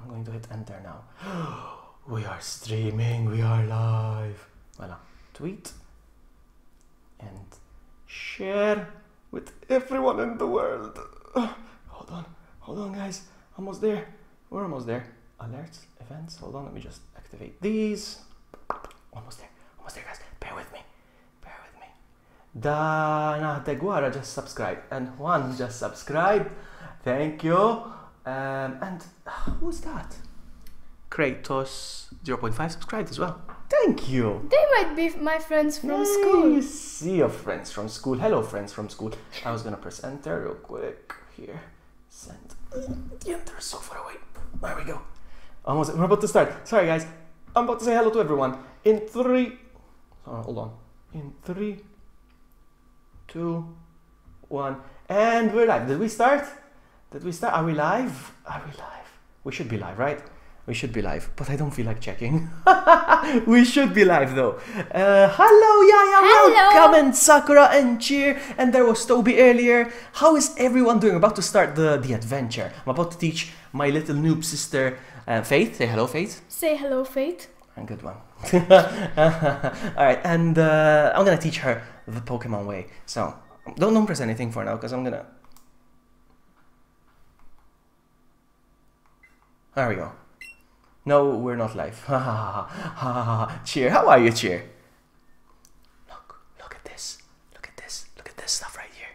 I'm going to hit enter now. We are streaming, we are live. Voila. Tweet and share with everyone in the world. Hold on guys, almost there. We're almost there. Alerts, events, hold on, let me just activate these. Almost there guys, bear with me. Dana Deguara just subscribed and Juan just subscribed. Thank you. And who's that? Kratos 0.5 subscribed as well. Thank you. They might be my friends from school. You see your friends from school. Hello, friends from school. I was gonna press enter real quick here. Send. The enter is so far away. There we go. Almost. We're about to start. Sorry, guys. I'm about to say hello to everyone. In 3. Hold on. In 3, 2, 1, and we're live. Did we start? Are we live? We should be live, right? We should be live, but I don't feel like checking. We should be live though. Hello, Yaya, welcome, and Sakura and Cheer, and there was Toby earlier. How is everyone doing? I'm about to start the adventure. I'm about to teach my little noob sister, Faith. Say hello, Faith. Say hello, Faith. Good one. Alright, and I'm gonna teach her the Pokemon way. So, don't press anything for now, because I'm gonna... There we go. No, we're not live. Cheer, how are you, Cheer? Look at this. Look at this stuff right here.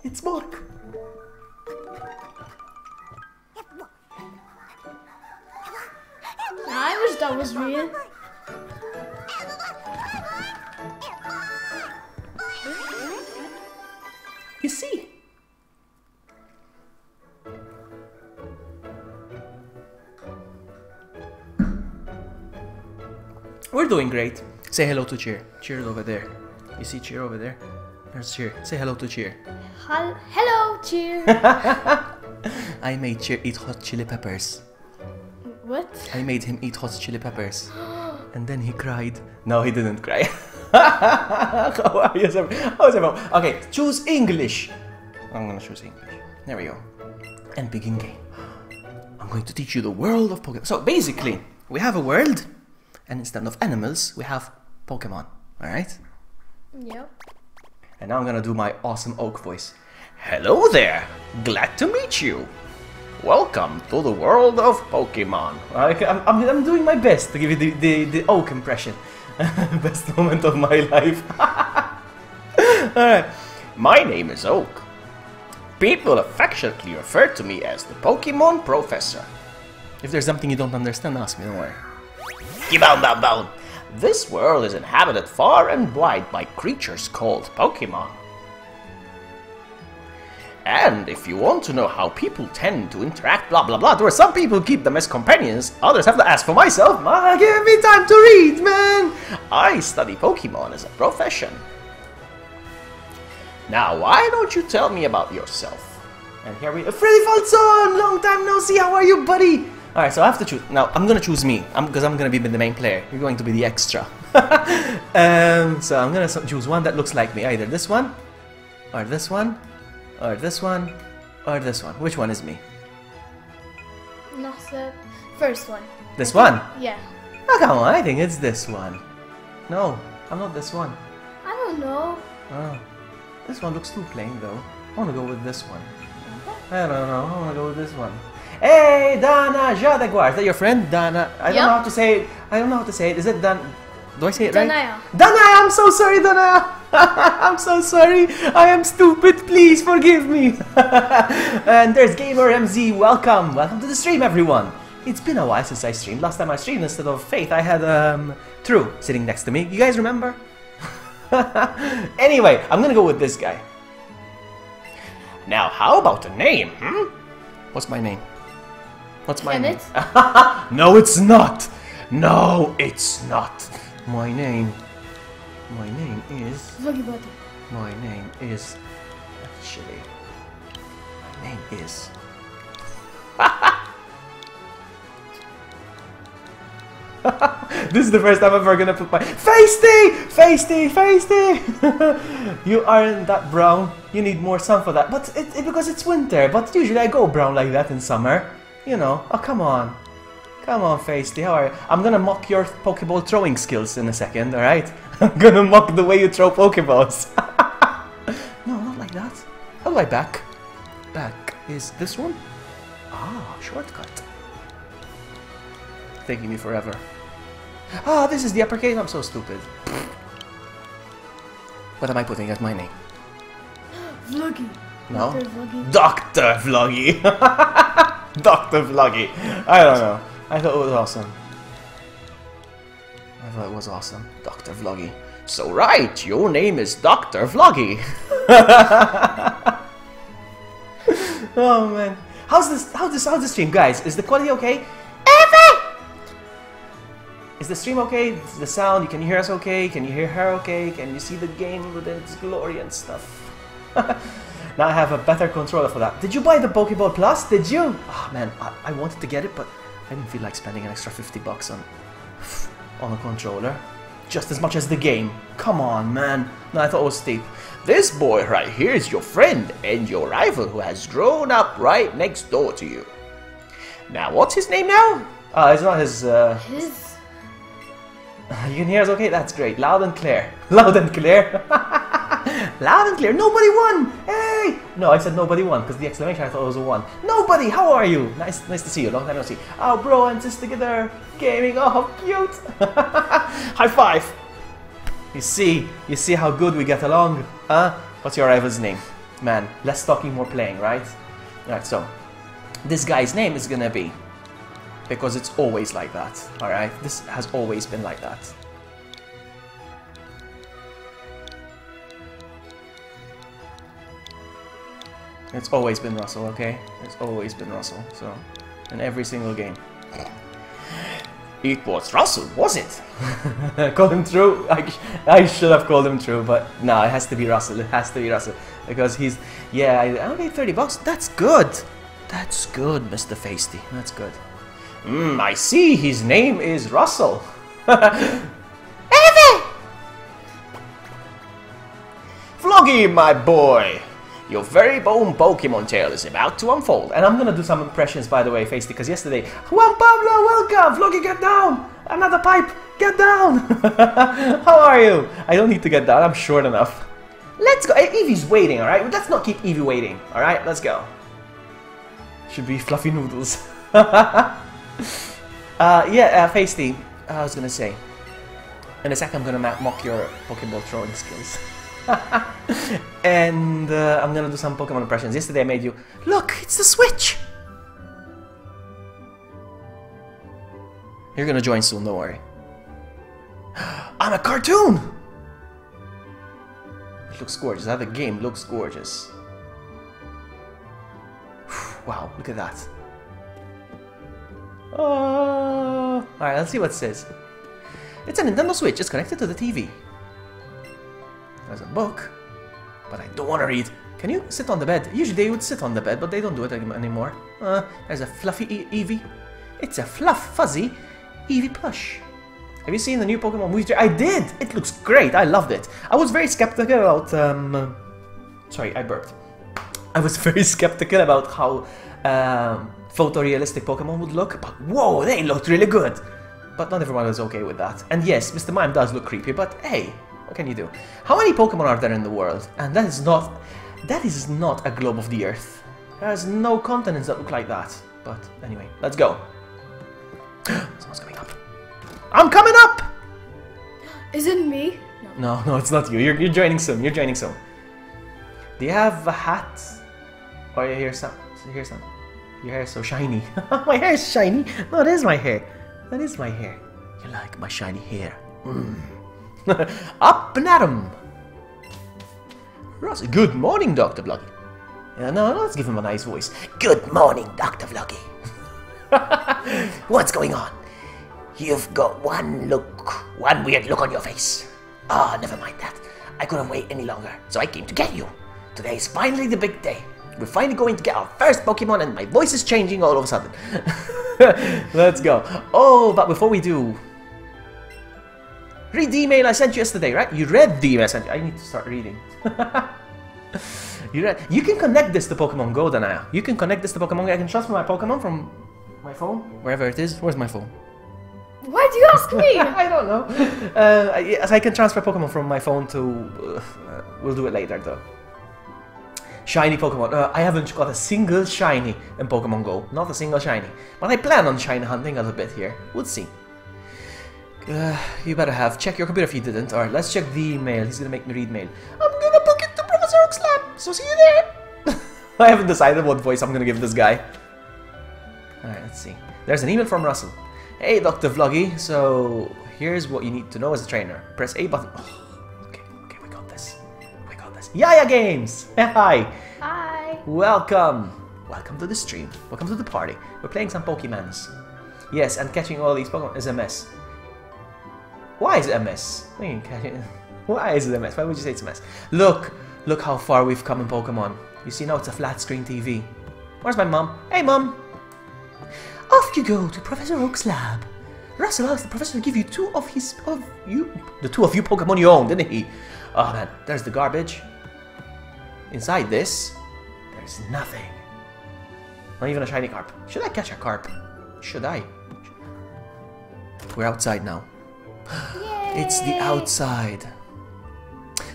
It's Mark. I wish that was real. You see? We're doing great. Say hello to Cheer. Cheer is over there. You see Cheer over there? There's Cheer. Say hello to Cheer. Hello, Cheer. I made Cheer eat hot chili peppers. What? I made him eat hot chili peppers. And then he cried. No, he didn't cry. How are you? How's everyone? Okay, choose English. I'm gonna choose English. There we go. And begin game. I'm going to teach you the world of Pokemon. So basically, we have a world, and instead of animals, we have Pokemon. Alright? Yep. And now I'm gonna do my awesome oak voice. Hello there! Glad to meet you! Welcome to the world of Pokemon. I'm doing my best to give you the oak impression. Best moment of my life. Alright. My name is Oak. People affectionately refer to me as the Pokemon Professor. If there's something you don't understand, ask me, don't worry. Bound. This world is inhabited far and wide by creatures called Pokemon. And if you want to know how people tend to interact, blah blah blah, there are some people who keep them as companions, others have to ask for myself. Give me time to read, man! I study Pokemon as a profession. Now, why don't you tell me about yourself? And here we... Freddy Falzon! Long time no see, how are you, buddy? Alright, so I have to choose... Now, I'm gonna choose me, because I'm gonna be the main player. You're going to be the extra. So I'm gonna choose one that looks like me. Either this one, or this one, or this one, or this one. Which one is me? Not the first one. This one? Yeah. Oh, come on, I think it's this one. No, I'm not this one. I don't know. Oh, this one looks too plain though. I wanna go with this one. I don't know, I wanna go with this one. Hey, Dana Jadeguar, is that your friend? Dana, I don't know how to say it. I don't know how to say it. Is it Dan? Do I say it right? Danaya. Danaya, I'm so sorry, Danaya. I'm so sorry. I am stupid. Please forgive me. And there's Gamer MZ. Welcome to the stream, everyone. It's been a while since I streamed. Last time I streamed, instead of Faith, I had True sitting next to me. You guys remember? Anyway, I'm gonna go with this guy. Now, how about a name? What's my name? What's my name? No, it's not. No, it's not. My name is... My name is... Actually... My name is... This is the first time I'm ever gonna put my Feisty! Feisty! Feisty! You aren't that brown. You need more sun for that. But because it's winter. But usually I go brown like that in summer. You know. Oh, come on. Come on, Feisty. How are you? I'm gonna mock your Pokeball throwing skills in a second, alright? I'm gonna mock the way you throw Pokeballs. No, not like that. How do I back? Back is this one? Ah, shortcut. Taking me forever. Ah, this is the uppercase. I'm so stupid. What am I putting as my name? Vloggy. No? Dr. Vloggy. Dr. Vloggy. Dr. Vloggy. I don't know. I thought it was awesome. I thought it was awesome. Dr. Vloggy. So right, your name is Dr. Vloggy. Oh man. How's the stream, guys? Is the quality okay? Is the stream okay? Is the sound? Can you hear us okay? Can you hear her okay? Can you see the game with its glory and stuff? Now I have a better controller for that. Did you buy the Pokeball Plus? Did you? Oh man, I wanted to get it, but I didn't feel like spending an extra $50 on a controller. Just as much as the game. Come on, man. No, I thought it was steep. This boy right here is your friend and your rival who has grown up right next door to you. Now, what's his name now? It's not his, His. You can hear us okay? That's great. Loud and clear. Loud and clear. Loud and clear. Nobody won! Hey! No, I said nobody won because the exclamation I thought it was a 1. Nobody! How are you? Nice to see you. Long time no see. Oh, bro and sis together. Gaming. Oh, how cute. High five. You see how good we get along? Huh? What's your rival's name? Man, less talking, more playing, right? Alright, so this guy's name is gonna be, because it's always like that, alright? This has always been like that. It's always been Russell, okay? It's always been Russell, so, in every single game. It was Russell, was it? Called him true? I should have called him true, but no, it has to be Russell. It has to be Russell. Because he's... Yeah, I only $30. That's good. That's good, Mr. Feisty. That's good. I see. His name is Russell. Vloggy, my boy. Your very own Pokemon tale is about to unfold. And I'm gonna do some impressions, by the way, Feisty, because yesterday... Juan Pablo, welcome! Vloggy, get down! Another pipe! Get down! How are you? I don't need to get down, I'm short enough. Let's go! Eevee's waiting, alright? Let's not keep Eevee waiting, alright? Let's go. Should be fluffy noodles. Feisty, I was gonna say... In a sec, I'm gonna mock your Pokeball throwing skills. And I'm gonna do some Pokemon impressions. Yesterday I made you... Look, it's the Switch! You're gonna join soon, don't worry. I'm a cartoon! It looks gorgeous. The game looks gorgeous. Wow, look at that. Alright, let's see what it says. It's a Nintendo Switch. It's connected to the TV. There's a book, but I don't want to read. Can you sit on the bed? Usually they would sit on the bed, but they don't do it anymore. There's a fluffy Eevee. It's a fuzzy Eevee plush. Have you seen the new Pokemon movie? I did! It looks great, I loved it. I was very skeptical about, sorry, I burped. I was very skeptical about how photorealistic Pokemon would look, but whoa, they looked really good. But not everyone was okay with that. And yes, Mr. Mime does look creepy, but hey, what can you do? How many Pokemon are there in the world? And that is not a globe of the Earth. There's no continents that look like that. But anyway, let's go. Someone's coming up. I'm coming up! Is it me? No, it's not you. You're joining soon. You're joining soon. Do you have a hat? Or you hear some? Your hair is so shiny. My hair is shiny. No, that is my hair. That is my hair. You like my shiny hair? Up and at 'em! Ross, good morning, Dr. Vloggy. No, let's give him a nice voice. Good morning, Dr. Vloggy. What's going on? You've got one weird look on your face. Ah, never mind that. I couldn't wait any longer, so I came to get you. Today's finally the big day. We're finally going to get our first Pokemon, and my voice is changing all of a sudden. Let's go. Oh, but before we do, Read the email I sent you yesterday, right? You read the email I sent you. I need to start reading. You can connect this to Pokemon Go, Danaya. You can connect this to Pokemon Go. I can transfer my Pokemon from my phone, wherever it is. Where's my phone? Why'd you ask me? I don't know. Yes, I can transfer Pokemon from my phone to... we'll do it later, though. Shiny Pokemon. I haven't got a single shiny in Pokemon Go. Not a single shiny. But I plan on shiny hunting a little bit here. We'll see. You better have. Check your computer if you didn't. Alright, let's check the email. He's gonna make me read mail. I'm gonna book it to Professor Oak's lab. So see you there. I haven't decided what voice I'm gonna give this guy. Alright, let's see. There's an email from Russell. Hey, Dr. Vloggy. So, here's what you need to know as a trainer. Press A button. Oh, okay, we got this. We got this. Yaya Games! Hi! Hi. Welcome! Welcome to the stream. Welcome to the party. We're playing some Pokemons. Yes, and catching all these Pokemon is a mess. Why is it a mess? Why is it a mess? Why would you say it's a mess? Look how far we've come in Pokemon. You see now it's a flat screen TV. Where's my mom? Hey, mom! Off you go to Professor Oak's lab. Russell asked the professor to give you the two of you Pokemon you own, didn't he? Oh man, there's the garbage. Inside this, there's nothing. Not even a shiny carp. Should I catch a carp? Should I? We're outside now. Yay. It's the outside.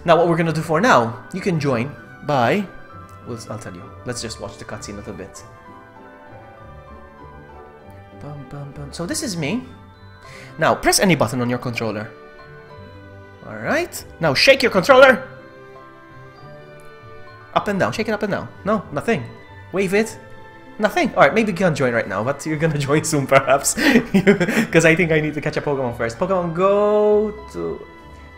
Now what we're gonna do for now, you can join by... Well, I'll tell you. Let's just watch the cutscene a little bit. Bum, bum, bum. So this is me. Now press any button on your controller. Alright. Now shake your controller. Up and down. Shake it up and down. No, nothing. Wave it. Nothing. Alright, maybe you can't join right now, but you're gonna join soon perhaps. Because I think I need to catch a Pokemon first. Pokemon Go to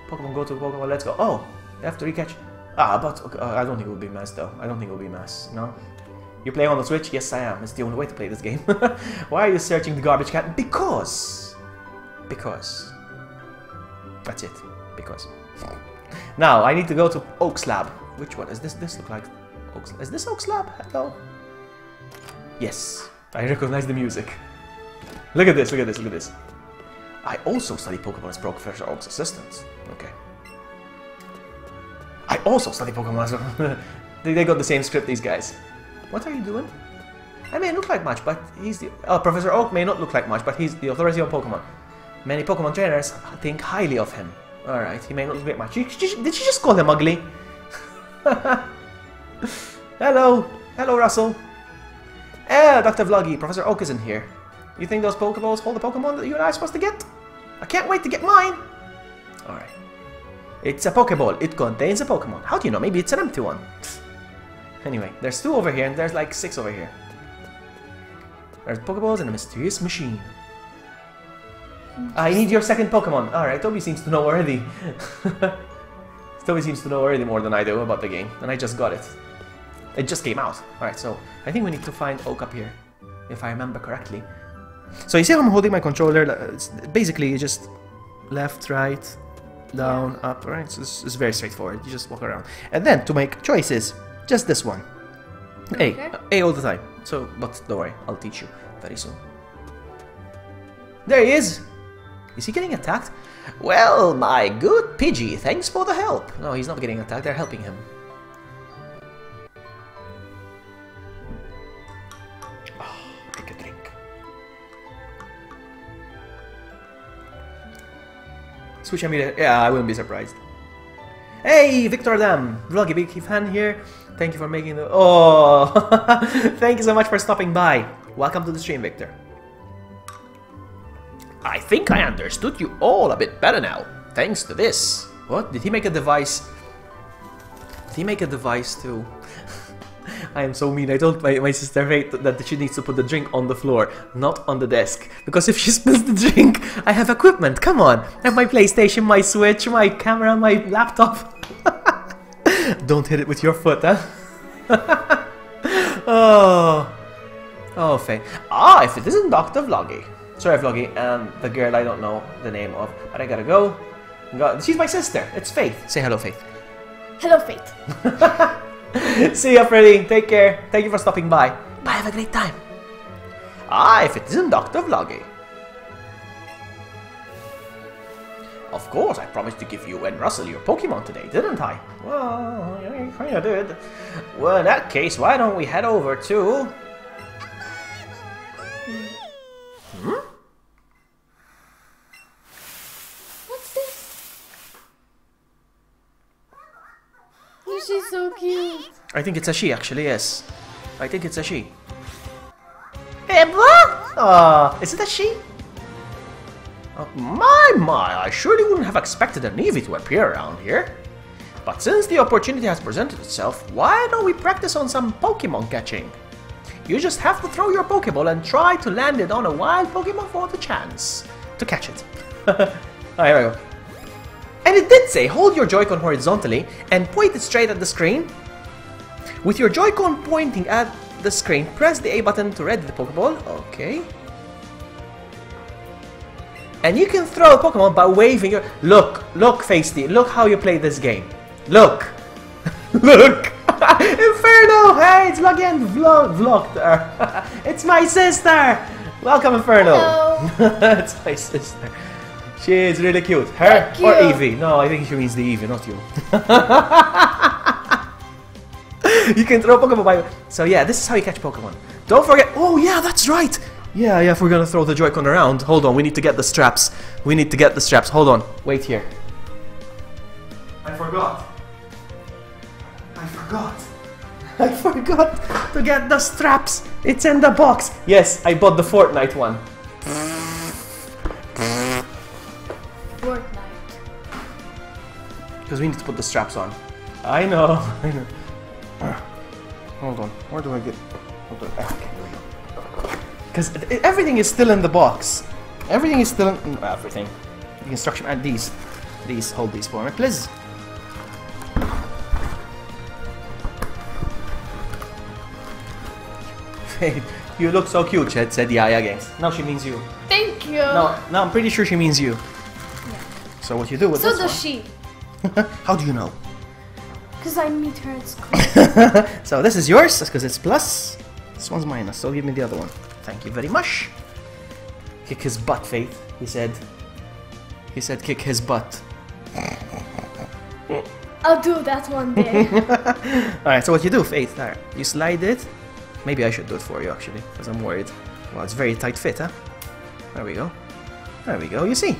Pokemon Let's Go. Oh, you have to recatch. But I don't think it will be mass though. I don't think it will be mass. No? You're playing on the Switch? Yes, I am. It's the only way to play this game. Why are you searching the garbage can? Because. That's it. Because. Now, I need to go to Oak's lab. Which one? Is this look like Oak's? Is this Oak's lab? Hello? Yes. I recognize the music. Look at this, look at this, look at this. I also study Pokemon as Professor Oak's assistant. Okay. I also study Pokemon as... They got the same script, these guys. What are you doing? I may look like much, but he's the... Oh, Professor Oak may not look like much, but he's the authority on Pokemon. Many Pokemon trainers think highly of him. Alright, he may not look like much. Did she just call him ugly? Hello! Hello, Russell! Dr. Vloggy, Professor Oak isn't here. You think those Pokeballs hold the Pokemon that you and I are supposed to get? I can't wait to get mine! Alright. It's a Pokeball. It contains a Pokemon. How do you know? Maybe it's an empty one. Anyway, there's 2 over here and there's like 6 over here. There's Pokeballs and a mysterious machine. I need your second Pokemon. Alright, Toby seems to know already. Toby seems to know already more than I do about the game. And I just got it. It just came out. Alright, so I think we need to find Oak up here. If I remember correctly. So you see how I'm holding my controller? It's basically just left, right, down, up, right? So it's very straightforward. You just walk around. And then to make choices, just this one. Okay. A all the time. So, but don't worry, I'll teach you very soon. There he is! Is he getting attacked? Well, my good Pidgey, thanks for the help. No, he's not getting attacked, they're helping him. Oh, take a drink. Switch Amiibo, yeah, I wouldn't be surprised. Hey, Victor Dam! Vloggy Big fan here. Thank you for making the... Oh! Thank you so much for stopping by. Welcome to the stream, Victor. I think I understood you all a bit better now, thanks to this. What? Did he make a device? Did he make a device too? I am so mean. I told my sister Faith that she needs to put the drink on the floor, not on the desk. Because if she spills the drink, I have equipment. Come on. I have my PlayStation, my Switch, my camera, my laptop. Don't hit it with your foot, huh? Oh, Faith. Ah, if it isn't Dr. Vloggy. Sorry, Vloggy, and the girl I don't know the name of, but I gotta go. She's my sister. It's Faith. Say hello, Faith. Hello, Faith. See ya, Freddy. Take care. Thank you for stopping by. Bye, have a great time. Ah, if it isn't Dr. Vloggy. Of course, I promised to give you and Russell your Pokemon today, didn't I? Well, you kinda did. Well, in that case, why don't we head over to... Hmm? What's this? Oh, she's so cute. I think it's a she, actually, yes. I think it's a she. Emma? Is it a she? Oh, my, I surely wouldn't have expected an Eevee to appear around here. But since the opportunity has presented itself, why don't we practice on some Pokemon catching? You just have to throw your Pokeball and try to land it on a wild Pokemon for the chance to catch it. Oh, here we go. And it did say, hold your Joy-Con horizontally and point it straight at the screen. With your Joy-Con pointing at the screen, press the A button to ready the Pokeball. Okay. And you can throw a Pokemon by waving your... Look, Feisty, look how you play this game. Look. Look. Inferno! Hey, it's Logan vlogged there. It's my sister! Welcome, Inferno. Hello. It's my sister. She is really cute. Her or Eevee? No, I think she means the Eevee, not you. You can throw Pokemon by... So yeah, this is how you catch Pokemon. Don't forget... Oh yeah, that's right! Yeah, if we're gonna throw the Joy-Con around. Hold on, we need to get the straps. Hold on, wait here. I forgot to get the straps. It's in the box. Yes, I bought the Fortnite one. Fortnite. Because we need to put the straps on. I know. Hold on, where do I get... Hold on. Okay, here we go. Because everything is still in the box. Everything is still in... Everything. The instruction and these. Hold these for me, please. You look so cute, Chet said Yaya Games. Now she means you. Thank you. No, I'm pretty sure she means you. Yeah. So what you do with So this does one? she. How do you know? Because I meet her at school. So this is yours, because it's plus. This one's minus, so give me the other one. Thank you very much. Kick his butt, Faith, he said. He said kick his butt. I'll do that one day. Alright, so what you do, Faith, there. You slide it. Maybe I should do it for you, actually, because I'm worried. Well, it's very tight fit, huh? There we go. There we go, you see.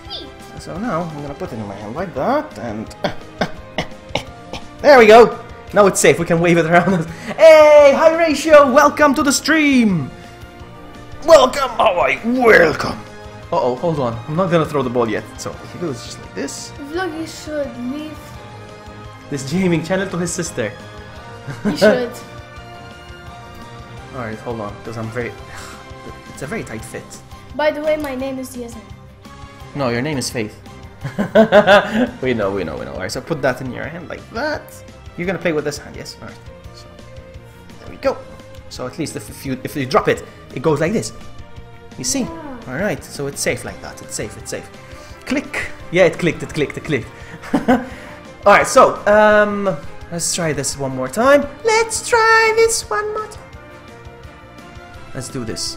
Sweet. So now, I'm gonna put it in my hand like that, and... There we go! Now it's safe, we can wave it around. Hey, High Ratio, welcome to the stream! Welcome! Alright, welcome! Uh-oh, hold on, I'm not gonna throw the ball yet. So, what you do is just like this. Vloggy should leave. This gaming channel to his sister. You should. Alright, hold on, because I'm very... It's a very tight fit. By the way, my name is Yasmin. No, your name is Faith. we know. Alright, so put that in your hand like that. You're gonna play with this hand, yes? Alright. So there we go. So at least if you drop it, it goes like this. You see? Yeah. Alright, so it's safe like that. It's safe. Click. Yeah, it clicked. Alright, so let's try this one more time. Let's try this one more time. Let's do this.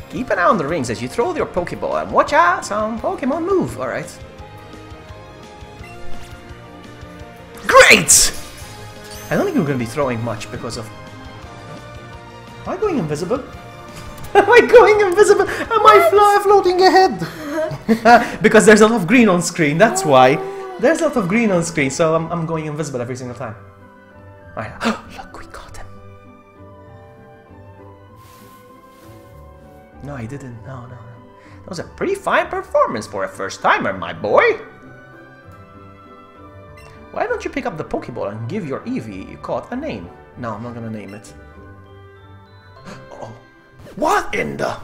Keep an eye on the rings as you throw your Pokeball and watch out some Pokemon move, alright? Great! I don't think we're going to be throwing much because of... Am I going invisible? Am I going invisible? Am I floating ahead? Because there's a lot of green on screen, that's why. There's a lot of green on screen, so I'm going invisible every single time. Alright, look, we got him. No, he didn't. No. That was a pretty fine performance for a first-timer, my boy. Why don't you pick up the Pokeball and give your Eevee you caught a name? No, I'm not gonna name it. Oh, what in the...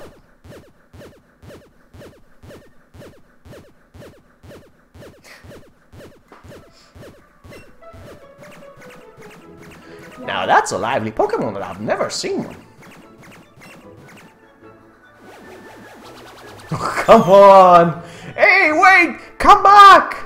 Now that's a lively Pokemon that I've never seen one. Oh, come on! Hey, wait! Come back!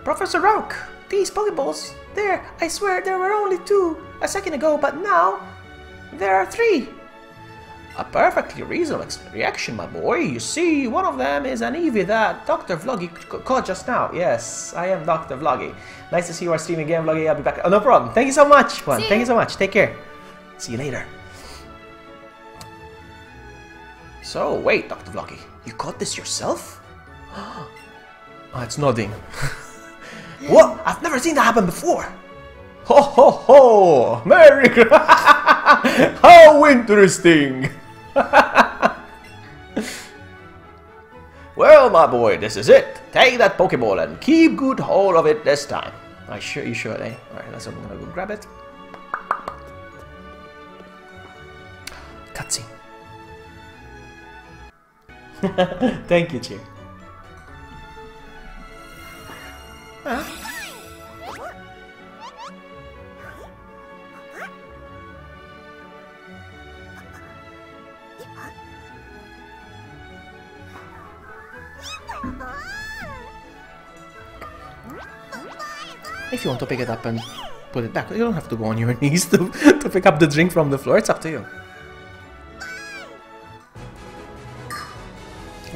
Professor Oak, these Pokeballs, there, I swear there were only 2 a second ago, but now there are 3. A perfectly reasonable reaction, my boy. You see, one of them is an Eevee that Dr. Vloggy caught just now. Yes, I am Dr. Vloggy. Nice to see you are streaming again, Vloggy. I'll be back. Oh, no problem. Thank you so much, Juan. Thank you so much. Take care. See you later. So, wait, Dr. Vloggy. You caught this yourself? Oh, it's nodding. What? I've never seen that happen before. Ho ho ho! Merry Christmas! How interesting! Well, my boy, this is it. Take that Pokeball and keep good hold of it this time. You should, eh? Alright, that's what I'm gonna go grab it. Cutscene. Thank you, Cheer. Huh? If you want to pick it up and put it back, you don't have to go on your knees to pick up the drink from the floor. It's up to you.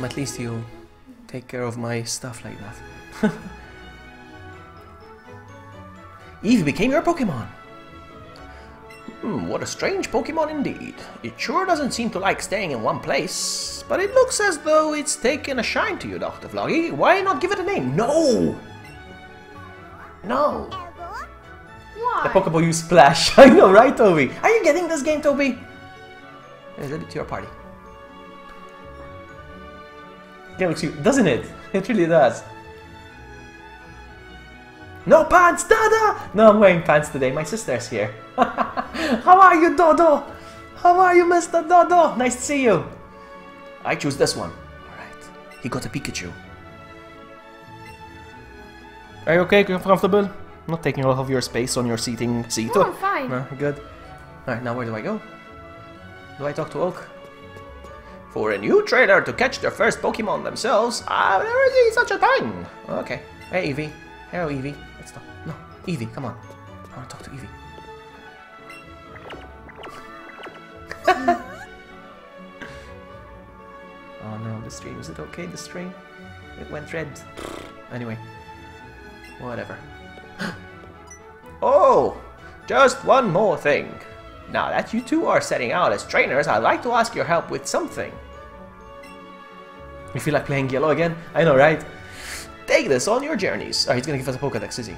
At least you take care of my stuff like that. Eevee became your Pokemon. What a strange Pokemon indeed. It sure doesn't seem to like staying in one place, but it looks as though it's taken a shine to you, Dr. Vloggy. Why not give it a name? No! No! Why? The Pokeball you splash. I know, right, Toby? Are you getting this game, Toby? Here's it to your party. It looks cute, doesn't it? It really does. No pants, Dada! No, I'm wearing pants today. My sister's here. How are you, Dodo? How are you, Mr. Dodo? Nice to see you. I choose this one. Alright. He got a Pikachu. Are you okay? Comfortable? Not taking all of your space on your seat. No, I'm fine. No, good. Alright, now where do I go? Do I talk to Oak? For a new trainer to catch their first Pokemon themselves, I've never seen such a thing. Okay. Hey, Eevee. Hello, Eevee. Let's talk. No, Eevee, come on. I want to talk to Eevee. Oh no, the stream. Is it okay, the stream? It went red. Anyway. Whatever. Oh! Just one more thing. Now that you two are setting out as trainers, I'd like to ask your help with something. You feel like playing yellow again? I know, right? Take this on your journeys. Oh, he's gonna give us a Pokédex, is he?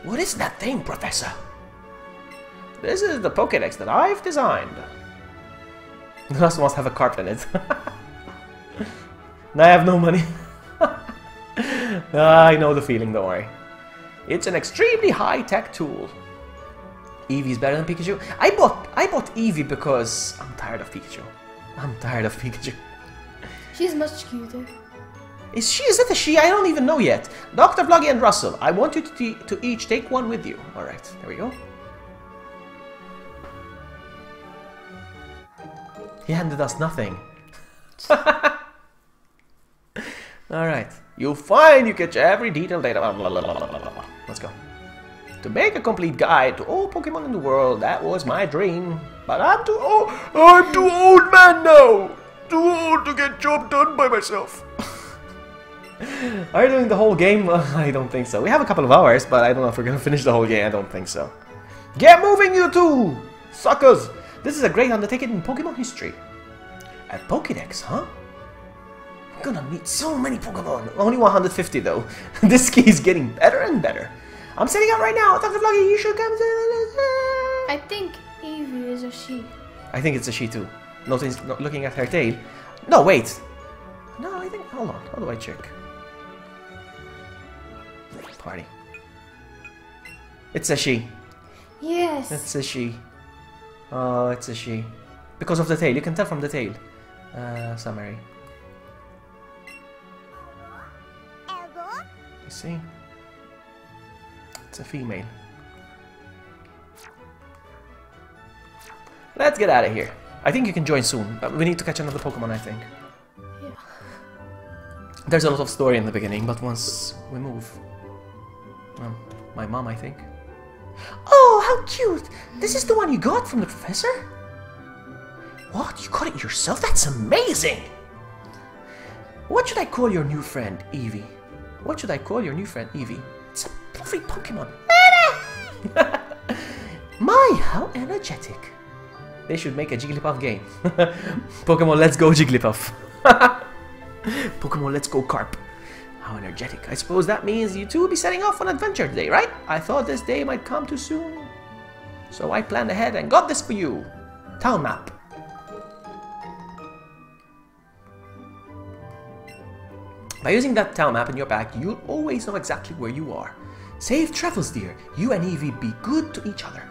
What is that thing, Professor? This is the Pokédex that I've designed. The last one must have a carp in it. Now I have no money. I know the feeling, don't worry. It's an extremely high-tech tool. Eevee's better than Pikachu. I bought Eevee because I'm tired of Pikachu. I'm tired of Pikachu. She's much cuter. Is it a she? I don't even know yet. Dr. Vloggy and Russell, I want you to each take one with you. Alright, there we go. He handed us nothing. Alright. You'll find you catch every detailed data. Let's go. To make a complete guide to all Pokemon in the world, that was my dream. But I'm too old. I'm too old man now. Too old to get job done by myself. Are you doing the whole game? I don't think so. We have a couple of hours, but I don't know if we're gonna finish the whole game. I don't think so. Get moving, you two! Suckers! This is a great undertaking in Pokemon history. A Pokédex, huh? I'm gonna meet so many Pokemon. Only 150 though. This key is getting better and better. I'm setting out right now. Dr. Vloggy, you should come. I think Eevee is a she. I think it's a she too. Notice, looking at her tail. No, wait. No, I think. Hold on. How do I check? Party. It's a she. Yes. It's a she. Oh, it's a she. Because of the tail. You can tell from the tail. Summary. You see? It's a female. Let's get out of here. I think you can join soon. We need to catch another Pokemon, I think. Yeah. There's a lot of story in the beginning, but once we move... my mom, I think. Oh, how cute! This is the one you got from the professor? What? You got it yourself? That's amazing! What should I call your new friend, Eevee? What should I call your new friend, Eevee? It's a fluffy Pokemon. My, how energetic. They should make a Jigglypuff game. Pokemon, let's go Jigglypuff. Pokemon, let's go Carp. How energetic. I suppose that means you two will be setting off on adventure today, right? I thought this day might come too soon. So I planned ahead and got this for you. Town map. By using that town map in your bag, you'll always know exactly where you are. Safe travels, dear. You and Eevee be good to each other.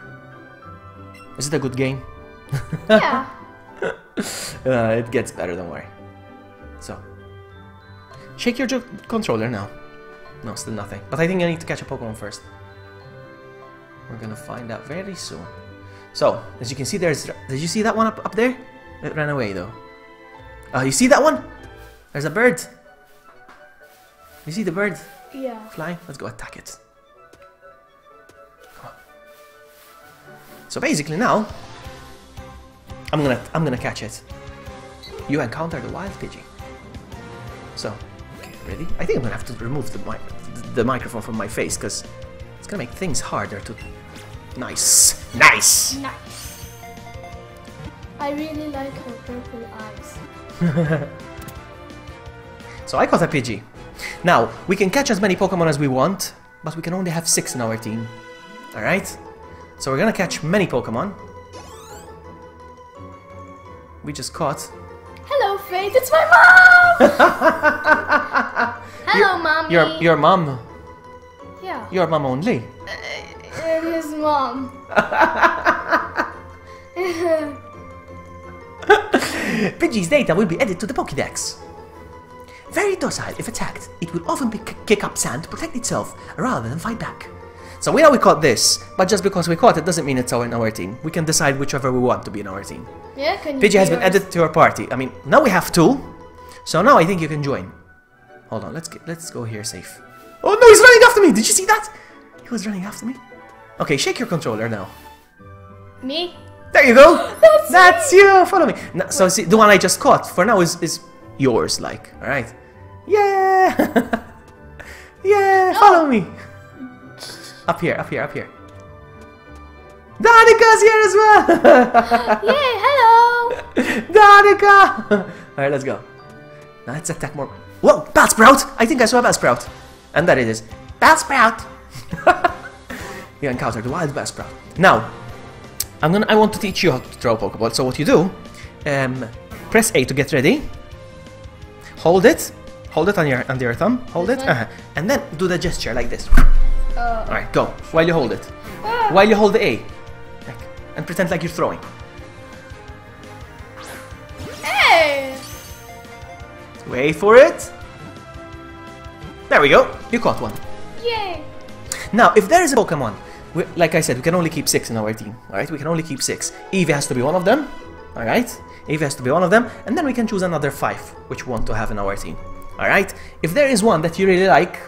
Is it a good game? Yeah. It gets better, don't worry. So, shake your controller now. No, still nothing. But I think I need to catch a Pokemon first. We're gonna find out very soon. So, as you can see, there's... Did you see that one up there? It ran away, though. You see that one? There's a bird. You see the bird? Yeah. Flying? Let's go attack it. Come on. So basically now, I'm gonna catch it. You encounter the wild Pidgey. So, okay, ready? I think I'm gonna have to remove the microphone from my face because it's gonna make things harder to. Nice, nice. Nice. I really like her purple eyes. So I caught a Pidgey. Now we can catch as many Pokemon as we want, but we can only have 6 in our team. All right. So we're gonna catch many Pokemon. We just caught. Hello, Faith. It's my mom. Hello, mommy. Your mom. Yeah. Your mom only. His mom. Pidgey's data will be added to the Pokédex. Very docile. If attacked, it will often kick up sand to protect itself rather than fight back. So we know we caught this, but just because we caught it doesn't mean it's in our team. We can decide whichever we want to be in our team. Yeah, can you Pidgey has been added to our party. I mean, now we have 2, so now I think you can join. Hold on, let's go here safe. Oh no, he's running after me! Did you see that? He was running after me. Okay, shake your controller now. Me? There you go. That's you. Follow me. Now, so see, the one I just caught for now is yours. Like, all right. Yeah. Yeah. No. Follow me. Up here. Up here. Up here. Danika's here as well. Yay! Hello. Danica. All right, let's go. Now let's attack more. Whoa, Bellsprout! I think I saw a Bellsprout. And there it is. Bellsprout. You encountered the wild Bellsprout. Now, I want to teach you how to throw a Pokeball. So what you do, press A to get ready. Hold it on your thumb. Hold it, and then do the gesture like this. All right, go. While you hold it, while you hold the A, and pretend like you're throwing. Hey! Wait for it. There we go. You caught one. Yay! Now, if there is a Pokemon, like I said, we can only keep 6 in our team. Alright, we can only keep 6. Eevee has to be one of them. Alright, Eevee has to be one of them. And then we can choose another 5, which we want to have in our team. Alright, if there is one that you really like,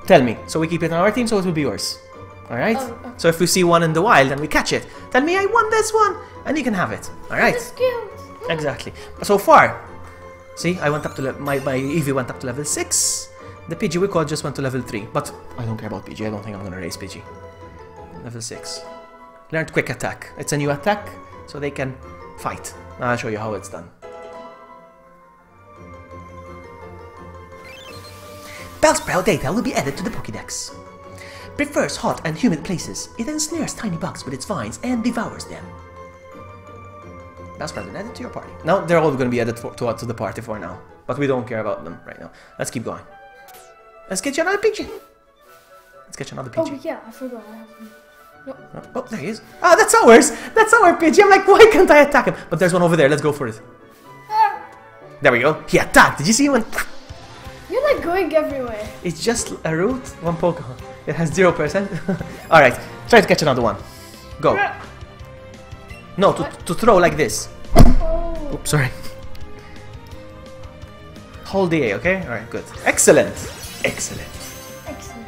tell me. So we keep it in our team, so it will be yours. Alright? Oh. So if we see one in the wild and we catch it, tell me I won this one, and you can have it. Alright? That's cute. Exactly. So far, see, I went up to my Eevee went up to level 6. The Pidgey we caught just went to level 3. But I don't care about Pidgey. I don't think I'm gonna raise Pidgey. Level 6. Learned quick attack. It's a new attack, so they can fight. I'll show you how it's done. Bellsprout data will be added to the Pokédex. Prefers hot and humid places. It ensnares tiny bugs with its vines and devours them. Bellsprout been added to your party. Now they're all going to be added to the party for now. But we don't care about them right now. Let's keep going. Let's get you another Pidgey. Let's get you another Pidgey. Oh yeah, I forgot. I have one. No. Oh, there he is. Ah, that's ours! That's our Pidgey! I'm like, why can't I attack him? But there's one over there, let's go for it. Ah, There we go. He attacked! Did you see him? you're like going everywhere. It's just a root, one Pokemon. It has 0%. Alright, try to catch another one. Go. No, to throw like this. Oops, sorry. Hold the A, okay? Alright, good. Excellent! Excellent. Excellent.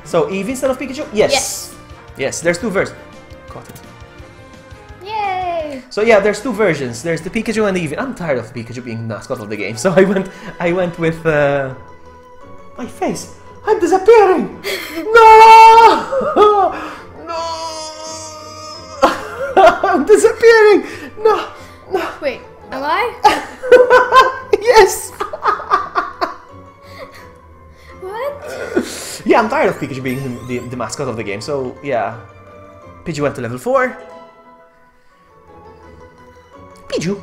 So, Eevee instead of Pikachu? Yes! Yes. Yes, there's two versions. Got it. Yay! So yeah, there's two versions. There's the Pikachu and the Eevee. I'm tired of Pikachu being mascot of the game, so I went with my face. I'm disappearing. No! No! I'm disappearing. No! No! Wait, am I? Yes! What? Yeah, I'm tired of Pikachu being the mascot of the game, so yeah. Pidgey went to level 4. Pidgey.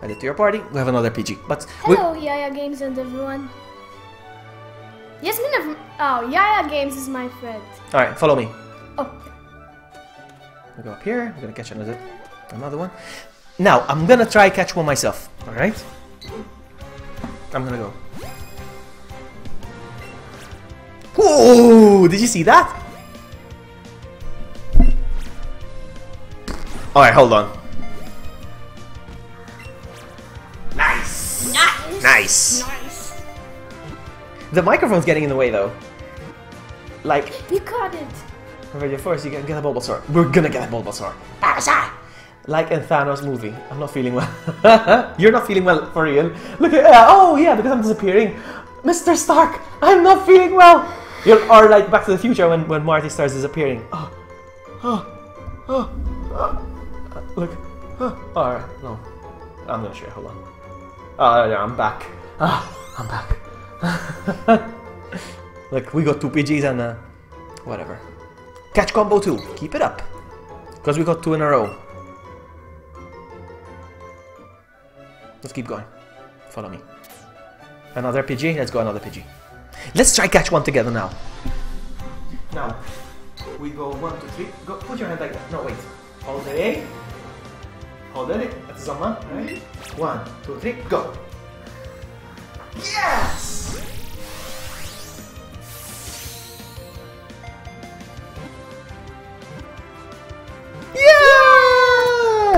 Added to your party. We have another Pidgey, but Hello, Yaya Games and everyone. Yasmin, oh, Yaya Games is my friend. all right, follow me. Oh, We go up here. We're gonna catch another one. Now I'm gonna try catch one myself. All right. I'm gonna go. Whoa! Did you see that? All right, hold on. Nice. nice. Nice. Nice. The microphone's getting in the way though. Like, You caught it. ready first, you can get a Bulbasaur. We're gonna get a Bulbasaur. Bulbasaur! Like in Thanos movie. I'm not feeling well. You're not feeling well for real. Look at oh yeah, because I'm disappearing. Mr. Stark, I'm not feeling well. Or like Back to the Future when Marty starts disappearing. Look. Alright, no. I'm gonna share, hold on. Oh yeah, I'm back. I'm back. Look, we got 2 PGs and whatever. Catch combo 2. Keep it up. Because we got 2 in a row. Let's keep going. Follow me. Another Pidgey. Let's go another Pidgey. Let's try catch one together now. Now, we go 1, 2, 3. Go. Put your hand like that. No, wait. Hold the A. Hold it. That's someone. Right? 1, 2, 3. Go. Yes!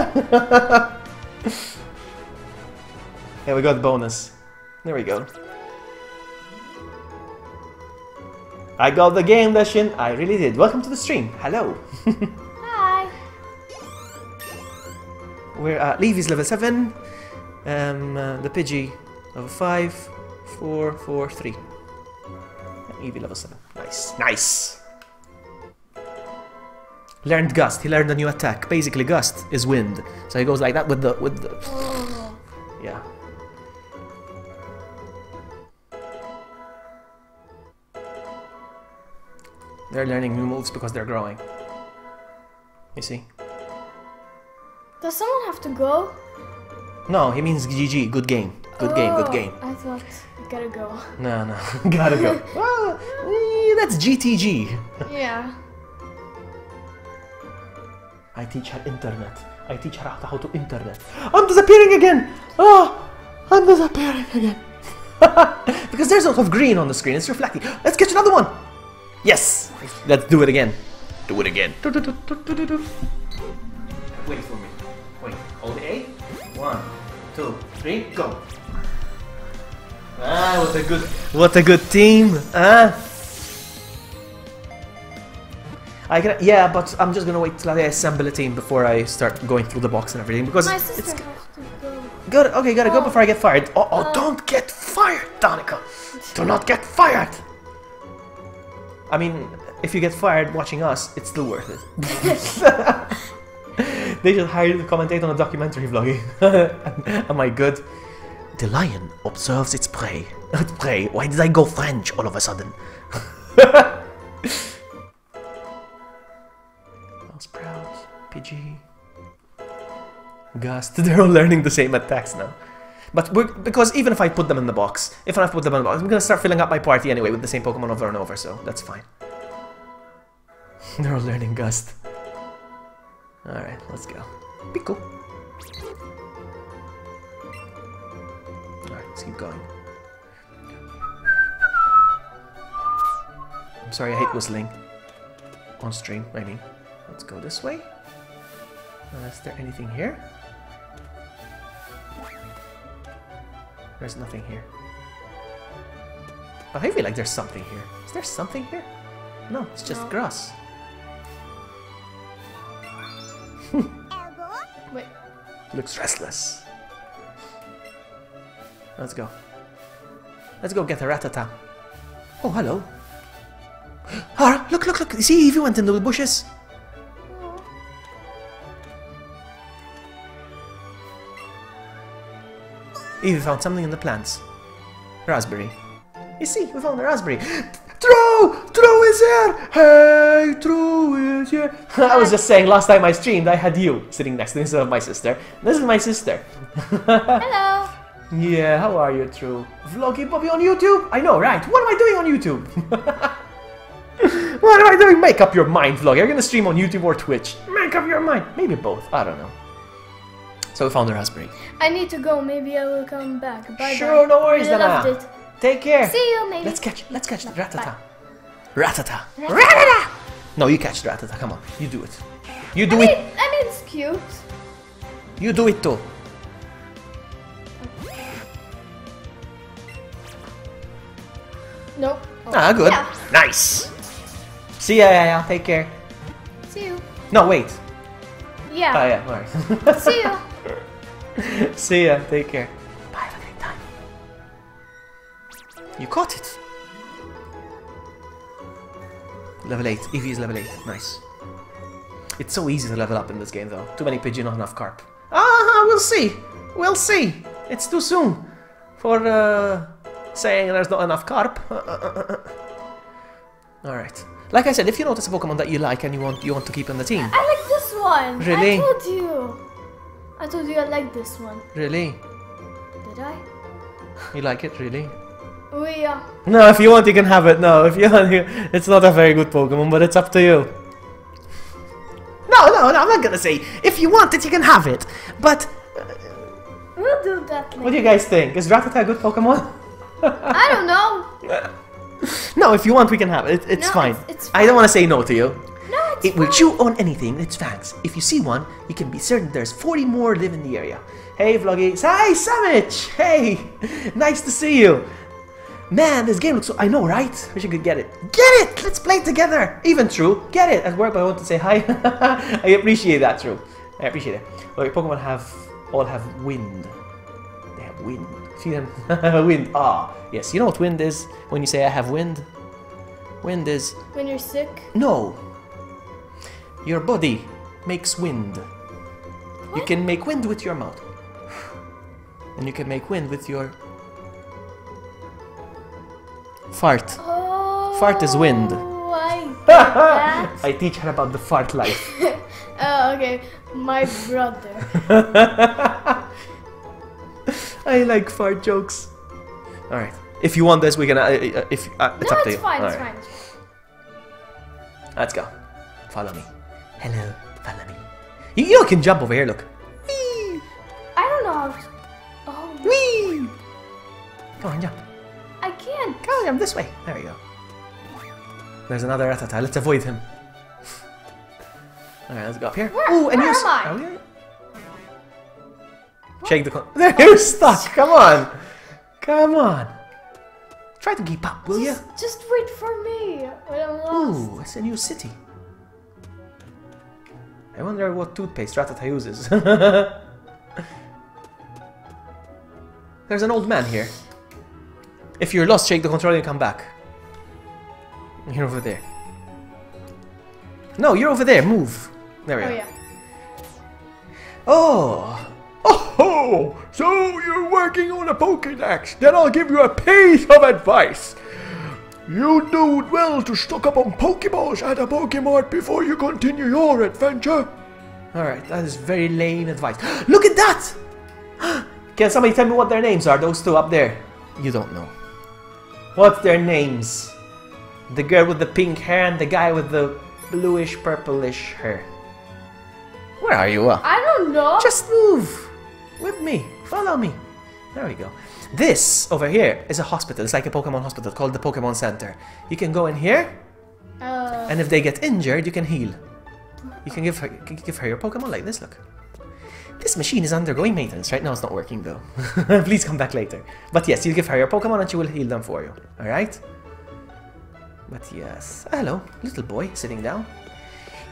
Yeah! Yeah, we got the bonus. There we go. I got the game, Dashin. I really did. Welcome to the stream. Hello. Hi. We're at Levy's level 7. The Pidgey level 5, 4, 4, 3. Eevee level 7. Nice. Nice. Learned Gust. He learned a new attack. Basically, Gust is wind. So he goes like that with the Oh. yeah. They're learning new moves because they're growing. You see? Does someone have to go? No, he means GG. Good game. Good game. Good Oh, game. I thought gotta go. No, no. Gotta go. Ah, that's GTG. Yeah. I teach her internet. I teach her how to internet. I'm disappearing again! Oh, I'm disappearing again. Because there's a lot of green on the screen. It's reflecting. Let's catch another one. Yes. Let's do it again. Do it again. Wait for me. Wait. Hold A. 1, 2, 3, go. Ah, what a good team. I can, yeah, but I'm just gonna wait till I assemble a team before I start going through the box and everything because My sister it's has to go. good. Okay, gotta go Oh. before I get fired. Oh, don't get fired, Danica. Do not get fired. I mean, if you get fired watching us, it's still worth it. They should hire you to commentate on a documentary vlogging. Am I good? The lion observes its prey. Its prey. Why did I go French all of a sudden? Sprout, Pidgey, Gust. They're all learning the same attacks now. But because even if I put them in the box, I'm gonna start filling up my party anyway with the same Pokemon over and over, so that's fine. They're all learning Gust. Alright, let's go. Pico. Alright, let's keep going. I'm sorry, I hate whistling. On stream, I mean. Let's go this way. Is there anything here? There's nothing here. Oh, I feel like there's something here. Is there something here? No, it's just grass. Wait. Looks restless. Let's go. Let's go get a Rattata. Oh, hello. Ah, look, look, look. You see Evie went into the bushes? Evie found something in the plants. Raspberry. You see, we found a raspberry. True! True is here! Hey, True is here! I was just saying, last time I streamed, I had you sitting next to me instead of my sister. This is my sister. Hello. Yeah, how are you, True? Vloggy Bobby on YouTube? I know, right? What am I doing on YouTube? What am I doing? Make up your mind, vlog. You're gonna stream on YouTube or Twitch. Make up your mind. Maybe both. I don't know. So we found the raspberry. I need to go. Maybe I will come back. Bye. Sure, no worries, really Dana. loved it. Take care. See you, maybe. Let's catch the Rattata. Bye. Rattata. Rattata! No, you catch the Rattata. Come on, you do it. You do it. I mean, it's cute. You do it too. Nope. Oh. Ah, good. Yeah. Nice. See ya, yeah. Take care. See you. No, wait. Yeah. Oh, yeah, alright. See you. See ya. Take care. Bye. Have a great time. You caught it. Level 8. Evie is level 8. Nice. It's so easy to level up in this game, though. Too many pigeon, not enough carp. Ah, we'll see. We'll see. It's too soon for saying there's not enough carp. Alright. Like I said, if you notice a Pokemon that you like and you want to keep on the team. I like this one. Really? I told you I like this one. Really? Did I? You like it, really? Oh yeah. No, if you want, you can have it. No, if you want, it's not a very good Pokemon, but it's up to you. No, I'm not gonna say. If you want it, you can have it. But We'll do that later. what do you guys think? Is Rattata a good Pokemon? I don't know. No, if you want, we can have it. It's No, fine. it's I don't want to say no to you. No, it's It will fine. chew on anything. It's fangs. If you see one, you can be certain there's 40 more live in the area. Hey, Vloggy. Hi, Samich. Hey, nice to see you. Man, this game looks so... I know, right? Wish you could get it. Get it! Let's play together! Even True, get it! At work, but I want to say hi. I appreciate that, True. I appreciate it. Well, your Pokemon all have wind. They have wind. See them? Wind. Ah, yes. You know what wind is when you say I have wind? Wind is... When you're sick. No. Your body makes wind. You can make wind with your mouth. And you can make wind with your... fart. Oh. Fart is wind. I get that. I teach her about the fart life. Oh, okay. My brother. I like fart jokes. Alright. If you want this, we can... it's No, up to it's you. fine. It's Alright. fine. Let's go. Follow me. Hello. Follow me. You can jump over here, look. Whee! I don't know how to... Oh. Whee! Come on, jump. I can't. Come on, jump this way. There we go. There's another Rattata. Let's avoid him. Alright, let's go up here. Ooh, and where you... am I? Oh, yeah. Shake the... There, you're stuck. Come on. Come on. Try to keep up, will you? Just wait for me when I'm lost. Ooh, it's a new city. I wonder what toothpaste Rattata uses. There's an old man here. If you're lost, shake the controller and come back. You're over there. No, you're over there. Move. There we Oh go. yeah. Oh! Oh! So you're working on a Pokédex? Then I'll give you a piece of advice. You do well to stock up on Pokeballs at a Pokemart before you continue your adventure. Alright, that is very lame advice. Look at that! Can somebody tell me what their names are, those two up there? You don't know. What's their names? The girl with the pink hair and the guy with the bluish purplish hair. Where are you? I don't know. Just move with me. Follow me. There we go. This over here is a hospital. It's like a Pokemon hospital called the Pokemon Center. You can go in here, and if they get injured, you can heal. You can give her your Pokemon like this. Look. This machine is undergoing maintenance. Right now it's not working though. Please come back later. But yes, you give her your Pokemon and she will heal them for you. Alright? But yes. Hello, little boy sitting down.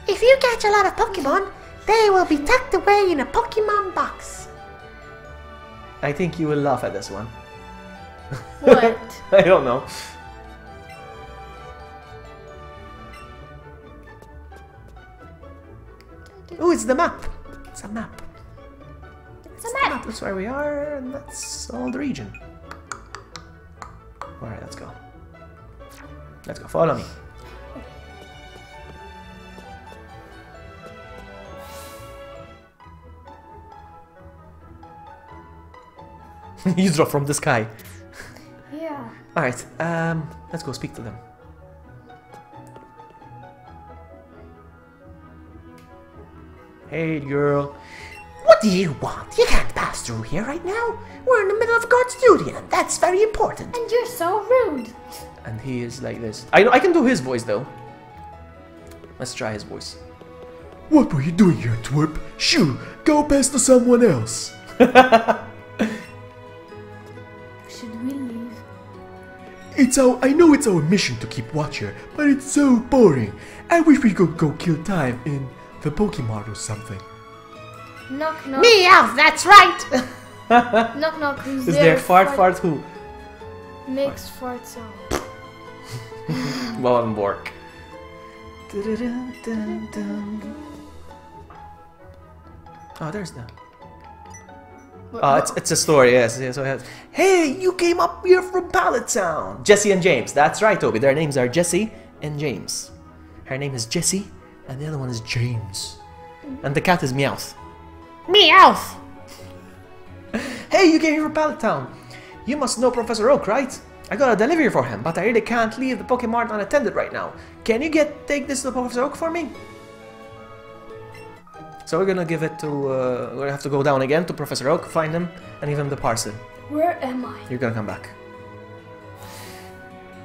If you catch a lot of Pokemon, they will be tucked away in a Pokemon box. I think you will laugh at this one. What? I don't know. Oh, it's the map. It's a map. It's a map. That's where we are, and that's all the region. Alright, let's go. Let's go, follow me. You drop from the sky. Yeah. Alright, let's go speak to them. Hey, girl. What do you want? You can't pass through here right now. We're in the middle of God's duty, and that's very important. And you're so rude. And he is like this. I can do his voice though. Let's try his voice. What were you doing here, twerp? Shoo, go pass to someone else. Should we leave? I know it's our mission to keep watch here, but it's so boring. I wish we could go kill time in the Pokemon or something. Knock knock. Meowth, that's right! Knock knock. Who's Is there fart who? Makes fart sound. Wallenborg. Oh, there's the. Oh, it's a story, yes. So it has, hey, you came up here from Pallet Town. Jesse and James. That's right, Toby. Their names are Jesse and James. Her name is Jesse, and the other one is James. And the cat is Meowth. Meowth! Hey, you came here from Pallet Town. You must know Professor Oak, right? I got a delivery for him, but I really can't leave the Pokemon unattended right now. Can you take this to Professor Oak for me? So we're gonna give it to, we're gonna have to go down again to Professor Oak, find him, and give him the parcel. Where am I? You're gonna come back.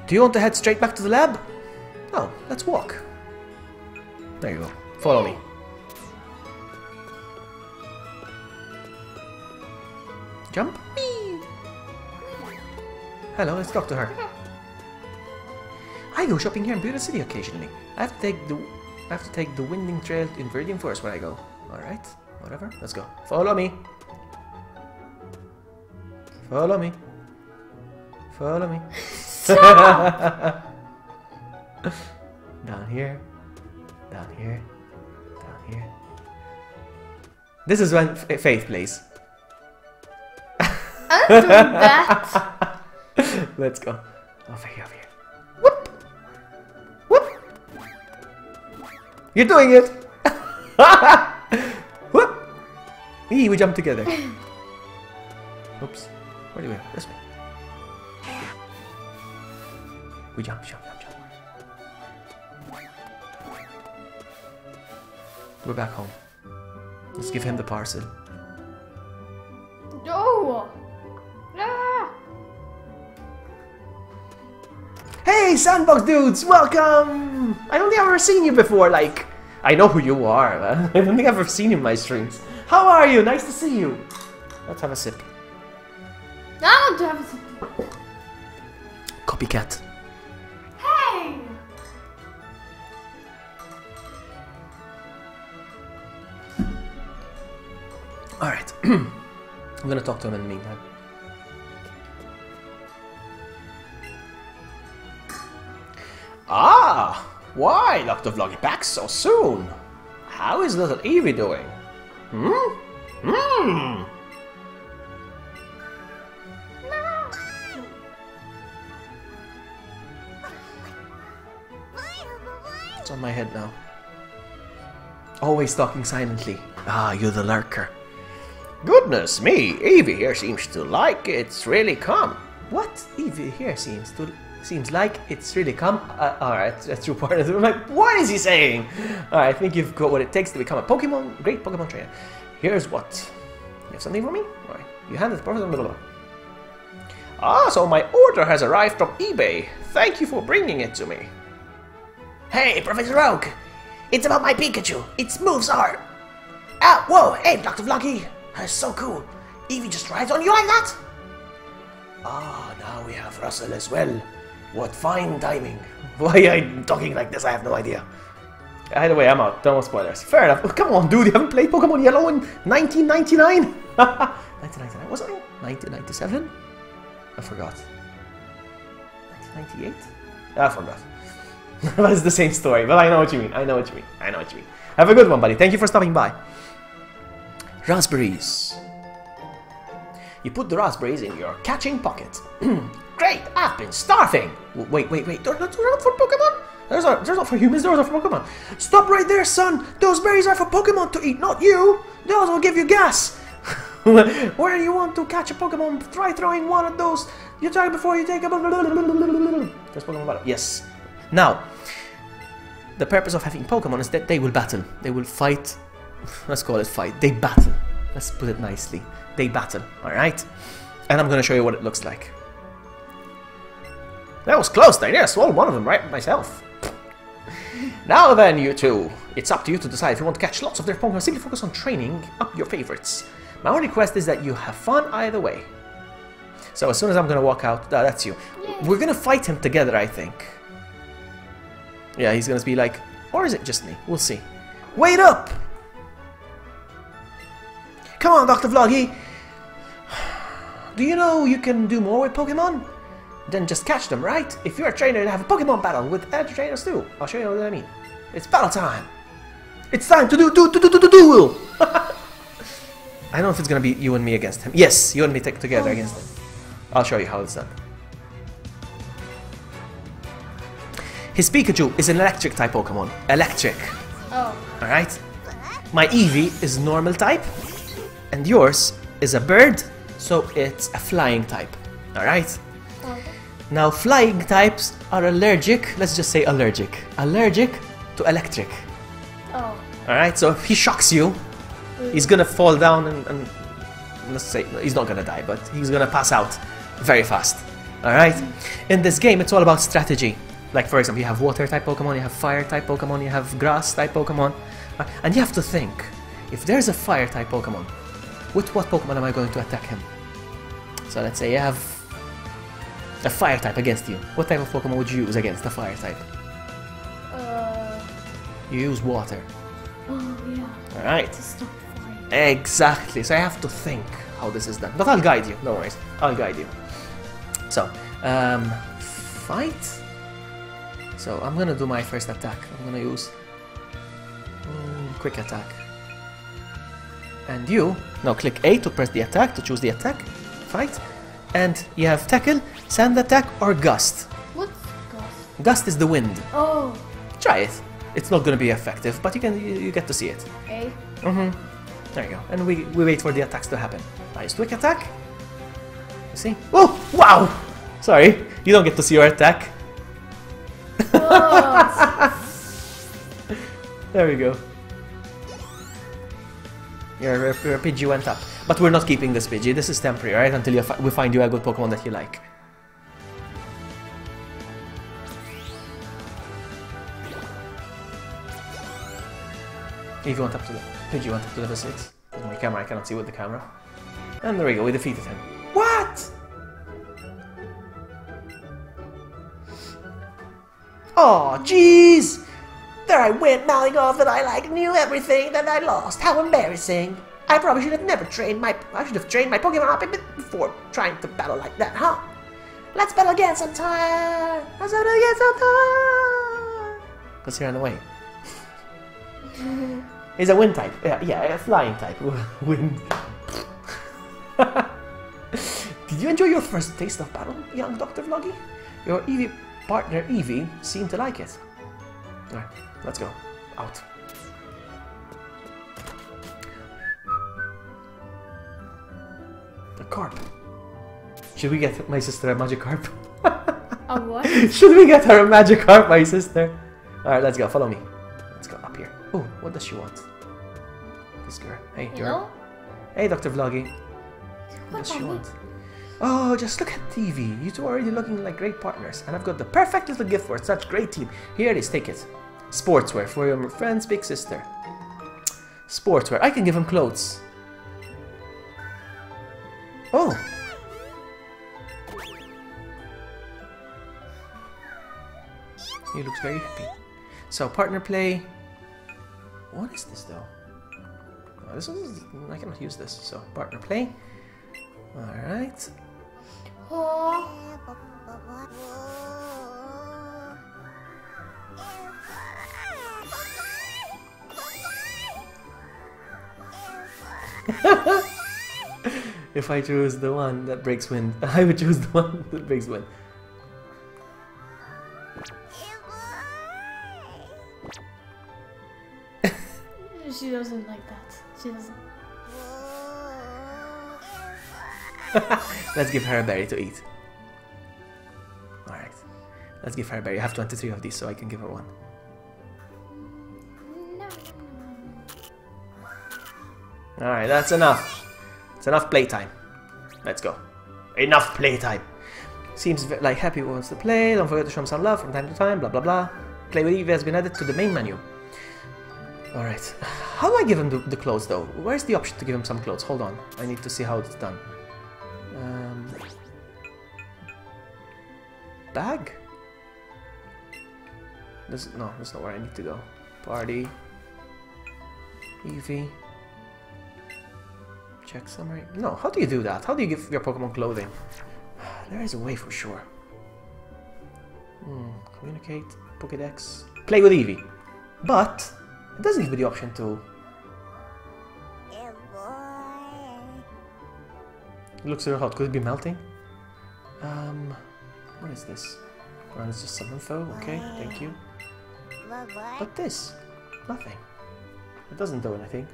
Do you want to head straight back to the lab? Oh, let's walk. There you go. Follow me. Jump. Hello, let's talk to her. I go shopping here in Buda City occasionally. I have to take the winding trail in Viridian Forest when I go. Alright, whatever. Let's go. Follow me. Follow me. Follow me. Down here. Down here. Down here. This is when Faith plays. I'm doing that. Let's go. Over here, over here. Whoop! Whoop! You're doing it! Whoop! Eee, we jump together. Oops. Where do we go? This way. We jump, jump, jump, jump. We're back home. Let's give him the parcel. Oh! Ah! Hey, Sandbox dudes! Welcome! I don't think I've ever seen you before, like... I know who you are, man. I don't think I've ever seen you in my streams. How are you? Nice to see you! Let's have a sip. I want to have a sip. Copycat. Hey! Alright. I'm gonna talk to him in the meantime. Ah! Why, Dr. Vloggy back so soon? How is little Eevee doing? Hmm? Hmm? It's on my head now. Always talking silently. Ah, you're the lurker. Goodness me, Eevee here seems to like it's really come. What? Eevee here seems like it's really come? Alright, that's true part of it. I'm like, what is he saying? Alright, I think you've got what it takes to become a great Pokemon trainer. Here's what. You have something for me? Alright, you hand it to Professor blah, blah, blah. Ah, so my order has arrived from eBay. Thank you for bringing it to me. Hey, Professor Oak! It's about my Pikachu. Its moves are... Ah, whoa, hey, Dr. Vloggy. That's so cool. Evie just rides on you like that? Ah, now we have Russell as well. What fine timing. Why are you talking like this? I have no idea. Either way, I'm out. No more spoilers. Fair enough. Oh, come on, dude. You haven't played Pokemon Yellow in 1999? 1999? Was it 1997? I forgot. 1998? I forgot. But it's the same story. But I know what you mean. I know what you mean. I know what you mean. Have a good one, buddy. Thank you for stopping by. Raspberries. You put the raspberries in your catching pocket. Great, I've been starving. Wait. They're not for Pokemon? Those are not for humans, those are for Pokemon. Stop right there, son. Those berries are for Pokemon to eat, not you. Those will give you gas. Where you want to catch a Pokemon, try throwing one of those. You try before you take a... There's Pokemon battle. Yes. Now, the purpose of having Pokemon is that they will battle. They will fight. Let's call it fight. They battle. Let's put it nicely. They battle, alright? And I'm going to show you what it looks like. That was close there. Yeah, I swallowed one of them right myself. Now then, you two. It's up to you to decide if you want to catch lots of their Pokemon. Simply focus on training up your favorites. My only request is that you have fun either way. So as soon as I'm going to walk out, that's you. Yeah. We're going to fight him together, I think. Yeah, he's going to be like... Or is it just me? We'll see. Wait up! Come on, Dr. Vloggy. Do you know you can do more with Pokemon than just catch them, right? If you're a trainer, have a Pokemon battle with other trainers too. I'll show you what I mean. It's battle time. It's time to do duel. I don't know if it's gonna be you and me against him. Yes, you and me together against him. I'll show you how it's done. His Pikachu is an electric type Pokemon. Electric. Oh. Alright? My Eevee is normal type. And yours is a bird, so it's a flying type. Alright? Okay. Now, flying types are allergic, let's just say allergic to electric. Oh. Alright, so if he shocks you, he's gonna fall down and let's say, he's not gonna die, but he's gonna pass out very fast. Alright? In this game, it's all about strategy. Like, for example, you have water type Pokemon, you have fire type Pokemon, you have grass type Pokemon. And you have to think, if there's a fire type Pokemon, with what Pokemon am I going to attack him? So let's say you have a fire type against you. What type of Pokemon would you use against a fire type? You use water. Oh, yeah. Alright. To stop fire. Exactly. So I have to think how this is done. But I'll guide you. No worries. I'll guide you. So, fight. So I'm gonna do my first attack. I'm gonna use quick attack. And you, now click A to press the attack, to choose the attack, fight, and you have Tackle, Sand Attack, or Gust. What's gust? Gust is the wind. Oh. Try it. It's not going to be effective, but you get to see it. A. There you go. And we wait for the attacks to happen. Nice quick attack. You see? Oh, wow! Sorry, you don't get to see your attack. Oh. There we go. Your Pidgey went up. But we're not keeping this Pidgey. This is temporary, right? Until we find you a good Pokemon that you like. If you went up to the Pidgey went up to level 6. My camera, I cannot see with the camera. And there we go, we defeated him. What? Oh, jeez! There I went mouthing off that I knew everything, then I lost. How embarrassing! I probably should have never trained my Pokemon up a bit before trying to battle like that, huh? Let's battle again sometime. Let's battle again sometime. Because you're on the way. He's a wind type. Yeah, a flying type. Wind. Did you enjoy your first taste of battle, young Dr. Vloggy? Your Eevee partner Eevee seemed to like it. Alright, let's go. Out. A carp. Should we get my sister a Magikarp? A what? Should we get her a Magikarp, my sister? Alright, let's go. Follow me. Let's go up here. Oh, what does she want? This girl. Hey, girl. Hello? Hey, Dr. Vloggy. What does she want? Oh, just look at TV. You two are already looking like great partners. And I've got the perfect little gift for such great team. Here it is, take it. Sportswear for your friend's big sister. Sportswear. I can give him clothes. Oh! He looks very happy. So, partner play. What is this though? Oh, this is, I cannot use this. So, partner play. Alright. Oh. If I choose the one that breaks wind, I would choose the one that breaks wind. She doesn't like that. She doesn't. Let's give her a berry to eat. Alright. Let's give her a berry. I have 23 of these, so I can give her one. No. Alright, that's enough. It's enough playtime. Let's go. Enough playtime. Seems like Happy wants to play. Don't forget to show him some love from time to time. Blah blah blah. Play with Eevee has been added to the main menu. Alright. How do I give him the clothes though? Where's the option to give him some clothes? Hold on. I need to see how it's done. Bag? There's not where I need to go. Party. Eevee. Check summary. No, how do you do that? How do you give your Pokemon clothing? There is a way for sure. Communicate. Pokédex. Play with Eevee. But it doesn't give me the option to. It looks very hot. Could it be melting? What is this? Oh, it's just some info. Okay, thank you. But this? Nothing. It doesn't do anything.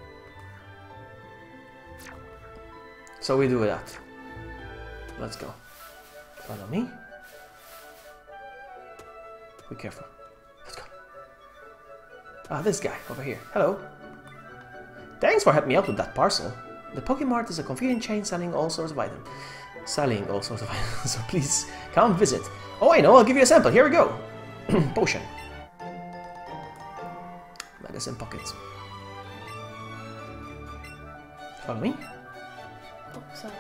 So we do that. Let's go. Follow me. Be careful. Let's go. Ah, this guy over here. Hello. Thanks for helping me out with that parcel. The Pokemart is a convenient chain selling all sorts of items. So please come visit. Oh, I know. I'll give you a sample. Here we go. Potion. Medicine pockets. Follow me. Oh, sorry.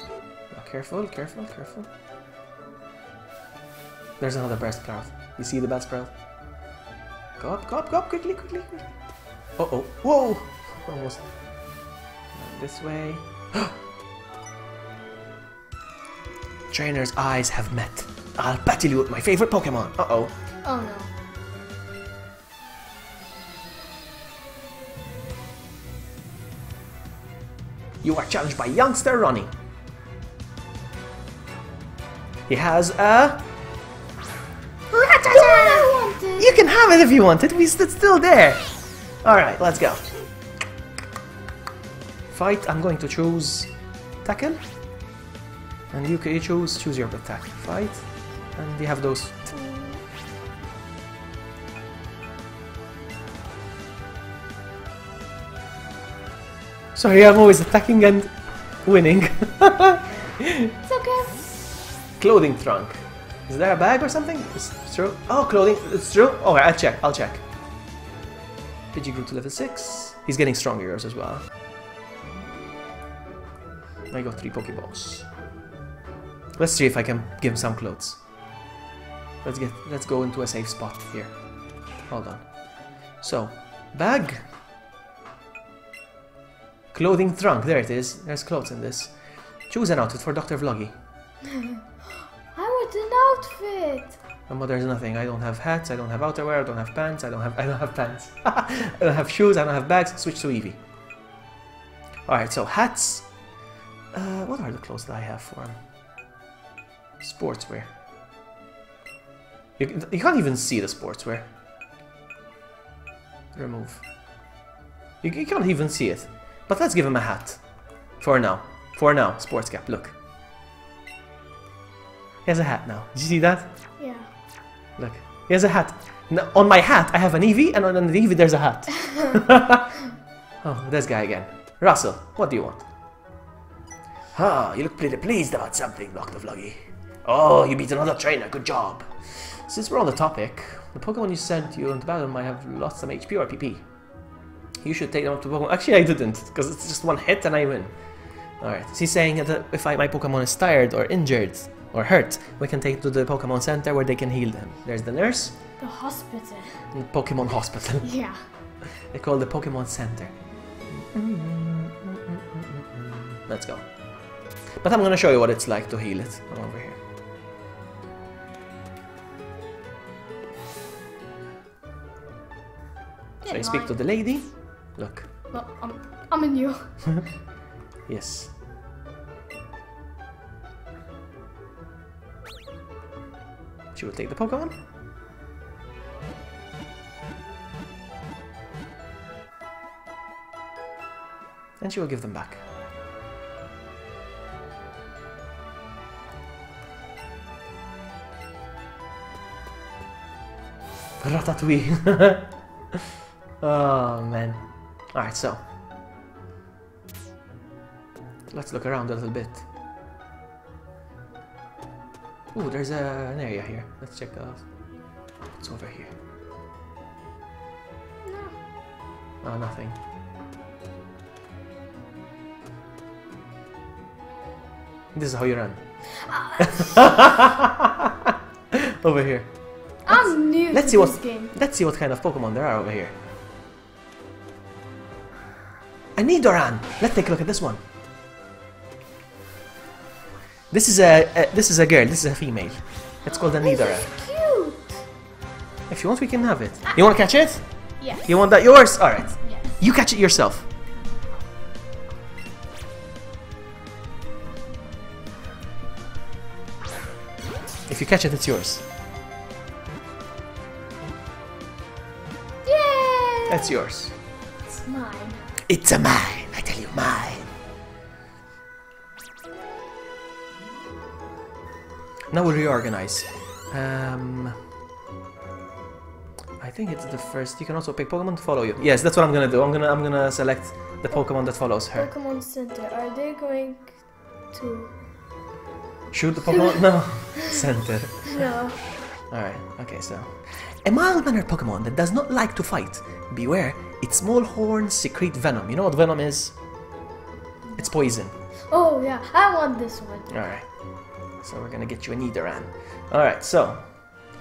Oh, careful, careful, careful. There's another Buzzsprout. You see the Buzzsprout? Go up, go up, go up, quickly, quickly, quickly. Uh-oh. Whoa! Almost. This way. Trainer's eyes have met. I'll battle you with my favorite Pokemon. Uh-oh. Oh no. You are challenged by youngster Ronnie. He has a... You can have it if you want it. It's still there. Alright, let's go. Fight. I'm going to choose tackle. And you can choose your attack. Fight. And you have those. Sorry, I'm always attacking and winning. It's okay. Clothing trunk. Is there a bag or something? It's true. Oh, clothing. It's true. Okay, I'll check. I'll check. Pidgey grew to level 6. He's getting stronger as well. I got 3 Pokeballs. Let's see if I can give him some clothes. Let's go into a safe spot here. Hold on. So, bag. Clothing trunk. There it is. There's clothes in this. Choose an outfit for Dr. Vloggy. I want an outfit. Oh, there's nothing. I don't have hats. I don't have outerwear. I don't have pants. I don't have pants. I don't have shoes. I don't have bags. Switch to Eevee. All right. So hats. What are the clothes that I have for him? Sportswear. You can't even see the sportswear. Remove. You can't even see it. But let's give him a hat. For now. For now. Sports cap. Look. He has a hat now. Did you see that? Yeah. Look. He has a hat. Now, on my hat, I have an Eevee, and on the Eevee, there's a hat. Oh, this guy again. Russell, what do you want? Ah, you look pretty pleased about something, Dr. Vloggy. Oh, you beat another trainer. Good job. Since we're on the topic, the Pokemon you sent you into battle might have lost some HP or PP. You should take them up to Pokemon. Actually, I didn't, because it's just one hit and I win. Alright, so he's saying that if my Pokemon is tired or injured or hurt, we can take it to the Pokemon Center where they can heal them. There's the nurse. The hospital. Pokemon Hospital. Yeah. They call it the Pokemon Center. Let's go. But I'm gonna show you what it's like to heal it. I'm over here. So I speak to the lady. Look. Well, I'm in you. Yes. She will take the Pokemon. And she will give them back. Ratatouille. Oh man. Alright, so let's look around a little bit. Ooh, there's an area here. Let's check out what's over here. No. Oh, nothing. This is how you run. Over here. I'm new Let's to see this game. Let's see what kind of Pokemon there are over here. A Nidoran. Let's take a look at this one. This is a girl. This is a female. It's called a Nidoran. It's cute. If you want, we can have it. You want to catch it? Yes. You want that yours? All right. Yes. You catch it yourself. If you catch it, it's yours. Yay! That's yours. It's mine. It's a mine. I tell you, mine. Now we'll reorganize. I think it's the first. You can also pick Pokemon to follow you. Yes, that's what I'm gonna do. I'm gonna select the Pokemon that follows her. Pokemon Center. Are they going to? Shoot the Pokemon? No. Center. No. Alright, okay, so. A mild-mannered Pokemon that does not like to fight. Beware, its small horns secrete venom. You know what venom is? It's poison. Oh yeah, I want this one. Alright. So we're gonna get you a Nidoran. Alright, so.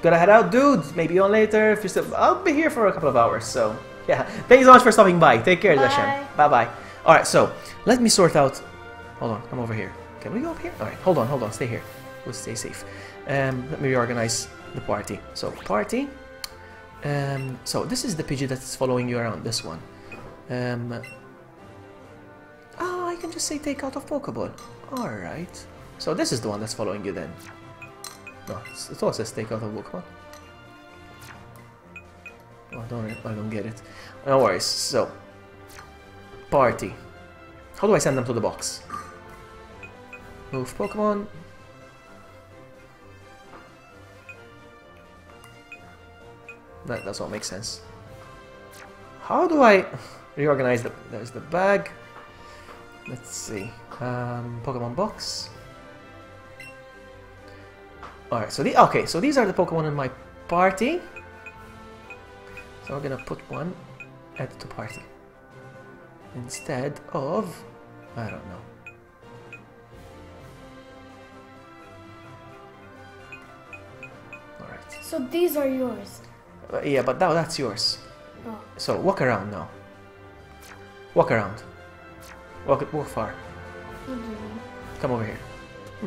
Gotta head out, dude. Maybe on later. If you're still, I'll be here for a couple of hours, so. Yeah. Thanks so much for stopping by. Take care, Bye. Zashem. Bye-bye. Alright, so. Let me sort out. Hold on, come over here. Can we go up here? Alright, hold on, stay here. We'll stay safe. Let me reorganize the party. So, party. So, this is the Pidgey that's following you around, this one. Oh, I can just say take out of Pokeball. Alright. So, this is the one that's following you then. No, it all says take out of Pokemon. Oh, I don't get it. No worries. So, party. How do I send them to the box? Move Pokemon. That does all make sense. How do I reorganize the... There's the bag. Let's see. Pokemon box. Alright, so so these are the Pokemon in my party. So we're gonna put one add to party. Instead of... I don't know. So these are yours. Yeah, but now that's yours. Oh. So walk around now. Walk around. Walk far. What do you mean? Come over here.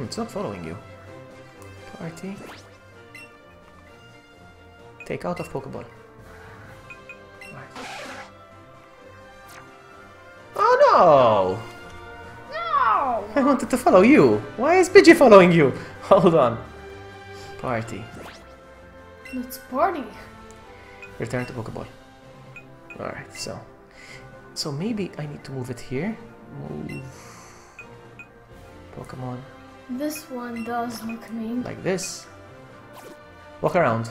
It's not following you. Party. Take out of Pokeball. Right. Oh no! No! I wanted to follow you. Why is Pidgey following you? Hold on. Party. Let's party. Return to Pokeball. Alright, so maybe I need to move it here. Move Pokemon. This one does look mean. Like this. Walk around.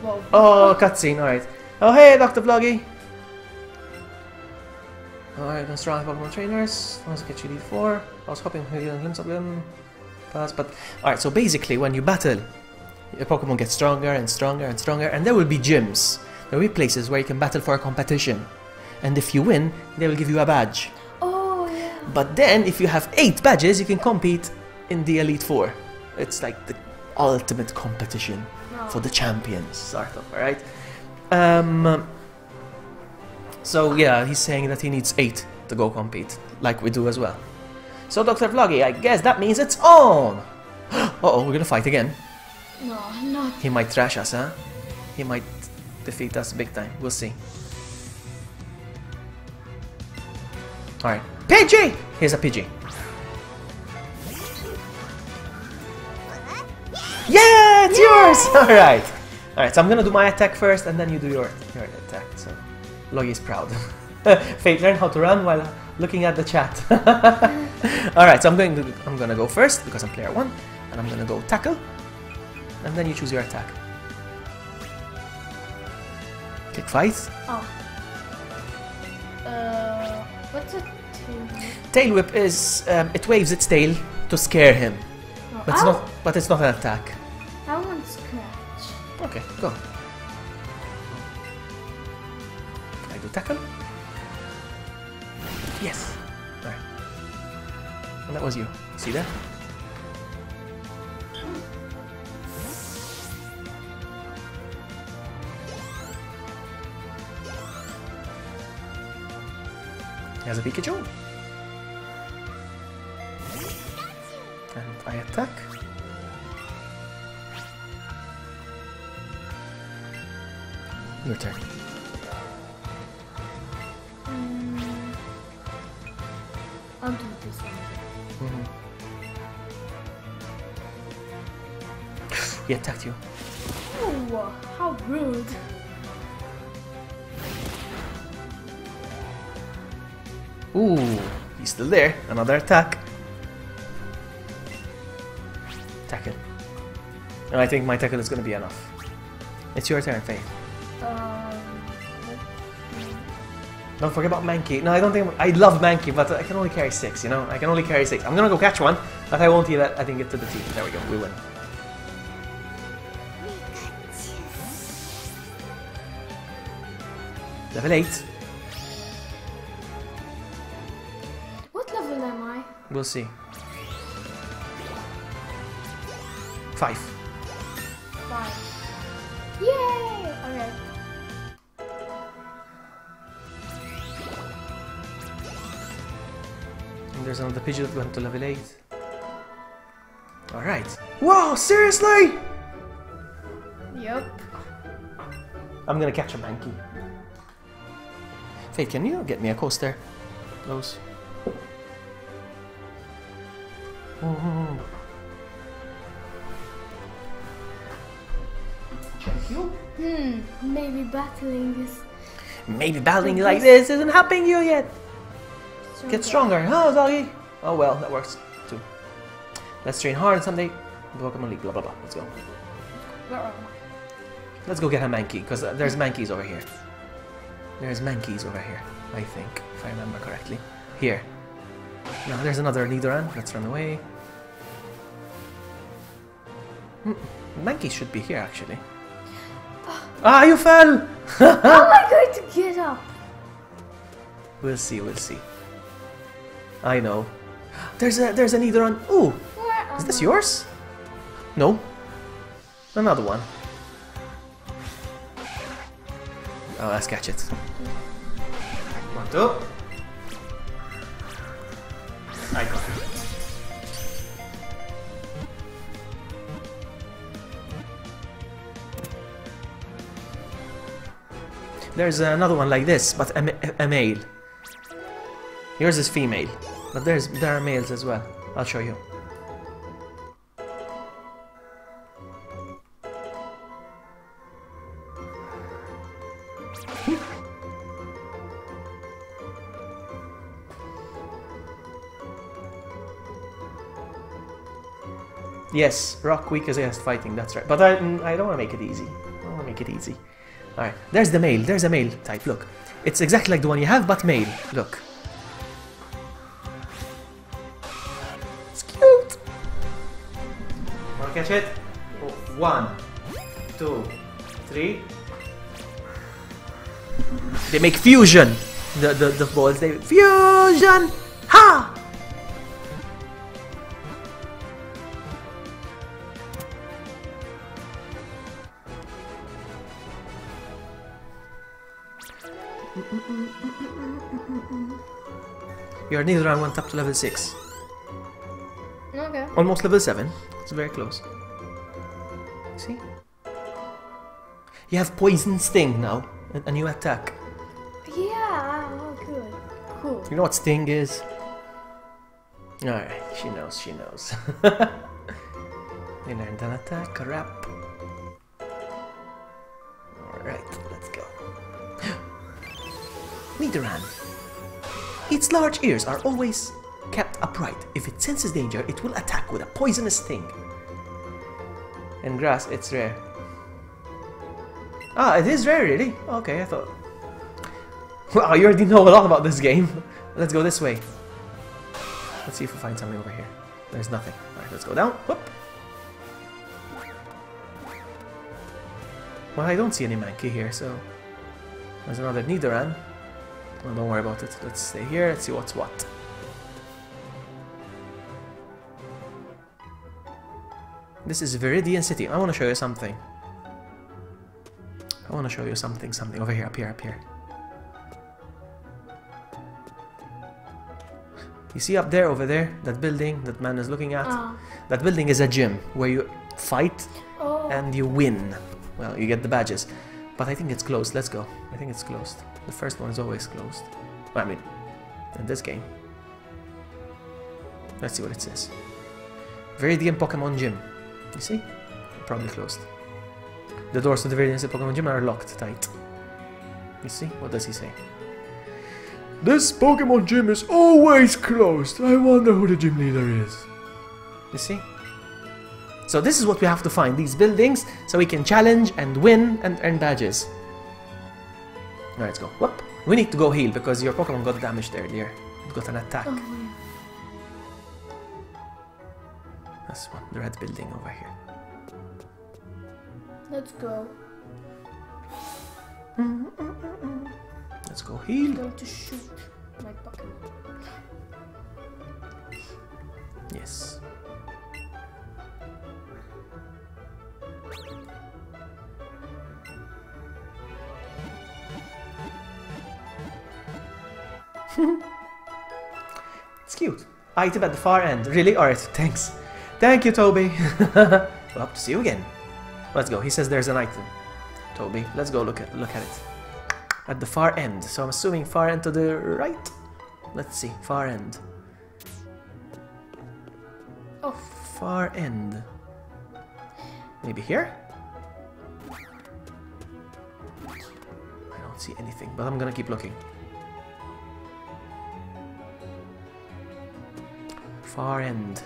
Whoa. Oh, cutscene, alright. Oh hey, Dr. Vloggy! Alright, let's try Pokemon trainers. Let's get you lead 4. I was hoping we didn't glimpse of them. But alright, so basically when you battle, your Pokemon gets stronger and stronger and stronger, and there will be gyms There will be places where you can battle for a competition. And if you win, they will give you a badge. Oh, yeah. But then, if you have 8 badges, you can compete in the Elite Four. It's like the ultimate competition for the champions, sort of, alright? So yeah, he's saying that he needs 8 to go compete, like we do as well. So Dr. Vloggy, I guess that means it's on! Uh-oh, we're gonna fight again. No, not. He might trash us, huh? He might defeat us big time. We'll see. Alright. Pidgey! Here's a Pidgey. Yeah, it's yours! Alright. Alright, so I'm gonna do my attack first and then you do your attack. So Logie is proud. Fate, learn how to run while looking at the chat. Alright, so I'm gonna go first because I'm player 1. And I'm gonna go tackle. And then you choose your attack. Kick fight. Oh. What's a tail whip? Tail whip is it waves its tail to scare him. Oh, But it's not an attack. I want scratch. Okay, go. I do tackle. Yes. Alright. And that was you. See that? He has a Pikachu. And I attack. Your turn. I'll do this one. He attacked you. Oh, how rude. Ooh, he's still there. Another attack. Tackle. And I think my tackle is going to be enough. It's your turn, Faith. Don't forget about Mankey. No, I don't think... I love Mankey, but I can only carry 6, you know? I can only carry 6. I'm going to go catch one, but I won't heal it. I think it to the team. There we go. We win. Level 8. What level am I? We'll see. 5. 5. Yay! Okay. And there's another Pidgey that went to level 8. Alright. Wow, seriously? Yup. I'm gonna catch a Mankey. Faith, can you get me a coaster? Those. Thank you. Maybe battling this. Maybe battling like this isn't helping you yet. Get stronger, huh, doggy? Oh well, that works too. Let's train hard someday. Pokemon League, blah blah blah. Let's go. Let's go get a Mankey, because there's Mankeys over here. There's Mankeys over here, I think, if I remember correctly. Here. Now there's another Nidoran. Let's run away. Mankey should be here, actually. Ah, you fell! How am I going to get up? We'll see, we'll see. I know. There's a Nidoran. Ooh! Where Is this yours? No. Another one. Oh, let's catch it. 1, 2. I got it. There's another one like this, but a male. Yours is female, but there are males as well. I'll show you. Yes, rock weak as against fighting, that's right. But I don't want to make it easy. I don't want to make it easy. Alright, there's the male. There's a male type, look. It's exactly like the one you have, but male. Look. It's cute. Want to catch it? 1, 2, 3. They make fusion. The balls, they fusion. Ha! Your Nidoran went up to level 6. Okay. Almost level 7. It's very close. See? You have Poison Sting now. A new attack. Yeah, oh good. Cool. You know what Sting is? Alright, she knows, she knows. You learned an attack, a rap. Alright, let's go. Nidoran. Its large ears are always kept upright. If it senses danger, it will attack with a poisonous sting. In grass, it's rare. Ah, it is rare, really? Okay, I thought... Wow, you already know a lot about this game. Let's go this way. Let's see if we find something over here. There's nothing. Alright, let's go down. Whoop. Well, I don't see any Mankey here, so... There's another Nidoran. Well, don't worry about it. Let's stay here. Let's see what's what. This is Viridian City. I want to show you something. I want to show you something over here, up here. You see up there, over there, that building that man is looking at? That building is a gym where you fight and you win. Well, you get the badges. But I think it's closed. Let's go. I think it's closed. The first one is always closed. Well, I mean, in this game. Let's see what it says. Viridian Pokemon Gym. You see? Probably closed. The doors to the Viridian Pokemon Gym are locked tight. You see? What does he say? This Pokemon gym is always closed. I wonder who the gym leader is. You see? So this is what we have to find. These buildings, so we can challenge and win and earn badges. Alright, let's go. Whoop. We need to go heal because your Pokemon got damaged earlier. It got an attack. Oh, That's one. The red building over here. let's go. Let's go heal. I'm going to shoot my Pokemon. Yes. It's cute. Item at the far end. Really? Alright, thanks. Thank you, Toby. We'll have to see you again. Let's go. He says there's an item. Toby, let's go look at it. At the far end. So I'm assuming far end to the right? Let's see. Far end. Oh. Far end. Maybe here? I don't see anything, but I'm gonna keep looking. Far end.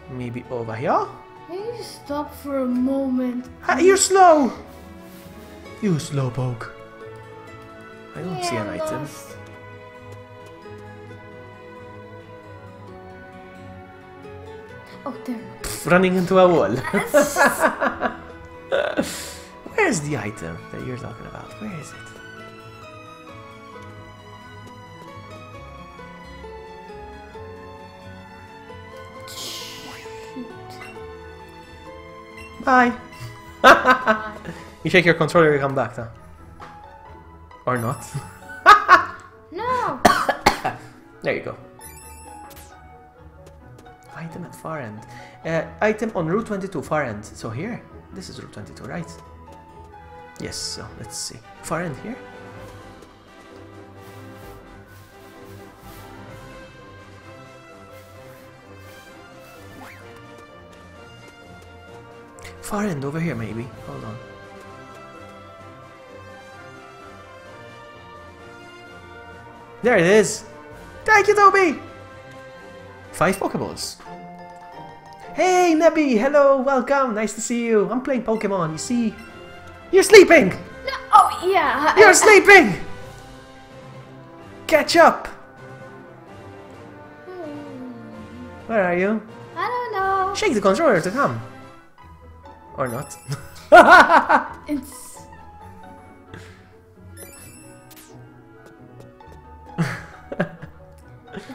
Maybe over here? Can you stop for a moment? You're slow! You slowpoke. I don't see an I'm item. lost. Oh, there. Running into a wall. Where's the item that you're talking about? Where is it? Bye. You shake your controller, you come back, huh? Or not? No! There you go. Item at far end. Item on Route 22, far end. So here? This is Route 22, right? Yes, so let's see. Far end here? Far end over here, maybe. Hold on. There it is! Thank you, Toby! 5 Pokeballs. Hey, Nebby! Hello, welcome! Nice to see you. I'm playing Pokemon, you see? You're sleeping! No. Oh, yeah. You're sleeping! Catch up! Where are you? I don't know. Shake the controller to come. Or not. It's...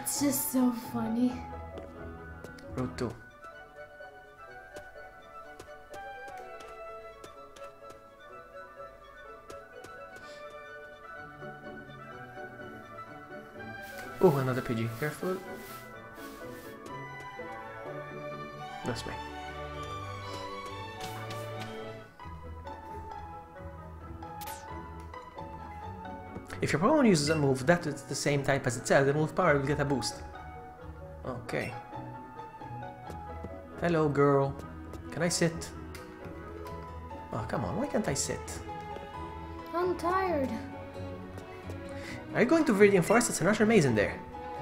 It's just so funny. Route 2. Oh, another Pidgey. Careful. This way. If your Pokemon uses a move that is the same type as itself, the move power will get a boost. Okay. Hello, girl. Can I sit? Oh, come on. Why can't I sit? I'm tired. Are you going to Viridian Forest? It's an Usher Maze in there.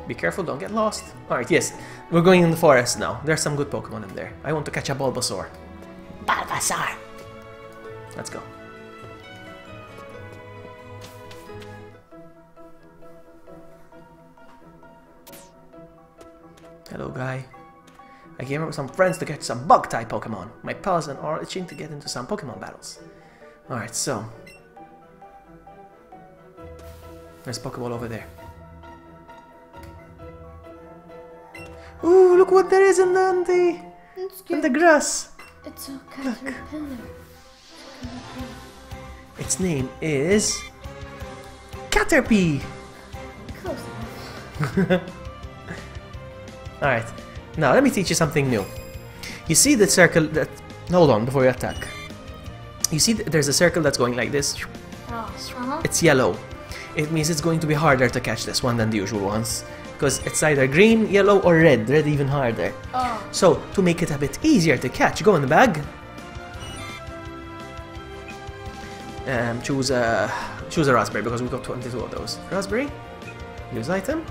Be careful, don't get lost. Alright, yes. We're going in the forest now. There's some good Pokemon in there. I want to catch a Bulbasaur. Bulbasaur. Let's go. Hello, guy. I came up with some friends to catch some Bug-type Pokemon. My pals and are itching to get into some Pokemon battles. Alright, so... there's a Pokeball over there. Ooh, look what there is in the grass. It's a caterpillar. Its name is... Caterpie! Close enough. Alright, now let me teach you something new. You see the circle that... hold on before you attack. You see there's a circle that's going like this. Oh, It's yellow. It means it's going to be harder to catch this one than the usual ones. Because it's either green, yellow or red. Red even harder. Oh. So, to make it a bit easier to catch, go in the bag. Choose a raspberry because we've got 22 of those. Raspberry. Use item.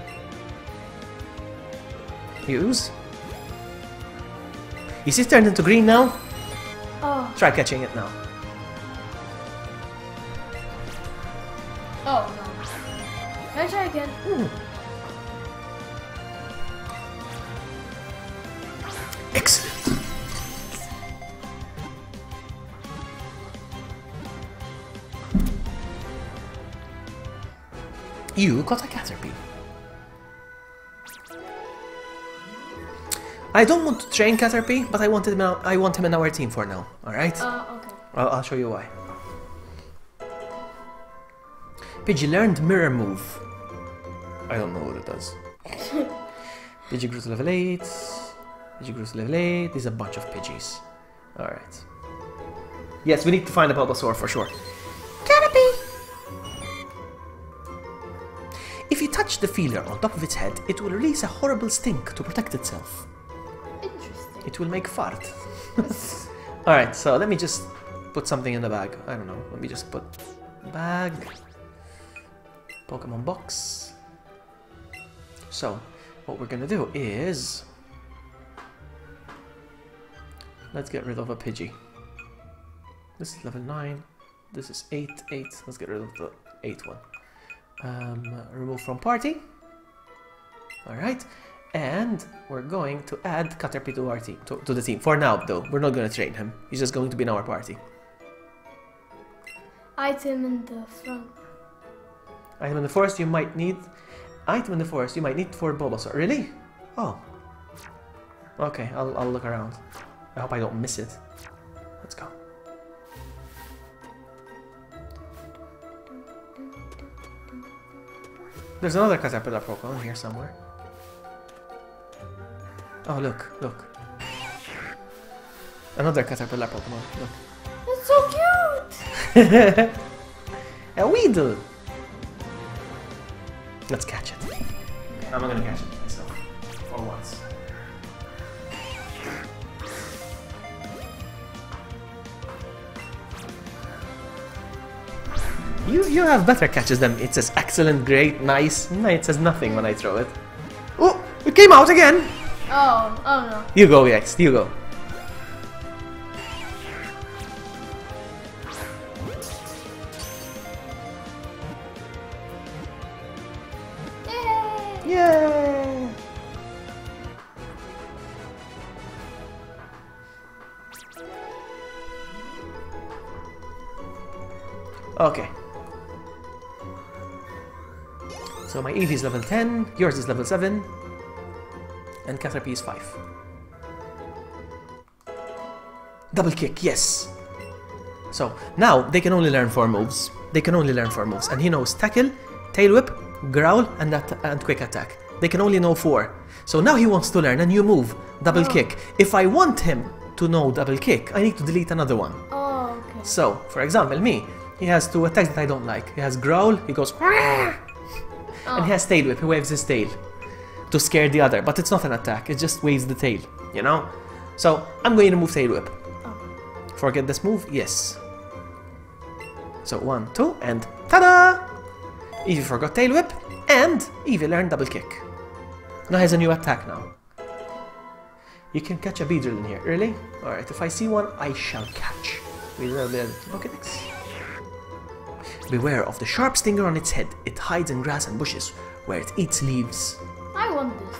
Use. You see it turned into green now? Oh. Try catching it now. Oh no. Can I try again? Excellent. You got a Caterpie. I don't want to train Caterpie, but I want him in our team for now. All right? Okay. I'll show you why. Pidgey learned Mirror Move. I don't know what it does. Pidgey grew to level 8. Pidgey grew to level 8. There's a bunch of Pidgeys. Alright. Yes, we need to find a Bulbasaur for sure. Caterpie. If you touch the feeler on top of its head, it will release a horrible stink to protect itself. Interesting. It will make fart. Alright, so let me just put something in the bag. I don't know. Let me just put bag. Pokemon box. So, what we're gonna do is... let's get rid of a Pidgey. This is level 9. This is 8. Let's get rid of the 8 one. Remove from party. Alright. And we're going to add Caterpie to our team, to the team. For now, though. We're not gonna train him. He's just going to be in our party. Item in the front. Item in the forest you might need. Item in the forest you might need for Bulbasaur. Really? Oh. Okay, I'll look around. I hope I don't miss it. Let's go. There's another Caterpillar Pokemon here somewhere. Oh, look, look. Another Caterpillar Pokemon, look. It's so cute! A Weedle! Let's catch it. I'm not gonna catch it myself. For once. You have better catches than it says excellent, great, nice. No, it says nothing when I throw it. Oh! It came out again! Oh no. You go, Yex, you go. Yay! Okay. So my Eevee is level 10, yours is level 7. And Caterpie is 5. Double kick, yes. So now they can only learn 4 moves. They can only learn 4 moves. And he knows Tackle, Tail Whip, Growl, and Quick Attack. They can only know 4. So now he wants to learn a new move, Double Kick. If I want him to know Double Kick, I need to delete another one. Oh, okay. So, for example, me, he has 2 attacks that I don't like. He has Growl, he goes and he has Tail Whip, he waves his tail to scare the other, but it's not an attack, it just waves the tail, you know? So, I'm going to move Tail Whip. Forget this move? Yes. So, 1, 2, and ta-da! Eevee forgot Tail Whip, and Eevee learned Double Kick. Now he has a new attack now. You can catch a Beedrill in here. Really? Alright, if I see one, I shall catch. Pokédex. Beware of the sharp stinger on its head. It hides in grass and bushes, where it eats leaves. I want this.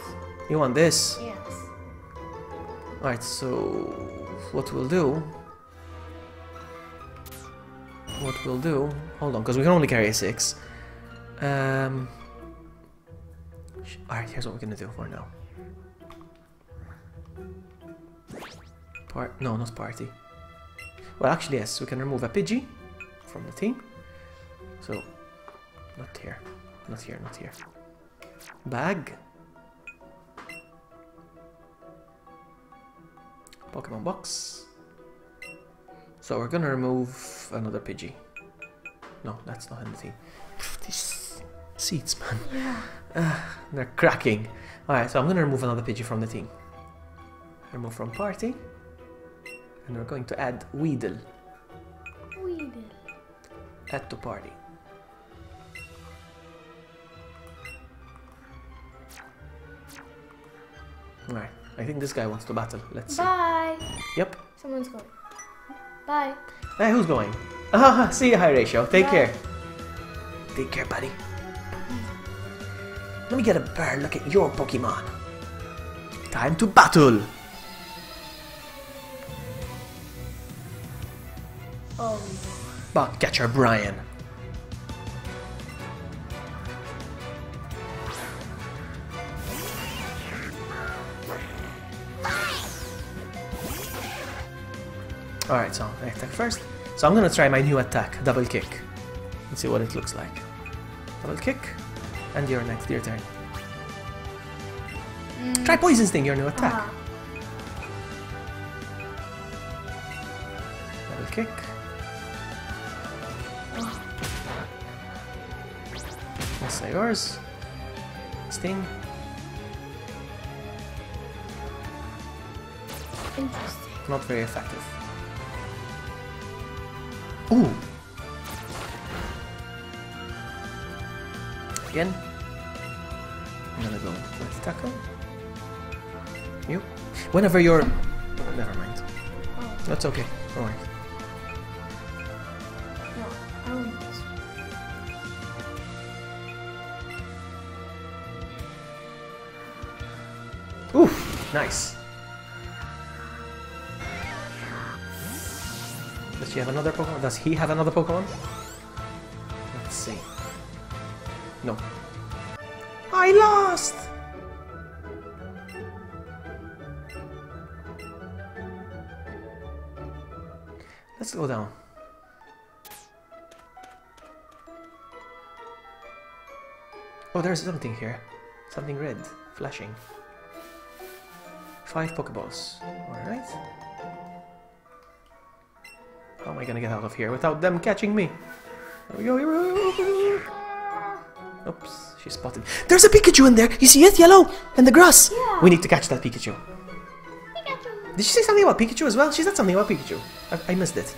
You want this? Yes. Alright, so what we'll do... Hold on, because we can only carry a 6. Alright, here's what we're gonna do for now. No, not party. Well, actually, yes, we can remove a Pidgey from the team. So, not here, not here, not here. Bag. Pokemon box. So we're gonna remove another Pidgey. No, that's not in the team. These seats, man. Yeah. They're cracking. Alright, so I'm gonna remove another Pidgey from the team. Remove from party. And we're going to add Weedle. Weedle. Add to party. Alright, I think this guy wants to battle. Let's see. Bye. Yep. Someone's going. Bye. Hey, who's going? Ah, see you, High Ratio. Take Bye. care. Take care, buddy. Let me get a better look at your Pokemon. Time to battle. Oh. Bugcatcher Brian. Alright, so I attack first. So I'm gonna try my new attack, Double Kick. Let's see what it looks like. Double Kick, and you're next, your turn. Try Poison Sting, your new attack. Double Kick. That's yours. Sting. Interesting. Not very effective. Ooh! Again. I'm gonna go with Tackle. You. Whenever you're... Never mind. Oh. That's okay. Don't worry. No, I want this. Oof! Nice. Does she have another Pokemon? Does he have another Pokemon? Let's see. No. I lost! Let's go down. Oh, there's something here. Something red, flashing. 5 Pokeballs. Alright. How am I gonna get out of here without them catching me? Here we go, here we go. Oops, she spotted. There's a Pikachu in there! You see it? Yellow! In the grass! Yeah. We need to catch that Pikachu. Pikachu. Did she say something about Pikachu as well? She said something about Pikachu. I missed it.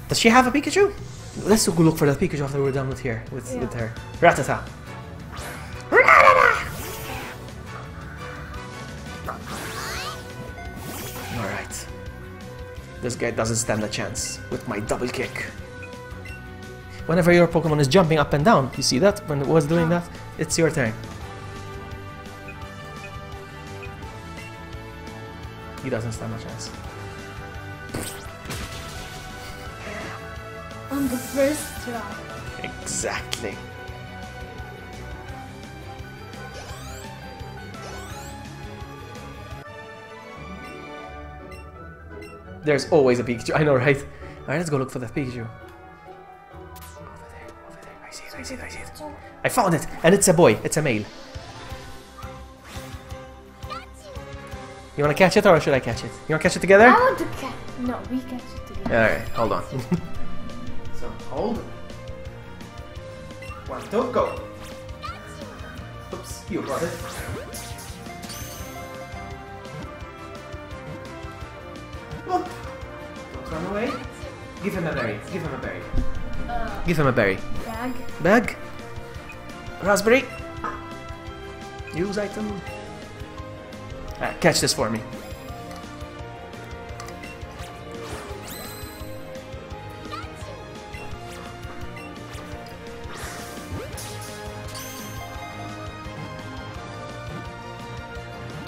Does she have a Pikachu? Let's go look for that Pikachu after we're done with here, with her. Rattata. Alright. This guy doesn't stand a chance with my double kick. Whenever your Pokemon is jumping up and down, you see that? When it was doing that, it's your turn. He doesn't stand a chance. On the first try. Exactly. There's always a Pikachu. I know, right? Alright, let's go look for that Pikachu. Over there. I see it, I see it, I see it. I found it! And it's a boy. It's a male. You wanna catch it or should I catch it? You wanna catch it together? I want to catch. No, we catch it together. Alright, hold on. So, hold. 1, 2, go! Oops, you got it. Whoop. Don't run away. Give him a berry. Give him a berry. Give him a berry. Bag. Bag. Raspberry. Use item. Catch this for me.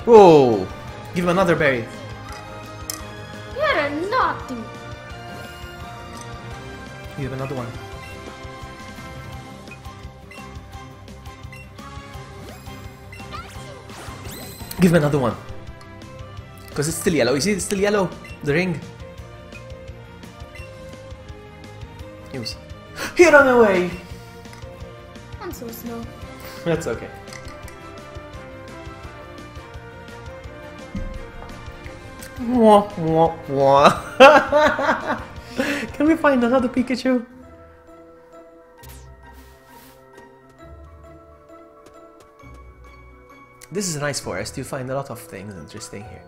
Whoa! Give him another berry. You're naughty. Give him another one. Give him another one. Because it's still yellow. You see, it's still yellow. The ring. Use. He ran away! I'm so slow. That's okay. Wah, wah, wah. Can we find another Pikachu? This is a nice forest. You find a lot of things interesting here.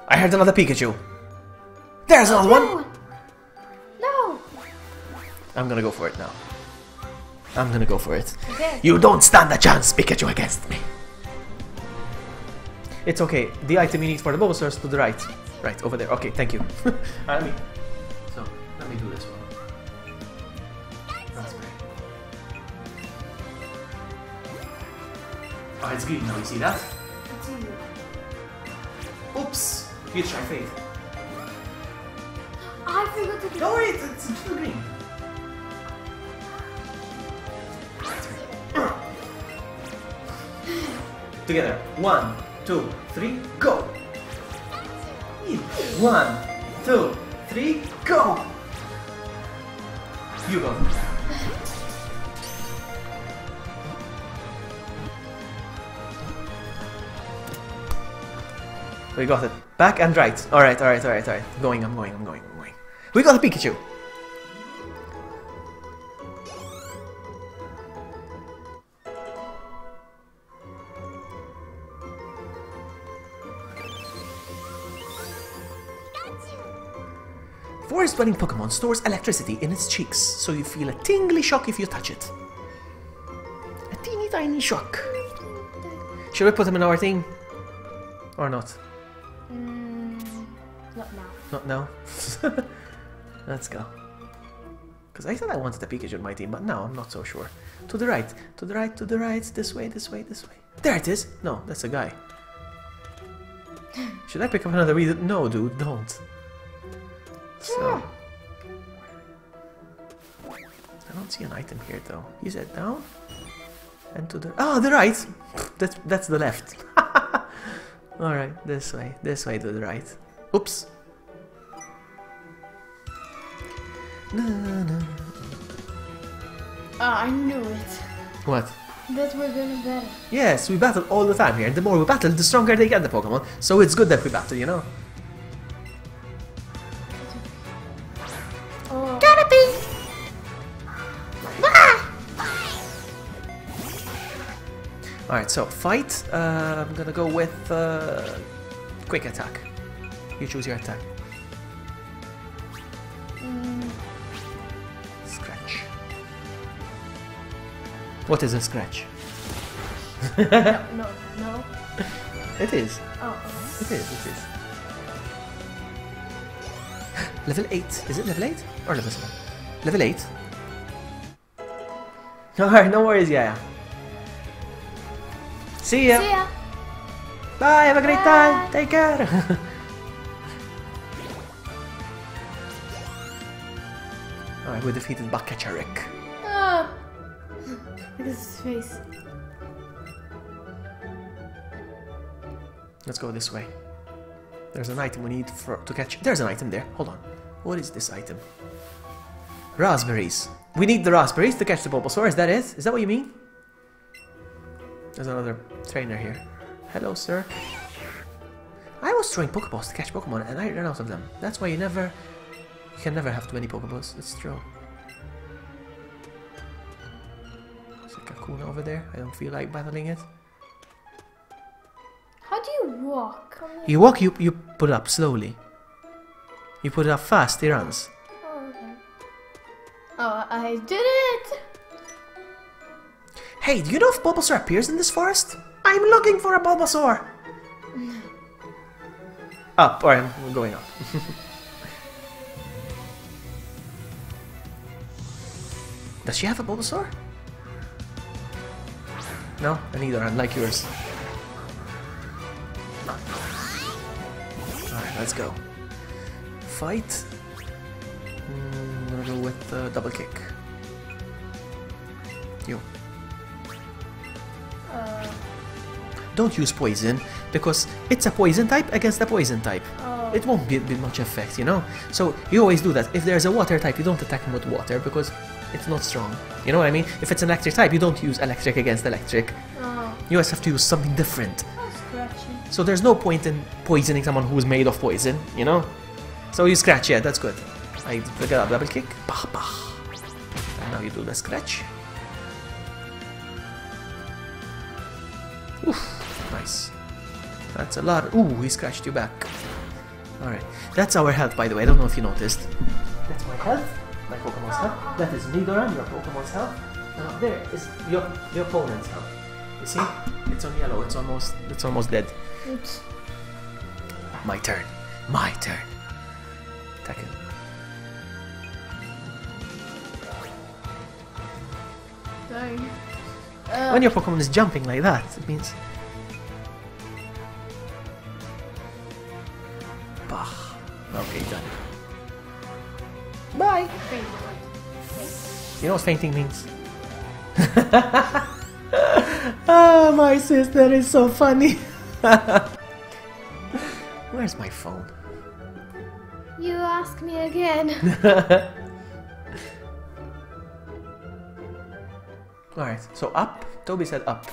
I heard another Pikachu. There's another one. No. I'm gonna go for it now. I'm gonna go for it. Okay. You don't stand a chance, Pikachu, against me. It's okay. The item you need for the Bulbasaur is to the right. Right, over there. Okay, thank you. So, let me do this one. Raspberry. Oh, it's green now, you see that? Oops! You try fade. I forgot to do. No, wait, it's still green. Together. 1, 2, 3, go! 1, 2, 3, go! You go. We got it. Back and right. Alright. I'm going. We got a Pikachu! Forest dwelling Pokemon stores electricity in its cheeks, so you feel a tingly shock if you touch it. A teeny tiny shock. Should we put him in our thing? Or not? Not now. Not now? Let's go. Because I thought I wanted a Pikachu in my team, but now I'm not so sure. To the right, this way. There it is! No, that's a guy. Should I pick up another Weedle? No, dude, don't. So, I don't see an item here though. You said down? And to the... Ah, the right! That's the left. Alright, this way to the right. Oops! I knew it. What? That we're gonna battle. Yes, we battle all the time here, and the more we battle, the stronger they get the Pokemon. So it's good that we battle, you know? Oh. Gotta be! Alright, so fight. I'm gonna go with quick attack. You choose your attack. Scratch. What is a scratch? No. It is. Oh. It is. Level 8. Is it level 8? Or level 7? Level 8. Alright, no worries, yeah. See ya! See ya. Bye, have a great Bye. time! Take care! Alright, we defeated Bakacharic. Ah. Look at his face. Let's go this way. There's an item we need to catch. There's an item there. Hold on. What is this item? Raspberries. We need the raspberries to catch the Bulbasaur. Is that it? Is that what you mean? There's another trainer here. Hello, sir. I was throwing Pokeballs to catch Pokemon and I ran out of them. That's why you can never have too many Pokeballs. It's true. There's a Kakuna over there. I don't feel like battling it. How do you walk? You walk, you put it up slowly. You put it up fast, it runs. Oh, okay. Oh, I did it! Hey, do you know if Bulbasaur appears in this forest? I'm looking for a Bulbasaur! Up, or I'm going up. Does she have a Bulbasaur? No, neither, unlike yours. Alright, let's go. Fight. I'm gonna go with double kick. You. Don't use poison, because it's a poison type against a poison type. Oh. It won't be much effect, you know? So you always do that. If there's a water type, you don't attack him with water, because it's not strong. You know what I mean? If it's an electric type, you don't use electric against electric. Oh. You always have to use something different. How scratchy. So there's no point in poisoning someone who's made of poison, you know? So you scratch, yeah, that's good. I got a double kick. Bah, bah. And now you do the scratch. Oof, nice. That's a lot. Ooh, he scratched you back. Alright, that's our health, by the way. I don't know if you noticed. That's my health, my Pokemon's health. That is Nidoran, your Pokemon's health. And up there is your opponent's health. You see? It's on yellow. It's almost dead. Oops. My turn. My turn. Attack him. Sorry. When your Pokemon is jumping like that, it means... Bah. Okay, done. Bye! You know what fainting means? Ah, my sister is so funny. Where's my phone? You ask me again. Alright, so up. Toby said up.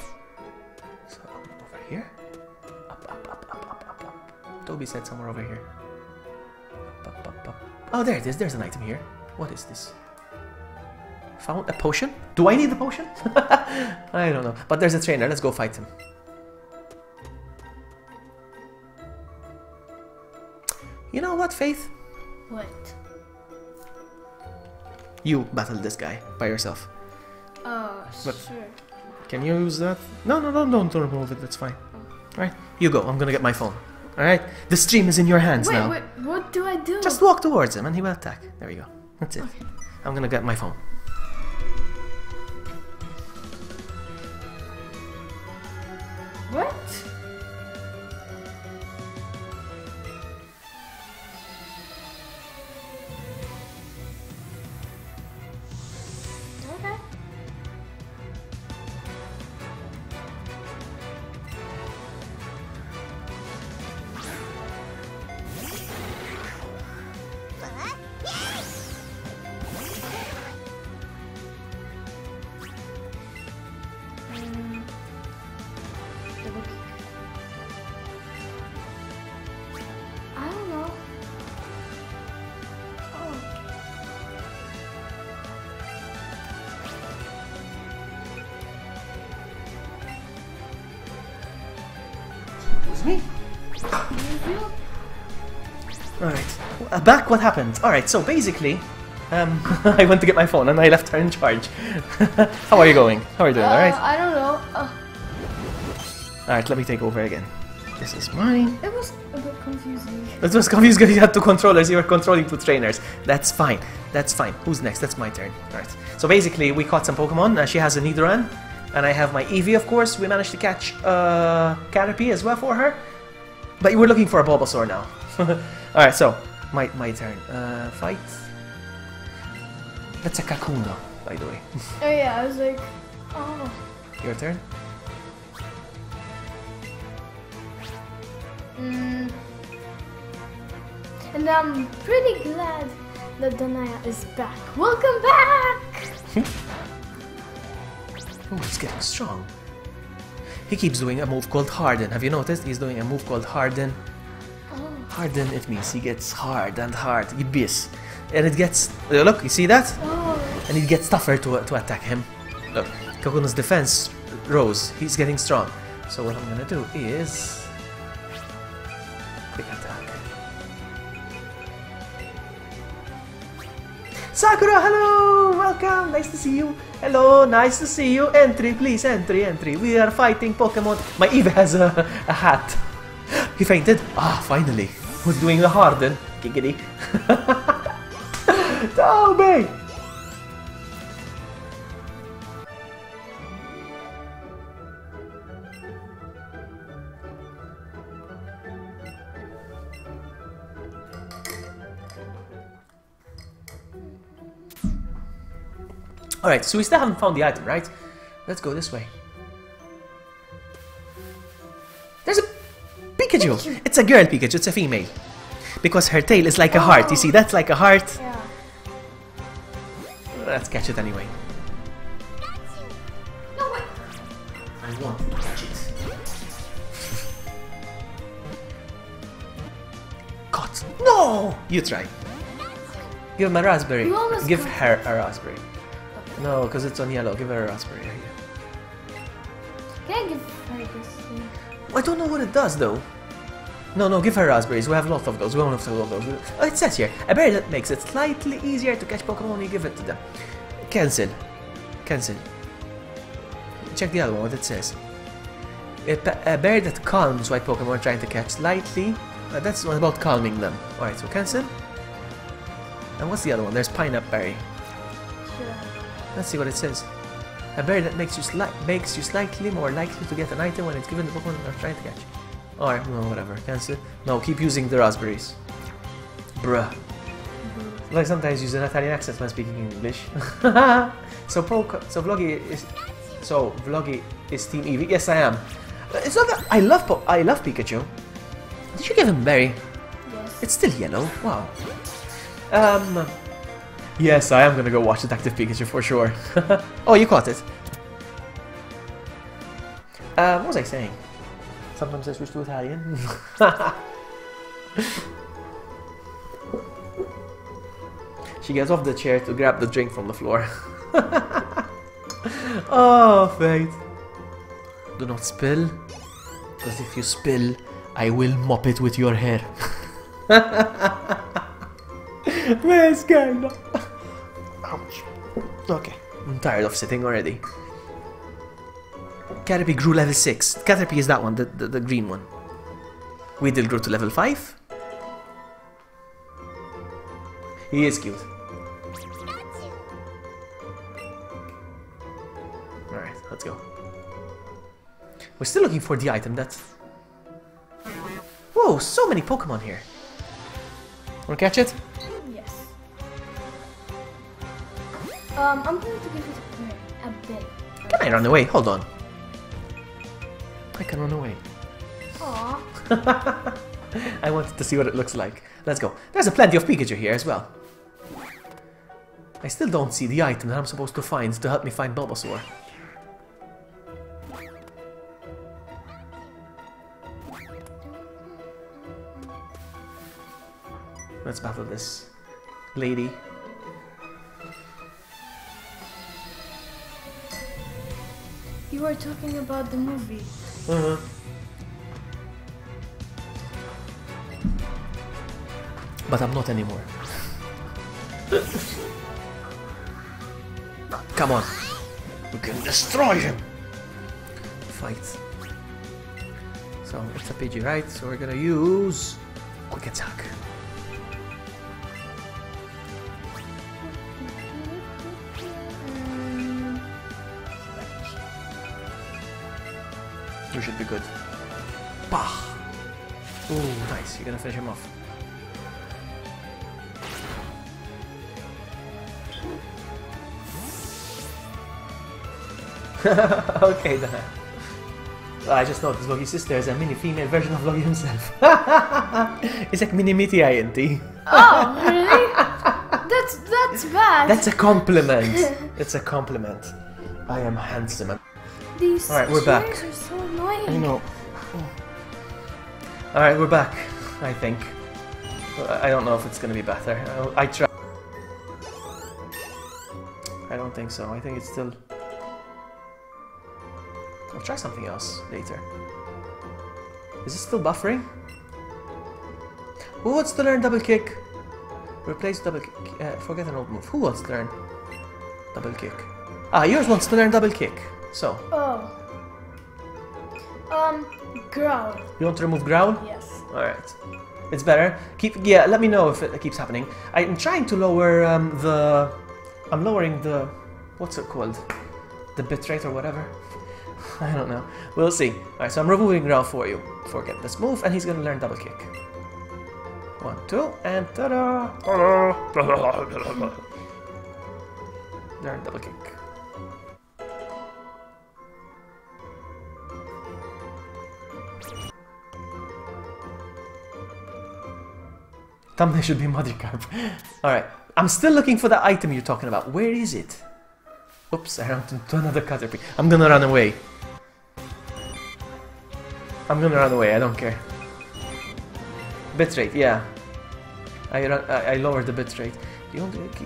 So over here. Up, up, up, up, up, up, up. Toby said somewhere over here. Up, up, up, up. Oh, there it is. There's an item here. What is this? Found a potion? Do I need the potion? I don't know. But there's a trainer. Let's go fight him. You know what, Faith? What? You battle this guy by yourself. Oh, But- sure. Can you use that? No, don't remove it. That's fine. Alright, you go. I'm gonna get my phone. Alright? The stream is in your hands now. Wait, what do I do? Just walk towards him and he will attack. There we go. That's it. I'm gonna get my phone. What? Okay. Double kick. I don't know. Oh. It was me. You? Alright. Back, what happened? Alright, so basically, I went to get my phone and I left her in charge. How are you going? How are you doing? Alright? I don't know. Alright, let me take over again. This is mine. It was a bit confusing. It was confused because you had two controllers, you were controlling two trainers. That's fine. That's fine. Who's next? That's my turn. Alright. So basically, we caught some Pokemon. She has a Nidoran. And I have my Eevee, of course. We managed to catch Caterpie as well for her. But we're looking for a Bulbasaur now. Alright, so, my turn. Fight. That's a Kakuna, by the way. Oh yeah, I was like, oh. Your turn. And I'm pretty glad that Danaya is back. Welcome back! Oh, he's getting strong. He keeps doing a move called Harden. Have you noticed? He's doing a move called Harden. Oh. Harden, it means he gets hard and hard. Yibis. And it gets... Look, you see that? Oh. And it gets tougher to attack him. Look, Kokono's defense rose. He's getting strong. So what I'm gonna do is... quick attack. Sakura, hello! Welcome! Nice to see you. Hello, nice to see you. Entry, please, entry, entry. We are fighting Pokemon. My Eve has a hat. He fainted. Ah, finally. Who's doing the Harden? Giggity. Toby! Alright, so we still haven't found the item, right? Let's go this way. There's a Pikachu! It's a girl Pikachu, it's a female. Because her tail is like a heart, you see, that's like a heart. Yeah. Let's catch it anyway. No, wait. I want to catch it. Caught. No! You try. Give him a raspberry. You almost Give got her a raspberry. No, because it's on yellow. Give her a raspberry. Here. Can I give her this thing? I don't know what it does though. No, give her raspberries. We have a lot of those. We won't have to go those. Oh, it says here, a berry that makes it slightly easier to catch Pokemon when you give it to them. Cancel. Cancel. Check the other one, what it says. A berry that calms white Pokemon trying to catch slightly. That's one about calming them. Alright, so cancel. And what's the other one? There's pineapple berry. Sure. Let's see what it says. A berry that makes you slightly more likely to get an item when it's given the Pokemon you're trying to catch. Alright, no, whatever. Cancel. No, keep using the raspberries. Bruh. Like sometimes use an Italian accent when speaking English. So Vloggy is Team Eevee. Yes, I am. It's not that I love Pikachu. Did you give him berry? Yes. It's still yellow. Wow. Yes, I am gonna go watch Detective Pikachu for sure. Oh, you caught it. What was I saying? Sometimes I switch to Italian. She gets off the chair to grab the drink from the floor. Oh, fate. Do not spill, because if you spill, I will mop it with your hair. Where's Gaina? Ouch. Okay, I'm tired of sitting already. Caterpie grew level 6. Caterpie is that one, the green one. Weedle grew to level 5. He is cute. Alright, let's go. We're still looking for the item that's... Whoa, so many Pokemon here. Wanna catch it? Yes. I'm going to give it a bit. Can I run away? Hold on. I can run away. Aww. I wanted to see what it looks like. Let's go. There's a plenty of Pikachu here as well. I still don't see the item that I'm supposed to find to help me find Bulbasaur. Let's battle this lady. You were talking about the movie. But I'm not anymore. Come on. We can destroy him. Fight. So it's a Pidgey, right? So we're gonna use quick attack. You should be good. Bah! Ooh, nice. You're gonna finish him off. Okay then. I just noticed Logi's sister is a mini female version of Logi himself. It's like Minimiti INT. Oh, really? That's bad. That's a compliment. It's a compliment. I am handsome. These Alright, we're back. chairs are so annoying. I know. Alright, we're back, I think. I don't know if it's gonna be better. I try. I don't think so. I think it's still... I'll try something else later. Is it still buffering? Who wants to learn double kick? Replace double kick. Forget an old move. Who wants to learn double kick? Ah, yours wants to learn double kick. So. Oh. Growl. You want to remove growl? Yes. Alright. It's better. Yeah, let me know if it keeps happening. I'm trying to lower I'm lowering the... What's it called? The bitrate or whatever? I don't know. We'll see. Alright, so I'm removing growl for you. Forget this move, and he's gonna learn double kick. 1, 2, and ta-da! Learn double kick. Thumbnail should be Mothercarp. Alright, I'm still looking for the item you're talking about. Where is it? Oops, I ran into another Caterpie. I'm gonna run away. I'm gonna run away, I don't care. Bitrate, yeah. I lowered the bitrate. Do you want to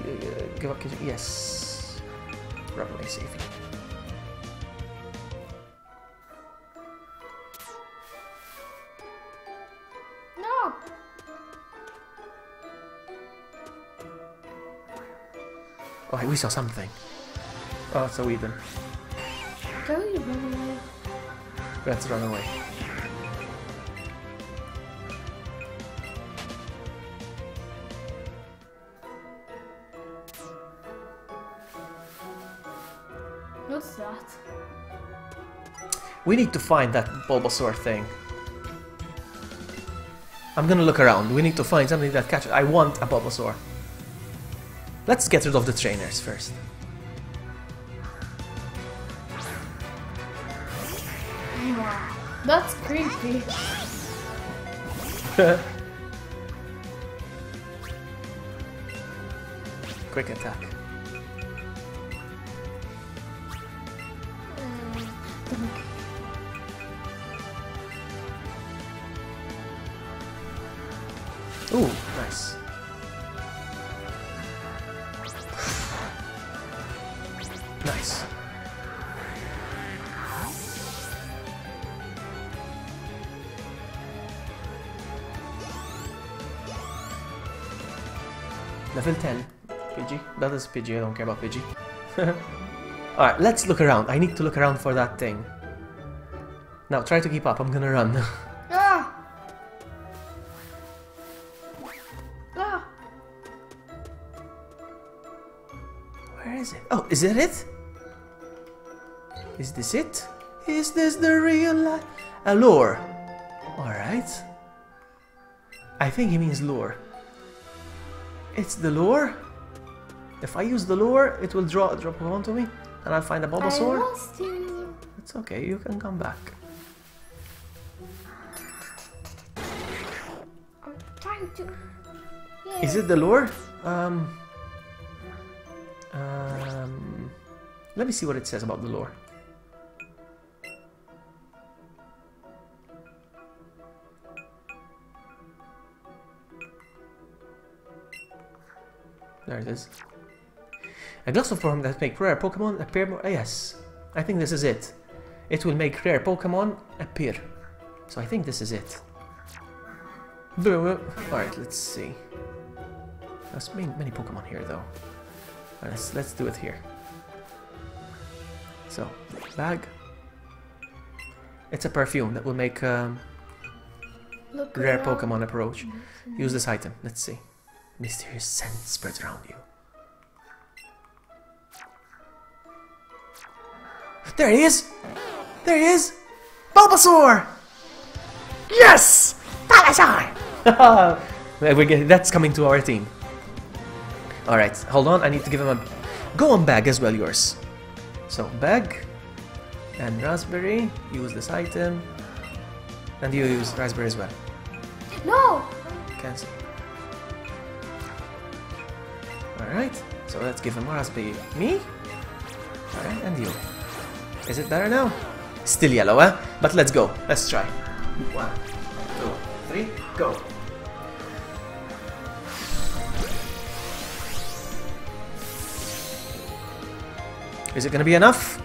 give up? Yes. Run away safely. No. Oh, we saw something. Oh, it's a Weedon. Don't you run away? Let's run away. What's that? We need to find that Bulbasaur thing. I'm gonna look around. We need to find something that catches. I want a Bulbasaur. Let's get rid of the trainers first. Wow. That's creepy. Quick attack. Ooh, nice. Nice. Level 10. Pidgey. That is Pidgey, I don't care about Pidgey. Alright, let's look around. I need to look around for that thing. Now, try to keep up. I'm gonna run. Ah! Ah! Where is it? Oh, is that it? Is this it? Is this the real life? A lure. Alright. I think he means lure. It's the lure. If I use the lure, it will drop Pokemon to me, and I'll find a I Bulbasaur. lost you. It's okay, you can come back. I'm trying to. Yeah. Is it the lure? Let me see what it says about the lure. There it is. A glass of form that make rare Pokemon appear more. Yes, I think this is it. It will make rare Pokemon appear. So I think this is it. Alright, let's see. There's many Pokemon here though. Let's do it here. So, bag. It's a perfume that will make Look rare around. Pokemon approach. Use this item. Let's see. Mysterious scent spreads around you. There he is! There he is! Bulbasaur! Yes! Bulbasaur! That's coming to our team. Alright, hold on. I need to give him a... Go on bag as well, yours. So, bag. And raspberry. Use this item. And you use raspberry as well. No! cancel. Alright, so let's give him Raspberry. Me? Alright, and you. Is it better now? Still yellow, eh? But let's go. Let's try. 1, 2, 3, go. Is it gonna be enough?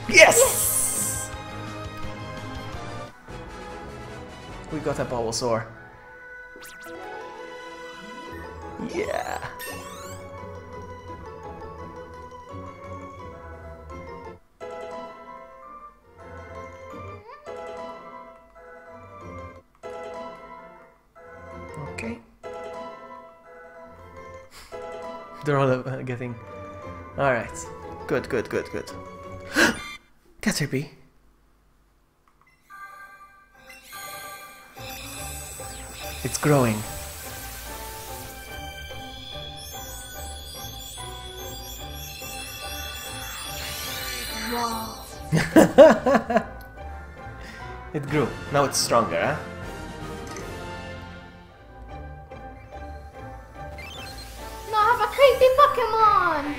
Yes! We got a Bulbasaur. Yeah. Okay. They're all getting... Alright. Good, good, good, good. Caterpie. It's growing. Wow. It grew. Now it's stronger, huh? Now I have a creepy Pokemon!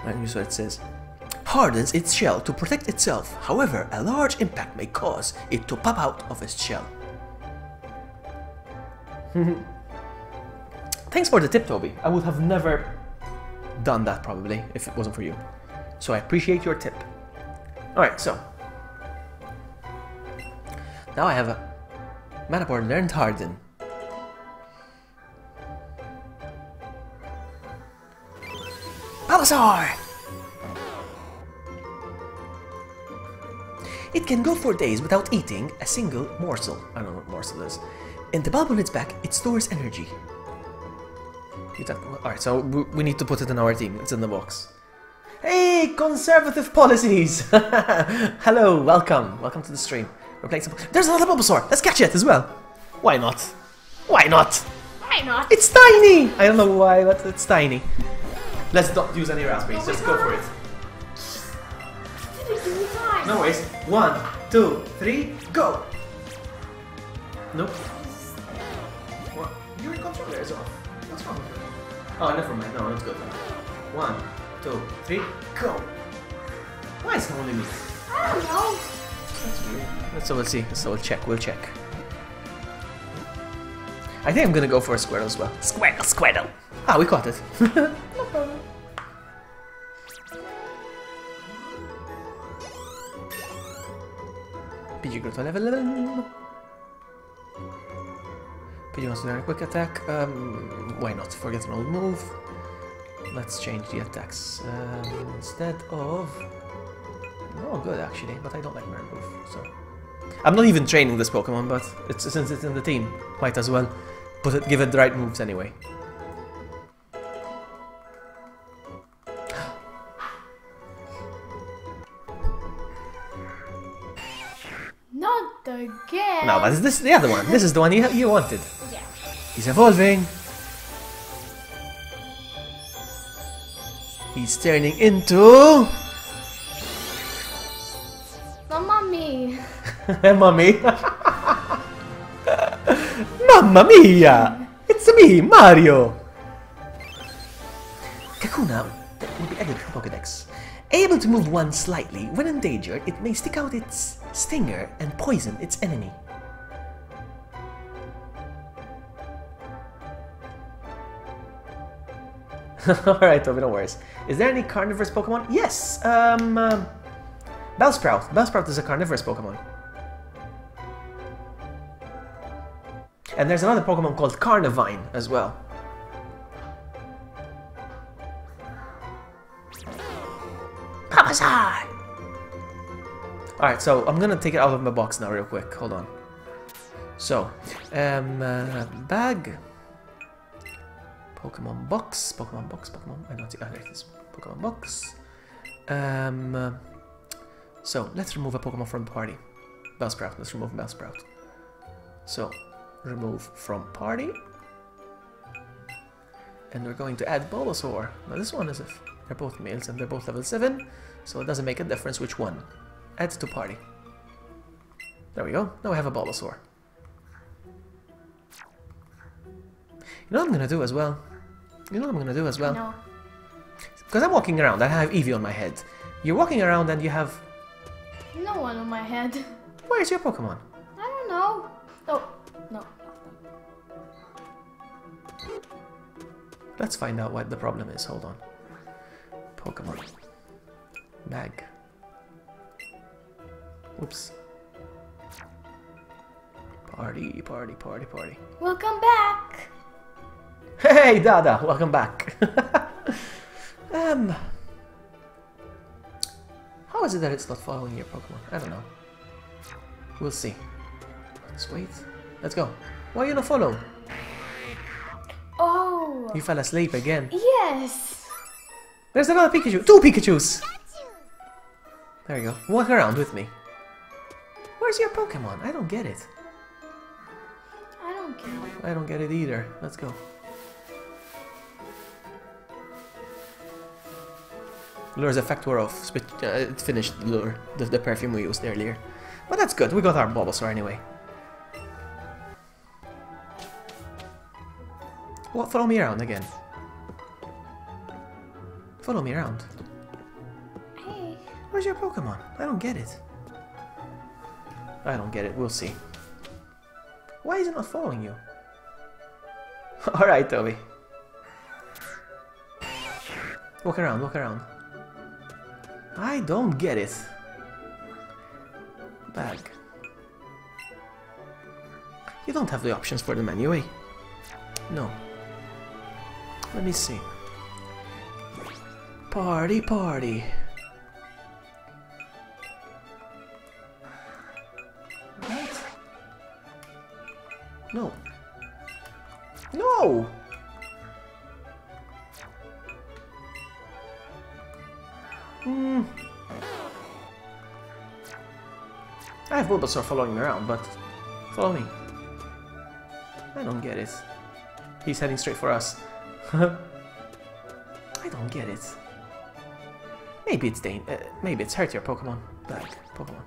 And here's what it says. Hardens its shell to protect itself. However, a large impact may cause it to pop out of its shell. Thanks for the tip, Toby. I would have never done that probably if it wasn't for you. So I appreciate your tip. Alright, so. Now I have a Manaport learned Harden. Bulbasaur! It can go for days without eating a single morsel. I don't know what morsel is. In the bulb on its back, it stores energy. Alright, so we need to put it in our team. It's in the box. Hey, conservative policies! Hello, welcome. Welcome to the stream. We're playing some... There's another Bulbasaur! Let's catch it as well! Why not? Why not? Why not? It's tiny! I don't know why, but it's tiny. Let's not use any raspberries, just go for it. No worries. 1, 2, 3, go! Nope. What? Your controller is off. What's wrong with it? Oh, never mind. No, it's good. 1, 2, 3, go! Why is it only me? I don't know. That's weird. So we'll see. So we'll check. I think I'm gonna go for a Squirtle as well. Squirtle! Ah, we caught it. No problem. Pidgey grew to level 11. Pidgey wants to learn a quick attack. Why not? Forget an old move. Let's change the attacks. Instead of... Oh, good actually, but I don't like Mirror Move, so... I'm not even training this Pokemon, but since it's in the team, might as well give it the right moves anyway. Not again. No, but this is the other one. This is the one you wanted. Yeah. He's evolving. He's turning into... Mamma mia. Mommy. Mamma mia! It's me, Mario! Kakuna will be added to Pokédex. Able to move one slightly, when endangered, it may stick out its stinger and poison its enemy. Alright, Toby, no worries. Is there any carnivorous Pokemon? Yes! Bellsprout. Bellsprout is a carnivorous Pokemon. And there's another Pokemon called Carnivine as well. Bulbasaur! Alright, so I'm gonna take it out of my box now real quick. Hold on. So, bag. Pokemon box. Pokemon box. Pokemon. I don't see. I like this. Pokemon box. So, let's remove a Pokemon from the party. Bellsprout. Let's remove Bellsprout. So, remove from party. And we're going to add Bulbasaur. Now this one is they're both males and they're both level 7. So it doesn't make a difference which one. Add to party. There we go. Now we have a Bulbasaur. You know what I'm gonna do as well? You know what I'm gonna do as well? No. Because I'm walking around, I have Eevee on my head. You're walking around and you have... No one on my head. Where's your Pokemon? I don't know. Oh, no. Let's find out what the problem is. Hold on. Pokemon. Bag. Oops. Party, party, party, party. Welcome back. Hey, Dada! Welcome back. How is it that it's not following your Pokemon? I don't know. We'll see. Let's wait. Let's go. Why you not follow? Oh. You fell asleep again. Yes. There's another Pikachu. 2 Pikachus! There you go. Walk around with me. Where's your Pokemon? I don't get it. I don't care. I don't get it either. Let's go. Lure's effect wore off. It finished Lure, the perfume we used earlier. But that's good. We got our Bulbasaur anyway. What? Follow me around again. Follow me around. Hey. Where's your Pokemon? I don't get it. I don't get it. We'll see. Why is it not following you? Alright, Toby. Walk around, walk around. I don't get it. Bag. You don't have the options for the menu, eh? No. Let me see. Party, party. What? No. No! I have Bulbasaur following me around, but follow me. I don't get it. He's heading straight for us. I don't get it. Maybe it's maybe it's hurt your Pokemon. Bag Pokemon.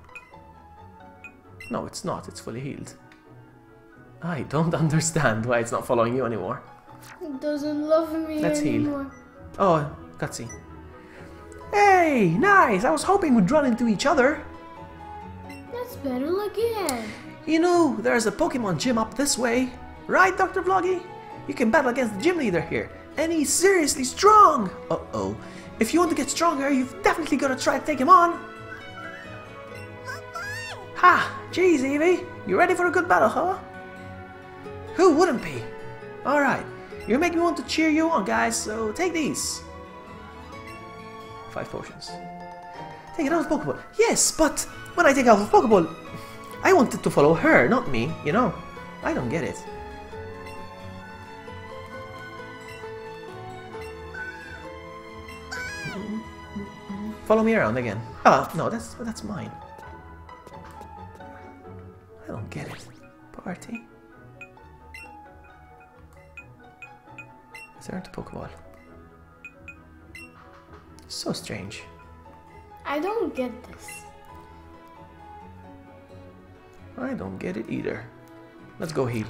No, it's not. It's fully healed. I don't understand why it's not following you anymore. It doesn't love me Let's anymore. heal. Oh, cutscene. Hey, nice! I was hoping we'd run into each other. Let's battle again. You know, there's a Pokemon gym up this way. Right, Dr. Vloggy? You can battle against the gym leader here. And he's seriously strong! Uh-oh. If you want to get stronger, you've definitely got to try to take him on. Ha! Jeez, Eevee. You ready for a good battle, huh? Who wouldn't be? Alright. You make me want to cheer you on, guys, so take these. 5 potions. Take it out of Pokeball. Yes, but when I take out of Pokeball, I wanted to follow her, not me, you know? I don't get it. Follow me around again. Ah, no, that's mine. I don't get it. Party. Return to Pokeball. So strange. I don't get this. I don't get it either. Let's go heal.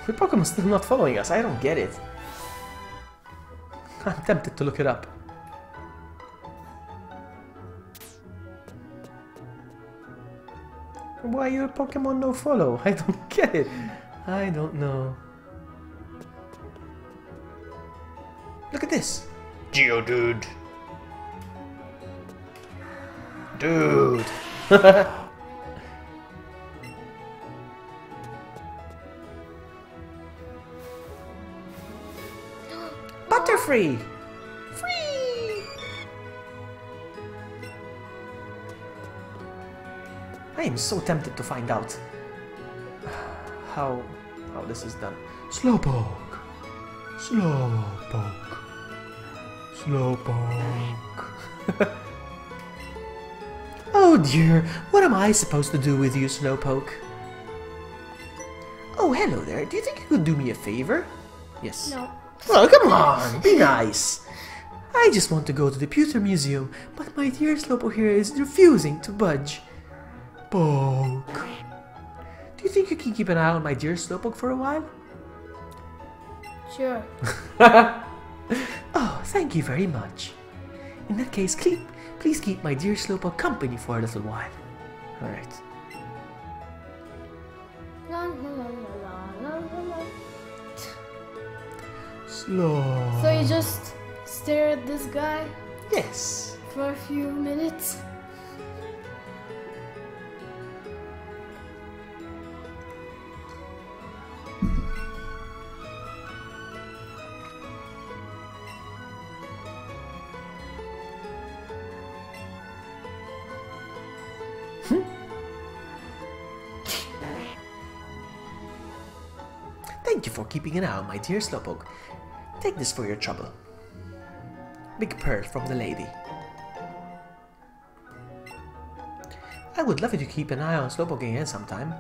The Pokemon's still not following us. I don't get it. I'm tempted to look it up. Why your Pokemon no follow? I don't get it. I don't know. Look at this. Geodude. Dude. Butterfree! Free! I am so tempted to find out how this is done. Slowpoke. Slowpoke. Slowpoke. Oh dear, what am I supposed to do with you, Slowpoke? Oh, hello there. Do you think you could do me a favor? Yes. No. Oh, come on, be nice. I just want to go to the Pewter Museum, but my dear Slowpoke here is refusing to budge. Poke. Do you think you can keep an eye on my dear Slowpoke for a while? Sure. Oh, thank you very much. In that case, please keep my dear Slowpoke company for a little while. Alright. La, la, la, la, la, la, la. Slow. So you just stare at this guy Yes. for a few minutes? Thank you for keeping an eye on my dear Slowpoke. Take this for your trouble. Big pearl from the lady. I would love you to keep an eye on Slowpoke again sometime.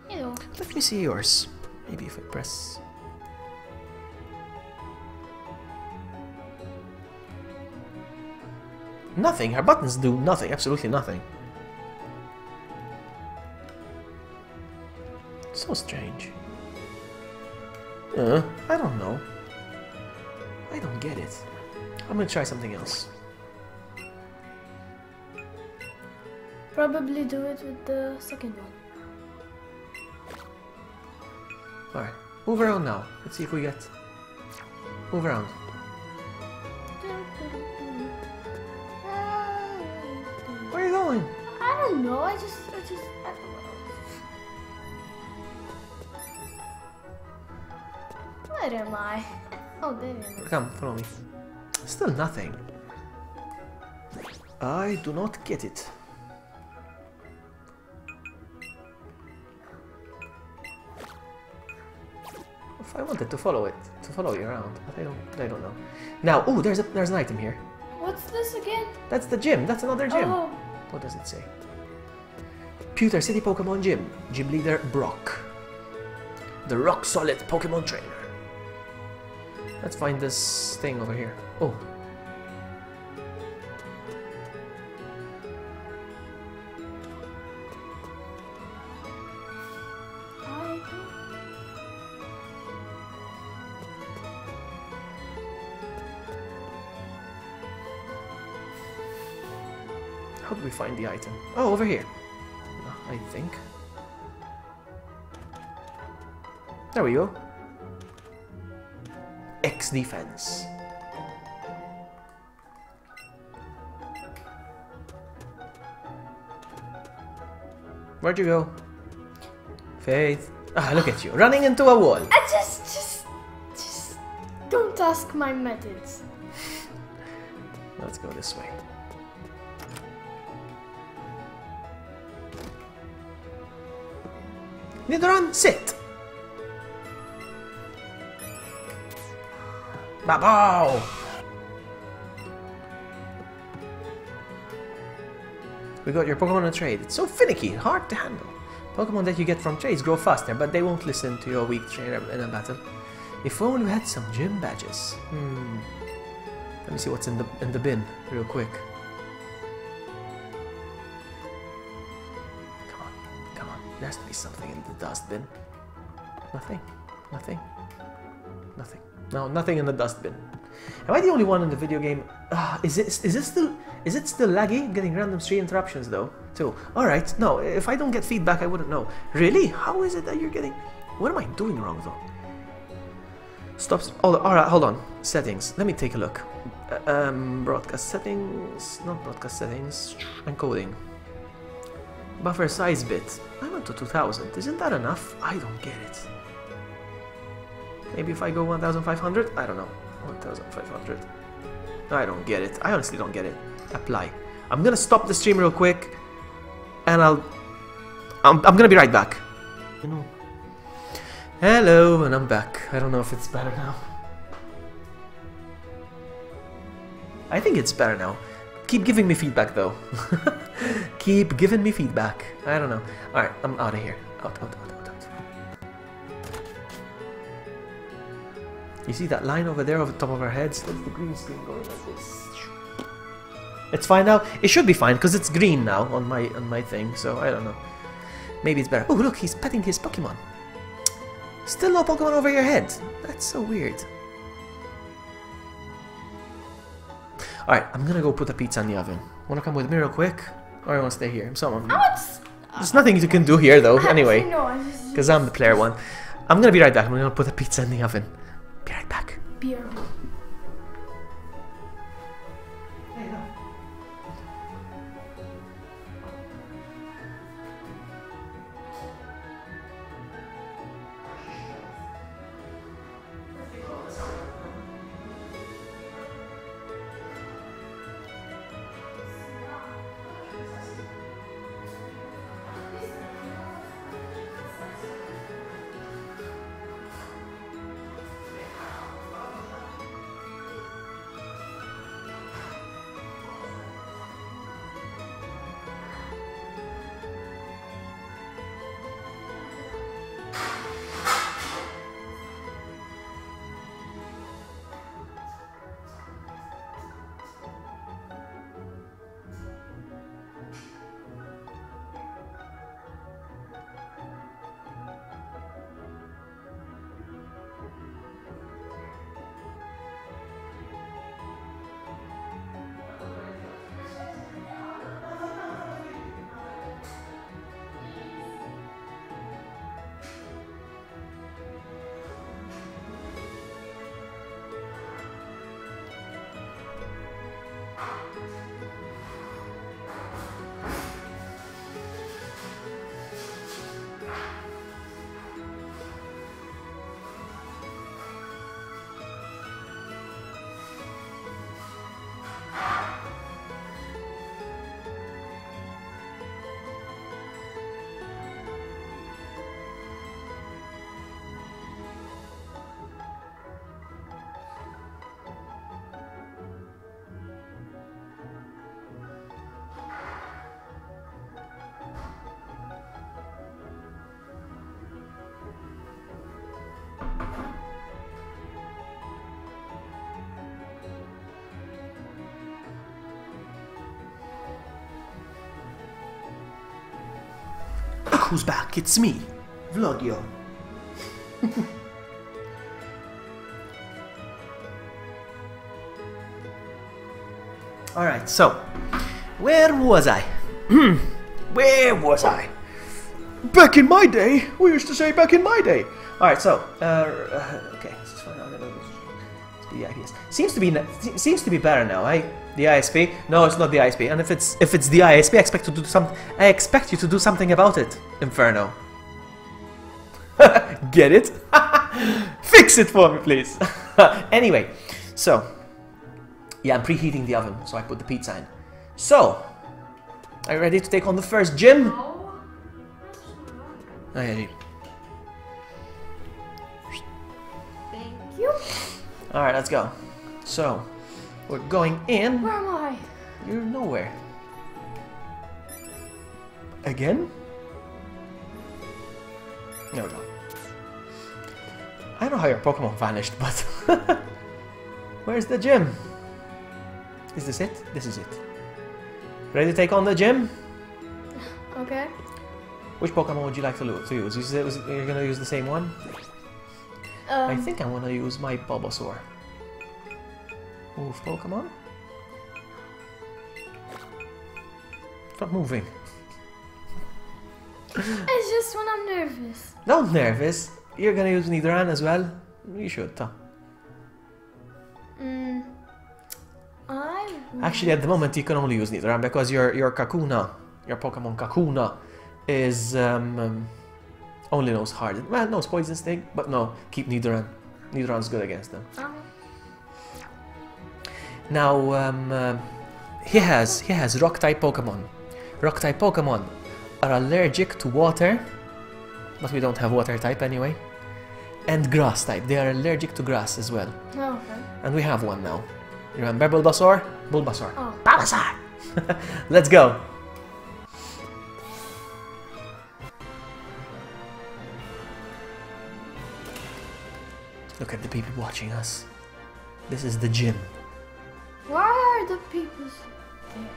You know. Let me see yours. Maybe if I press... Nothing. Her buttons do nothing. Absolutely nothing. So strange. I don't know. I don't get it. I'm gonna try something else. Probably do it with the second one. Alright. Move around now. Let's see if we get... Move around. Where are you going? I don't know. I don't know. Where am I? Oh, there I am. Come, follow me. Still nothing. I do not get it. If I wanted to follow it, to follow you around, but I don't know. Now, oh, there's an item here. What's this again? That's the gym. That's another gym. Oh, What does it say? Pewter City Pokemon Gym. Gym leader Brock. The rock solid Pokemon trainer. Let's find this thing over here. Oh. How do we find the item? Oh, over here. I think. There we go. X defense. Where'd you go? Faith. Ah, look at you, running into a wall. I just don't ask my methods. Let's go this way. Nidoran, sit! Babow! We got your Pokemon on trade. It's so finicky, hard to handle. Pokemon that you get from trades grow faster, but they won't listen to your weak trainer in a battle. If only we had some gym badges. Let me see what's in the bin, real quick. Come on. There has to be something in the dustbin. Nothing. No, nothing in the dustbin. Am I the only one in the video game? Is it still laggy? Getting random stream interruptions though, too. Alright, no, if I don't get feedback I wouldn't know. Really? How is it that you're getting... What am I doing wrong though? Stops. Oh, alright, hold on. Settings. Let me take a look. Broadcast settings. Not broadcast settings. Encoding. Buffer size bit. I went to 2000. Isn't that enough? I don't get it. Maybe if I go 1500? I don't know. 1500. I don't get it. I honestly don't get it. Apply. I'm gonna stop the stream real quick, and I'm gonna be right back. You know. Hello, and I'm back. I don't know if it's better now. I think it's better now. Keep giving me feedback though. Keep giving me feedback. I don't know. Alright, I'm out of here. Out. You see that line over there over the top of our heads? That's the green screen going like this. It's fine now? It should be fine because it's green now on my thing, so I don't know. Maybe it's better. Oh look, he's petting his Pokemon. Still no Pokemon over your head. That's so weird. Alright, I'm gonna go put a pizza in the oven. Wanna come with me real quick? Or I wanna stay here? There's nothing you can do here though, anyway. Because I'm the player one. I'm gonna be right back. I'm gonna put a pizza in the oven. Be right back. Beer. Look who's back, it's me, Vlogio. Alright, so, where was I? Where was I? Back in my day, we used to say back in my day. Alright, so, okay, let's find out about the IPS. Seems to be better now, eh? The ISP? No, it's not the ISP. And if it's the ISP, I expect you to do something about it, Inferno. Get it? Fix it for me, please. Anyway, so yeah, I'm preheating the oven, so I put the pizza in. So, are you ready to take on the first gym? Thank you. Alright, let's go. So, we're going in. Where am I? You're nowhere. Again? There we go. I don't know how your Pokemon vanished, but... Where's the gym? Is this it? This is it. Ready to take on the gym? Okay. Which Pokemon would you like to use? You're gonna use the same one? I think I'm gonna use my Bulbasaur. Move Pokemon. Stop moving. It's just when I'm nervous. Don't nervous. You're gonna use Nidoran as well? You should, huh? Actually, at the moment, you can only use Nidoran because your Kakuna, your Pokemon Kakuna, is only knows hard. Well, knows Poison Sting, but no, keep Nidoran. Nidoran's good against them. Now, he has Rock type Pokemon. Rock type Pokemon are allergic to water, but we don't have Water type anyway. and grass type. They are allergic to grass as well. Oh, okay. And we have one now. Remember Bulbasaur? Bulbasaur. Oh. Bulbasaur! Let's go! Look at the people watching us. This is the gym. Why are the people there?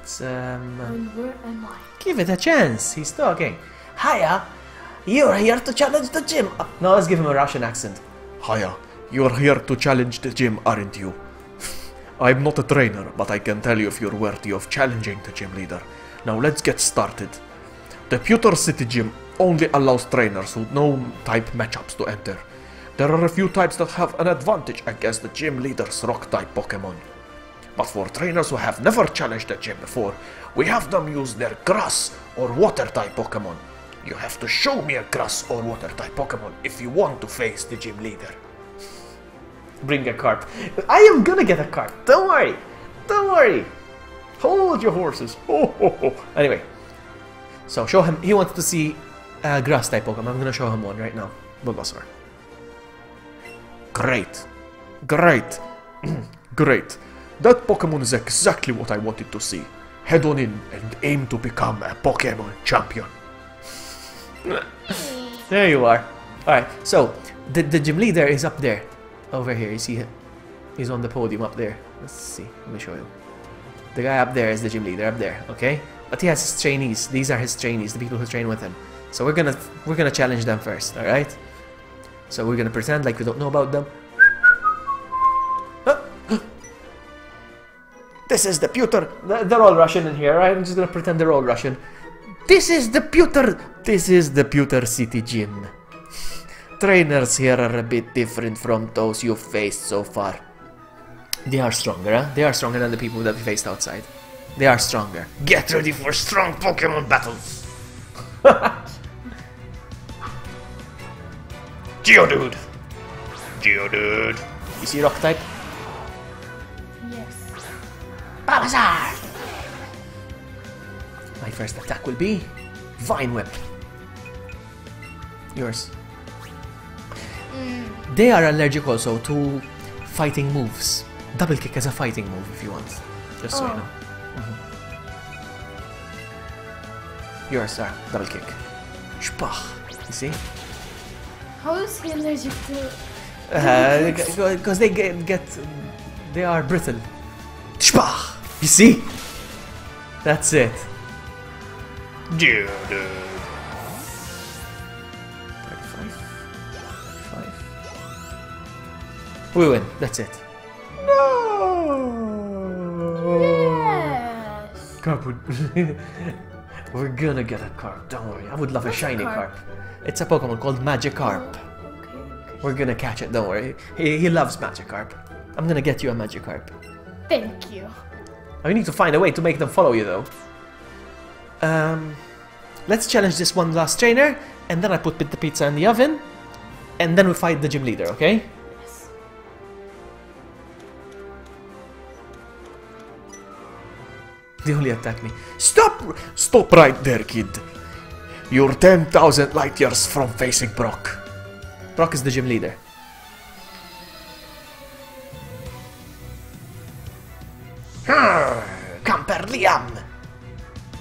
It's, And where am I? give it a chance. He's talking. Hiya! You're here to challenge the gym. No, let's give him a Russian accent. Hiya, you're here to challenge the gym, aren't you? I'm not a trainer, but I can tell you if you're worthy of challenging the gym leader. Now let's get started. The Pewter City Gym only allows trainers who know type matchups to enter. There are a few types that have an advantage against the gym leader's rock type Pokemon. But for trainers who have never challenged the gym before, we have them use their grass or water type Pokemon. You have to show me a grass or water type Pokemon if you want to face the gym leader. Bring a carp. I am gonna get a carp. Don't worry. Don't worry. Hold your horses. Ho, ho, ho. Anyway. So show him. He wants to see a grass type Pokemon. I'm gonna show him one right now. Bulbasaur. Great. Great. Great. That Pokemon is exactly what I wanted to see. Head on in and aim to become a Pokemon champion. There you are. Alright, so the gym leader is up there. Over here, you see him? He's on the podium up there. Let's see. Let me show you. The guy up there is the gym leader up there, okay? But he has his trainees. These are his trainees, the people who train with him. So we're gonna challenge them first, alright? So we're gonna pretend like we don't know about them. This is the Pewter. They're all Russian in here, right? I'm just gonna pretend they're all Russian. This is the Pewter City Gym. Trainers here are a bit different from those you've faced so far. They are stronger, huh? They are stronger than the people that we faced outside. They are stronger. Get ready for strong Pokemon battles. Geodude. Geodude. You see rock type? Yes. Bulbasaur! My first attack will be Vine Whip. Yours. They are allergic also to fighting moves. Double kick as a fighting move if you want. Just so you know. Yours are double kick. Spach. You see? How is he allergic to? Because they are brittle. Spach. You see? That's it. Geodude. 5. We win. That's it. Yes. Carp would... We're gonna get a carp, don't worry. I would love a shiny carp. It's a Pokemon called Magikarp. Okay. We're gonna catch it, don't worry. He loves Magikarp. I'm gonna get you a Magikarp. Thank you. We need to find a way to make them follow you though. Let's challenge this one last trainer, and then I put the pizza in the oven, and then we fight the gym leader, okay? Yes. They only attack me. Stop! Stop right there, kid. You're 10,000 light years from facing Brock. Brock is the gym leader. Camper Liam.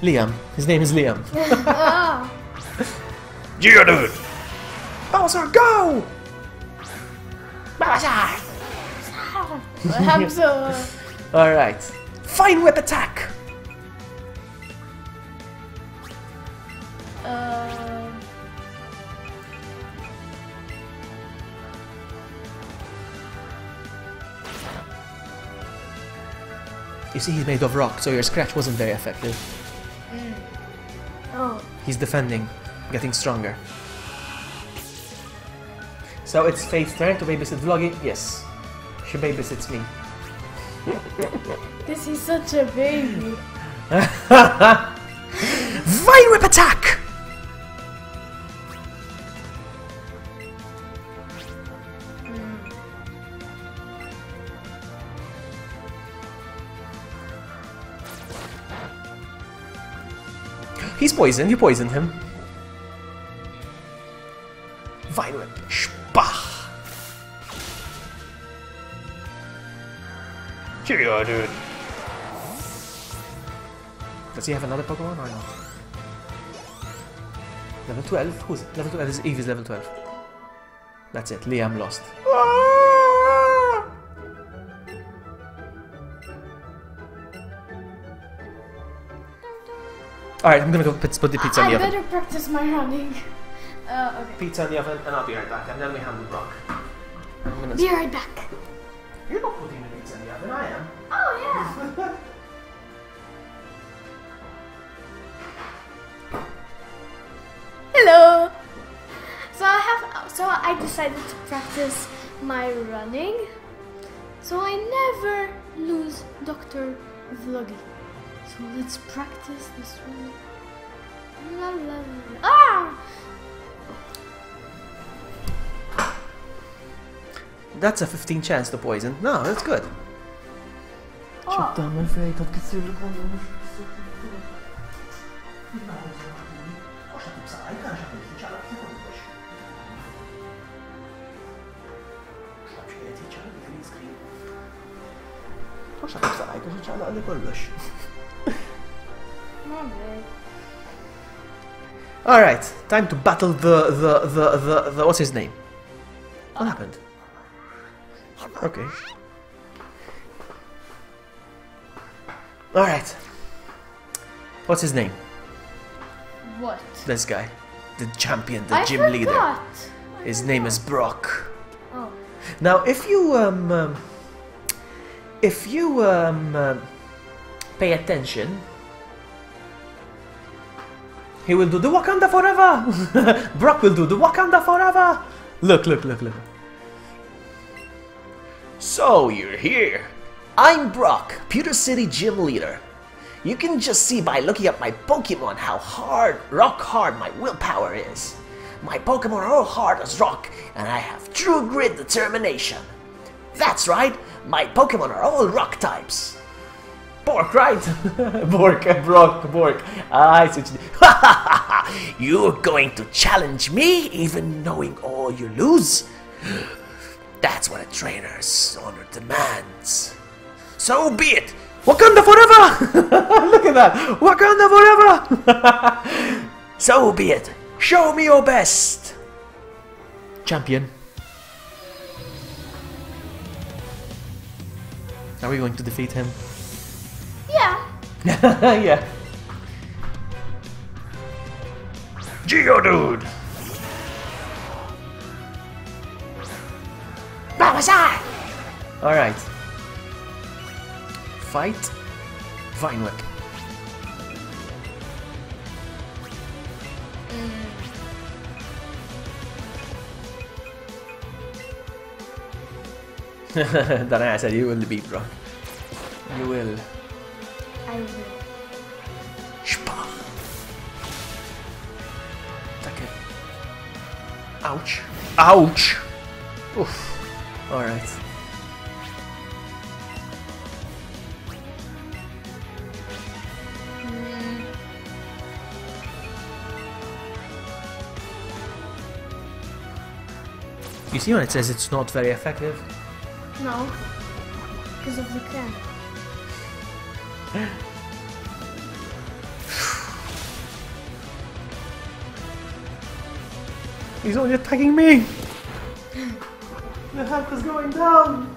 Liam. His name is Liam. Ah. Geodude. Bowser, go! Bowser. I'm so. Alright. Fine whip attack! You see, he's made of rock, so your scratch wasn't very effective. Oh. He's defending, getting stronger. So it's Faith's turn to babysit Vloggy. Yes, she babysits me. This is such a baby. Vine Whip attack! He's poisoned, you poisoned him. Vine Whip. Shpah! Cheerio, dude. Does he have another Pokemon or no? Level 12? Who's it? Level 12 is Eve is level 12. That's it. Liam lost. Alright, I'm gonna go put the pizza in I the oven. better practice my running. Okay. Pizza in the oven and I'll be right back. And then we handle Brock. I'm gonna... Be right back. You're not putting the pizza in the oven, I am. Oh yeah. Hello. So I decided to practice my running, so I never lose Dr. Vloggy. So let's practice this one. La, la, la. Ah! That's a 15 chance to poison. No, that's good. Oh. I'm afraid I'll consider it. Alright, time to battle the what's his name? What happened? Okay. Alright. What's his name? What? This guy. The champion, the I gym forgot. leader. His name is Brock. Oh. Now, if you pay attention, he will do the Wakanda forever. Brock will do the Wakanda forever. Look, look, look, look. So you're here. I'm Brock, Pewter City gym leader. You can just see by looking at my Pokemon how hard, rock hard my willpower is. My Pokemon are all hard as rock, and I have true grit determination. That's right, my Pokemon are all rock types. Bork, right? Bork, Brock, Bork. I switched. You're going to challenge me, even knowing all you lose? That's what a trainer's honor demands. So be it! Wakanda forever! Look at that! Wakanda forever! So be it! Show me your best! Champion. Are we going to defeat him? Yeah. Yeah. Geodude! Babasai! Alright. Fight. Vine Whip. Danaya said you will beat Brock. You will. I will. Shpa. Attack it. Ouch. Ouch! Oof. Alright. You see when it says it's not very effective? No. Because of the can. He's only attacking me! The health is going down!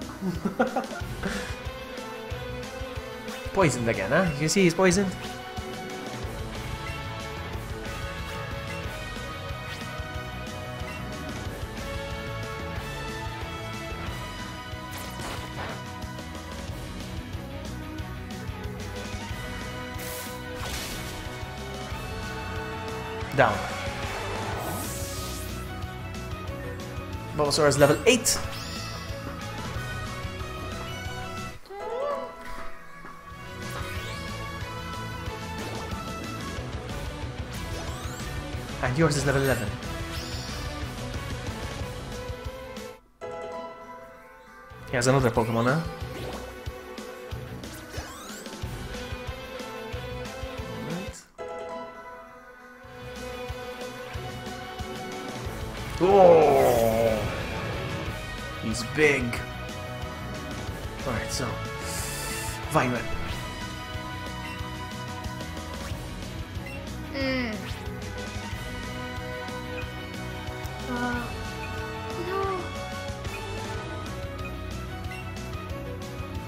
Poisoned again, huh? You see he's poisoned? Down. Bulbasaur is level 8. And yours is level 11. He has another Pokemon now. Oh! He's big. Alright, so. Vine Whip. No.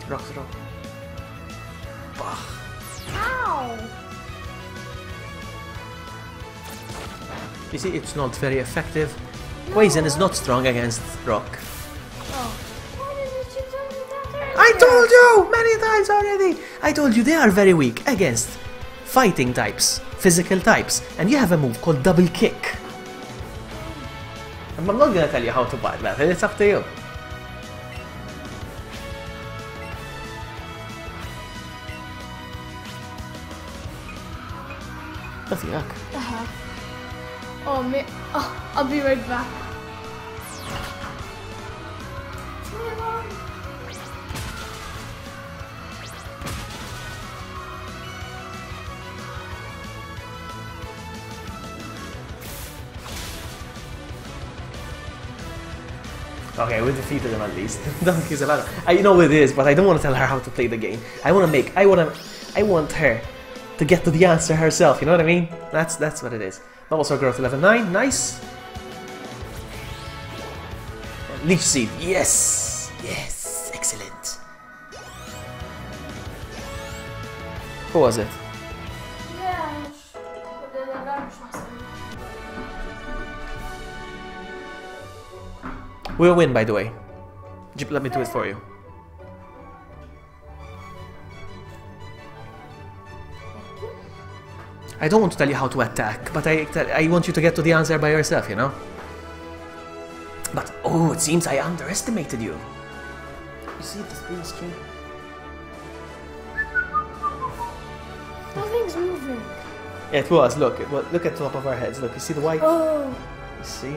Rock throw. Bah. Ow. You see, it's not very effective. Poison is not strong against rock. Oh. Why didn't you tell me that earlier? I told you many times already! I told you they are very weak against fighting types, physical types, and you have a move called double kick. I'm not gonna tell you how to buy that, it's up to you. That's yuck. Oh, me. Oh, I'll be right back. Okay, we defeated him at least. Donkey's a lot. I know it is, but I don't want to tell her how to play the game. I want her to get to the answer herself. You know what I mean? That's what it is. Also, growth level 9. Nice. Leech Seed. Yes. Yes. Excellent. Who was it? Yeah. But then I don't trust him. We'll win, by the way. Let me do it for you. I don't want to tell you how to attack, but I want you to get to the answer by yourself, you know? But, oh, it seems I underestimated you. You see this green screen? Nothing's moving. Yeah, it was. Look, look at the top of our heads. Look, you see the white? Oh. You see?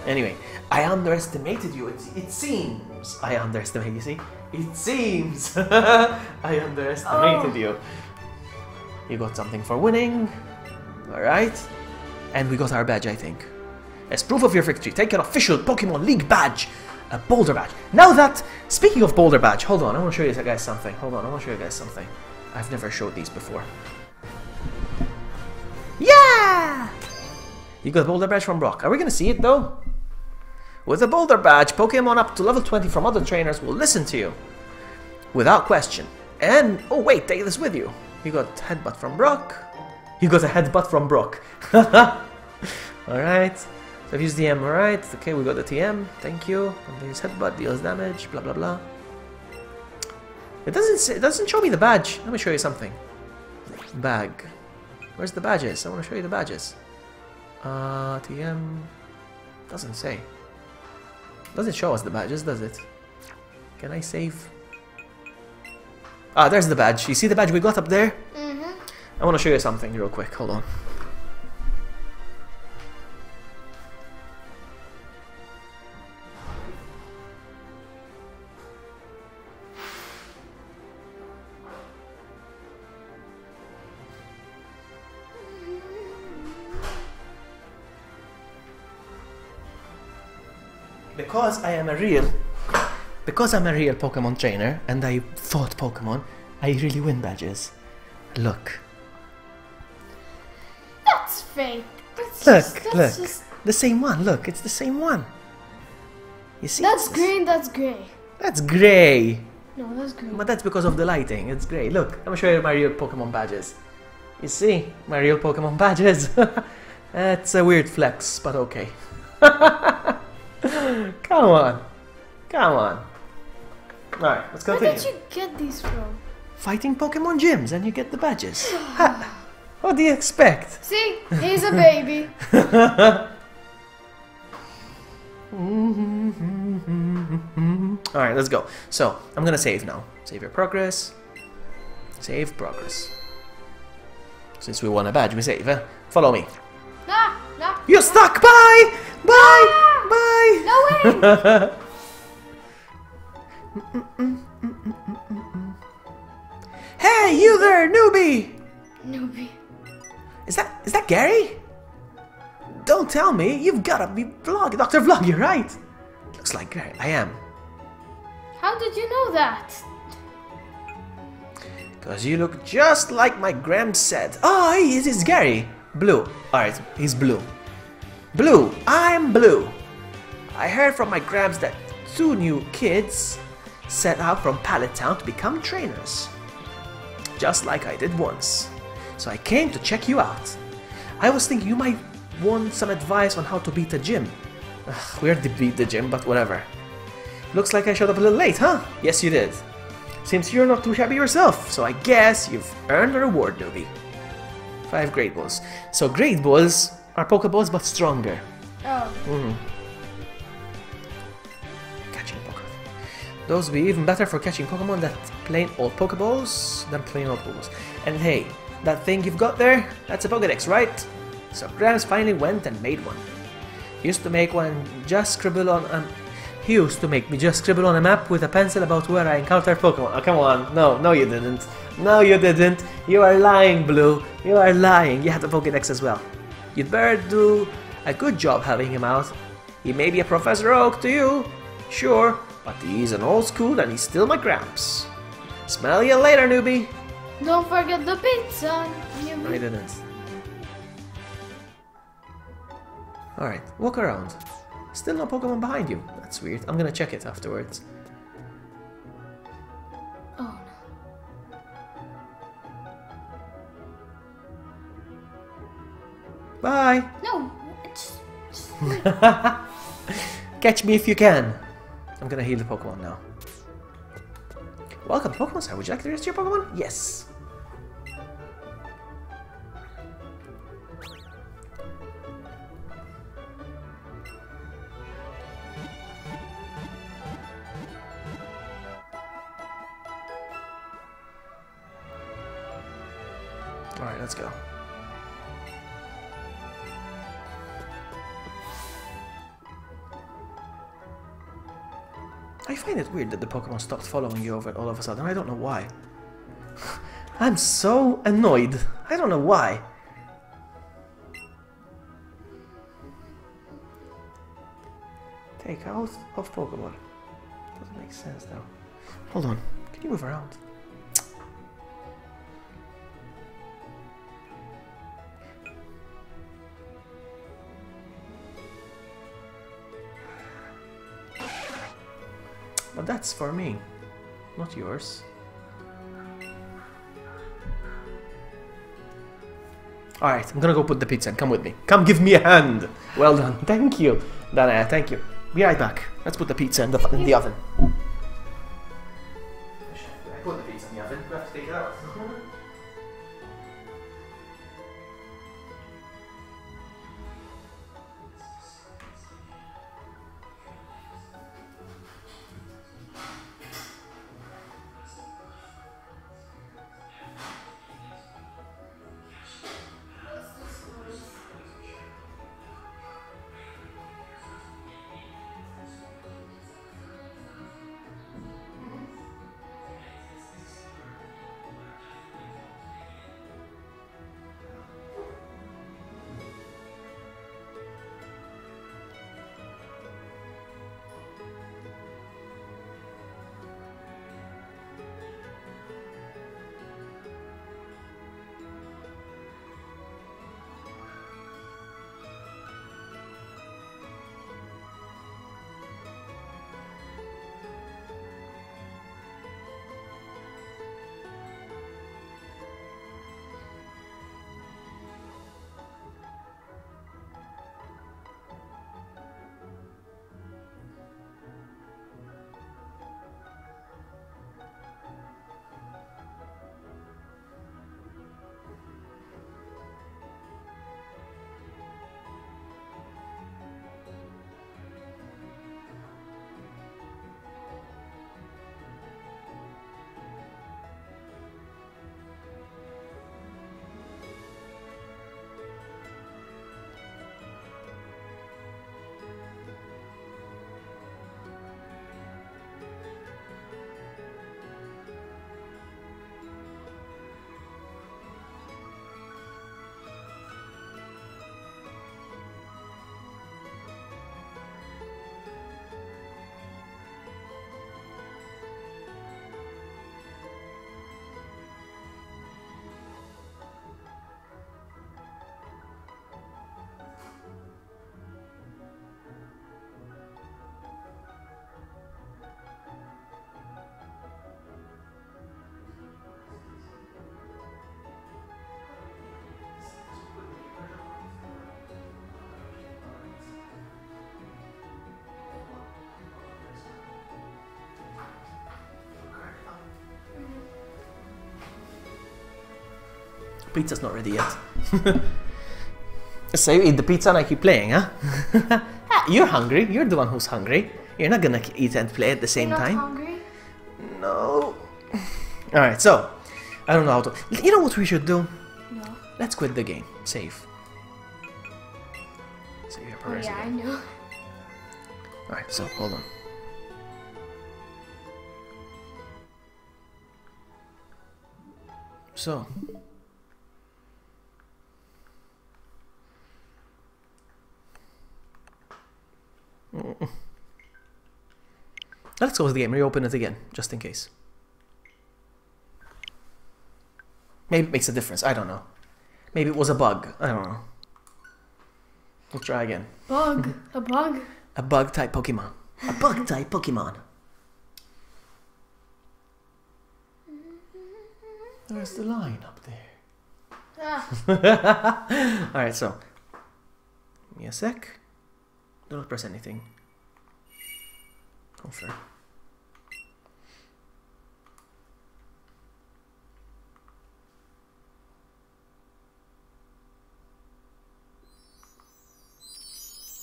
Anyway, I underestimated you. It seems I underestimated you. See? It seems I underestimated you. You got something for winning. Alright. And we got our badge, I think. As proof of your victory, take an official Pokemon League badge. A Boulder badge. Now that, speaking of Boulder badge, hold on, I want to show you guys something. Hold on, I want to show you guys something. I've never showed these before. Yeah! You got a Boulder badge from Brock. Are we going to see it though? With a Boulder badge, Pokemon up to level 20 from other trainers will listen to you. Without question. And, oh wait, take this with you. You got Headbutt from Brock. You got a Headbutt from Brock. Alright. So I've used the M, alright. Okay, we got the TM. Thank you. And this Headbutt deals damage, blah blah blah. It doesn't show me the badge. Let me show you something. Bag. Where's the badges? I want to show you the badges. TM. Doesn't say. Doesn't show us the badges, does it? Can I save? Ah, there's the badge. You see the badge we got up there? Mm-hmm. I want to show you something real quick. Hold on. Because I'm a real Pokemon trainer and I fought Pokemon, I really win badges. Look. That's fake. Look. The same one. Look, it's the same one. You see? That's green, that's grey. That's grey. No, that's green. But that's because of the lighting. It's grey. Look, I'm gonna show you my real Pokemon badges. You see? My real Pokemon badges. That's a weird flex, but okay. Come on. Come on. Alright, let's continue. Where did you get these from? Fighting Pokemon gyms and you get the badges. What do you expect? See? He's a baby. Alright, let's go. So, I'm gonna save now. Save your progress. Save progress. Since we won a badge, we save, eh? Follow me. No. You're stuck! Bye! Bye! Bye! No way! Hey, you there, newbie! Newbie. Is that Gary? Don't tell me. You've gotta be Vloggy, Dr. Vloggy, right? Looks like I am. How did you know that? Because you look just like my Gram said. Oh, hey, it is Gary. Blue. Alright, he's Blue. Blue. I'm Blue. I heard from my Grams that 2 new kids set out from Pallet Town to become trainers. Just like I did once. So I came to check you out. I was thinking you might want some advice on how to beat a gym. Weird to beat the gym, but whatever. Looks like I showed up a little late, huh? Yes, you did. Seems you're not too shabby yourself, so I guess you've earned a reward, newbie. 5 Great Balls. So Great Balls are Pokeballs, but stronger. Oh. Catching Pokemon. Those will be even better for catching Pokemon than plain old Pokeballs. And hey, that thing you've got there, that's a Pokedex, right? So Grams finally went and made one. He used to make me just scribble on a map with a pencil about where I encountered Pokemon. Oh, come on. No, you didn't. No, you didn't. You are lying, Blue. You are lying. You had the Pokedex as well. You'd better do a good job having him out. He may be a Professor Oak to you, sure, but he's an old school and he's still my Gramps. Smell you later, newbie. Don't forget the pizza. No, I didn't. Alright, walk around. Still no Pokemon behind you. That's weird. I'm gonna check it afterwards. Oh no. Bye! No, just Catch me if you can. I'm gonna heal the Pokemon now. Welcome, Pokemon Star. Would you like to rest your Pokemon? Yes. Alright, let's go. I find it weird that the Pokemon stopped following you all of a sudden. I don't know why. I'm so annoyed. I don't know why. Take out of Pokemon. Doesn't make sense though. Hold on. Can you move around? But that's for me, not yours. Alright, I'm gonna go put the pizza in. Come with me. Come give me a hand. Well done. Thank you. Dana, thank you. Be right back. Let's put the pizza in the oven. I put the pizza in the oven. We have to take it out. Pizza's not ready yet. So you eat the pizza and I keep playing, huh? You're hungry. You're the one who's hungry. You're not gonna eat and play at the same You're not time. hungry? No. Alright, so I don't know how to. You know what we should do? No. Let's quit the game. Save. Save your Oh progress yeah, I again. know. Alright, so hold on. So let's close the game, reopen it again, just in case. Maybe it makes a difference, I don't know. Maybe it was a bug, I don't know. We'll try again. Bug. A bug. A bug type Pokemon. A bug type Pokemon. There's the line up there. Ah. Alright, so. Give me a sec. Do not press anything. Confirm.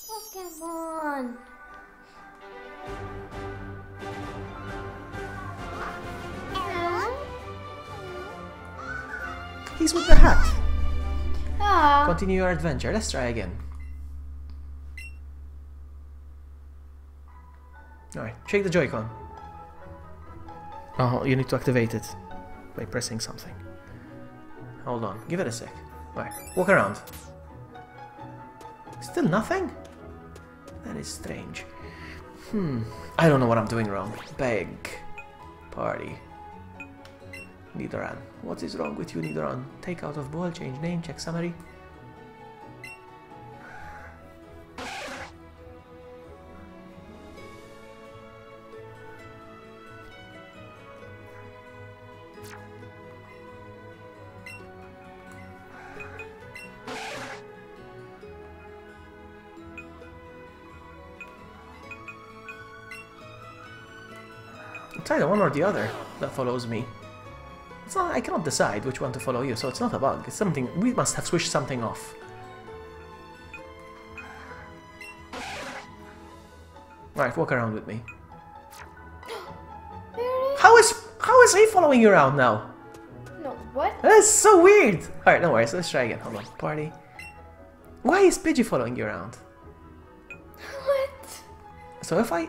Pokemon. He's with the hat. Ah. Continue your adventure. Let's try again. Alright, shake the Joy-Con. Oh, you need to activate it by pressing something. Hold on, give it a sec. Alright, walk around. Still nothing? That is strange. I don't know what I'm doing wrong. Beg. Party. Nidoran. What is wrong with you, Nidoran? Take out of ball, change name, check summary. It's either one or the other that follows me. It's not, I cannot decide which one to follow you, so it's not a bug. It's something, we must have switched something off. Alright, walk around with me. How is he following you around now? No, what? That's so weird! Alright, no worries, let's try again. Hold on, party. Why is Pidgey following you around? What? So if I...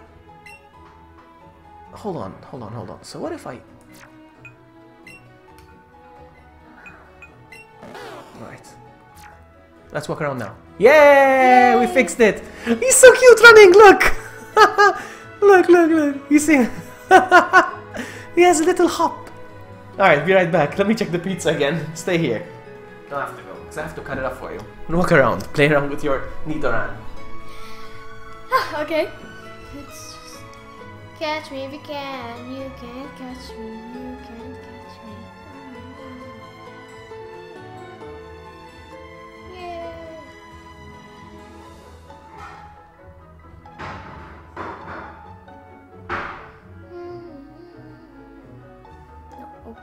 Hold on. So what if I... Right. Let's walk around now. Yay! We fixed it! He's so cute running, look! look. You see? He has a little hop. Alright, be right back. Let me check the pizza again. Stay here. Don't have to go, because I have to cut it up for you. And walk around. Play around with your Nidoran. Okay. Let's just catch me if you can. You can't catch me. You can't catch me. Yay. No. Oh.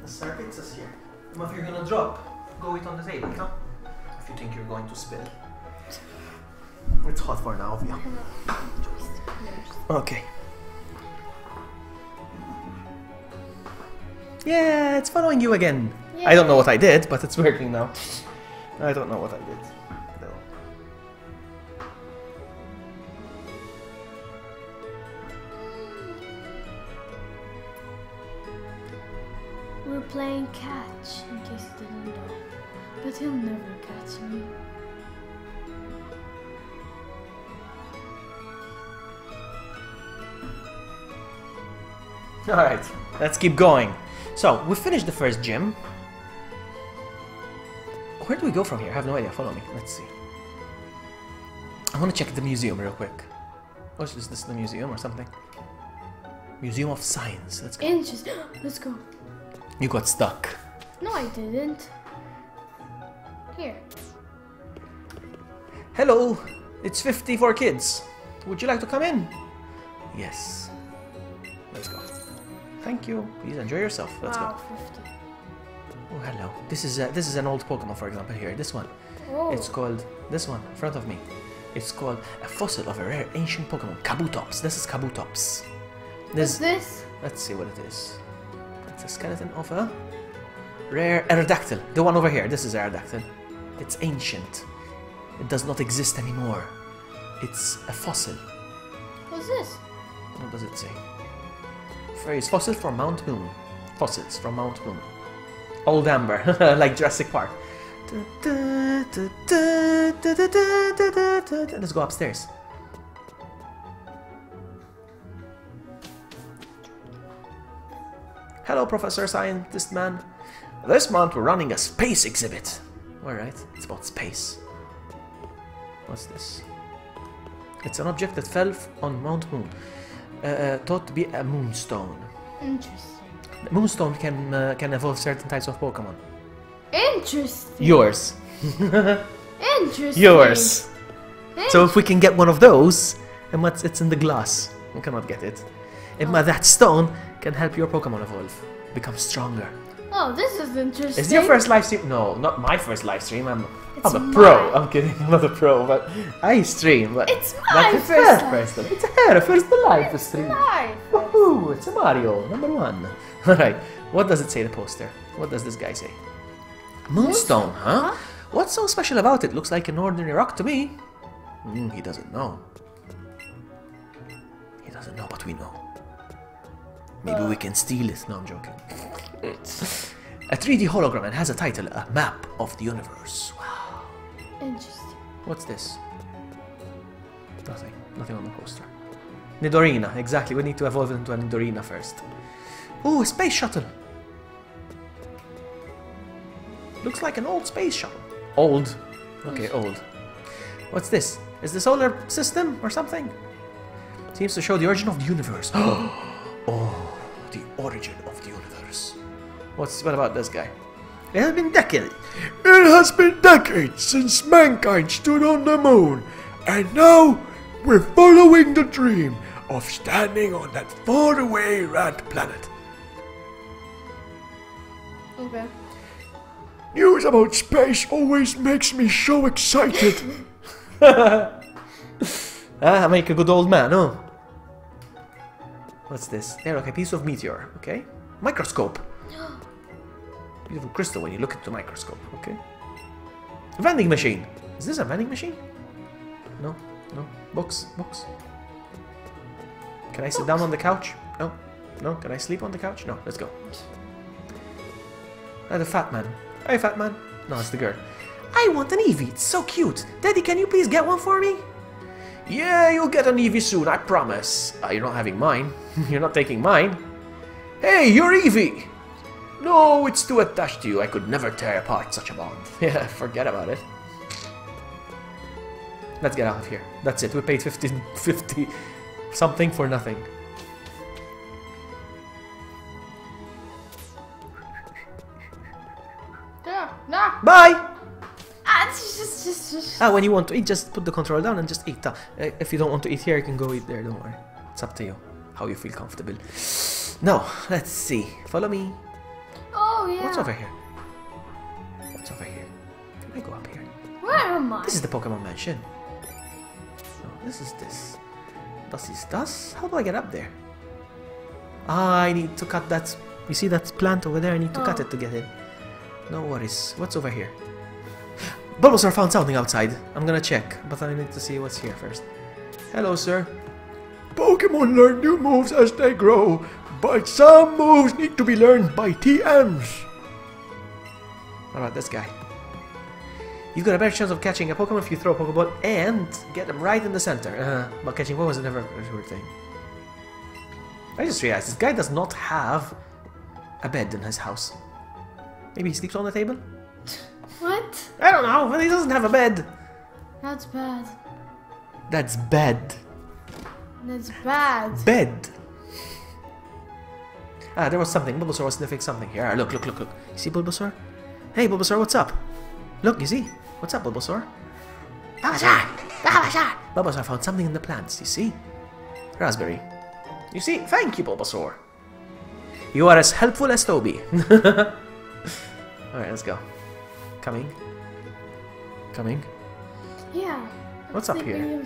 The circuits is here. What if you're gonna drop? Go it on the table, no? If you think you're going to spill. It's hot for now, yeah. Okay. Yeah, it's following you again. Yeah. I don't know what I did, but it's working now. I don't know what I did. No. we're playing catch, in case you didn't know. But he'll never catch me. Alright, let's keep going. So, we finished the first gym. Where do we go from here? I have no idea. Follow me. Let's see. I want to check the museum real quick. Oh, is this the museum or something? Museum of Science. Let's go. Interesting. Let's go. You got stuck. No, I didn't. Here. Hello, it's 54 kids. Would you like to come in? Yes. Let's go. Thank you. Please enjoy yourself. Let's Wow, go. 50. Oh, hello. This is an old Pokemon, for example. Here, this one. Oh. It's called this one in front of me. It's called a fossil of a rare ancient Pokemon, Kabutops. This is Kabutops. What's this? Let's see what it is. It's a skeleton of a rare Aerodactyl. The one over here. This is Aerodactyl. It's ancient. It does not exist anymore. It's a fossil. What's this? What does it say? Phrase fossil from Mount Moon. Fossils from Mount Moon. Old Amber, like Jurassic Park. Let's go upstairs. Hello, Professor Scientist Man. This month we're running a space exhibit. Alright, it's about space. What's this? It's an object that fell on Mount Moon. Thought to be a moonstone. Interesting. The moonstone can evolve certain types of Pokemon. Interesting. Yours. Interesting. Yours. So if we can get one of those, and it's in the glass. We cannot get it. That stone can help your Pokemon evolve, become stronger. Oh, this is interesting. Is it your first live stream? No, not my first live stream. I'm It's a pro. mine. I'm kidding. I'm not a pro, but I stream. But It's my that's first her live first. It's her first live stream. Life. Woohoo! It's a Mario, #1. Alright, what does it say, the poster? What does this guy say? Moonstone, huh? What's so special about it? Looks like an ordinary rock to me. He doesn't know. He doesn't know, but we know. Maybe we can steal it. No, I'm joking. A 3D hologram and has a title, A Map of the Universe. Wow. Interesting. What's this? Nothing. Nothing on the poster. Nidorina, exactly. We need to evolve into a Nidorina first. Ooh, a space shuttle. Looks like an old space shuttle. Old. Okay, old. What's this? Is the solar system or something? Seems to show the origin of the universe. Oh, the origin of the universe. What about this guy? It has been decades. It has been decades since mankind stood on the moon, and now we're following the dream of standing on that faraway red planet. Okay. News about space always makes me so excited. I make a good old man, oh. What's this? There, okay, piece of meteor, okay? Microscope. Beautiful crystal when you look into the microscope, okay? Vending machine. Is this a vending machine? No, no. Books, books. Can I sit down on the couch? No, no. Can I sleep on the couch? No, let's go. The fat man. Hey, fat man. No, it's the girl. I want an Eevee. It's so cute. Daddy, can you please get one for me? Yeah, you'll get an Eevee soon, I promise. You're not having mine. You're not taking mine. Hey, you're Eevee. No, it's too attached to you. I could never tear apart such a bond. Yeah, forget about it. Let's get out of here. That's it. We paid 50 something for nothing. Yeah. Nah. Bye! It's just. When you want to eat, just put the controller down and just eat. If you don't want to eat here, you can go eat there. Don't worry. It's up to you. How you feel comfortable. Now, let's see. Follow me. Oh yeah. What's over here? What's over here? Can I go up here? Where am I? This is the Pokemon Mansion. No, this is this. Das ist das? How do I get up there? I need to cut that. You see that plant over there? I need to cut it to get in. No worries. What's over here? Bulbasaur found something outside. I'm gonna check, but I need to see what's here first. Hello, sir. Pokemon learn new moves as they grow. but some moves need to be learned by TMs. What about this guy? You've got a better chance of catching a Pokemon if you throw a Pokeball and get them right in the center. But catching Pokemon is never a sure thing. I just realized this guy does not have a bed in his house. Maybe he sleeps on the table? What? I don't know, but he doesn't have a bed. That's bad. That's bed. That's bad. Bed. Ah, there was something. Bulbasaur was sniffing something here. Ah, look. You see Bulbasaur? Hey, Bulbasaur, what's up? Look, you see? What's up, Bulbasaur? Bulbasaur found something in the plants, you see? Raspberry. You see? Thank you, Bulbasaur. You are as helpful as Toby. Alright, let's go. Coming. Yeah. What's up here?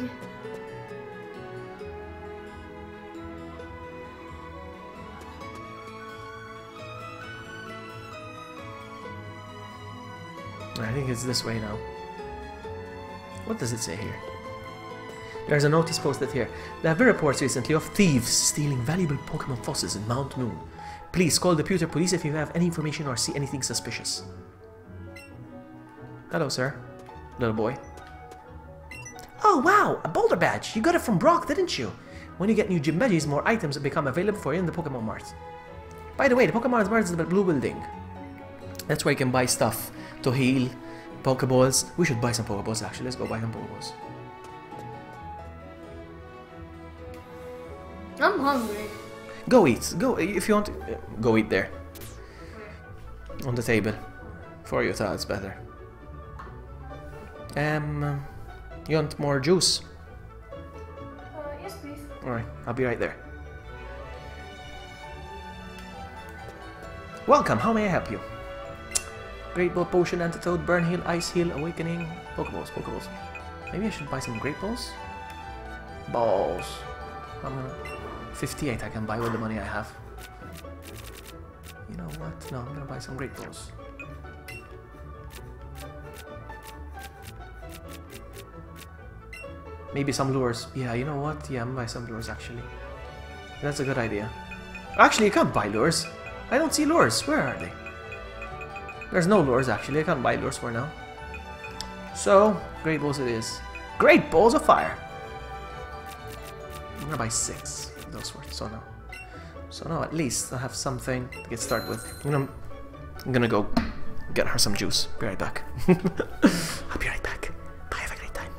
I think it's this way now. What does it say here? There's a notice posted here. There have been reports recently of thieves stealing valuable Pokemon fossils in Mount Moon. Please call the Pewter Police if you have any information or see anything suspicious. Hello, sir. Little boy. Oh, wow! A Boulder Badge! You got it from Brock, didn't you? When you get new gym badges, more items become available for you in the Pokemon Mart. By the way, the Pokemon Mart is the blue building. That's where you can buy stuff to heal, Pokeballs. We should buy some Pokeballs actually. Let's go buy some Pokeballs. I'm hungry. Go eat. Go if you want. Go eat there. On the table. For you, it's better. You want more juice? Yes, please. Alright, I'll be right there. Welcome, how may I help you? Great Ball, Potion, Antidote, Burn Heal, Ice Heal, Awakening, Pokeballs. Maybe I should buy some Great Balls? Balls. I'm gonna... 58 I can buy with the money I have. You know what? No, I'm gonna buy some Great Balls. Maybe some lures. Yeah, you know what? Yeah, I'm gonna buy some lures actually. That's a good idea. Actually, you can't buy lures. I don't see lures. Where are they? There's no lures actually. I can't buy lures for now. So, Great Balls it is. Great Balls of Fire! I'm gonna buy 6 of those worth, so no. So now at least I have something to get started with. I'm gonna go get her some juice. Be right back. I'll be right back. Bye, have a great time.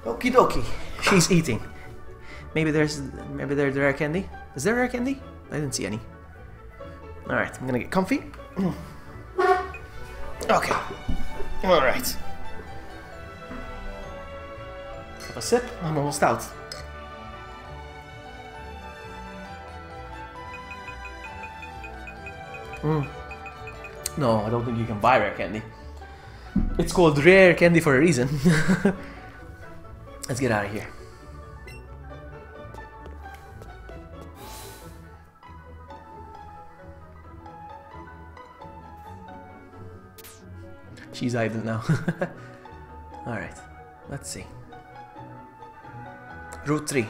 Okie dokie. She's eating. Maybe there's rare candy. Is there rare candy? I didn't see any. Alright, I'm gonna get comfy. Okay. Alright. Have a sip. I'm almost out. No, I don't think you can buy rare candy. It's called rare candy for a reason. Let's get out of here. She's idle now. Alright, let's see. Route 3.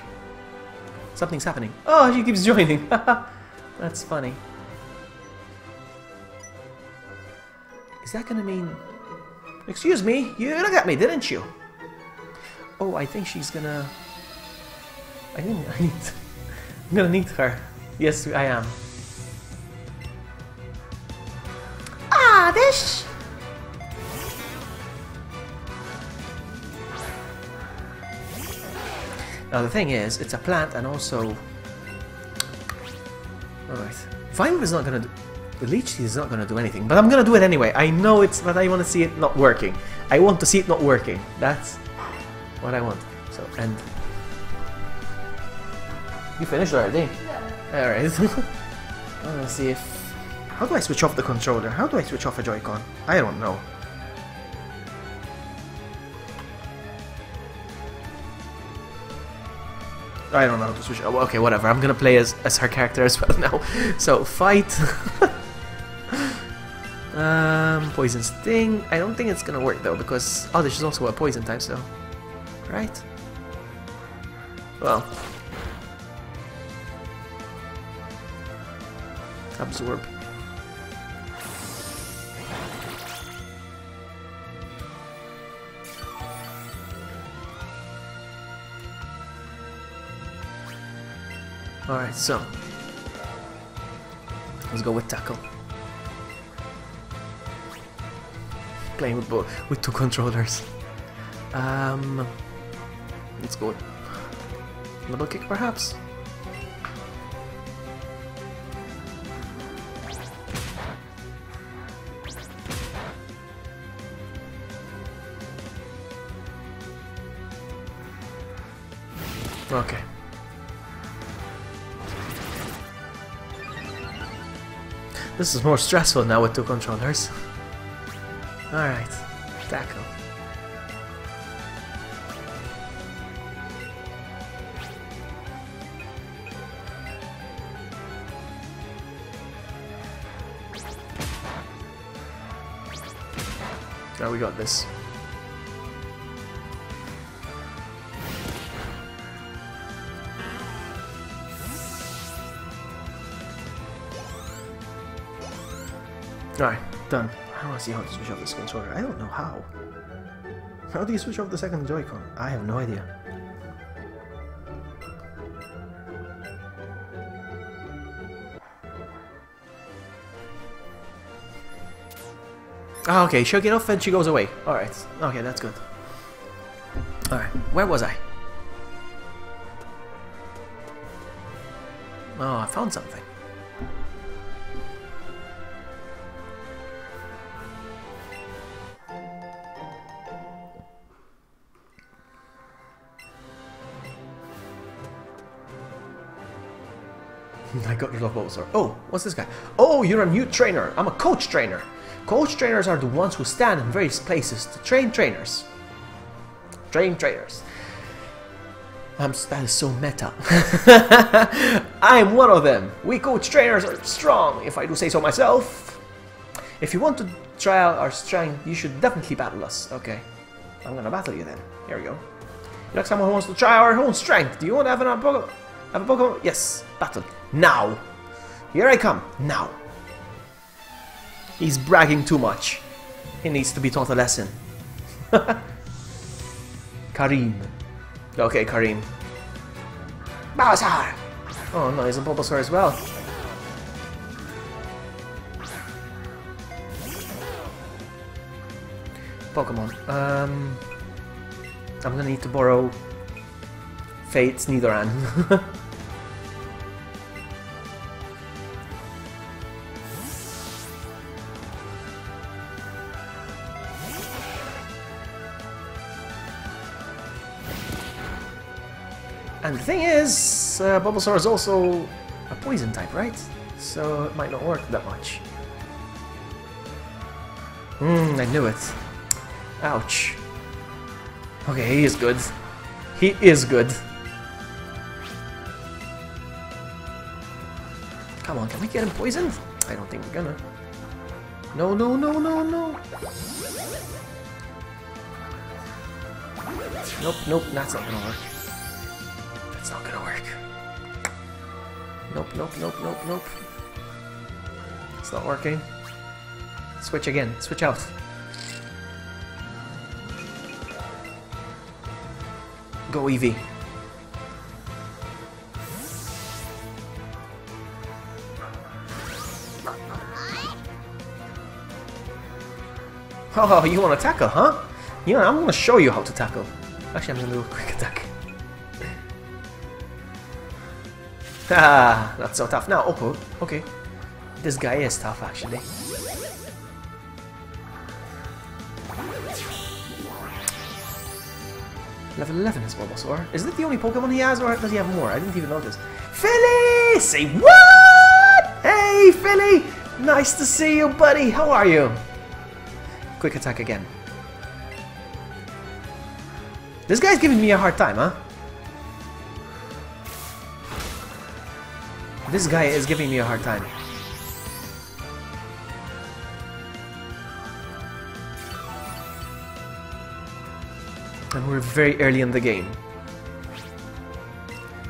Something's happening. Oh, she keeps joining. That's funny. Is that gonna mean... Excuse me, you looked at me, didn't you? Oh, I think she's gonna... I'm gonna need her. Yes, I am. Ah, this... Now the thing is, it's a plant and also... Alright. Vine is not gonna do... The Leech Seed is not gonna do anything, but I'm gonna do it anyway. I know it's... but I want to see it not working. I want to see it not working. That's what I want. So, and... You finished already? Yeah. Alright. I'm gonna see if... How do I switch off the controller? How do I switch off a Joy-Con? I don't know. I don't know how to switch. Oh, okay, whatever. I'm gonna play as her character as well now. So, fight. Poison Sting. I don't think it's gonna work though, because Oddish is also a poison type, so... Right? Well... Absorb. Alright, so... Let's go with Tackle. Playing with two controllers. Let's go with Double Kick perhaps? Okay. This is more stressful now with two controllers. Alright, Tackle. Now we got this. Alright, done. I want to see how to switch off this controller. I don't know how. How do you switch off the second Joy-Con? I have no idea. Ah, okay, she'll get off and she goes away. Alright, okay, that's good. Alright, where was I? Oh, I found something. I got rid of Bulbasaur. Oh, what's this guy? Oh, you're a new trainer. I'm a coach trainer. Coach trainers are the ones who stand in various places to train trainers. Train trainers. That is so meta. I'm one of them. We coach trainers are strong, if I do say so myself. If you want to try out our strength, you should definitely battle us. Okay, I'm gonna battle you then. Here we go. You like someone who wants to try our own strength? Do you want to have a Pokemon? Yes, battle. Now! Here I come, now! He's bragging too much. He needs to be taught a lesson. Karim. Okay, Karim. Bulbasaur! Oh no, he's a Bulbasaur as well. Pokemon. I'm gonna need to borrow Fate's Nidoran. And the thing is, Bulbasaur is also a poison type, right? So it might not work that much. I knew it. Ouch. Okay, he is good. He is good. Come on, can we get him poisoned? I don't think we're gonna. No, no, no, no, no. Nope, nope, that's not gonna work. That's not gonna work. Nope, nope, nope, nope, nope. It's not working. Switch again, switch out. Go Eevee. Oh, you want to tackle, huh? You know, I'm gonna show you how to tackle. Actually, I'm gonna do a quick attack. Ah, not so tough. Now, okay. This guy is tough, actually. Level 11 is Bulbasaur. Is it the only Pokemon he has, or does he have more? I didn't even notice. Philly! Say what? Hey, Philly! Nice to see you, buddy. How are you? Quick attack again. This guy's giving me a hard time, huh? This guy is giving me a hard time. And we're very early in the game.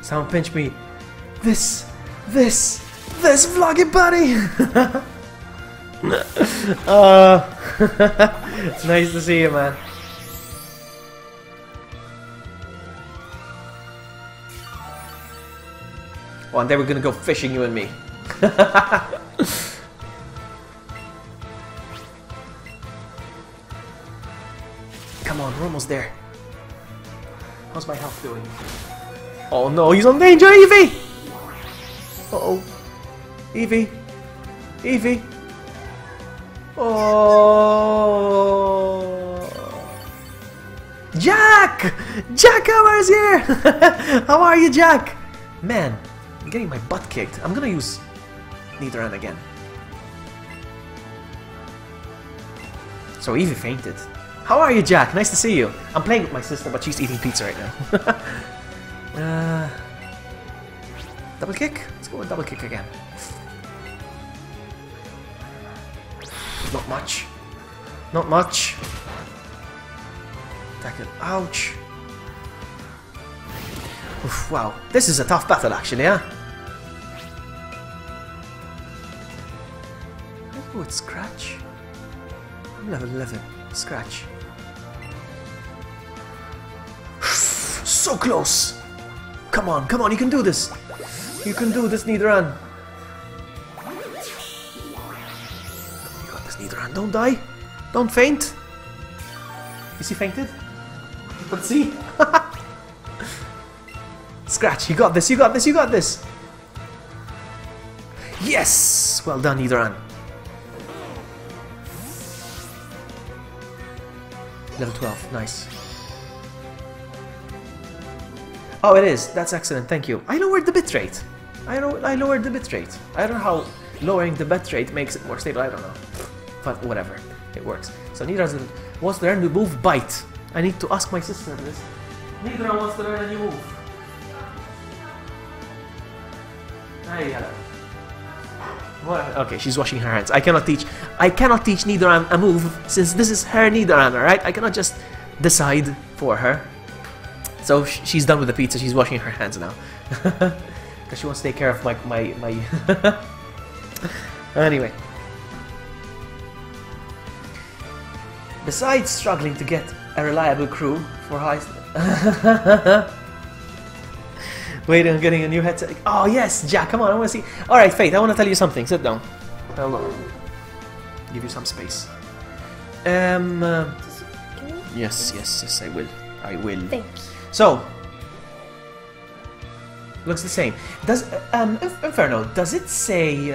Someone pinch me. This vloggy buddy! It's nice to see you, man. Oh, and then we're gonna go fishing, you and me. Come on, we're almost there. How's my health doing? Oh no, he's on danger, Eevee! Uh-oh. Eevee. Eevee. Oh. Jack! Jack Hammer's here! How are you, Jack? Man, I'm getting my butt kicked. I'm gonna use Nidoran again. So Eevee fainted. How are you, Jack? Nice to see you. I'm playing with my sister, but she's eating pizza right now. Double kick? Let's go with double kick again. Not much. Not much. Attack it. Ouch. Oof, wow. This is a tough battle, actually, huh? Let's go with Scratch. I'm level 11. Scratch. So close! Come on, you can do this! You can do this, Nidoran! You got this, Nidoran. Don't die! Don't faint! Is he fainted? Let's see! Scratch, you got this, you got this, you got this! Yes! Well done, Nidoran. Level 12, nice. Oh, it is. That's excellent. Thank you. I lowered the bitrate. I lowered the bitrate. I don't know how lowering the bitrate makes it more stable. I don't know. But whatever. It works. So Nidoran wants to learn the move Bite. I need to ask my sister this. Nidoran wants to learn a new move. Hey, hello. What? Okay, she's washing her hands. I cannot teach Nidoran a move since this is her Nidoran, alright? I cannot just decide for her. So she's done with the pizza, she's washing her hands now. Because she wants to take care of my Anyway. Besides struggling to get a reliable crew for high... Wait, I'm getting a new headset. Oh yes, Jack, come on, I want to see. Alright, Faith, I want to tell you something. Sit down. Hello. Give you some space. Yes, I will. Thanks. So, looks the same. Does Inferno? Does it say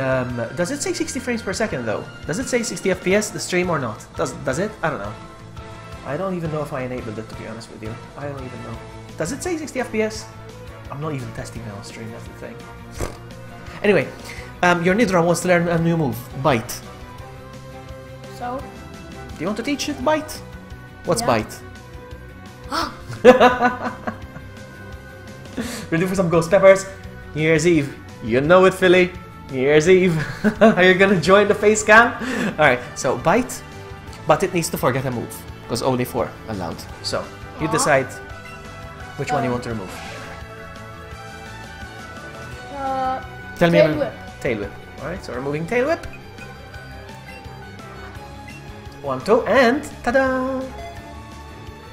60 frames per second though? Does it say 60 FPS the stream or not? Does it? I don't know. I don't even know if I enabled it, to be honest with you. I don't even know. Does it say 60 FPS? I'm not even testing it on stream. That's the thing. Anyway, your Nidoran wants to learn a new move, Bite. So? Do you want to teach it Bite? What's Yeah. Bite? Ready for some ghost peppers? New Year's Eve. You know it, Philly. New Year's Eve. Are you gonna join the face cam? Alright, so Bite, but it needs to forget a move, because only 4 allowed. So, you decide which one you want to remove. Tell me. Tail Whip. Tail Whip. Alright, so we're removing Tail Whip. 1, 2, and ta-da!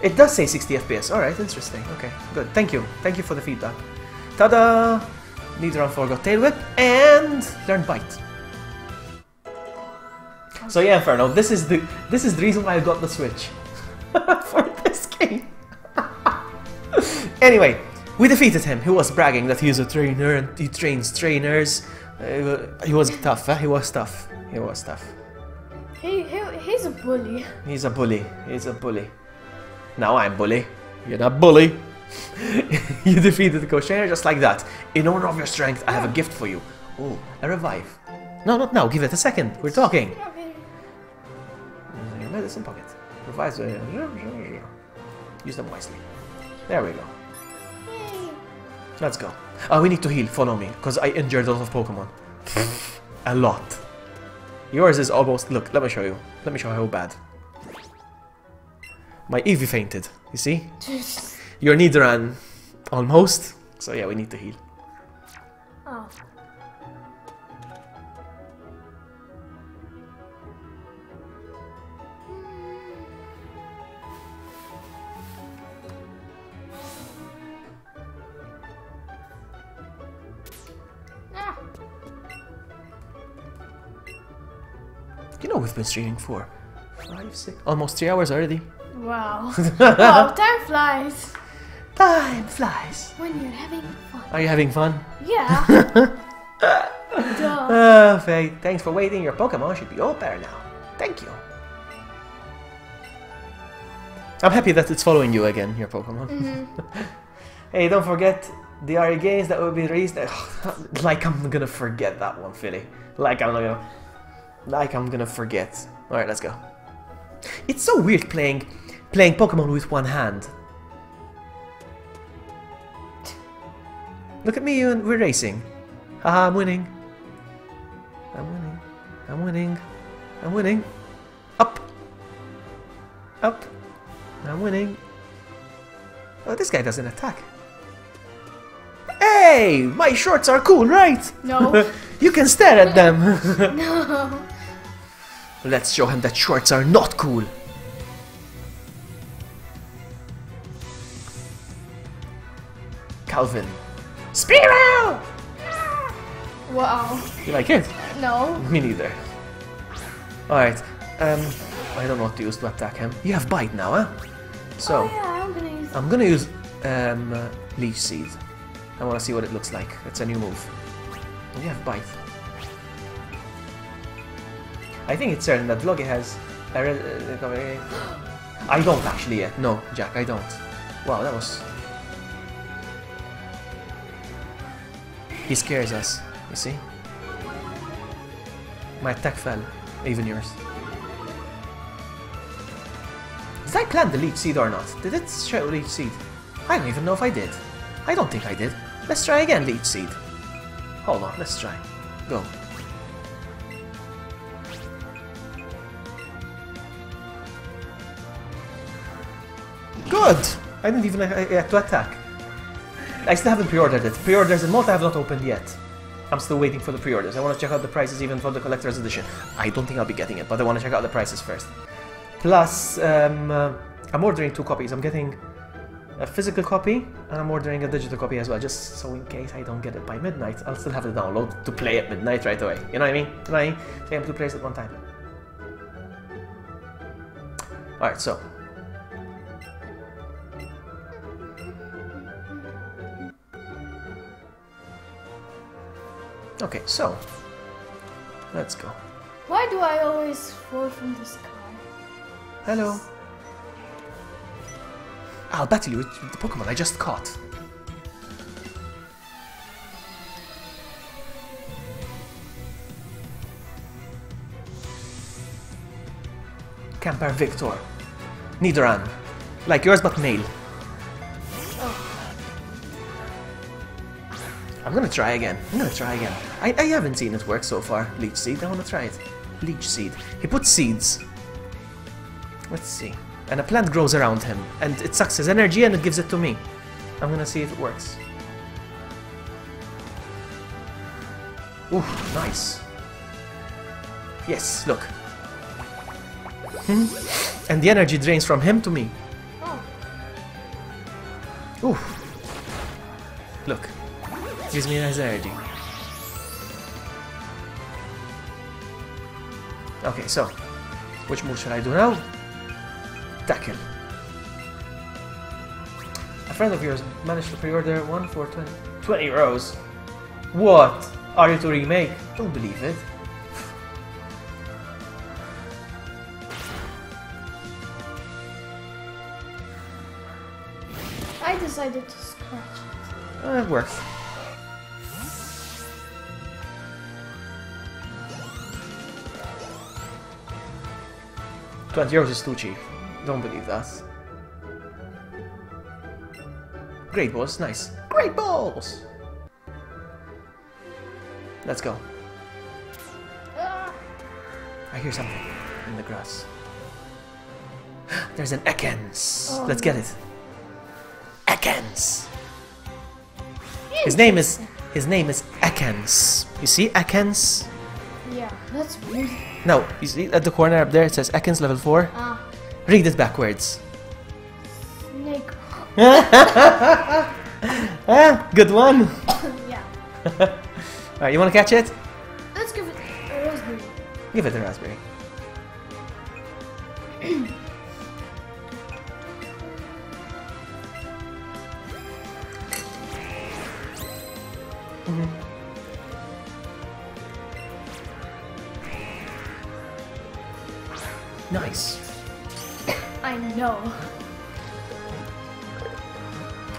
It does say 60 FPS. Alright, interesting. Okay, good. Thank you. Thank you for the feedback. Ta-da! Nidoran forgot Tail Whip and learn Bite. So yeah, Inferno, this is the reason why I got the Switch. For this game. Anyway, We defeated him. He was bragging that he's a trainer and he trains trainers. He was tough, He was tough. He was tough. He's a bully. He's a bully. He's a bully. Now I'm bully. You're not bully. You defeated the coach trainer just like that. In honor of your strength, I have a gift for you. Oh, a revive. No, not now. Give it a second. We're talking. Okay. Your medicine pocket. Revives. Use them wisely. There we go. Yay. Let's go. We need to heal. Follow me, because I injured a lot of Pokemon. A lot. Yours is almost... Look, let me show you. Let me show you how bad. My Eevee fainted. You see? Your Nidoran almost. So yeah, we need to heal. Oh. Ah. You know we've been streaming for 5, 6, almost 3 hours already. Wow. Wow, time flies Time flies. when you're having fun. Are you having fun? Yeah. Duh. Faye, thanks for waiting. Your Pokemon should be all better now. Thank you. I'm happy that it's following you again, your Pokemon. Hey, don't forget the RE games that will be released. Like I'm gonna forget that one, Philly. Like I'm gonna forget. Alright, let's go. It's so weird playing Pokemon with one hand. Look at me, and we're racing. Haha, I'm winning. I'm winning. I'm winning. I'm winning. Up. Up. I'm winning. Oh, this guy doesn't attack. Hey! My shorts are cool, right? No. You can stare at them. No. Let's show him that shorts are not cool. Calvin. Spearow! Wow. You like it? No. Me neither. Alright, I don't know what to use to attack him. You have Bite now, huh? So, Oh yeah, I'm gonna use Leech Seed. I wanna see what it looks like. It's a new move. You have Bite. I think it's certain that Vloggy has a I don't actually yet. No, Jack, I don't. Wow, that was... He scares us, you see? My attack fell, even yours. Did I plant the Leech Seed or not? Did it show Leech Seed? I don't even know if I did. I don't think I did. Let's try again, Leech Seed. Hold on, let's try. Go. Good! I didn't even have to attack. I still haven't pre-ordered it. Pre-orders in Malta have not opened yet. I'm still waiting for the pre-orders. I want to check out the prices even for the collector's edition. I don't think I'll be getting it, but I want to check out the prices first. Plus, I'm ordering 2 copies. I'm getting a physical copy, and I'm ordering a digital copy as well, just so in case I don't get it by midnight, I'll still have the download to play at midnight right away. You know what I mean? You know what I mean? So I have 2 players at one time. Alright, so... Okay, so... Let's go. Why do I always fall from the sky? Hello. I'll battle you with the Pokemon I just caught. Camper Victor. Nidoran. Like yours, but male. I'm gonna try again. I haven't seen it work so far. Leech Seed. I wanna try it. Leech Seed. He puts seeds. Let's see. And a plant grows around him, and it sucks his energy and it gives it to me. I'm gonna see if it works. Ooh, nice. Yes, look. And the energy drains from him to me. Oh. Ooh. Look. Gives me his energy. Okay, so. Which move should I do now? Tackle. A friend of yours managed to pre-order one for 20 euros. What? Are you to remake? Don't believe it. I decided to scratch it. It works. €20 is too cheap. Don't believe that. Great balls, nice. Great balls! Let's go. I hear something in the grass. There's an Ekans. Oh, Let's get it. Ekans. His name is Ekans. You see Ekans? Yeah, that's weird. No, you see at the corner up there it says Ekans level 4. Ah, Read it backwards. snake. Ah, good one. Yeah. Alright, you wanna catch it? Let's give it a raspberry. Give it a raspberry. Nice. I know.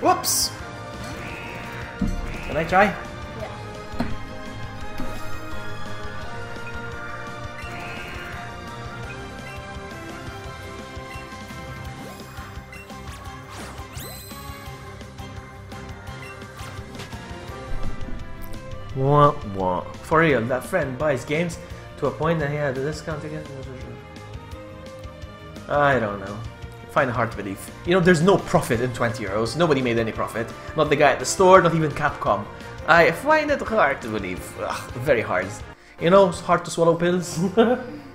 Whoops! Can I try? Yeah. Wah, wah. For real, that friend buys games to a point that he had a discount again. I don't know. Find it hard to believe. You know, there's no profit in 20 euros. Nobody made any profit. Not the guy at the store, not even Capcom. I find it hard to believe. Ugh, very hard. You know, it's hard to swallow pills.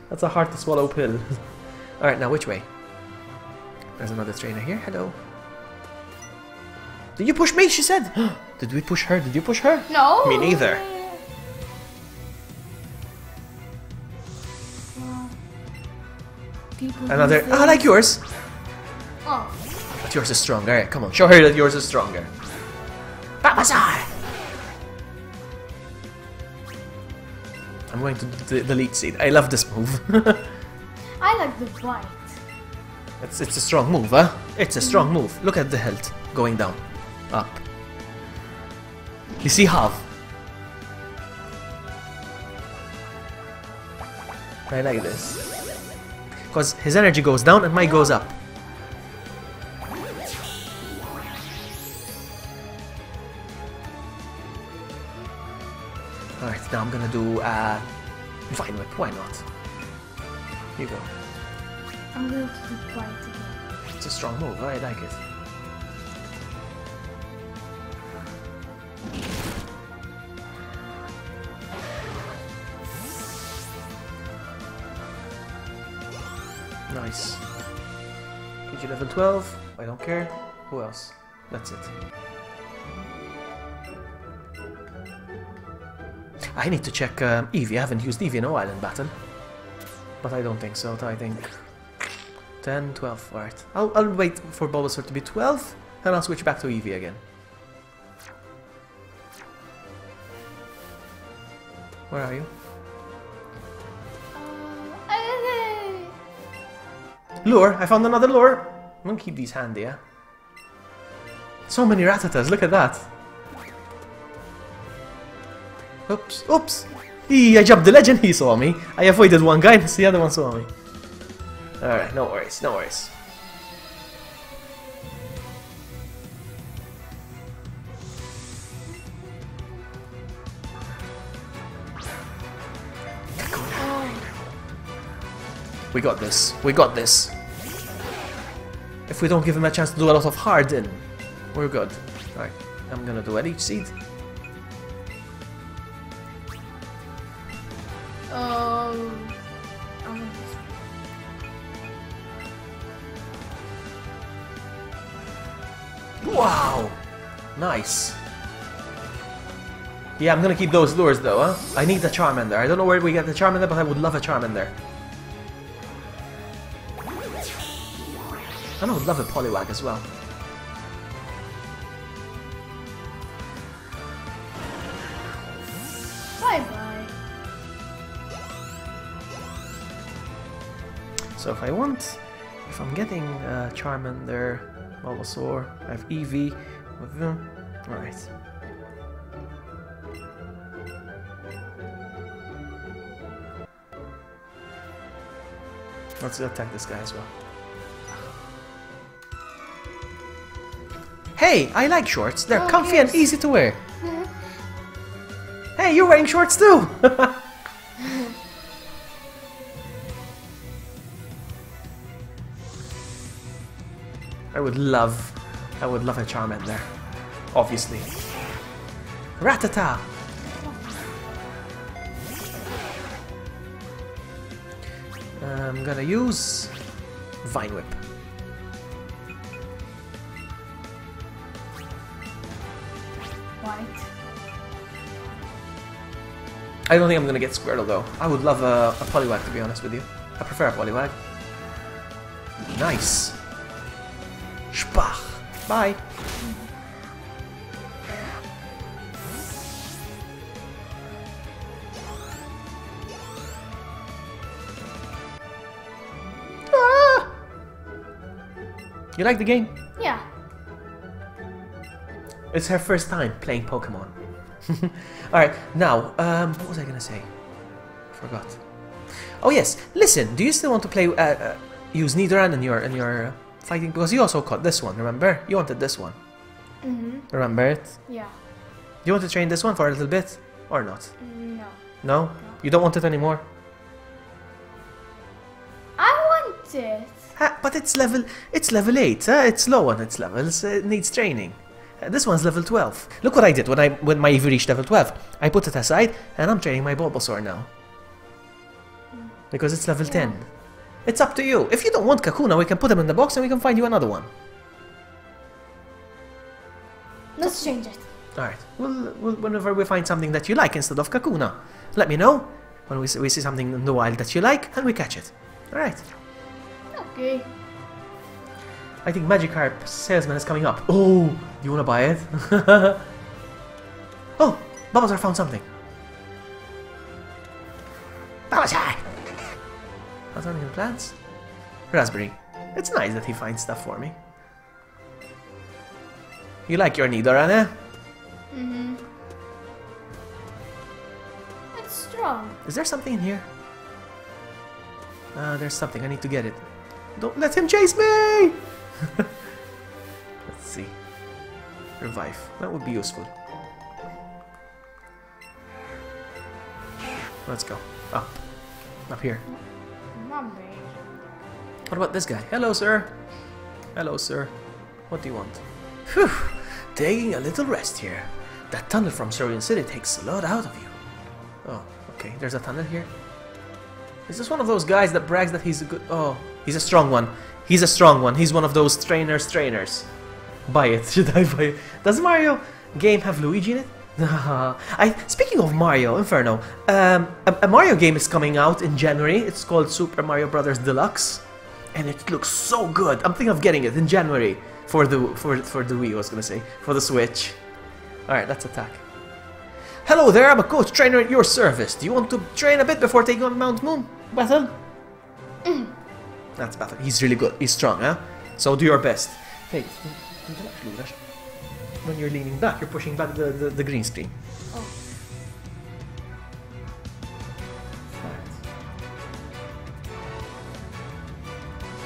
That's a hard to swallow pill. Alright, now which way? There's another trainer here. Hello. Did you push me? She said. Did we push her? Did you push her? No. Me neither. People Another. use I like yours. Oh. But yours is stronger. Alright, come on. Show her that yours is stronger. Babazai! I'm going to delete seed. I love this move. I like the white. It's a strong move, huh? It's a strong move. Look at the health going down. Up. You see half. I like this. Because his energy goes down and mine goes up. Alright, now I'm gonna do Vine Whip, why not? Here you go. I'm going to do white again. It's a strong move, I like it. Nice. PG level 12, I don't care. Who else? That's it. I need to check Eevee. I haven't used Eevee in a while in battle. But I don't think so. I think 10, 12. Alright. I'll wait for Bulbasaur to be 12 and I'll switch back to Eevee again. Where are you? Lure! I found another lure! I'm gonna keep these handy, yeah? So many Rattatas, look at that! Oops, oops! I jumped the ledge and he saw me. I avoided one guy and the other one saw me. Alright, no worries, no worries. We got this. We got this. If we don't give him a chance to do a lot of harden, we're good. Alright, I'm gonna do a leech seed. Wow! Nice. Yeah, I'm gonna keep those lures though, huh? I need the Charmander. I don't know where we get the Charmander, but I would love a Charmander. And I would love a Poliwag as well. So if I'm getting Charmander, Bulbasaur, I have Eevee with them. Alright. Let's attack this guy as well. Hey, I like shorts. They're comfy and easy to wear. Hey, you're wearing shorts too! I would love a Charmander. Obviously. Rattata! I'm gonna use Vine Whip. White. I don't think I'm gonna get Squirtle though. I would love a Poliwag, to be honest with you. I prefer a Poliwag. Nice. Spach. Bye. Ah! You like the game? Yeah. It's her first time playing Pokemon. Alright, now, what was I gonna say? Forgot. Oh yes, listen, do you still want to play, use Nidoran in your fighting? Because you also caught this one, remember? You wanted this one. Remember it? Yeah. Do you want to train this one for a little bit? Or not? No. No? You don't want it anymore? I want it. But it's level 8, it's low on its levels, it needs training. This one's level 12. Look what I did when my Eevee reached level 12. I put it aside and I'm training my Bulbasaur now. Because it's level 10. It's up to you. If you don't want Kakuna, we can put him in the box and we can find you another one. Let's change it. Alright. Whenever we find something that you like instead of Kakuna, let me know when we see something in the wild that you like and we catch it. Alright. Okay. I think Magikarp Salesman is coming up. Oh, do you want to buy it? Oh, Bulbasaur found something. Bulbasaur! What's on your plants? Raspberry. It's nice that he finds stuff for me. You like your Nidoran, eh? It's strong. Is there something in here? There's something. I need to get it. Don't let him chase me! Let's see. Revive. That would be useful. Let's go. Up. Up here. Mommy. What about this guy? Hello, sir. Hello, sir. What do you want? Phew. Taking a little rest here. That tunnel from Cerulean City takes a lot out of you. Oh, okay. There's a tunnel here. Is this one of those guys that brags that he's a good... Oh, he's a strong one. He's a strong one. He's one of those trainers. Buy it. Should I buy it? Does Mario game have Luigi in it? Speaking of Mario, Inferno, a Mario game is coming out in January. It's called Super Mario Bros. Deluxe. And it looks so good. I'm thinking of getting it in January for the Wii, I was gonna say. For the Switch. Alright, let's attack. Hello there, I'm a coach trainer at your service. Do you want to train a bit before taking on Mount Moon? Battle? That's Battle. He's really good. He's strong, huh? So do your best. Hey, when you're leaning back, you're pushing back the green screen. Oh.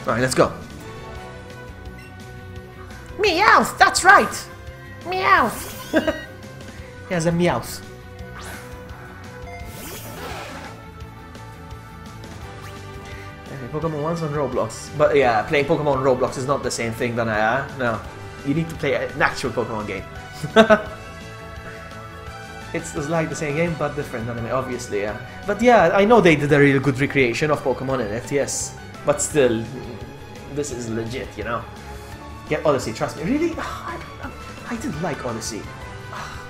Alright, let's go. Meowth, that's right! Meowth! He has a Meowth. Pokemon once on Roblox. But yeah, playing Pokemon on Roblox is not the same thing, no. You need to play an actual Pokemon game. It's like the same game, but different anime, obviously, yeah. But yeah, I know they did a really good recreation of Pokemon in it, yes. But still, this is legit, you know. Get Odyssey, trust me. Really? I didn't like Odyssey.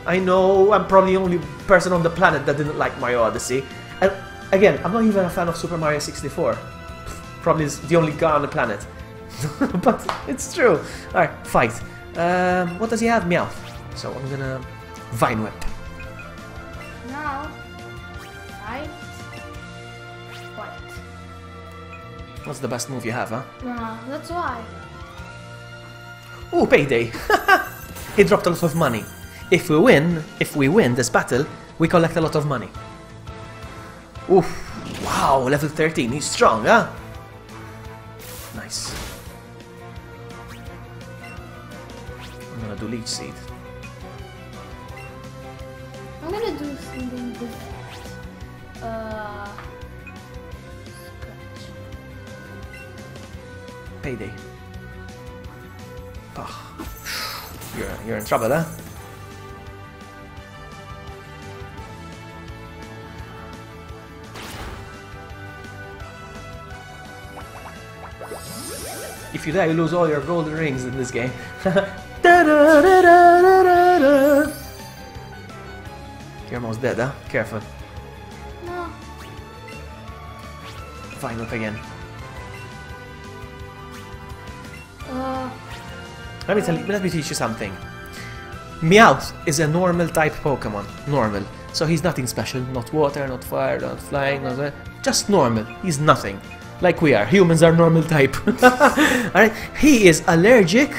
I know I'm probably the only person on the planet that didn't like Mario Odyssey. And again, I'm not even a fan of Super Mario 64. Probably is the only guy on the planet. But it's true. Alright, fight. What does he have? Meowth. So I'm gonna Vine Whip. Now, fight. White. That's the best move you have, huh? Nah, that's why. Ooh, payday! He dropped a lot of money. If we win this battle, we collect a lot of money. Oof! Wow, level 13. He's strong, huh? Nice. I'm gonna do Leech Seed. I'm gonna do something different. Scratch. Payday. Oh. You're in trouble, huh? If you die, you lose all your golden rings in this game. You're almost dead, huh? Careful. No. Fine, up again. Let me teach you something. Meowth is a normal type Pokemon. Normal. So he's nothing special. Not water, not fire, not flying, not... Just normal. He's nothing. Like we are. Humans are normal type. Alright? He is allergic.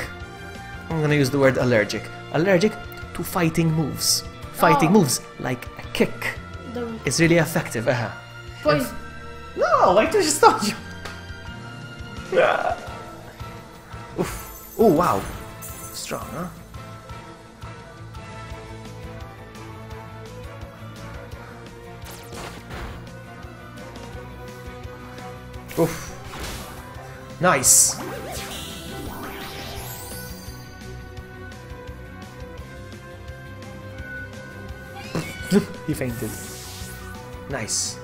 I'm gonna use the word allergic. Allergic to fighting moves. Fighting moves like a kick. It's really effective. Poison. No, I just told you. Oof. Oh, wow. Strong, huh? Oof. Nice. He fainted. Nice.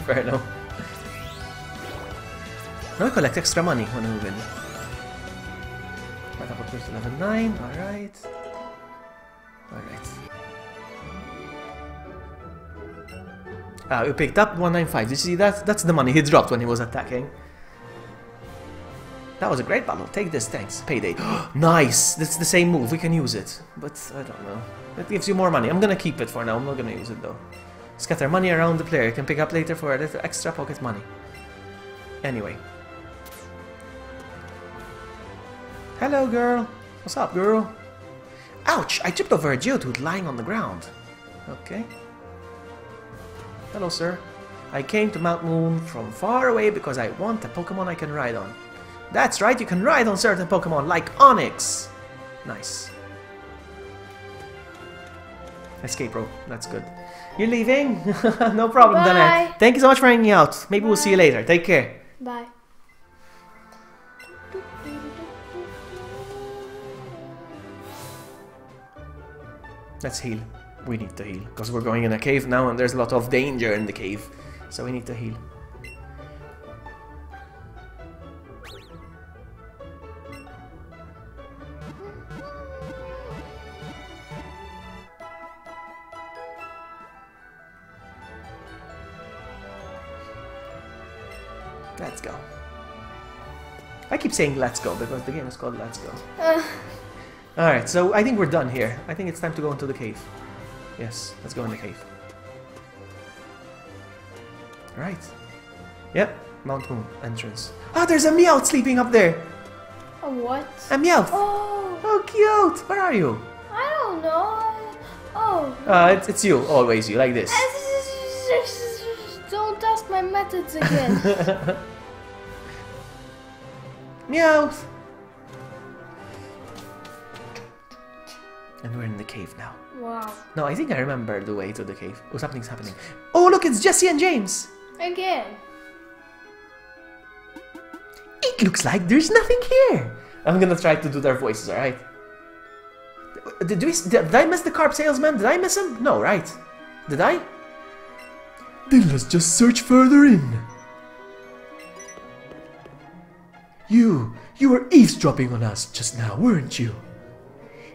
Fair enough. Now I collect extra money when I move in. That goes to level 9, alright. Alright. We picked up 195. Did you see that? That's the money he dropped when he was attacking. That was a great battle. Take this, thanks. Payday. Nice! That's the same move. We can use it. But I don't know. It gives you more money. I'm gonna keep it for now. I'm not gonna use it though. Scatter money around the player. You can pick up later for a little extra pocket money. Anyway. Hello, girl. What's up, girl? Ouch! I tripped over a Geodude lying on the ground. Okay. Hello, sir. I came to Mount Moon from far away because I want a Pokemon I can ride on. That's right, you can ride on certain Pokemon like Onix. Nice. Escape rope. That's good. You're leaving? No problem, Dana. Thank you so much for hanging out. Maybe we'll see you later. Take care. Bye. Let's heal. We need to heal. Because we're going in a cave now and there's a lot of danger in the cave. So we need to heal. Let's go. I keep saying let's go because the game is called Let's Go. Alright, so I think we're done here. I think it's time to go into the cave. Yes, let's go in the cave. Alright. Yep, Mount Moon entrance. Ah, there's a Meowth sleeping up there! A what? A Meowth! Oh! Oh, cute! Where are you? I don't know. Oh. It's you, always you, like this. Don't ask my methods again. Meowth! And we're in the cave now. Wow. No, I think I remember the way to the cave. Oh, something's happening. Oh, look, it's Jesse and James! Again. It looks like there's nothing here! I'm gonna try to do their voices, alright? Did I miss the carp salesman? Did I miss him? No, right? Did I? Then let's just search further in. You were eavesdropping on us just now, weren't you?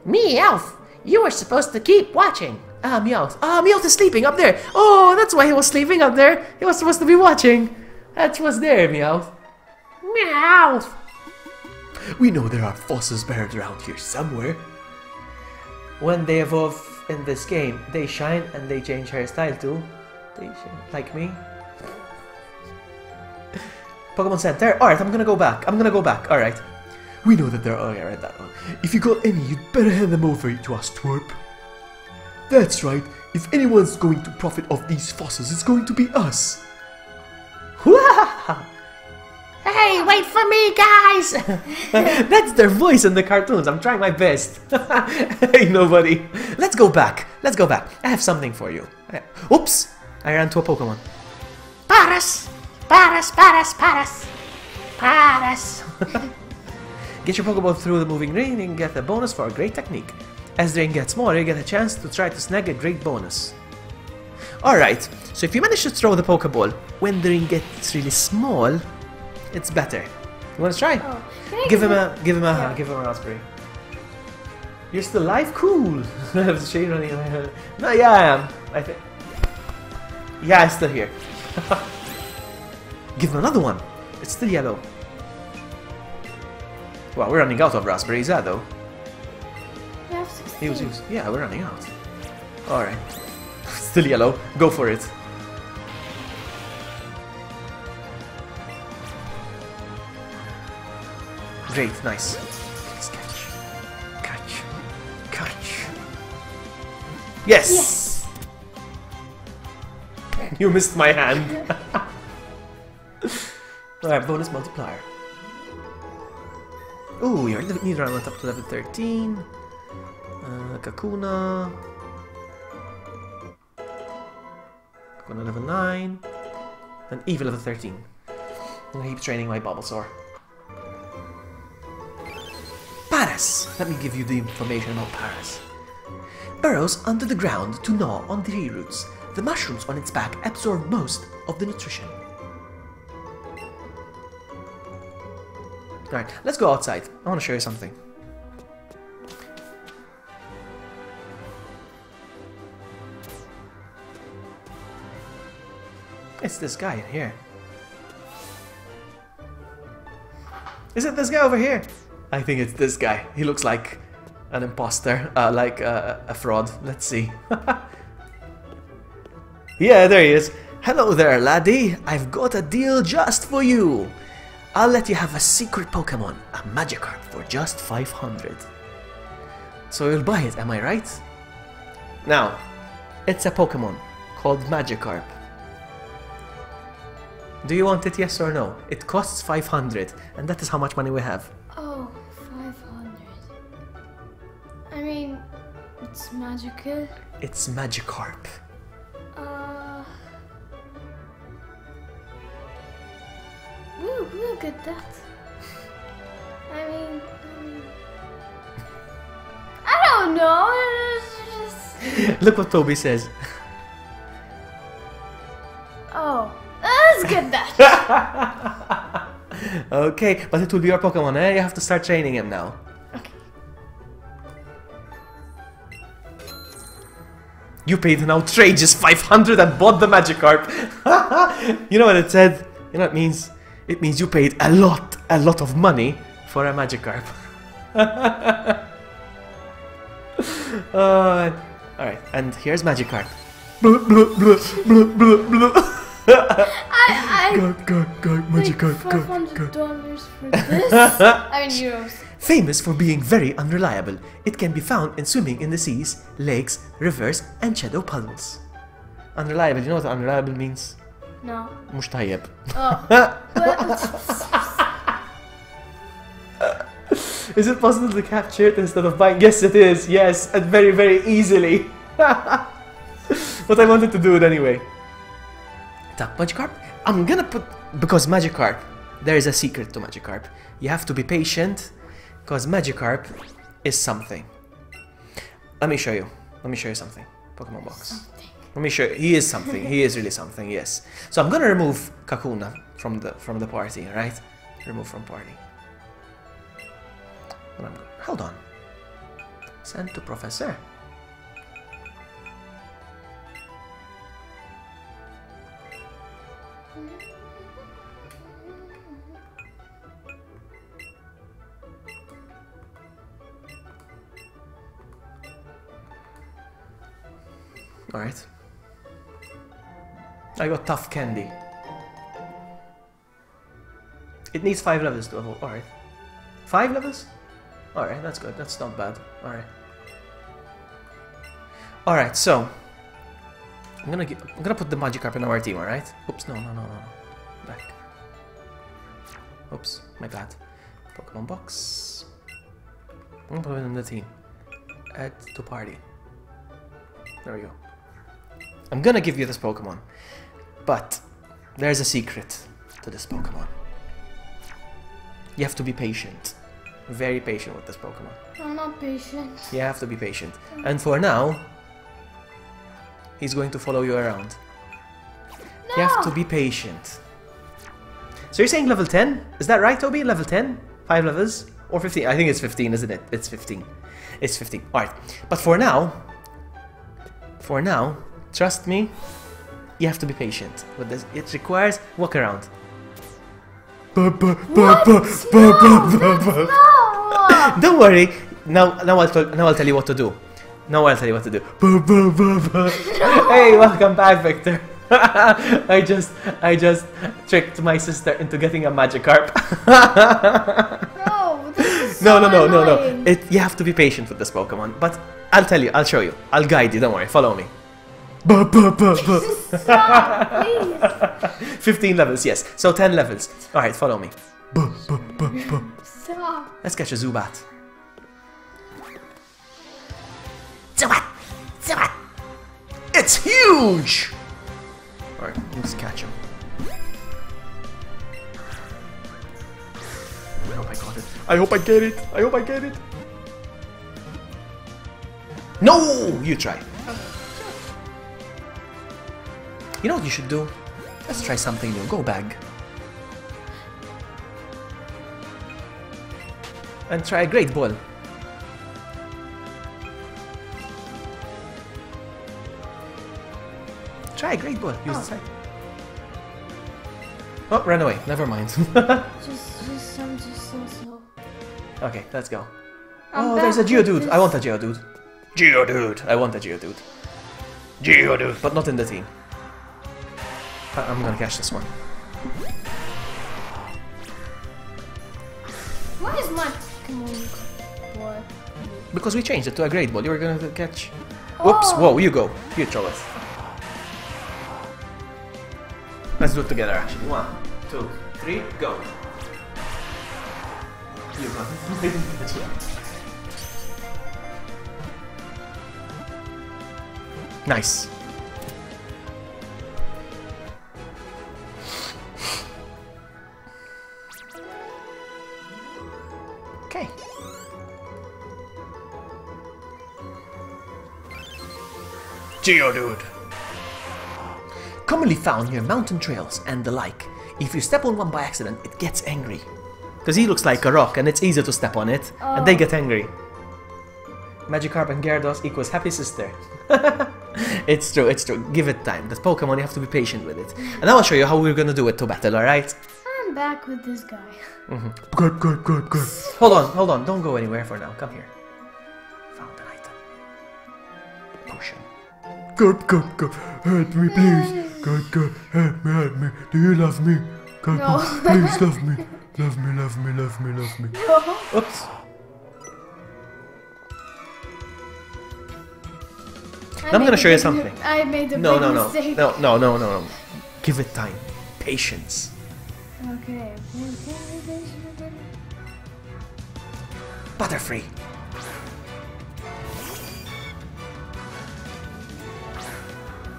Meowth, you were supposed to keep watching. Meowth. Meowth is sleeping up there. Oh, that's why he was sleeping up there. He was supposed to be watching. That was there, Meowth. Meowth. We know there are fossils buried around here somewhere. When they evolve in this game, they shine and they change hairstyle too. They shine, like me. Pokemon Center. Alright, I'm gonna go back. Alright. We know that there are. I read that one. If you got any, you'd better hand them over to us, twerp. That's right. If anyone's going to profit off these fossils, it's going to be us. Hey, wait for me, guys! That's their voice in the cartoons. I'm trying my best. Hey, nobody. Let's go back. I have something for you. Oops! I ran to a Pokemon. Paras! Paras, paras, paras! Paras! Get your Pokeball through the moving ring and get a bonus for a great technique. As the ring gets smaller, you get a chance to try to snag a great bonus. Alright, so if you manage to throw the Pokeball when the ring gets really small, it's better. You wanna try? Oh, Give him a raspberry. You're still alive? Cool! Is Shane running away? No, yeah, I am. I think. Yeah, I'm still here. Give him another one. It's still yellow. Well, we're running out of raspberries, though. We have 16. Yeah, we're running out. Alright. Still yellow. Go for it. Great, nice. Please catch. Yes! You missed my hand. Alright, bonus multiplier. Ooh, your need run went up to level 13. Kakuna. Kakuna level 9. And Eevee level 13. I'm gonna keep training my Bulbasaur. Paras! Let me give you the information about Paras. Burrows under the ground to gnaw on tree roots. The mushrooms on its back absorb most of the nutrition. Alright, let's go outside. I want to show you something. It's this guy in here. Is it this guy over here? I think it's this guy. He looks like an imposter, like a fraud. Let's see. Yeah, there he is. Hello there, laddie. I've got a deal just for you. I'll let you have a secret Pokemon, a Magikarp, for just 500. So you'll buy it, am I right? Now, it's a Pokemon called Magikarp. Do you want it, yes or no? It costs 500, and that is how much money we have. Oh, 500. I mean, it's magical. It's Magikarp. We'll get that. I mean, I don't know. It's just... Look what Toby says. Oh, let's get that. Okay, but it will be your Pokemon, eh? You have to start training him now. Okay. You paid an outrageous 500 and bought the Magikarp. You know what it said? You know what it means? It means you paid a lot of money for a Magikarp. Alright, and here's Magikarp. I Magikarp, $500 for this. I mean euros. Famous for being very unreliable, it can be found in swimming in the seas, lakes, rivers, and shadow puddles. Unreliable, you know what unreliable means? No. مش طيب. Oh. Is it possible to capture it instead of buying? Yes, it is. Yes, and very, very easily. But I wanted to do it anyway. Tap Magikarp. I'm gonna put, because Magikarp, there is a secret to Magikarp. You have to be patient, because Magikarp is something. Let me show you. Let me show you something. Pokemon box. Something. Let me show you. He is something. He is really something. Yes. So I'm gonna remove Kakuna from the party. Right? Remove from party. Hold on. Send to Professor. Alright. I got Tough Candy. It needs 5 levels to evolve. Alright. 5 levels? Alright, that's good. That's not bad. Alright. Alright, so I'm gonna put the Magikarp in our team, alright? Oops, no. Back. Oops, my bad. Pokemon box. I'm gonna put it in the team. Add to party. There we go. I'm gonna give you this Pokemon. But there's a secret to this Pokemon. You have to be patient. Very patient with this Pokemon. I'm not patient. You have to be patient. And for now, he's going to follow you around. No! You have to be patient. So you're saying level 10? Is that right, Toby? Level 10? 5 levels? Or 15? I think it's 15, isn't it? It's 15. It's 15. Alright. But for now, trust me, you have to be patient with this. It requires walk around. No! Don't worry. Now I'll tell you what to do. Hey, welcome back, Victor. I just tricked my sister into getting a Magikarp. No, this is so No. annoying. You have to be patient with this Pokemon. But I'll tell you. I'll show you. I'll guide you. Don't worry. Follow me. Stop, please. 15 levels, yes. So 10 levels. Alright, follow me. Stop. Let's catch a Zubat. Zubat! It's huge! Alright, let's catch him. I hope I got it. I hope I get it. No! You try. You know what you should do? Let's try something new. Go bag. And try a Great Ball. Try a Great Ball. Use the side. Oh, ran away. Never mind. I'm just so slow. Okay, let's go. I'm Oh, there's a back with Geodude. this. I want a Geodude. I want a Geodude. Geodude. But not in the team. I'm gonna catch this one. Why is my Pokemon boy? Because we changed it to a Great Ball. You were gonna catch. Oops! Whoa! You go. You throw it. Let's do it together. Actually, 1, 2, 3, go. You got it. Nice. Okay. Geodude. Commonly found near mountain trails and the like. If you step on one by accident, it gets angry. Because he looks like a rock and it's easy to step on it, and they get angry. Magikarp and Gyarados equals happy sister. It's true, it's true. Give it time. That Pokemon, you have to be patient with it. And I will show you how we're gonna do it to battle, alright? I'm back with this guy. Good. Hold on. Don't go anywhere for now. Come here. Found an item. Potion. God, help me, please. God, help me. Do you love me? God, No. please love me. Love me. Oops. I'm gonna show you something. I made a No. big mistake. No. Give it time. Patience. Okay. Butterfree.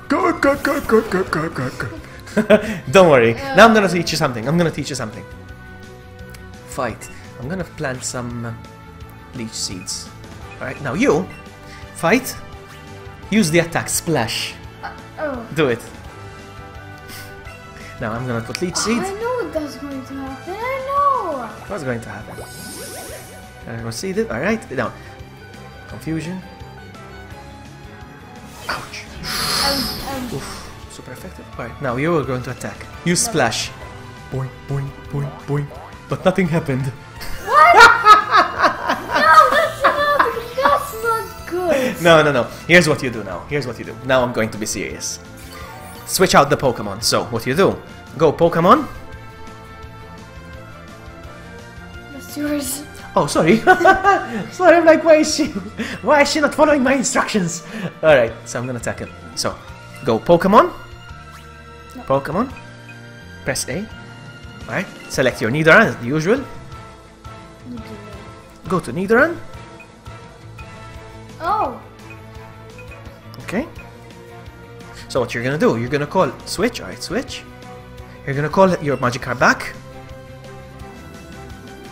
God. Don't worry. Now I'm gonna teach you something. Fight. I'm gonna plant some leech seeds. Alright, now you fight. Use the attack Splash. Oh. Do it. Now I'm gonna put leech seeds. I know that's going to happen. I know. What's going to happen? I'm gonna see it. Alright, now. Confusion. Ouch. Oof. Super effective. Alright, now you are going to attack. Use Splash. Boing. But nothing happened. No, that's not good. No. Here's what you do now. Here's what you do. Now I'm going to be serious. Switch out the Pokemon. So, what you do? Go Pokemon. That's yours. Oh, sorry. Sorry, I'm like, why is she not following my instructions? Alright, so I'm gonna attack him. So, go Pokemon. No. Pokemon. Press A. Alright, select your Nidoran as the usual. Go to Nidoran. Oh. Okay. So what you're gonna do, you're gonna call switch, alright, switch. You're gonna call your Magikarp back.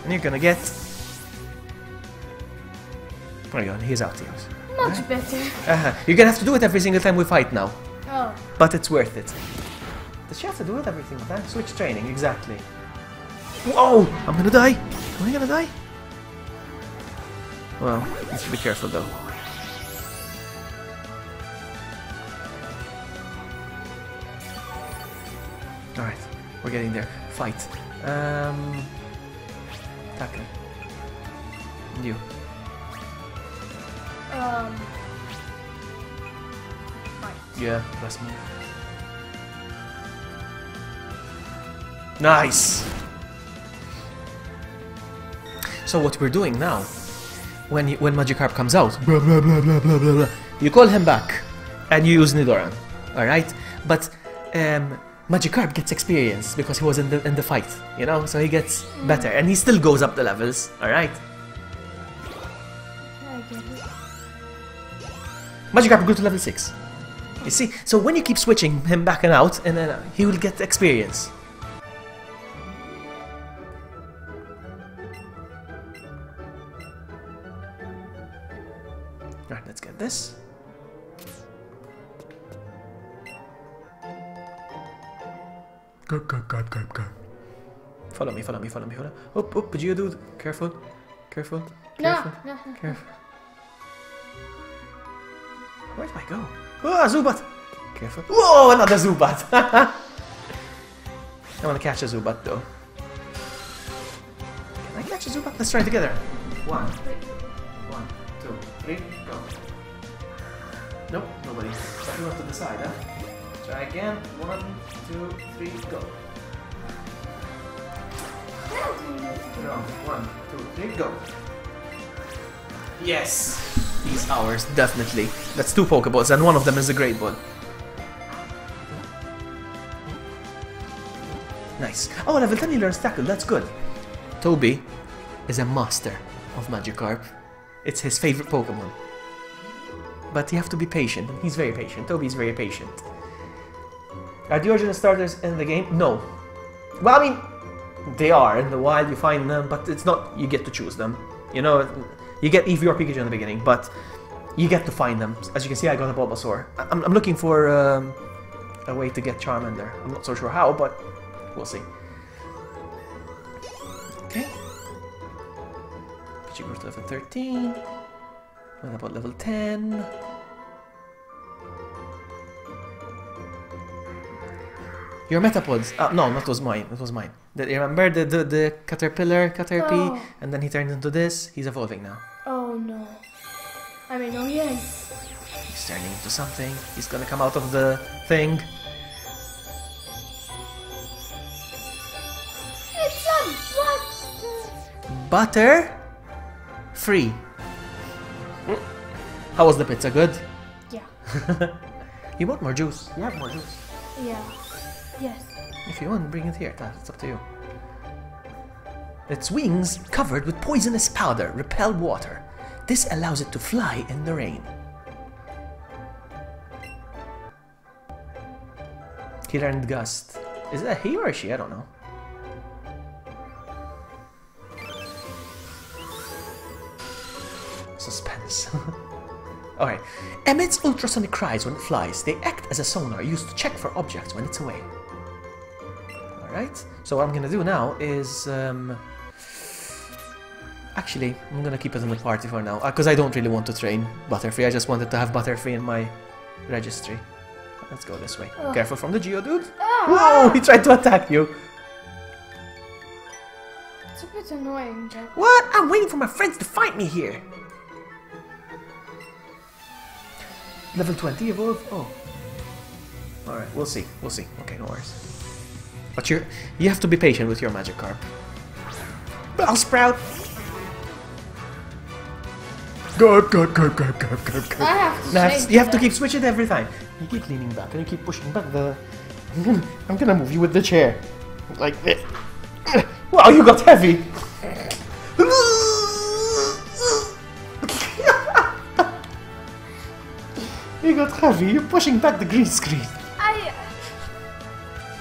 And you're gonna get... There you go, he's out, he goes. Much better. You're gonna have to do it every single time we fight now. Oh. But it's worth it. Does she have to do it every single time? Switch training, exactly. Whoa! I'm gonna die! Am I gonna die? Well, you should be careful though. Alright, we're getting there. Fight. Attack him. You. Fight. Yeah, press move. Nice! So what we're doing now, when Magikarp comes out, blah, blah, blah, blah, blah, blah, blah, you call him back, and you use Nidoran, alright? But Magikarp gets experience because he was in the fight, you know, so he gets better, and he still goes up the levels, alright? I get it. Magikarp will go to level 6. You see, so when you keep switching him back and out, and then he will get experience. Alright, let's get this. Go. Follow me. Up, Geodude. Careful. Careful. No. Careful. Where did I go? Oh, Zubat! Careful. Whoa, another Zubat! I want to catch a Zubat though. Can I catch a Zubat? Let's try it together. 1, 2, 3, go. Nope, nobody. You have to decide, huh? Try again. 1, 2, 3, go. No, 1, 2, 3, go. Yes! He's ours, definitely. That's 2 Pokeballs, and one of them is a Great Ball. Nice. Oh, level 10 he learns Tackle, that's good. Toby is a master of Magikarp. It's his favorite Pokemon. But you have to be patient, and he's very patient. Toby's very patient. Are the original starters in the game? No. Well, I mean, they are. In the wild you find them, but it's not you get to choose them. You know, you get Eevee or Pikachu in the beginning, but you get to find them. As you can see, I got a Bulbasaur. I'm looking for a way to get Charmander. I'm not so sure how, but we'll see. Okay. Pikachu goes to level 13. What about level 10? Your Metapods. No, that was mine. That was mine. You remember the Caterpie, and then he turned into this. He's evolving now. Oh no. I mean, oh yes. He's turning into something. He's gonna come out of the thing. It's a butter. Butter free. How was the pizza? Good? Yeah. You want more juice? You have more juice. Yeah. Yes. If you want, bring it here. It's up to you. Its wings, covered with poisonous powder, repel water. This allows it to fly in the rain. He learned Gust. Is that he or she? I don't know. Suspense. Alright. Emits ultrasonic cries when it flies. They act as a sonar used to check for objects when it's away. Alright. So what I'm gonna do now is... Actually, I'm gonna keep it in the party for now. Because I don't really want to train Butterfree. I just wanted to have Butterfree in my registry. Let's go this way. Oh. Careful from the Geodude. Whoa! He tried to attack you. It's a bit annoying, Jack. What? I'm waiting for my friends to fight me here. Level 20 evolve? Oh. Alright, we'll see. We'll see. Okay, no worries. But you have to be patient with your Magikarp. Bellsprout! Go. I have to Now, change you have to that. keep switching every time. You keep leaning back and you keep pushing back the... I'm gonna move you with the chair. Like this. Wow, you got heavy! You got heavy, you're pushing back the green screen.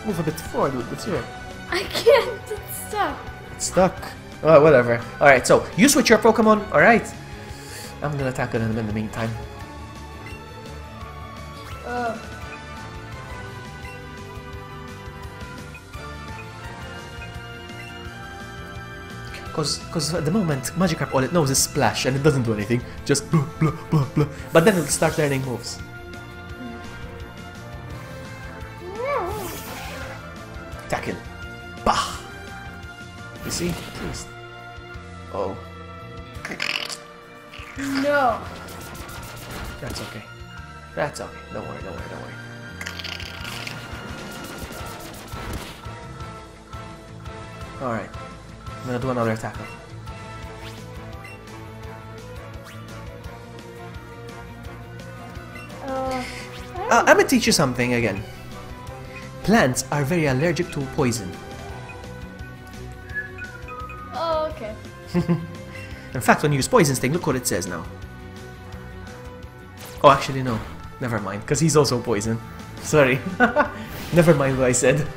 Move a bit forward with the chair. I can't. It's stuck. It's stuck. Oh, whatever. Alright, so you switch your Pokemon, alright? I'm gonna tackle them in the meantime. Because at the moment, Magikarp, all it knows is Splash, and it doesn't do anything. Just blah, blah, blah, blah. But then it'll start learning moves. Tackle. Bah! You see? At least. Oh. No. That's okay. That's okay. Don't worry, don't worry, don't worry. Alright. I'm gonna do another tackle. I'm gonna teach you something again. Plants are very allergic to poison. Oh, okay. In fact, when you use Poison Sting, look what it says now. Oh, actually, no. Never mind, because he's also poison. Sorry. Never mind what I said.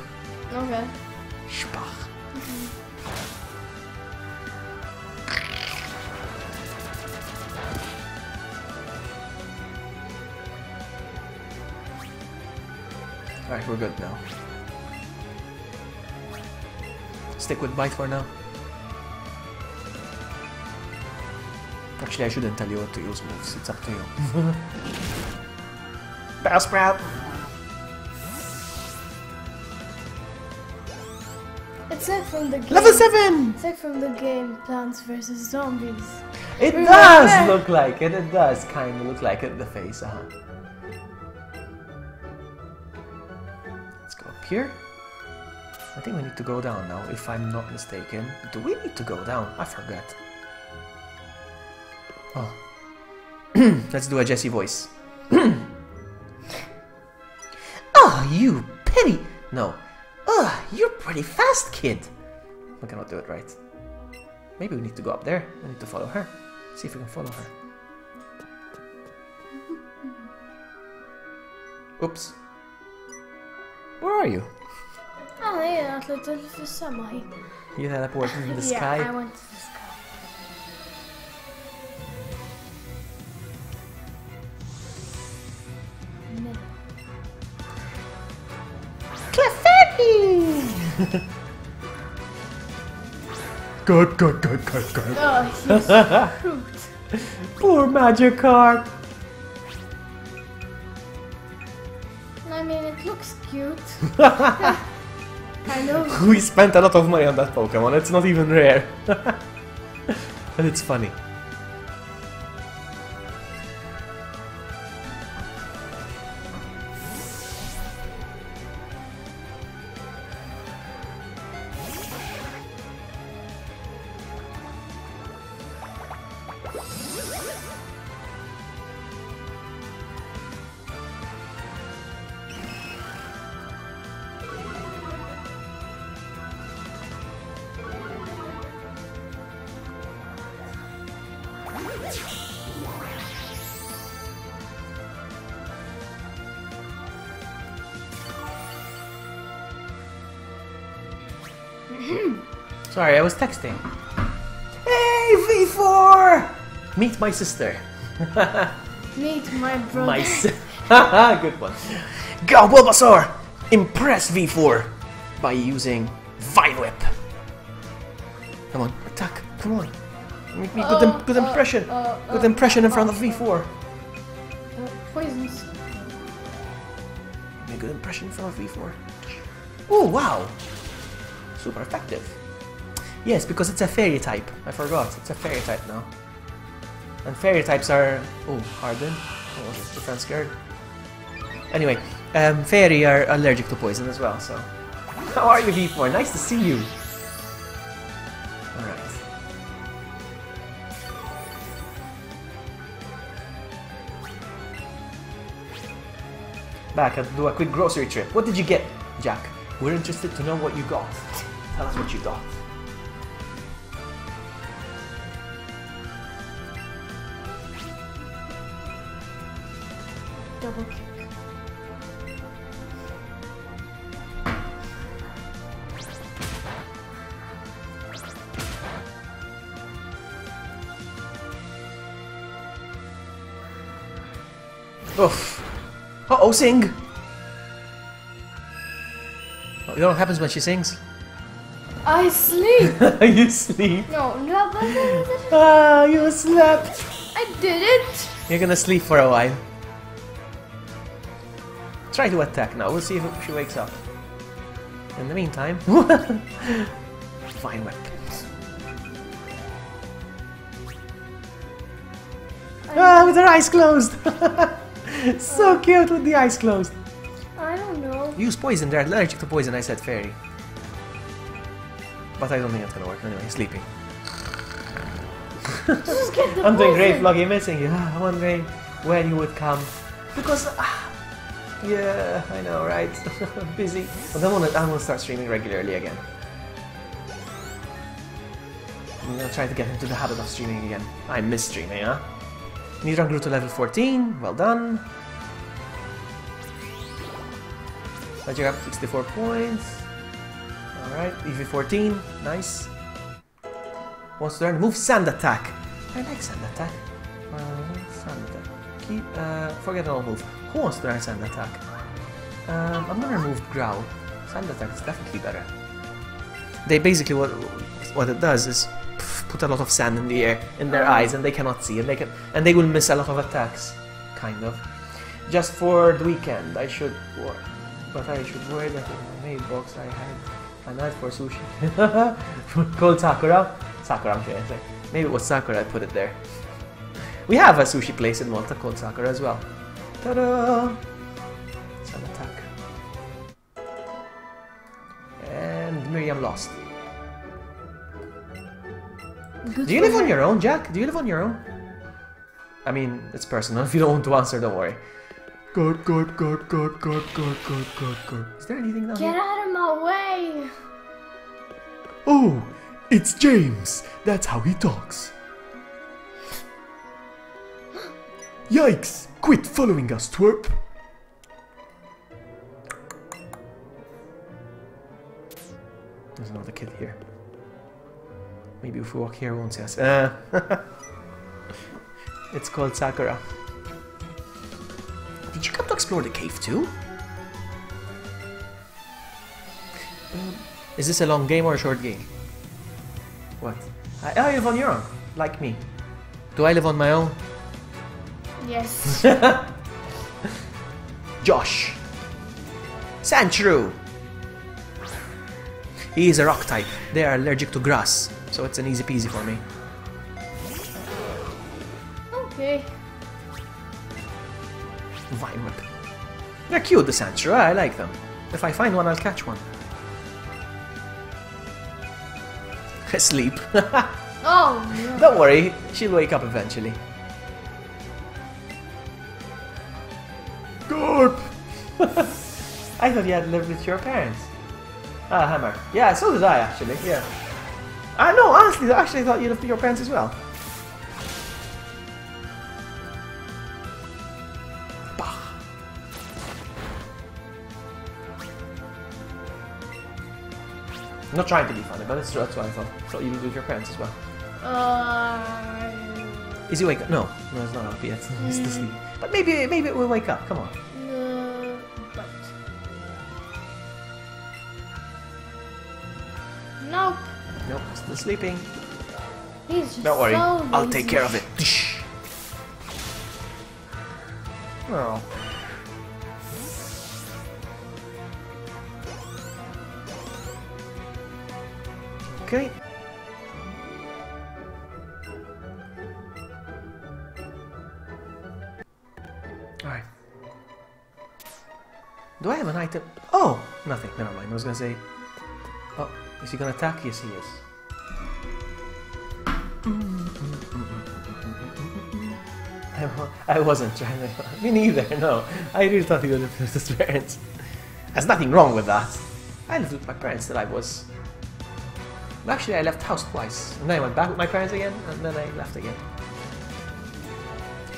Okay. Spach. Alright, we're good now. Stick with Bite for now. Actually, I shouldn't tell you what to use moves. It's up to you. Bellsprout! It's like from the game. Level 7! It's like from the game Plants vs Zombies. It Remember? does look like it. It does kind of look like it. The face, Let's go up here. I think we need to go down now, if I'm not mistaken. Do we need to go down? I forgot. Oh. Let's do a Jessie voice. Oh, you pity! No. You're pretty fast, kid. I cannot do it right. Maybe we need to go up there. We need to follow her. See if we can follow her. Oops. Where are you? Ah, yeah, I thought it was somebody. You teleported in the Yeah, sky. I went to the sky. Good. Oh, he's fruit. Poor Magikarp. I mean, it looks cute. I know. We spent a lot of money on that Pokemon. It's not even rare. And it's funny. Sorry, I was texting. Hey, V4! Meet my sister. Meet my brother. My Good one. Go, Bulbasaur! Impress V4 by using Vine Whip. Come on, attack. Come on. Make me good impression. Good impression in front of V4. Poisons. Make a good impression in front of V4. Oh, wow. Super effective. Yes, because it's a fairy type. I forgot. It's a fairy type now. And fairy types are... Oh, Harden. What was it? Defense scared. Anyway, Fairy are allergic to poison as well, so... How are you, V4? Nice to see you! Alright. Back and do a quick grocery trip. What did you get, Jack? We're interested to know what you got. Tell us what you got. Double kick. Oof. Uh-oh, sing! Oh, you know what happens when she sings? I sleep. You sleep. No, Ah, you slept. I didn't. You're gonna sleep for a while. Try to attack now. We'll see if she wakes up. In the meantime, fine weapons. Ah, with her eyes closed. So cute with the eyes closed. I don't know. Use poison. They're allergic to poison. I said fairy. But I don't think it's gonna work. Anyway, sleeping. Just get the I'm doing great, poison. Vloggy. Missing you. I'm wondering when you would come. Because, yeah, I know, right? Busy. But I'm gonna start streaming regularly again. I'm gonna try to get into the habit of streaming again. I miss streaming, huh? Nidra grew to level 14. Well done. Magic up 64 points. Alright, EV14. Nice. Wants to learn move sand attack. I like sand attack. Sand attack. Keep, forget all move. Who wants to learn sand attack? I'm gonna remove growl. Sand attack is definitely better. They basically what it does is put a lot of sand in the air in their eyes, and they cannot see, and they will miss a lot of attacks, kind of. Just for the weekend, I should worry that in my mailbox I had a knife for sushi. Called Sakura. Sakura, I'm trying to say. Maybe it was Sakura that put it there. We have a sushi place in Malta called Sakura as well. Ta-da! Sun attack. And Miriam lost. Good Do you for live on her. your own, Jack? Do you live on your own? I mean, it's personal. If you don't want to answer, don't worry. God. Is there anything down Get here? out of my way. Oh, it's James. That's how he talks. Yikes! Quit following us, twerp. There's another kid here. Maybe if we walk here, we won't see us. It's called Sakura. Did you come to explore the cave too? Is this a long game or a short game? What? I live on your own, like me. Do I live on my own? Yes. Josh. Sandshrew. He is a rock type. They are allergic to grass, so it's an easy peasy for me. Okay. Vine Whip. They're cute, the Sandshrew. I like them. If I find one, I'll catch one. Sleep. Oh no. Don't worry, she'll wake up eventually. God. I thought you had lived with your parents. Ah, Hammer. Yeah, so did I actually. Yeah. No, honestly, I actually thought you lived with your parents as well. Bah. I'm not trying to be funny, but it's true. That's what I thought. So you lived with your parents as well. Is he wake up? No, it's not up yet. He's still asleep. But maybe it will wake up. Come on. No, but nope. Nope, still sleeping. He's just Don't worry, so I'll take lazy. care of it. Oh. Okay. Do I have an item? Oh! Nothing. Never mind. I was gonna say... Oh, is he gonna attack? Yes, he is. I wasn't trying to... Me neither, no. I really thought he would have with his parents. There's nothing wrong with that. I lived with my parents till I was... Actually, I left house twice. And then I went back with my parents again, and then I left again.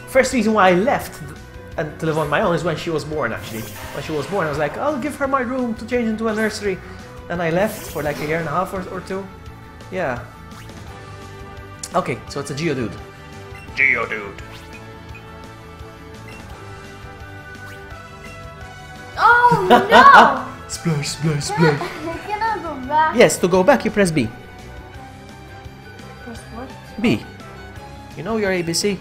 First reason why I left and to live on my own is when she was born, actually. When she was born, I was like, I'll give her my room to change into a nursery. And I left for like a year and a half or two. Yeah. Okay, so it's a Geodude. Geodude. Oh no! Splash, splash, splash. Can I go back? Yes, to go back you press B. Press what? B. You know your ABC?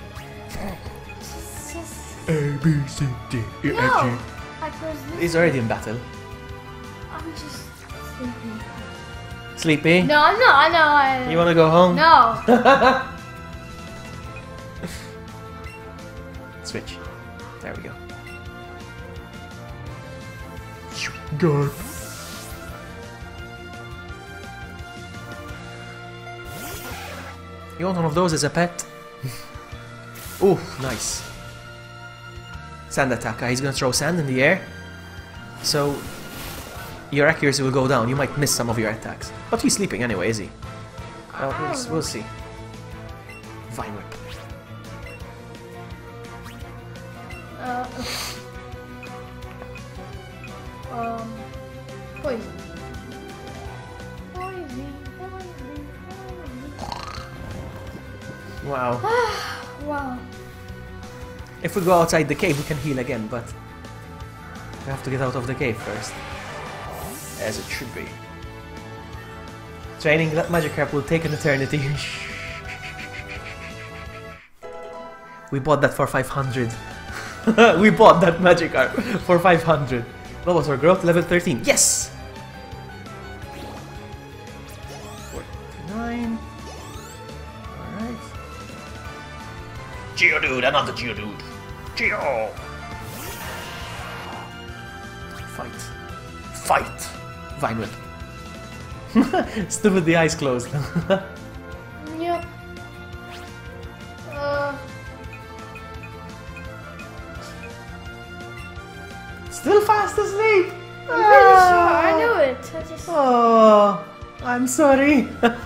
A, B, C, D, E, No! F, G. I press this. He's already in battle. I'm just sleepy. Sleepy? No, I'm not. No, You wanna go home? No. Switch. There we go. God. You want one of those as a pet? Ooh, nice. Sand attack. He's gonna throw sand in the air. So your accuracy will go down. You might miss some of your attacks. But he's sleeping anyway, is he? We'll see. Vine Whip. Poison. Wow. Wow. If we go outside the cave, we can heal again, but we have to get out of the cave first. As it should be. Training that Magikarp will take an eternity. We bought that for 500. We bought that Magikarp for 500. What was our growth? Level 13. Yes! 49. Alright. Geodude, another Geodude. Geo. Fight. Fight! Vine Whip. Still with the eyes closed. Yep. Still fast asleep! I'm pretty sure I knew it. I just Oh, I'm sorry. no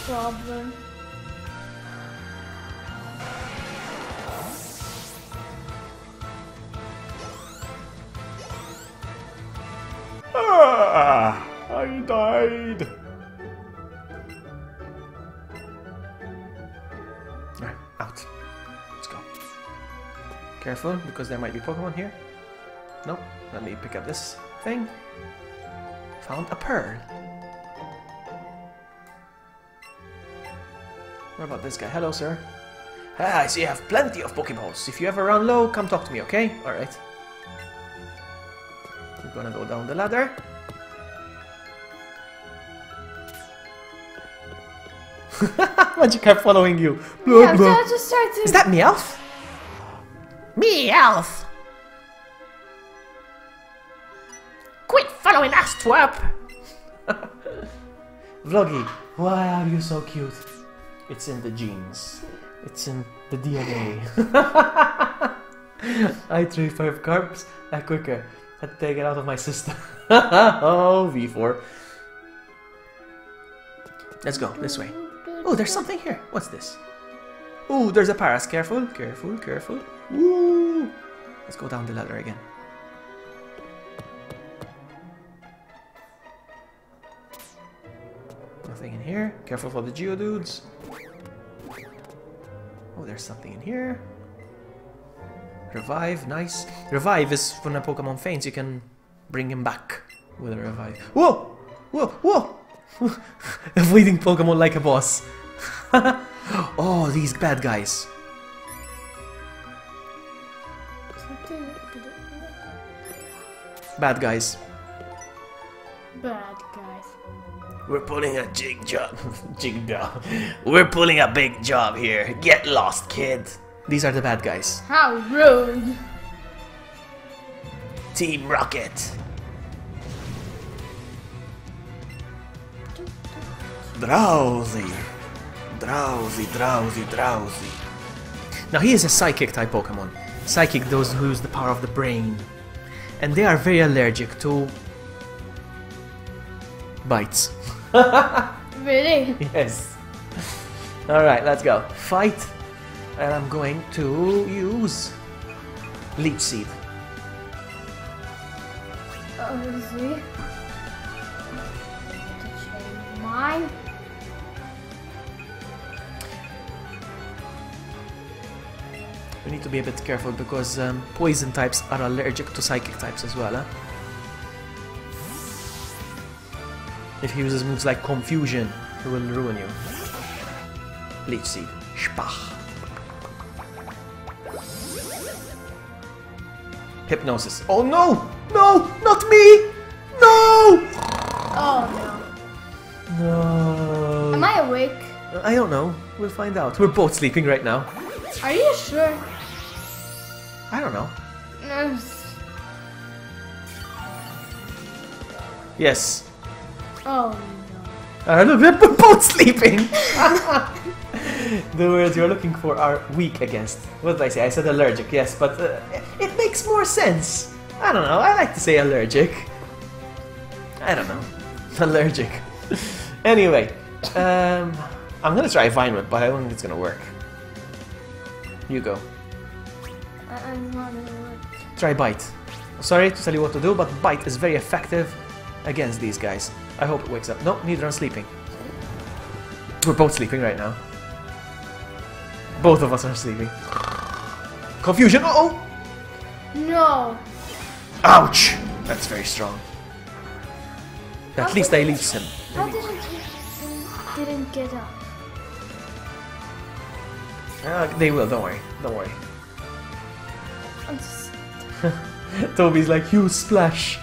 problem. Ah, I died. Alright, out. Let's go. Careful, because there might be Pokemon here. Nope. Let me pick up this thing. Found a pearl. What about this guy? Hello, sir. Ah, I see you have plenty of Pokeballs. If you ever run low, come talk to me, okay? Alright. We're gonna go down the ladder. Magikarp following you. Blah, Yeah, blah. I just tried to. Is that Meowth? Meowth! Quit following us, twerp! Vloggy, why are you so cute? It's in the genes. It's in the DNA. I threw 5 carbs quicker. Had to take it out of my system. Oh, V4. Let's go, this way. Oh, there's something here. What's this? Oh, there's a Paras. Careful, careful, careful. Woo! Let's go down the ladder again. Nothing in here. Careful for the Geodudes. Oh, there's something in here. Revive, nice. Revive is when a Pokemon faints, you can bring him back with a revive. Whoa! Whoa! Whoa! Avoiding Pokemon like a boss. Oh, these bad guys. Bad guys. Bad guys. We're pulling a jig job. Jig job. We're pulling a big job here. Get lost, kid. These are the bad guys. How rude. Team Rocket. Drowsy. Drowsy, drowsy, drowsy. Now he is a psychic type Pokemon. Psychic, those who use the power of the brain. And they are very allergic to bites. Really? Yes. Alright, let's go. Fight. And I'm going to use Leech Seed. Let's see. To change mine. We need to be a bit careful because poison types are allergic to psychic types as well. If he uses moves like Confusion, he will ruin you. Leech Seed. Spach. Hypnosis. Oh no! No! Not me! No! Oh no. No. Am I awake? I don't know. We'll find out. We're both sleeping right now. Are you sure? I don't know. No. Yes. Oh no. Look, we're both sleeping! The words you're looking for are weak against. What did I say? I said allergic, yes, but it makes more sense. I don't know, I like to say allergic. I don't know. Allergic. Anyway, I'm gonna try Vine Whip, but I don't think it's gonna work. You go. I'm not gonna work. Try Bite. Sorry to tell you what to do, but Bite is very effective against these guys. I hope it wakes up. No, neither are sleeping. We're both sleeping right now. Both of us are sleeping. Confusion! Uh-oh! No. Ouch! That's very strong. At least I leaves him. How didn't get up? They will, don't worry. Don't worry. I'm just... Toby's like, you Splash!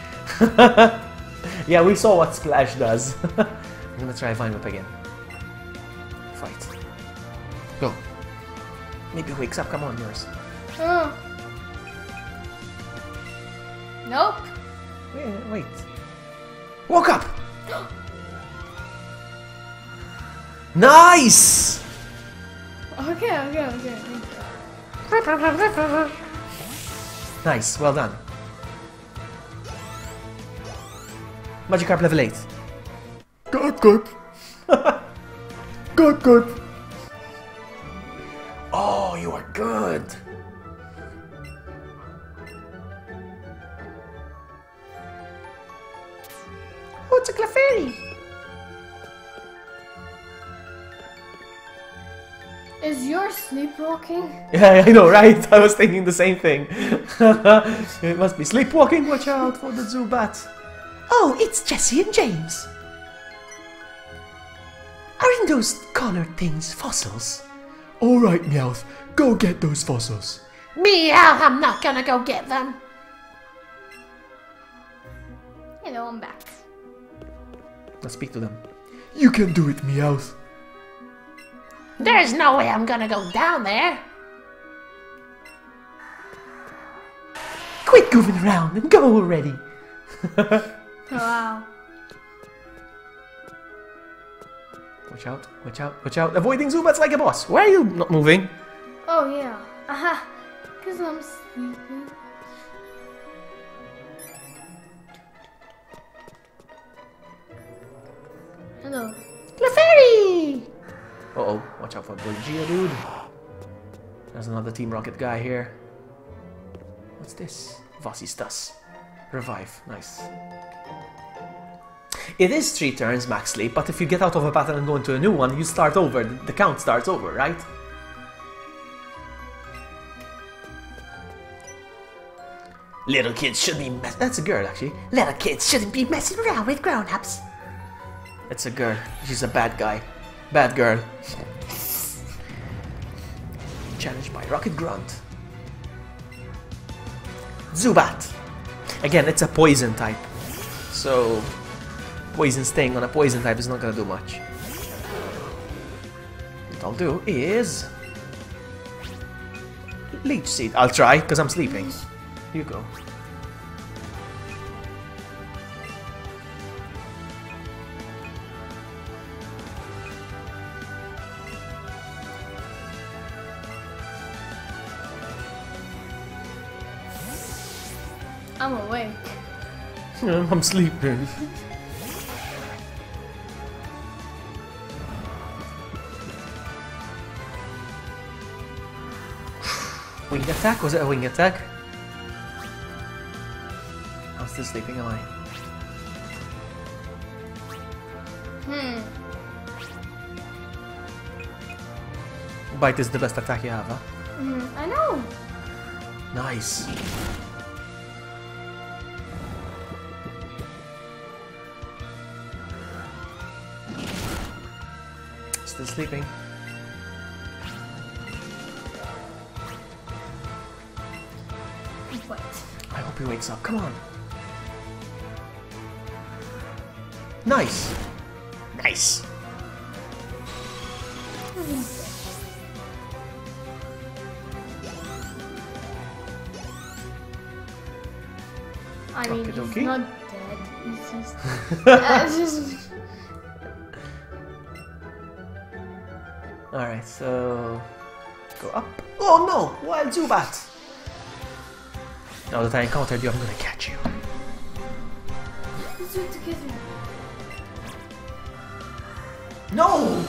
Yeah, we saw what Splash does. I'm gonna try Vine Whip again. Fight. Go. Maybe it wakes up. Come on, yours. Oh. Nope. Wait. Woke up! Nice! Okay. Nice, well done. Magikarp level 8. Good. Good. Oh, you are good. Oh, it's a Clefairy. Is yours sleepwalking? Yeah, I know, right? I was thinking the same thing. It must be sleepwalking. Watch out for the Zubat. Oh, it's Jesse and James. Aren't those colored things fossils? Alright, Meowth, go get those fossils. Meow, I'm not gonna go get them. Hello, I'm back. Let's speak to them. You can do it, Meowth. There's no way I'm gonna go down there. Quit goofing around and go already. Wow. Watch out. Avoiding Zubats like a boss. Why are you not moving? Oh yeah. Aha. Because I'm sleeping. Hello. Clefairy! Uh-oh. Watch out for Bulgia, dude. There's another Team Rocket guy here. What's this? Vasistas. Revive. Nice. It is 3 turns max sleep, but if you get out of a battle and go into a new one, you start over. The count starts over, right? Little kids shouldn't be That's a girl, actually. Little kids shouldn't be messing around with grown-ups. It's a girl. She's a bad guy. Bad girl. Challenged by Rocket Grunt. Zubat. Again, it's a poison type. So, poison staying on a poison type is not gonna do much. What I'll do is... Leech Seed. I'll try, because I'm sleeping. You go. I'm awake. I'm sleeping. Wing attack? Was it a wing attack? I'm still sleeping, am I? Bite is the best attack you have, huh? I know. Nice. Still sleeping. Wait. I hope he wakes up. Come on. Nice. Nice. I mean, he's Okie dokie. not dead. He's just. Just. Alright, so... Go up. Oh no! Wild Zubat! Now that I encountered you, I'm gonna catch you. Let's do it together. No!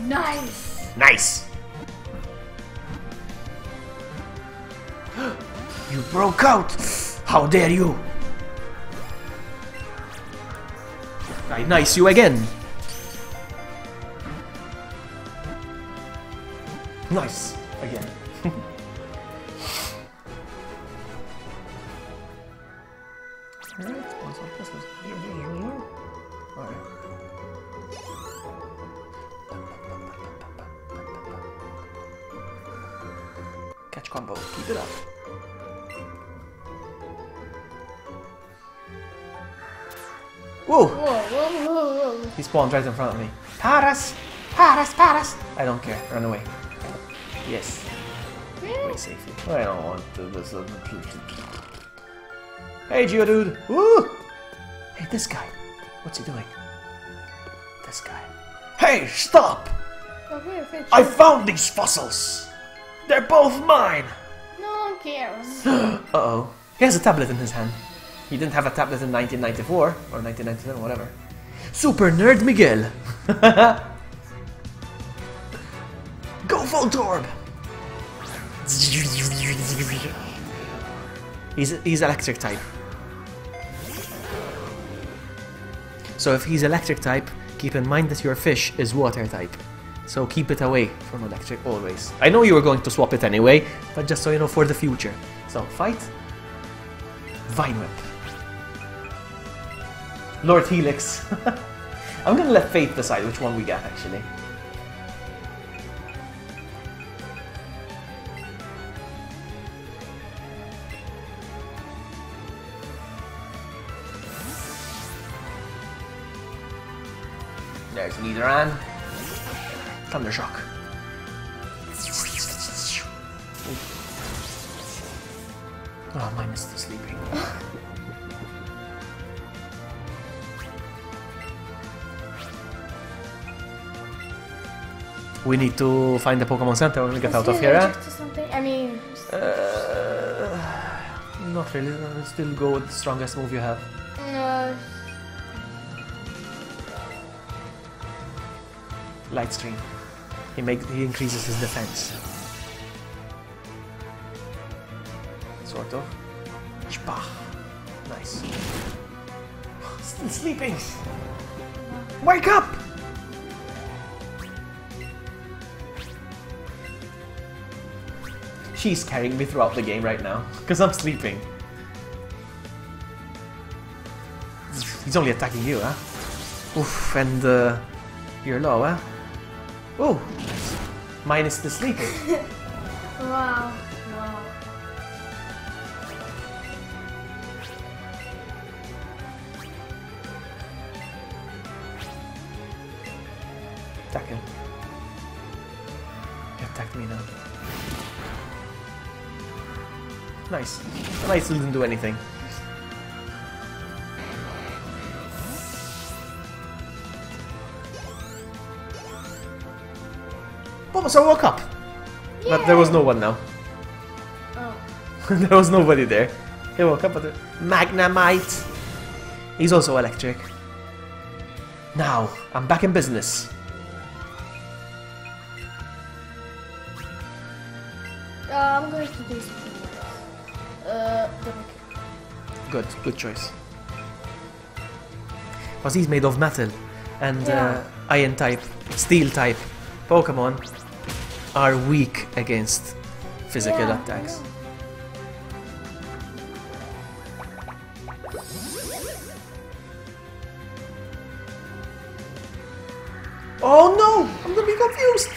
Nice. Nice! You broke out! How dare you! I nice you again! Nice! Again. Alright. Catch combo, keep it up. Whoa! Whoa. He spawned right in front of me. Paras! Paras! Paras! I don't care. Run away. Yes. Wait safely. I don't want to this. Hey, Geodude! Woo! Hey, this guy. What's he doing? This guy. Hey, stop! Okay. I found these fossils! They're both mine! No one cares. Uh-oh. He has a tablet in his hand. He didn't have a tablet in 1994 or 1997, whatever. Super Nerd Miguel! Go Voltorb! He's electric type. So if he's electric type, keep in mind that your fish is water type. So keep it away from electric always. I know you were going to swap it anyway, but just so you know for the future. So fight. Vine Whip. Lord Helix. I'm gonna let Fate decide which one we get actually. There's Nidoran. Thundershock. Oh, mine is still sleeping. We need to find the Pokemon Center when we get out of here, eh? Something. I mean. Not really. Still go with the strongest move you have. Light Stream. He increases his defense. Sort of. Shpah. Nice. Still sleeping. Wake up! She's carrying me throughout the game right now because I'm sleeping. He's only attacking you, huh? Oof, and you're low, huh? Oh, mine is still sleeping. Wow. Attack him. He attacked me now. Nice. And I still didn't do anything. Bulbasaur woke up! But there was no one now. There was nobody there. He woke up at the... Magnemite. He's also electric. Now, I'm back in business. I'm going to do something else. Good choice. Because he's made of metal. And Yeah. iron type, steel type Pokemon are weak against physical Yeah, I attacks. know. Oh no! I'm gonna be confused!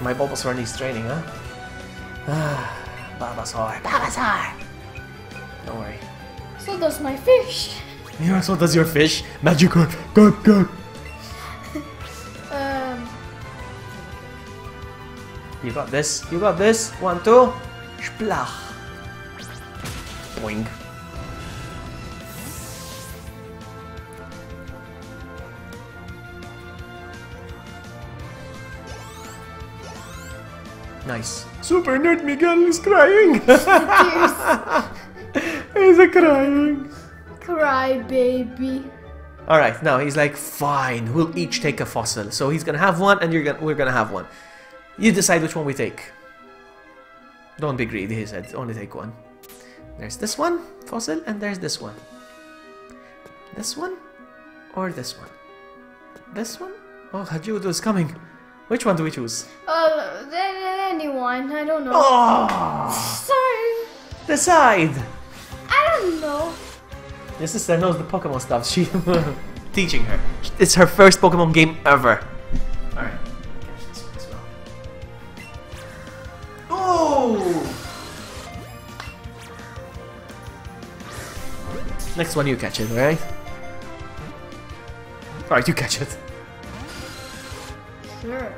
My Bulbasaur needs training, huh? Ah, Bulbasaur. Bulbasaur. Don't worry. So does my fish. Yeah, so does your fish. Magikarp. Go. You got this. You got this. 1, 2. Splach. Boing. Nice. Super Nerd Miguel is crying. He's crying. Cry, baby. All right, now he's like, fine. We'll each take a fossil. So he's gonna have one, and we're gonna have one. You decide which one we take. Don't be greedy, he said. Only take one. There's this one, fossil, and there's this one. This one? Or this one? This one? Oh, Hajudo is coming. Which one do we choose? Anyone. I don't know. Oh! Sorry. Decide! I don't know. Your sister knows the Pokemon stuff. She teaching her. It's her first Pokemon game ever. Alright. Catch this one as well. Oh! Next one you catch it, alright? Alright, you catch it. Sure.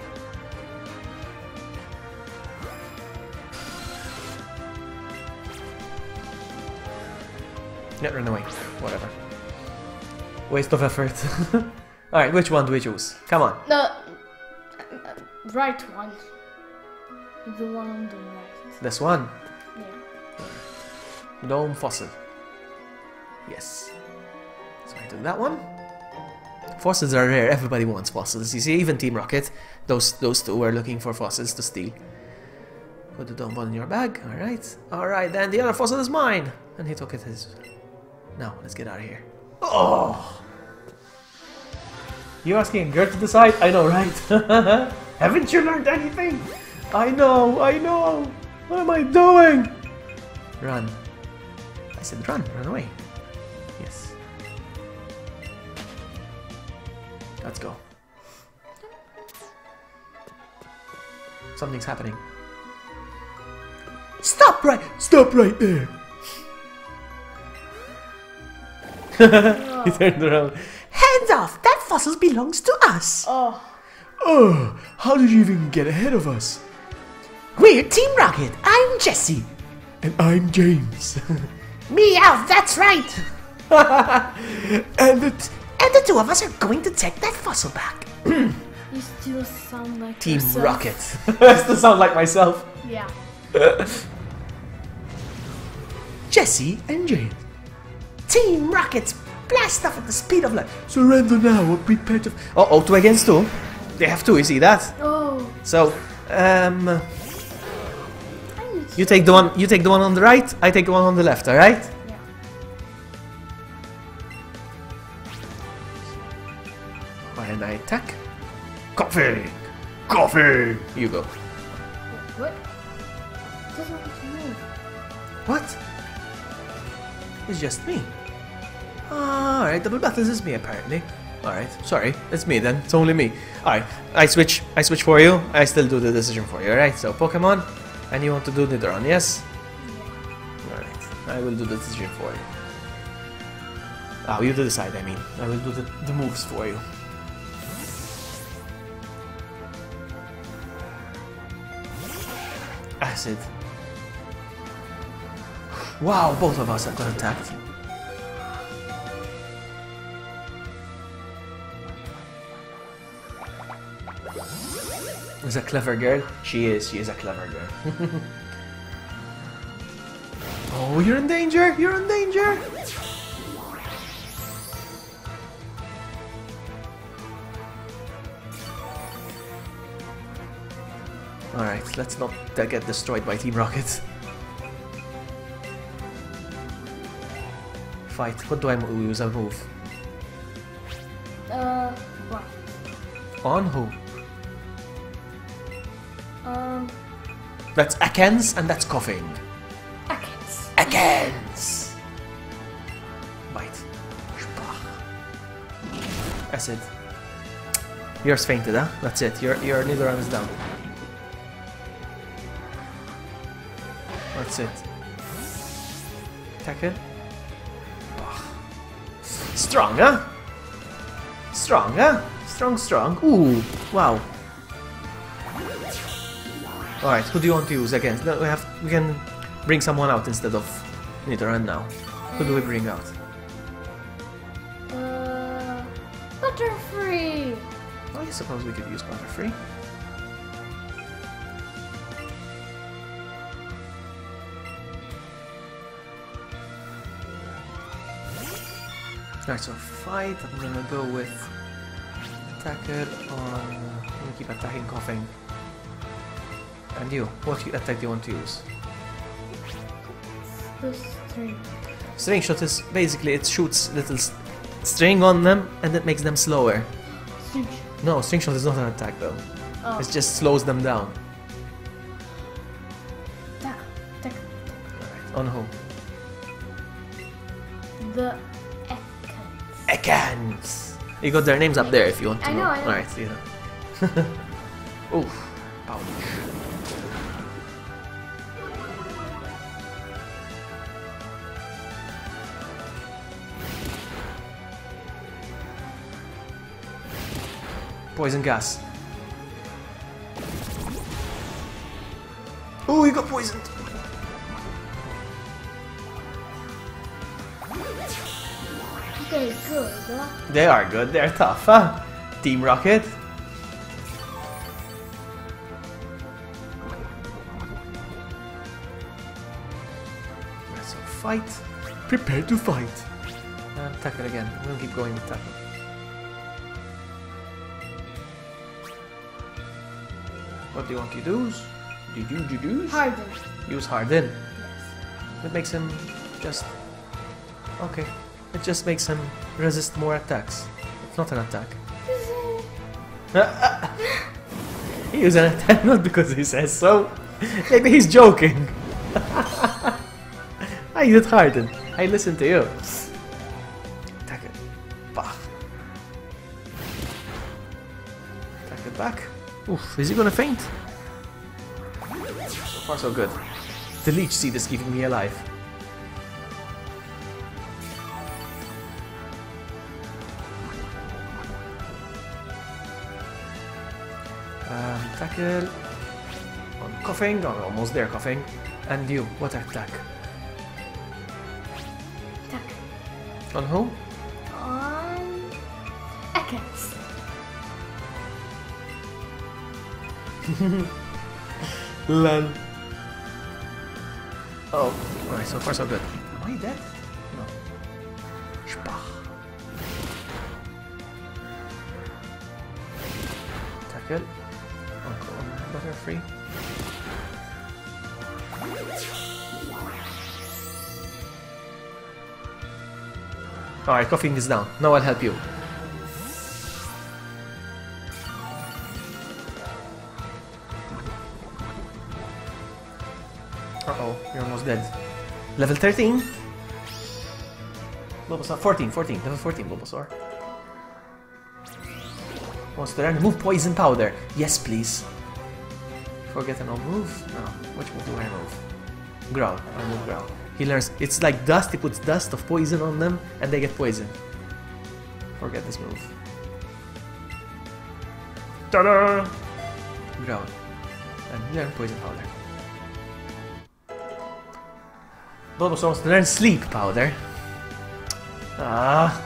Yeah, run away. Whatever. Waste of effort. Alright, which one do we choose? Come on. The right one. The one on the right. This one. Yeah. Dome Fossil. Yes. So I do that one. Fossils are rare. Everybody wants fossils. You see, even Team Rocket. Those two were looking for fossils to steal. Put the Dome Ball in your bag. Alright. Alright, then the other fossil is mine. And he took it his... Now, let's get out of here. Oh! You asking Gert to decide? I know, right? Haven't you learned anything? I know. What am I doing? Run. I said run away. Yes. Let's go. Something's happening. Stop right there. He turned around. Hands off. That fossil belongs to us. Oh. Oh, how did you even get ahead of us? We're Team Rocket. I'm Jesse. And I'm James. Meow, that's right. And the two of us are going to take that fossil back. You still sound like Team yourself. Rocket. I still sound like myself. Yeah. Jesse and James. Team Rockets blast off at the speed of light. surrender now or prepare to... Oh, 2 against 2. They have 2, you see that? Oh. So, I need you take the one on the right, I take the one on the left, alright? Yeah. And I attack. Coffee! Coffee! You go. What? It doesn't want to move. What? It's just me. Alright, double battles is me apparently. Alright, sorry, it's me then. It's only me. Alright, I switch for you. I still do the decision for you, alright? So Pokemon, and you want to do Nidoran, yes? Alright, I will do the decision for you. Oh, you decide, I mean. I will do the moves for you. Acid. Wow, both of us have got attacked. Is a clever girl. She is a clever girl. Oh, you're in danger! You're in danger! Alright, let's not get destroyed by Team Rocket. Fight. What do I use? A move. What? On who? That's Ekans and that's coughing. Ekans. Ekans! Bite. Acid. Yours fainted, huh? That's it. Your neither arm is down. That's it. Attack it. Strong, huh? Strong, huh? Strong. Ooh, wow. Alright, who do you want to use again? No, we can bring someone out instead of Nidoran now. Who do we bring out? Butterfree. Oh, I suppose we could use Butterfree. Alright, so fight. I'm gonna go with attacker on. I'm gonna keep attacking, coughing. And you, what attack do you want to use? The string. String shot is basically it shoots little string on them and it makes them slower. String. No, string shot is not an attack though. Oh. It just slows them down. Attack. Alright, on who? The Ekans. Ekans! You got their names up there if you want to I know. Alright, so you know. Oof. Ouch. Poison gas. Oh, he got poisoned. Okay, good. Huh? They are good. They're tough, huh? Team Rocket. So fight. Prepare to fight. And tackle again. I'm gonna keep going with tackle. What do you want to use? Did you use? Harden. Use Harden. Yes. It makes him just... Okay. It just makes him resist more attacks. It's not an attack. He used an attack not because he says so. Maybe he's joking. I did Harden. I listened to you. Attack it. Bah. Attack it back. Oof, is he gonna faint? So far so good. The leech seed is keeping me alive. Tackle. On coughing, or almost there coughing. And you, what attack? Attack. On who? On Ekans. Lol. Oh, alright, so far so good. Am I dead? No. Spach. Tackle. On Butterfree. Alright, coughing is down. Now I'll help you. Uh-oh, you're almost dead. Level 13? Bulbasaur, 14, level 14 Bulbasaur. Wants to learn move Poison Powder. Yes, please. Forget an old move? No. Which move do I move? Growl. I move Growl. He learns, it's like dust, he puts dust of poison on them and they get poisoned. Forget this move. Ta-da! Growl. And learn Poison Powder. Bulbasaur wants to learn Sleep Powder. Ah.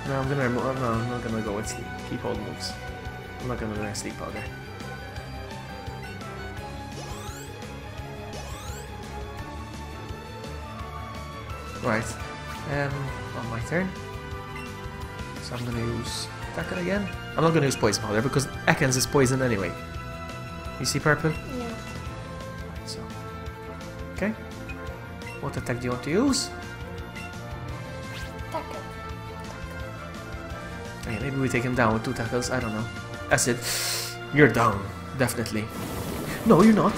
No, I'm not gonna go with Sleep. Keep all moves. I'm not gonna drink sleep powder. Right. On my turn. So I'm gonna use Taka again. I'm not gonna use poison powder because Ekans is poison anyway. You see purple? Yeah. Right, so. Okay. What attack do you want to use? Taka. Okay, maybe we take him down with 2 tackles. I don't know. Acid. You're down. Definitely. No, you're not.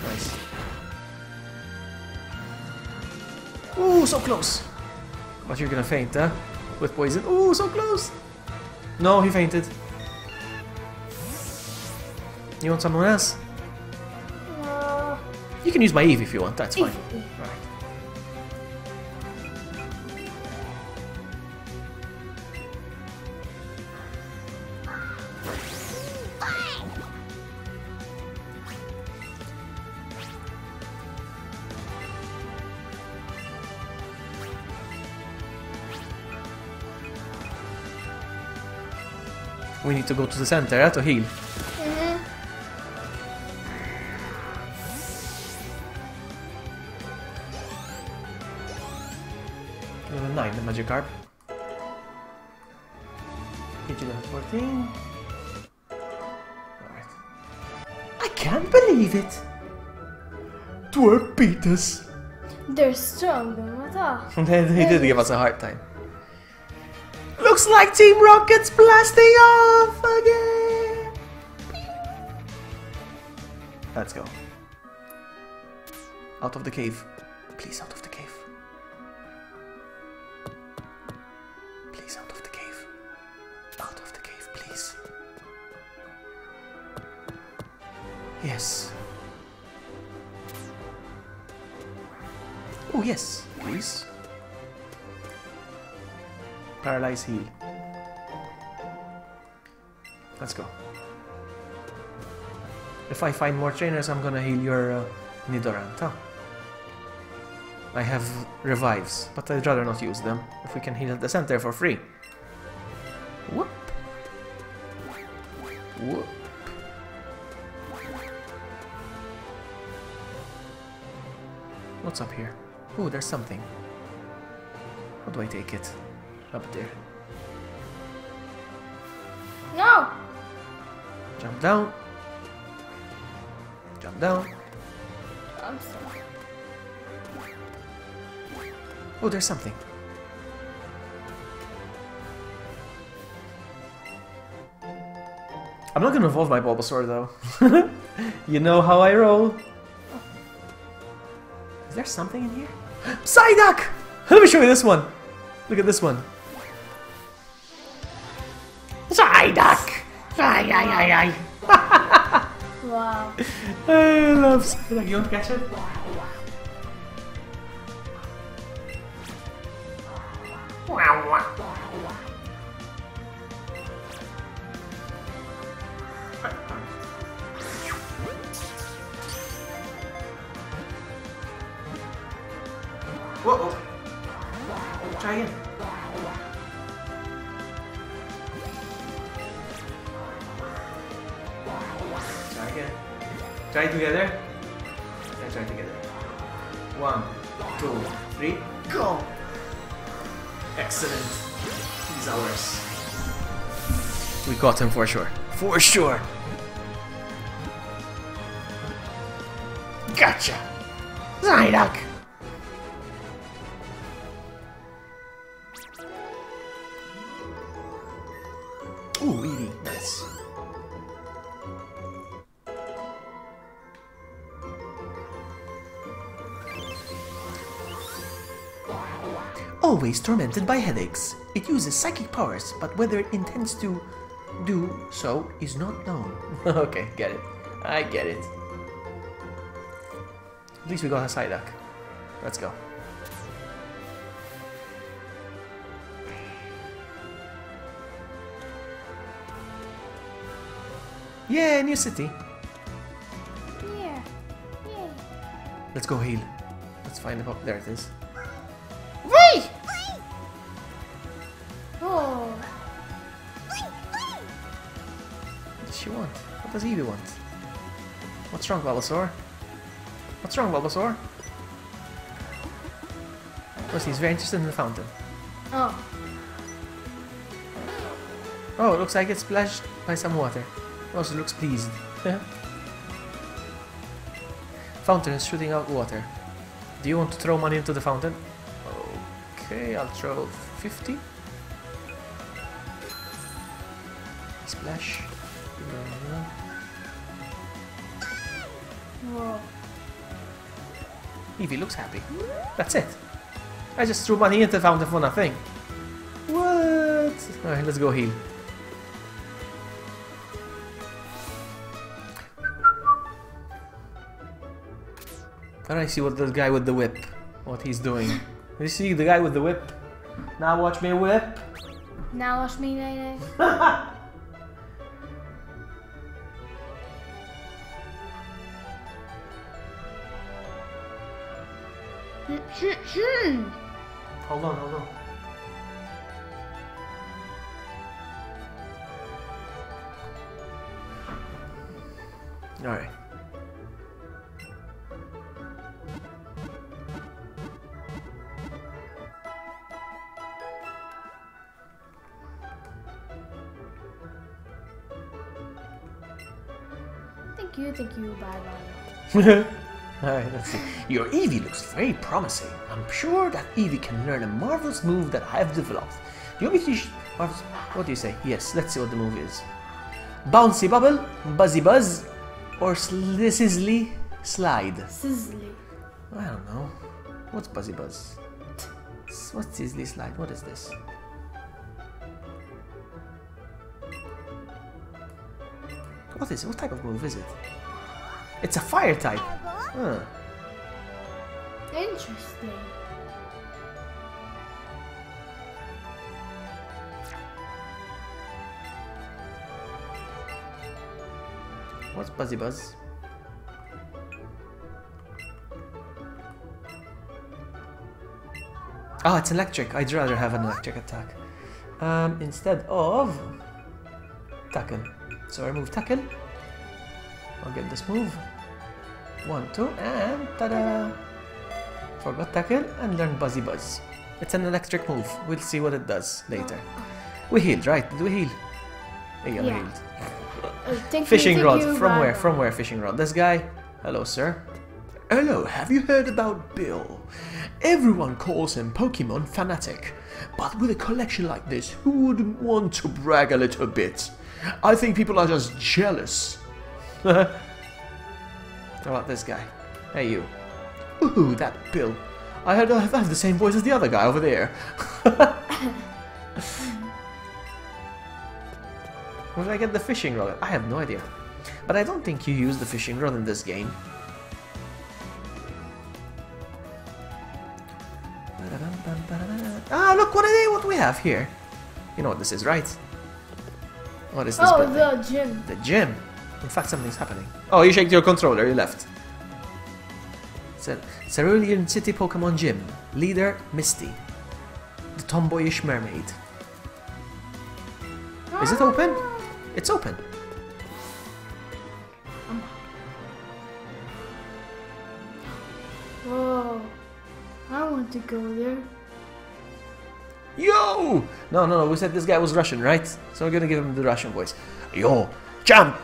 Nice. Ooh, so close. But you're gonna faint, huh? With poison. Ooh, so close. No, he fainted. You want someone else? You can use my Eve if you want. That's fine. Right. We need to go to the center, to heal. Level 9, the Magikarp. PG level 14. Alright. I can't believe it! Dwarf beat us! They're strong, though. They did give us a hard time. Looks like Team Rocket's blasting off again! Let's go. Out of the cave. Please, out of the cave. Please, out of the cave. Out of the cave, please. Yes. Oh, yes, please. Paralyze heal. Let's go. If I find more trainers, I'm gonna heal your Nidorant, huh? I have revives, but I'd rather not use them if we can heal at the center for free. Whoop. Whoop. What's up here? Oh, there's something. How do I take it? Up there. No! Jump down. Jump down. I'm sorry. Oh, there's something. I'm not gonna evolve my Bulbasaur though. You know how I roll. Is there something in here? Psyduck! Let me show you this one. Look at this one. Psyduck! Ay. Wow. I love Psyduck. You want to catch it? Whoa! Try again. Try again. Try together. Let's try together. 1, 2, 3, go! Excellent. He's ours. We got him for sure. For sure. Gotcha. Psyduck. Ooh, Eevee. Nice. Always tormented by headaches. It uses psychic powers, but whether it intends to do so is not known. Okay, get it. I get it. At least we got a Psyduck. Let's go. Yeah, new city. Yeah. Yeah. Let's go heal. Let's find the There it is. Oh. she want? What does Eevee want? What's wrong, Bulbasaur? What's wrong, Bulbasaur? Of course, he's very interested in the fountain. Oh. Oh, it looks like it's splashed by some water. Also looks pleased. Fountain is shooting out water. Do you want to throw money into the fountain? Okay, I'll throw 50. Splash. Whoa. Eevee looks happy. That's it. I just threw money into the fountain for nothing. What? Alright, let's go heal. Can I see what the guy with the whip, what he's doing? You see the guy with the whip? Now watch me whip. Now watch me, Nene. Hold on, hold on. Alright. Thank you, bye-bye. Alright, let's see. Your Eevee looks very promising. I'm sure that Eevee can learn a marvelous move that I have developed. Do you want me to What do you say? Yes, let's see what the move is. Bouncy Bubble, Buzzy Buzz, or Sizzly Slide? Sizzly. I don't know. What's Buzzy Buzz? What's Sizzly Slide? What is this? What is it? What type of move is it? It's a fire type. Huh. Interesting. What's Buzzy Buzz? Oh, it's electric. I'd rather have an electric attack. Instead of tackle. So I remove tackle. I'll get this move. 1, 2, and ta-da! Forgot tackle and learn Buzzy Buzz. It's an electric move. We'll see what it does later. We healed, right? Did we heal? Yeah, we Yeah. healed. Fishing rod. From where? From where fishing rod? This guy? Hello, sir. Hello, have you heard about Bill? Everyone calls him Pokemon Fanatic, but with a collection like this, who wouldn't want to brag a little bit? I think people are just jealous. How about this guy? Hey, you. Ooh, that Bill. I have the same voice as the other guy over there. Where did I get the fishing rod? I have no idea. But I don't think you use the fishing rod in this game. Ah, look what we have here. You know what this is, right? What is this Oh, building? the gym. The gym. In fact, something's happening. Oh, you shaked your controller, you left. It's a Cerulean City Pokemon Gym. Leader, Misty. The tomboyish mermaid. Is it open? It's open. Whoa. I want to go there. Yo! No, we said this guy was Russian, right? So we're gonna give him the Russian voice. Yo, champ!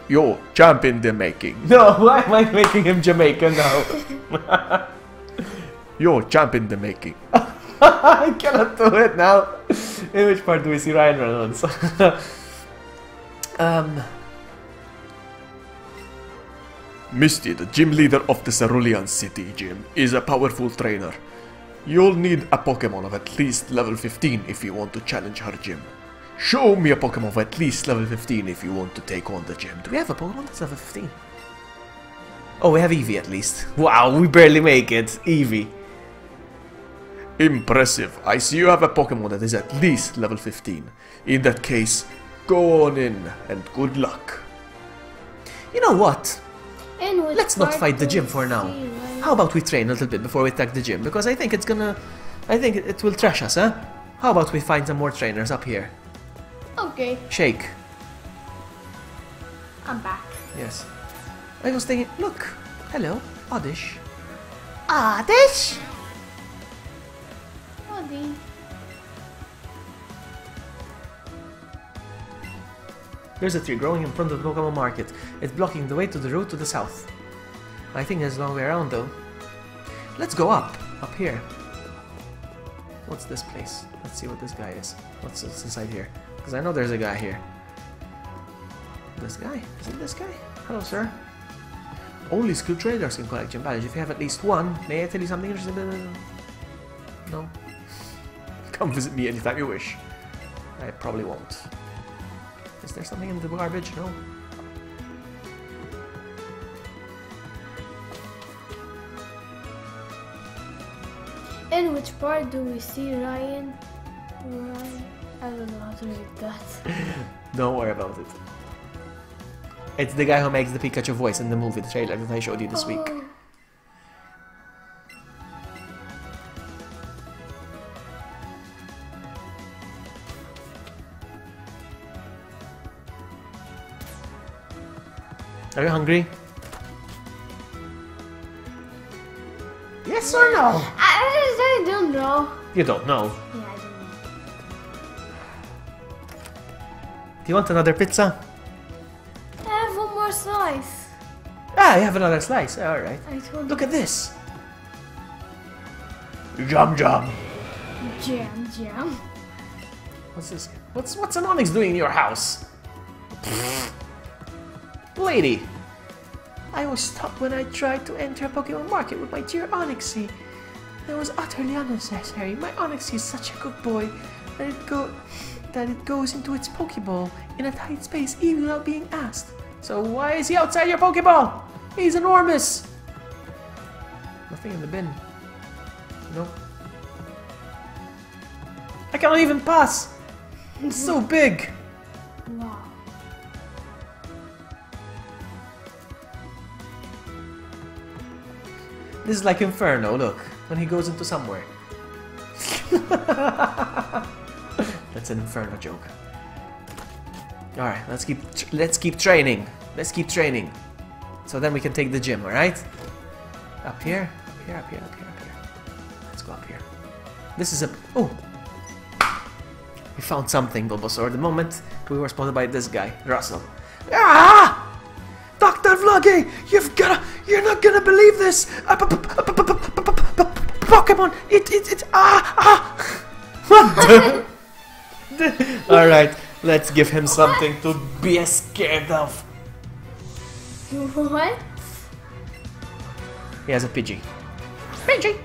Yo, champ in the making. No, why am I making him Jamaican now? Yo, champ in the making. I cannot do it now. In which part do we see Ryan Reynolds? Misty, the gym leader of the Cerulean City Gym, is a powerful trainer. You'll need a Pokemon of at least level 15 if you want to challenge her gym. Show me a Pokemon of at least level 15 if you want to take on the gym. Do we have a Pokemon that's level 15? Oh, we have Eevee at least. Wow, we barely make it. Eevee. Impressive. I see you have a Pokemon that is at least level 15. In that case, go on in and good luck. You know what? And which Let's not part fight the do gym we for now. see, right? How about we train a little bit before we attack the gym? Because I think it's gonna... I think it will trash us, huh? How about we find some more trainers up here? Okay. Shake. I'm back. Yes. I was thinking, look, hello, Oddish. Oddish? Oddy. There's a tree growing in front of the Pokemon Market. It's blocking the way to the road to the south. I think there's a long way around though. Let's go up here. What's this place? Let's see what this guy is. What's inside here? Because I know there's a guy here. This guy? Is it this guy? Hello, sir. Only skilled traders can collect gym badges. If you have at least one, may I tell you something interesting? No. Come visit me anytime you wish. I probably won't. Is there something in the garbage? No. In which part do we see Ryan? I don't know how to read that. Don't worry about it. It's the guy who makes the Pikachu voice in the movie, the trailer that I showed you this week. Oh. Are you hungry? Yes or no? I don't know. You don't know. Yeah, I don't know. Do you want another pizza? I have one more slice. Ah, you have another slice. Alright. I told Look at this. Jam jam. you. Jam. What's this? What's an Onyx doing in your house? Lady, I was stopped when I tried to enter a Pokemon Market with my dear Onyxie. It was utterly unnecessary. My Onyxie is such a good boy that it goes into its Pokeball in a tight space even without being asked. So why is he outside your Pokeball? He's enormous. Nothing in the bin. Nope. I cannot even pass. It's so big. Wow. This is like Inferno, look, when he goes into somewhere. That's an Inferno joke. Alright, let's keep training. Let's keep training. So then we can take the gym, alright? Up here, up here, up here, up here, up here. Let's go up here. This is a... Oh! We found something, Bulbasaur. The moment we were spotted by this guy, Russell. Ah! Dr. Vloggy! You're not gonna believe this! Pokemon! What? Alright, let's give him something to be scared of. What? He has a Pidgey. Pidgey!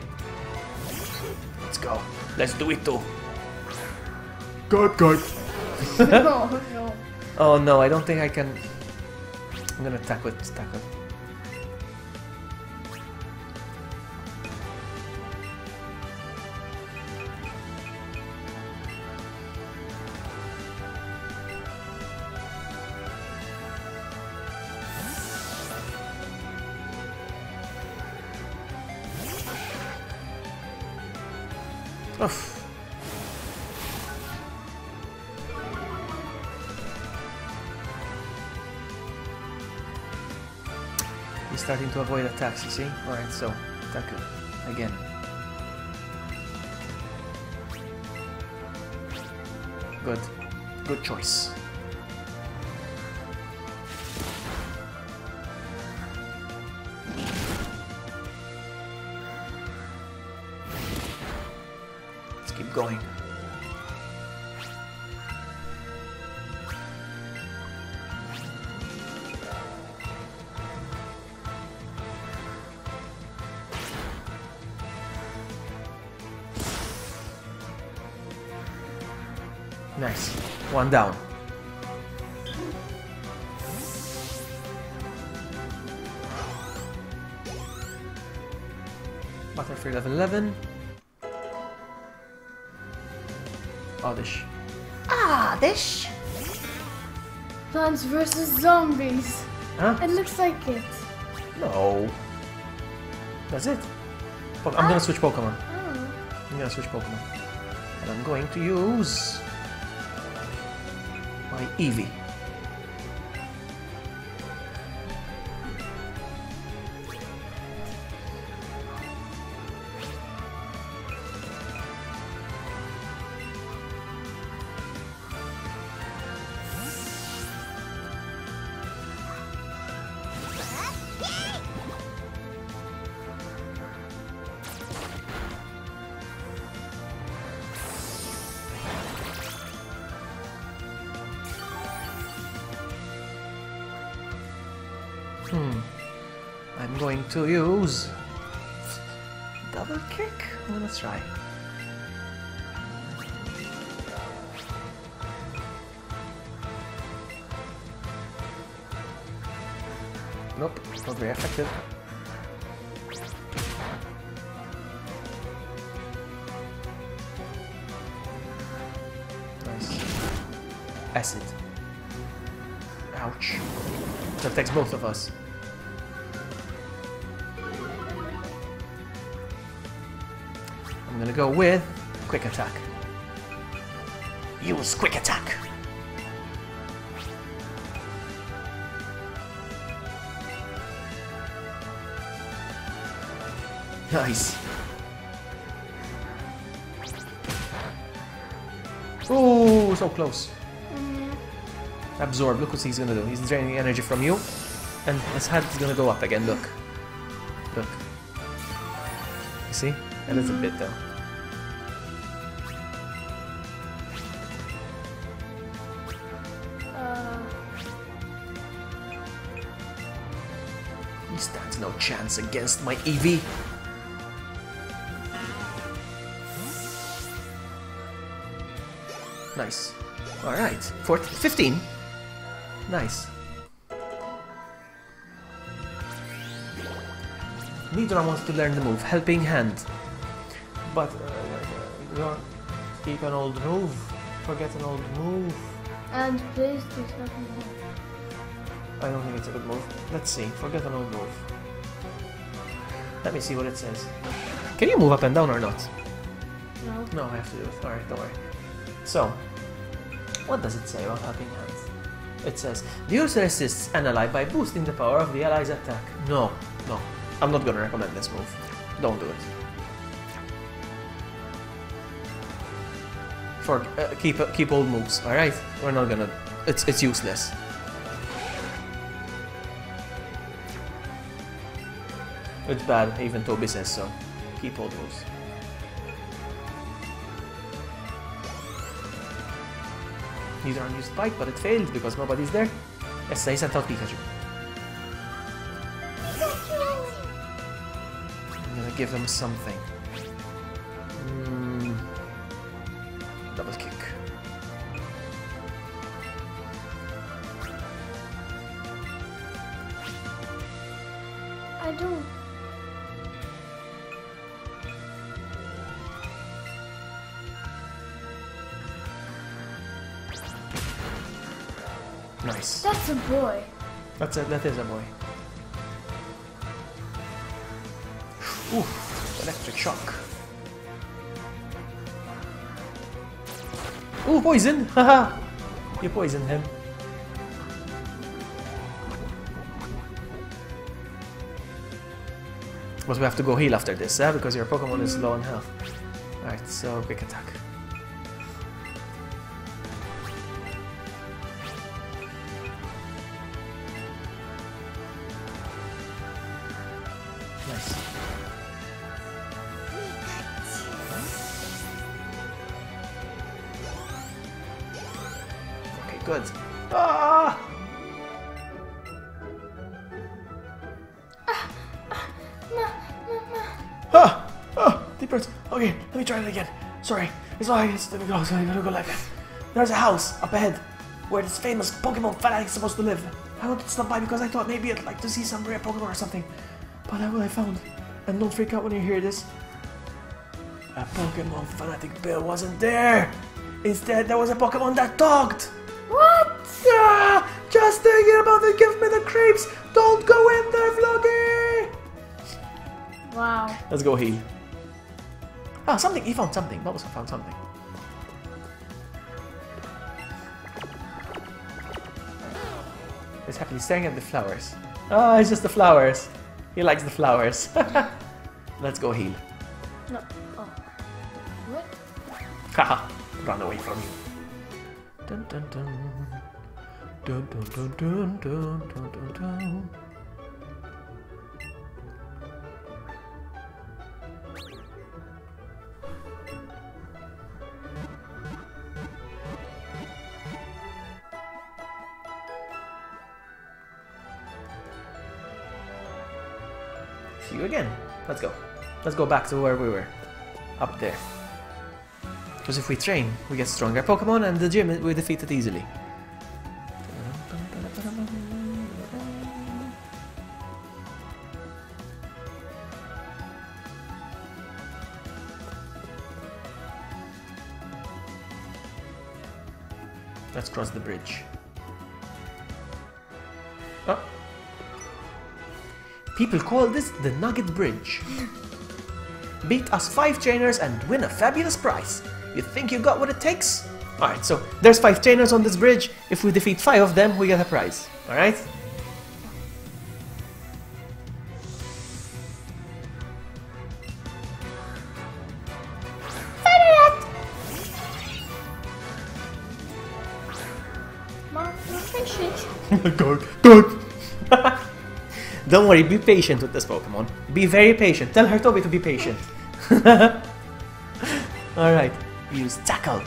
Let's go. Let's do it too. Good, good. No, no. Oh no, I don't think I can... I'm gonna tackle it. Oof. He's starting to avoid attacks, you see? Alright, so attack it again. Good. Good choice. Let's keep going. Nice. One down. Butterfree level 11. Oddish. Oddish? Plants vs. Zombies. Huh? It looks like it. No. That's it. I'm gonna switch Pokemon. Oh. I'm gonna switch Pokemon. And I'm going to use my Eevee. I'm going to use double kick. Well, let's try. Nope, not very effective. Nice. Acid. Ouch. That affects both of us. I'm gonna go with quick attack. Use quick attack. Nice. Oh, so close. Absorb. Look what he's gonna do. He's draining energy from you, and his head is gonna go up again. Look. Look. You see? A little bit though. He stands no chance against my Eevee. Nice. Alright. 15. Nice. Nidra wants to learn the move, Helping Hand. But don't keep an old move. Forget an old move. And please do something more. I don't think it's a good move. Let's see. Forget an old move. Let me see what it says. Can you move up and down or not? No. No, I have to do it. Alright, don't worry. So, what does it say about Helping Hands? It says, the user assists an ally by boosting the power of the ally's attack. No, no. I'm not gonna recommend this move. Don't do it. Keep old moves, alright? We're not gonna... It's useless. It's bad, even Toby says so. Keep old moves. Neither unused bite, but it failed because nobody's there. Yes, I sent out Pikachu. I'm gonna give him something. Double kick. I don't. Nice. That's a boy. That is a boy. Ooh, electric shock. Ooh, poison! Haha! You poisoned him. But we have to go heal after this, because your Pokemon is low on health. Alright, so quick attack. Nice. Okay, good. Ah! Deep breaths. Okay, let me try it again. Sorry. It's alright. Let me go. So I'm gonna go like this. There's a house up ahead where this famous Pokemon fanatic is supposed to live. I wanted to stop by because I thought maybe I'd like to see some rare Pokemon or something. But that's what I found. And don't freak out when you hear this. A Pokemon fanatic Bill wasn't there. Instead, there was a Pokemon that talked. What? Ah, just thinking about it gives me the creeps. Don't go in there, Vloggy. Wow. Let's go heal. Ah, something. He found something. Bubbles found something. He's happily staring at the flowers. Oh, it's just the flowers. He likes the flowers. Let's go heal. No. Oh. What? Haha. Run away from you. Dun dun dun. Dun dun dun dun dun dun dun dun. rescue you again. Let's go. Let's go back to where we were. Up there. Because if we train, we get stronger Pokemon, and the gym we defeat it easily. Let's cross the bridge. Oh. People call this the Nugget Bridge. Beat us 5 trainers and win a fabulous prize. You think you got what it takes? Alright, so there's 5 trainers on this bridge. If we defeat 5 of them, we get a prize. Alright? Good. Don't worry, be patient with this Pokemon. Be very patient. Tell her Toby to be patient. Alright, use Tackle.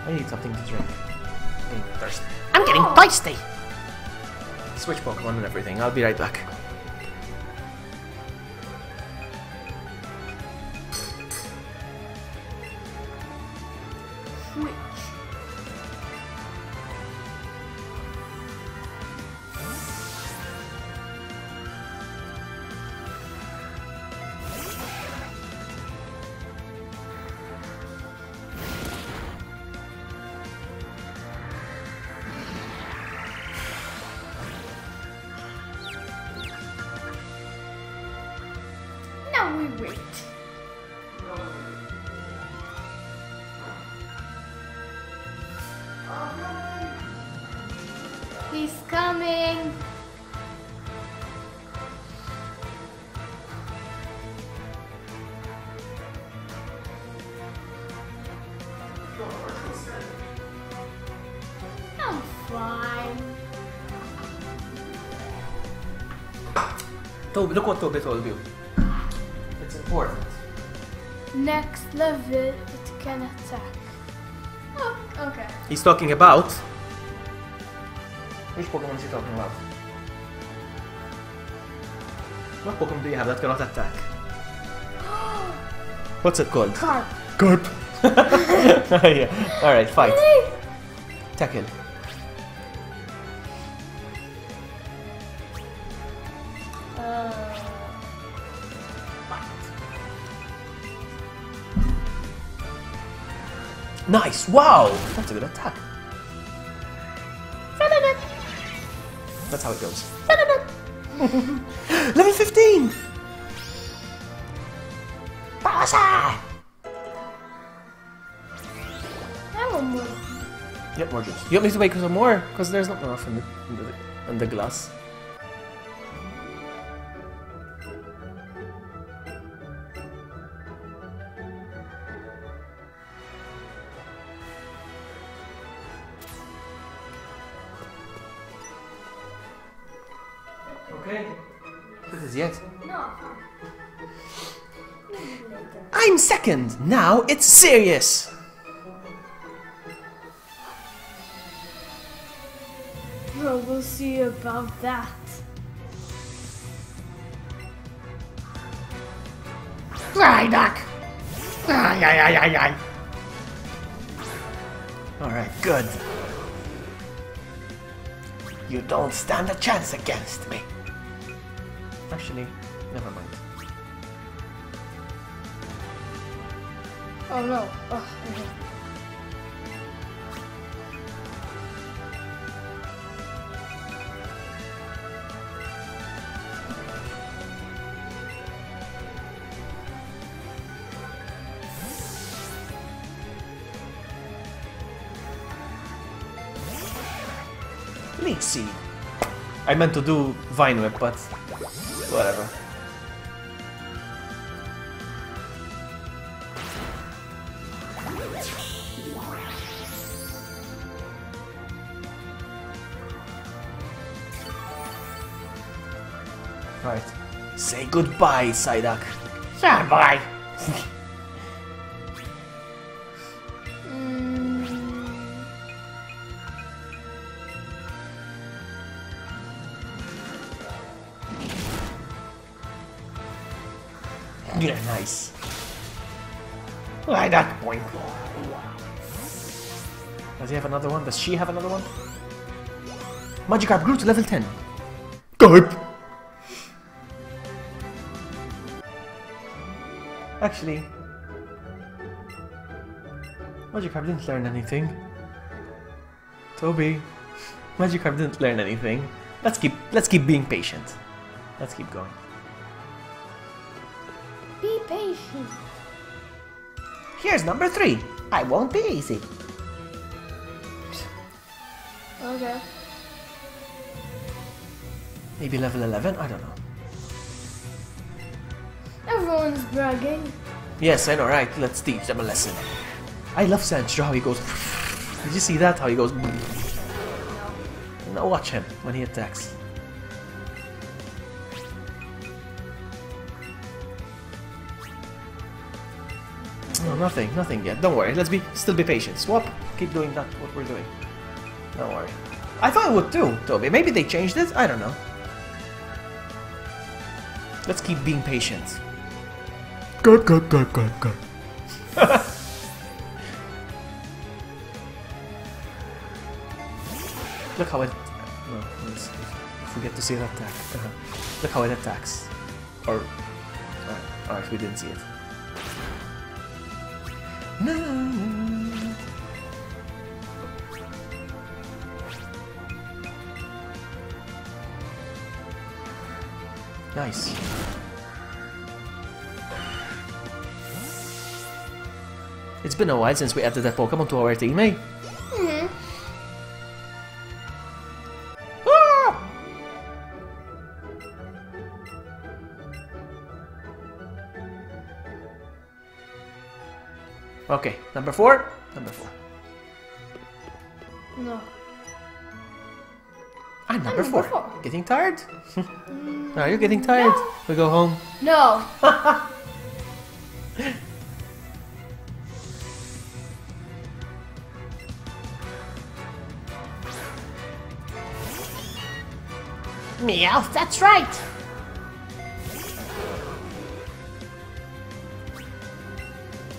I need something to drink. I'm thirsty. I'm getting thirsty. Switch Pokemon and everything. I'll be right back. Now we wait. He's coming. I'm fine. Toby, look what Toby told you. It's important. Next level, it can attack. Oh, okay. He's talking about... Which Pokemon is he talking about? What Pokemon do you have that cannot attack? What's it called? Carp. Carp. Yeah. Alright, fight. Really? Tackle. Nice! Wow! That's a good attack. That's how it goes. Level 15! Bowser! I want more. Yep, more juice. You want me to wait for some more? Because there's not enough in the glass. Okay. This is it. No. I'm second! Now it's serious! Bro, we'll see about that. Psyduck! Ay, ay, ay, ay, ay. Alright, good. You don't stand a chance against me. Actually, never mind. Oh no. Oh, okay. Leech Seed. I meant to do Vine Whip, but whatever. Right. Say goodbye, Psyduck. Goodbye. Yeah, nice. Like that point. Does he have another one? Does she have another one? Magikarp grew to level 10. Carp! Actually, Magikarp didn't learn anything. Toby, Magikarp didn't learn anything. Let's keep being patient. Let's keep going. Be patient. Here's number 3. I won't be easy. Okay. Maybe level 11? I don't know. Everyone's bragging. Yes, I know, right? Let's teach them a lesson. I love Sandstro, how he goes... Did you see that? How he goes... Now watch him when he attacks. No, nothing yet. Don't worry, still be patient. Swap, keep doing that, what we're doing. Don't worry. I thought it would too, Toby. Maybe they changed it? I don't know. Let's keep being patient. Go. Look how it... No, if we get to see it attack. Look how it attacks. Or if we didn't see it. No. Nice. It's been a while since we added that Pokemon to our team, eh? Ah! Okay, number 4. Number 4. No. I'm number number 4. 4. Getting tired? Are you getting tired? We go home. No. Meow, that's right.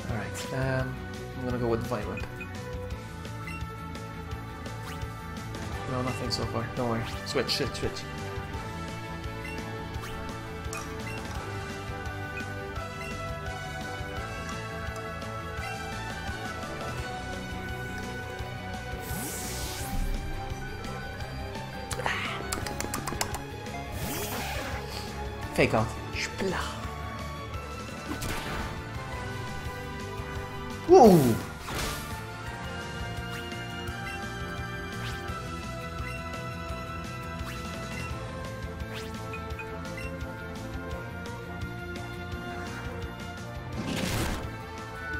Alright, I'm gonna go with Vine Whip. No, nothing so far. Don't worry. Switch. Fake out. Splach. Ooh!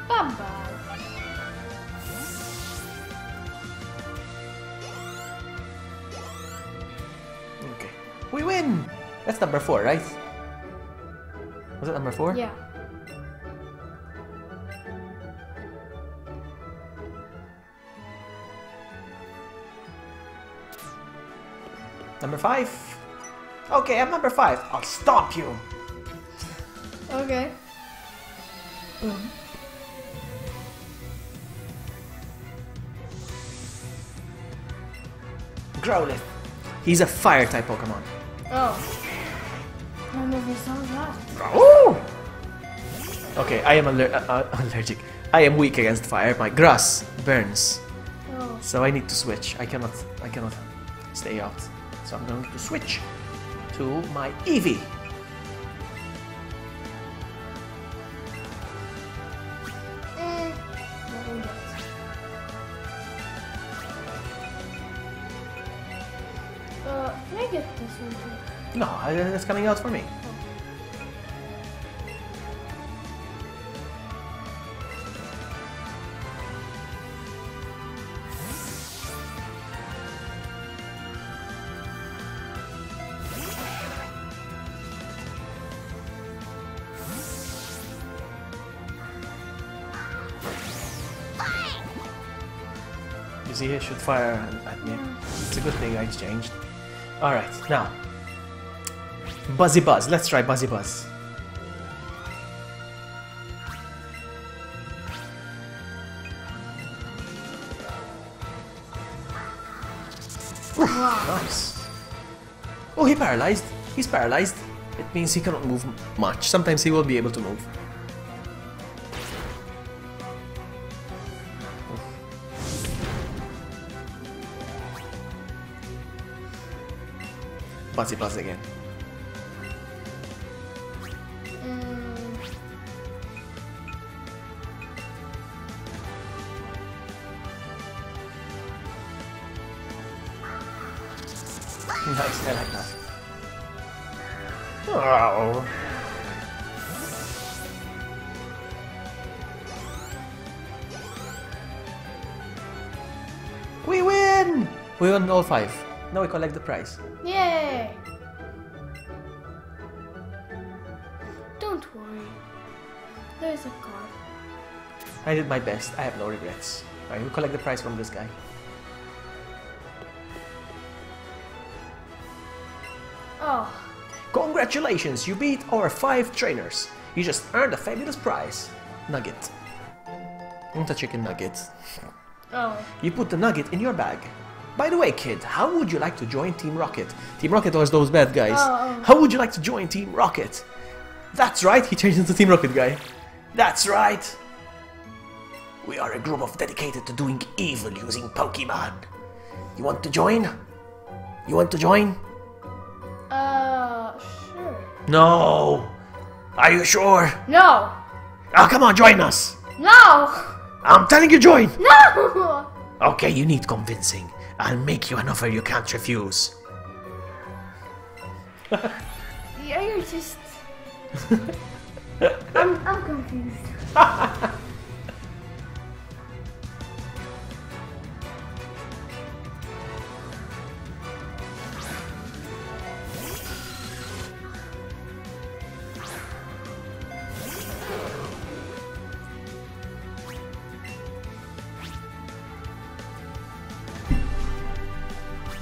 Bye-bye. Okay. We win! That's number 4, right? Was it number 4? Yeah. Number 5? Okay, I'm number 5. I'll stomp you! Okay. Growlithe. He's a fire type Pokemon. Oh. I never saw that. Ooh! Okay, I am allergic. I am weak against fire. My grass burns. Oh. So I need to switch. I cannot stay out. So I'm going to switch to my Eevee. Nothing yet. Can I get this one too? No, it's coming out for me. You see, it should fire at me. It's a good thing I exchanged. Alright, now. Buzzy Buzz. Let's try Buzzy Buzz. Nice. Oh, he paralyzed. He's paralyzed. It means he cannot move much. Sometimes he will be able to move. Buzzy Buzz again. Nice, I like that. Oh. We win! We won all 5. Now we collect the prize. Yay! Don't worry. There's a card. I did my best. I have no regrets. Alright, we collect the prize from this guy. Oh. Congratulations, you beat our 5 trainers. You just earned a fabulous prize. Nugget. Want a chicken nugget. Oh. You put the nugget in your bag. By the way, kid, how would you like to join Team Rocket? Team Rocket was those bad guys. Oh. How would you like to join Team Rocket? That's right, he changed into Team Rocket guy. That's right. We are a group of dedicated to doing evil using Pokemon. You want to join? You want to join? Sure. No. Are you sure? No! Oh, come on, join us. No! I'm telling you, join. No! Okay, you need convincing. I'll make you an offer you can't refuse. Yeah, you're just... I'm confused.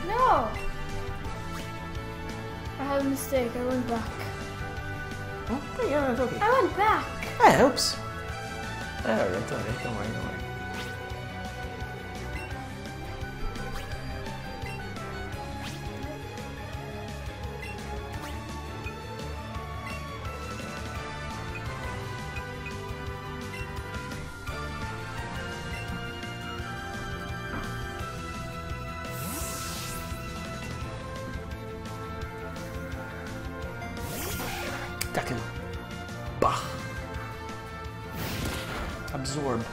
No! I had a mistake, I went back. Okay, yeah, it's okay. I went back! That helps. Alright, alright, don't worry, don't worry. Attack him. Bah. Absorb.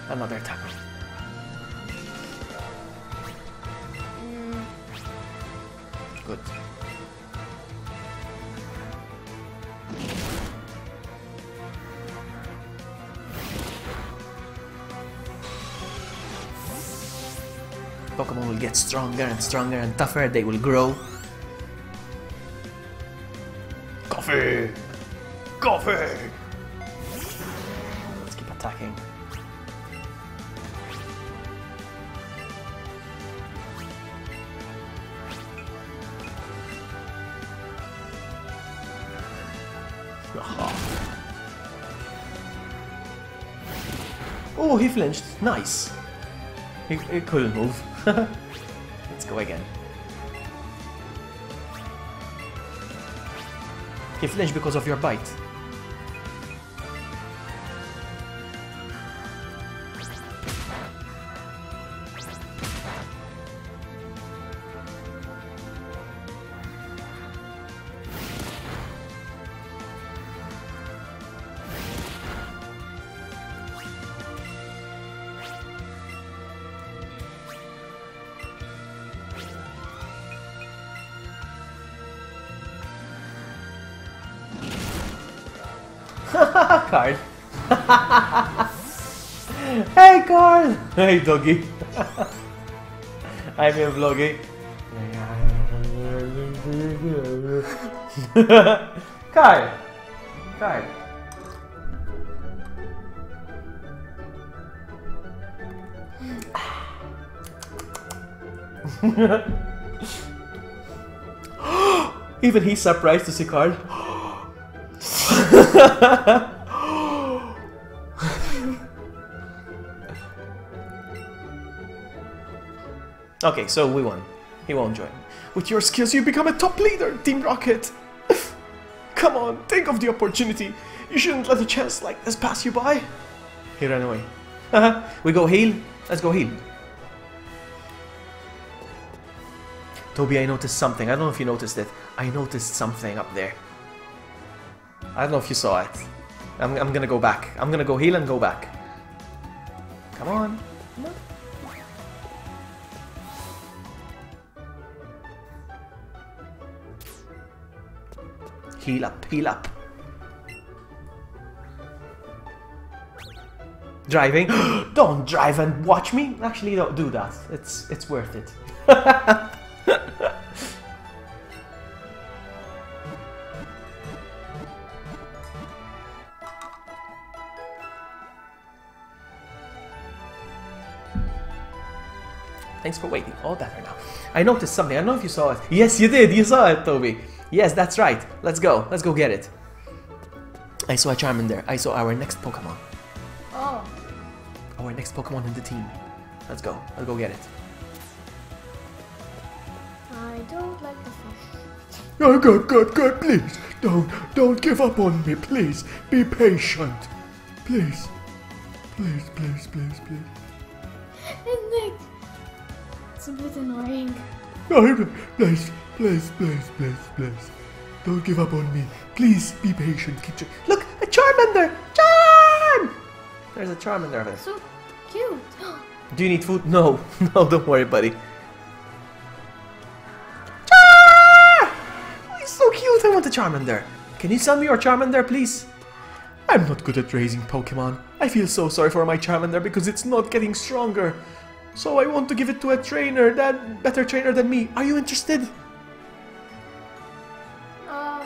Another tackle. Good. Pokemon will get stronger and stronger and tougher, they will grow. Coffee! Coffee! Let's keep attacking. Oh, he flinched. Nice. He couldn't move. Let's go again. He flinched because of your bite. Carl. Hey Carl! Hey doggy. I'm here vlogging. Carl! Carl. Even he's surprised to see Carl. Okay, so we won. He won't join. With your skills, you become a top leader, Team Rocket. Come on, think of the opportunity. You shouldn't let a chance like this pass you by. He ran away. We go heal. Let's go heal. Toby, I noticed something. I don't know if you noticed it. I noticed something up there. I don't know if you saw it. I'm gonna go back. I'm gonna go heal and go back. Come on. Come on. Heal up, heal up. Driving. Don't drive and watch me. Actually, don't do that. It's worth it. Thanks for waiting. All better now. I noticed something. I don't know if you saw it. Yes, you did. You saw it, Toby. Yes, that's right. Let's go. Let's go get it. I saw a Charmander. I saw our next Pokemon. Oh. Our next Pokemon in the team. Let's go. Let's go get it. I don't like the fish. Oh, God, please. Don't give up on me, please. Be patient. Please. Please. It's a bit annoying. Oh, please. Don't give up on me. Please be patient. Look, a Charmander! Charm! There's a Charmander there. So cute. Do you need food? No. No, don't worry, buddy. He's so cute. I want a Charmander. Can you sell me your Charmander, please? I'm not good at raising Pokemon. I feel so sorry for my Charmander because it's not getting stronger. So I want to give it to a trainer, better trainer than me. Are you interested? Sure.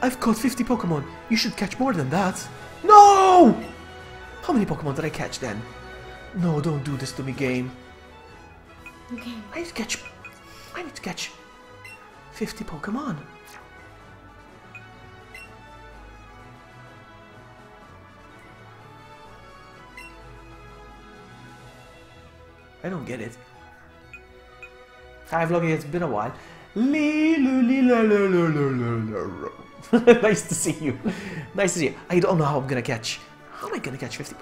I've caught 50 Pokemon. You should catch more than that. No! How many Pokemon did I catch then? No, don't do this to me, game. Okay. I need to catch 50 Pokemon. I don't get it. Hi Vloggy, it's been a while. Nice to see you. Nice to see you. I don't know how I'm gonna catch. How am I gonna catch 50?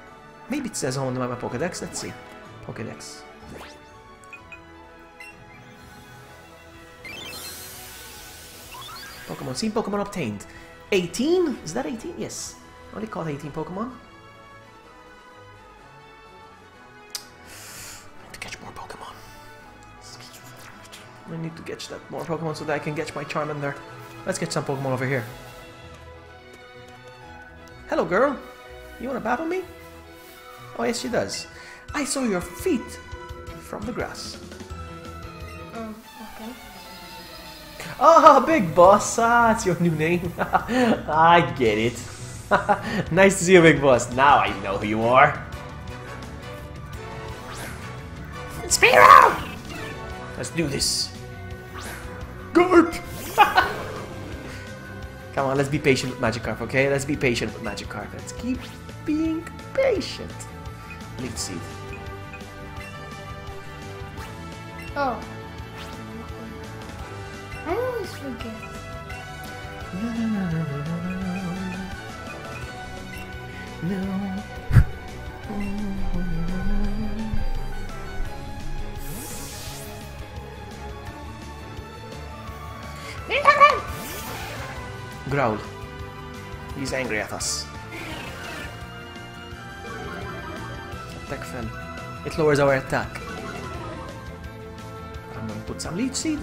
Maybe it says on my Pokedex. Let's see. Pokedex. Pokemon seen, Pokemon obtained. 18? Is that 18? Yes. I only caught 18 Pokemon. I need to catch that more Pokemon so that I can catch my Charmander. Let's get some Pokemon over here. Hello, girl. You wanna battle me? Oh, yes, she does. I saw your feet from the grass. Okay. Ah, Big Boss. Ah, it's your new name. I get it. Nice to see you, Big Boss. Now I know who you are. Spearow! Let's do this. Good! Come on, let's be patient with Magikarp, okay? Let's be patient with Magikarp. Let's keep being patient. Lead Seed. Oh. I always forget. No. Growl. He's angry at us. Attack fell. It lowers our attack. I'm gonna put some Leech Seed.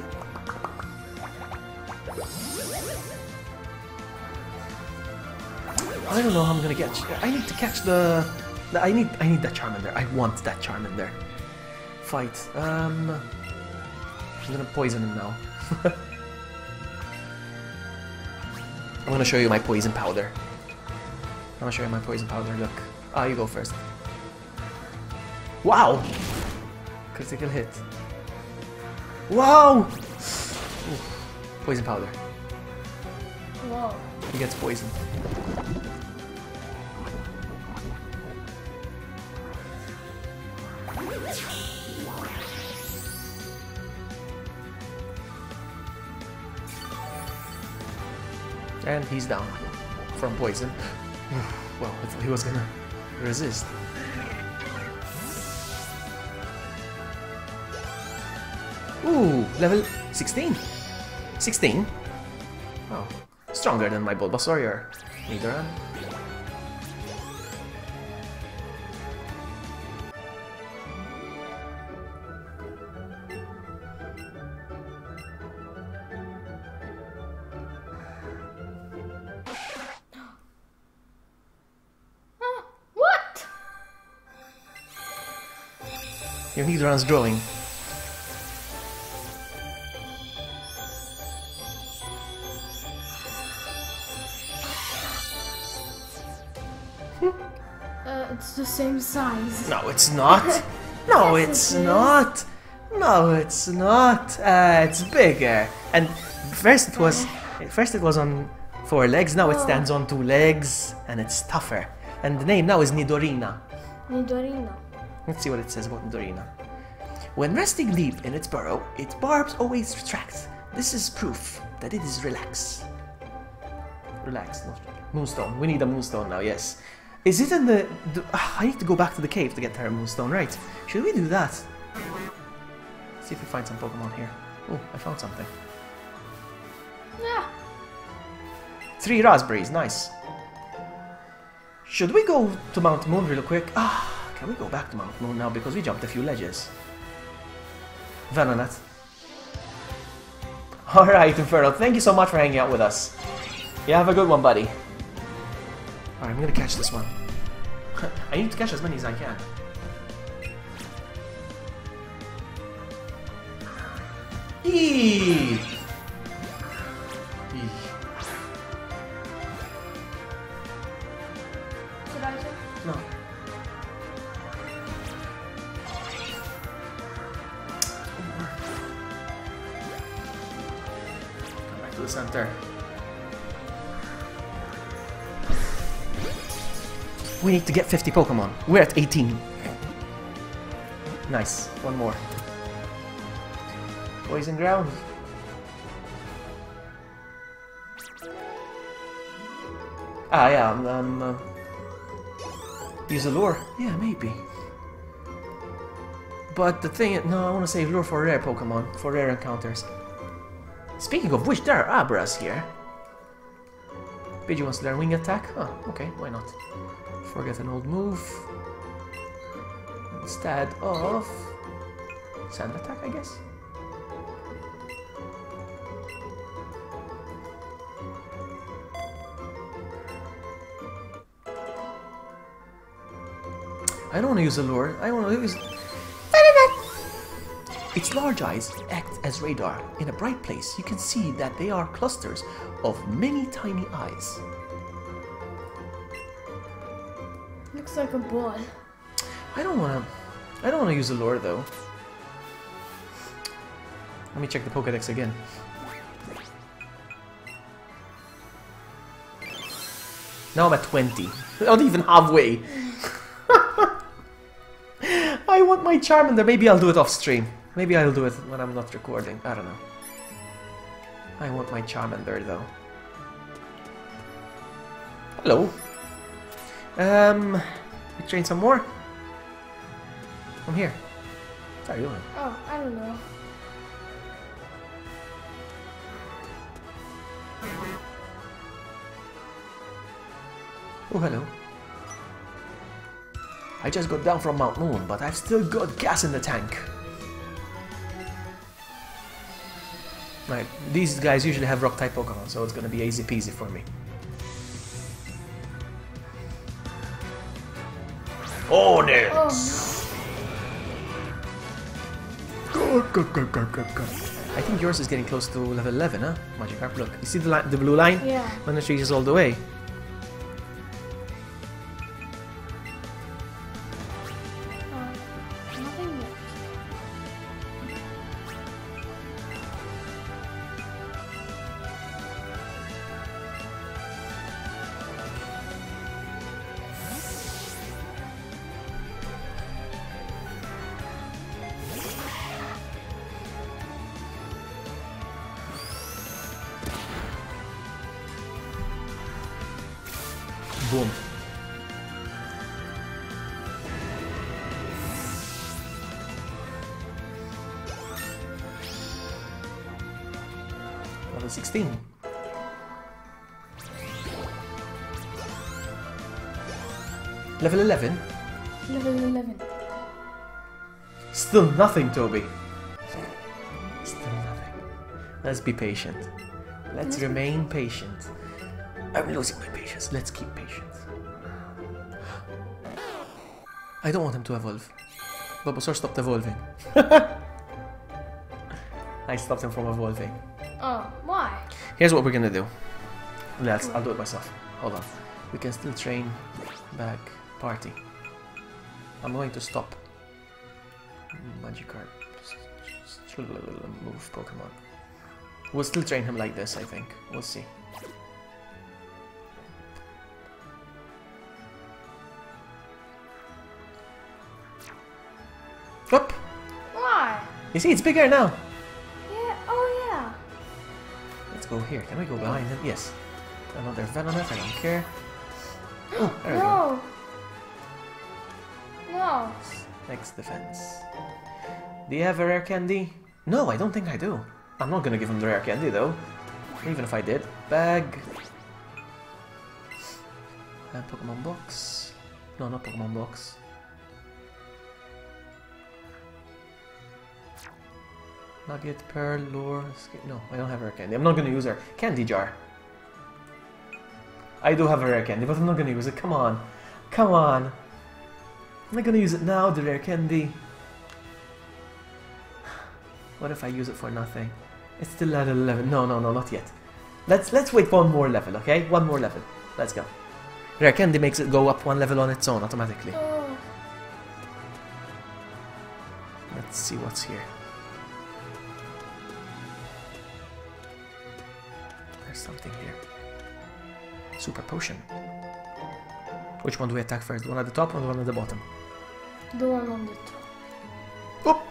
I don't know how I'm gonna catch. I need to catch the I need that Charmander. I want that Charmander. Fight. I'm gonna poison him now. I'm gonna show you my poison powder. I'm gonna show you my poison powder. Look. Ah, you go first. Wow! Critical hit. Wow! Ooh. Poison powder. Whoa. He gets poisoned. And he's down from poison. Well, I thought he was gonna resist. Ooh, level 16. 16? Oh, stronger than my Bulbasaur or Nidoran. What? Your Nidoran's growing. It's the same size. No, it's not. No, it's not. No, it's not. It's bigger. And first it was on 4 legs. Now it stands on 2 legs, and it's tougher. And the name now is Nidorina. Nidorina. Let's see what it says about Nidorina. When resting deep in its burrow, its barbs always retract. This is proof that it is relaxed. Relaxed, not Moonstone. We need a Moonstone now. Yes. Is it in the I need to go back to the cave to get Terra Moonstone, right? Should we do that? See if we find some Pokemon here. Oh, I found something. Yeah. 3 raspberries, nice. Should we go to Mount Moon real quick? Can we go back to Mount Moon now because we jumped a few ledges? Venonat. Alright, Inferno, thank you so much for hanging out with us. You have a good one, buddy. Alright, I'm gonna catch this one. I need to catch as many as I can. Eee! Should I check? No. Come back to the center. We need to get 50 Pokemon. We're at 18. Nice. One more. Poison ground. Yeah, use a lure. Yeah, maybe. But the thing, no, I want to save lure for rare Pokemon, for rare encounters. Speaking of which, there are Abras here. Pidgey wants to learn Wing Attack? Huh, okay, why not? Forget an old move. Instead of Sand Attack, I guess. I don't want to use a lure. I want to use... Its large eyes act as radar. In a bright place, you can see that they are clusters of many tiny eyes. Looks like a ball. I don't want to use a lure though. Let me check the Pokédex again. Now I'm at 20. Not even halfway. I want my Charmander. Maybe I'll do it off stream. Maybe I'll do it when I'm not recording. I don't know. I want my Charmander though. Hello. We train some more? I'm here. What are you doing? Oh, I don't know. Oh, hello. I just got down from Mount Moon, but I've still got gas in the tank. Right, these guys usually have rock-type Pokemon, so it's gonna be easy peasy for me. Onyx! Oh Go. I think yours is getting close to level 11, huh? Magikarp, look. You see the blue line? Yeah. When it reaches all the way. Nothing yet. Boom. Level 16. Level 11? Level 11. Still nothing, Toby. Still nothing. Let's be patient. Let's remain patient. I'm losing my patience. Let's keep patience. I don't want him to evolve. Bulbasaur stopped evolving. I stopped him from evolving. Oh, why? Here's what we're gonna do. I'll do it myself. Hold on. We can still train back party. I'm going to stop Magikarp. Move Pokemon. We'll still train him like this, I think. We'll see. Up! Why? You see, it's bigger now. Yeah, oh yeah. Let's go here. Can we go behind him? Yes. Another Venomoth, I don't care. Oh, there we go. No. No. Next defense. Do you have a rare candy? No, I don't think I do. I'm not gonna give him the rare candy though. Even if I did. Bag. And Pokemon box. No, not Pokemon box. Nugget, Pearl, Lure. No, I don't have a rare candy. I'm not gonna use her. Candy jar. I do have a rare candy, but I'm not gonna use it. Come on. Come on. I'm not gonna use it now, the rare candy. What if I use it for nothing? It's still at 11. No, not yet. Let's wait one more level, okay? One more level. Let's go. Rare candy makes it go up one level on its own automatically. Oh. Let's see what's here. There's something here. Super potion. Which one do we attack first? The one at the top or the one at the bottom? The one on the top. Oh!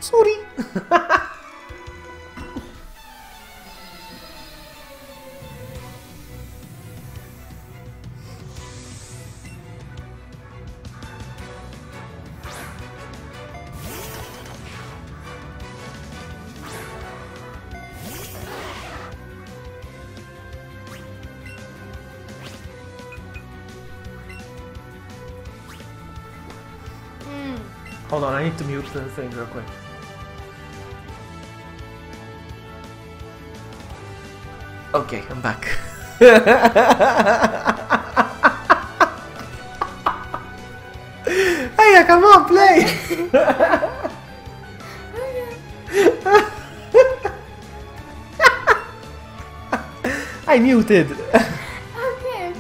Sorry! Hold on, I need to mute the thing real quick. Okay, I'm back. Hey, come on, play! I muted. Okay.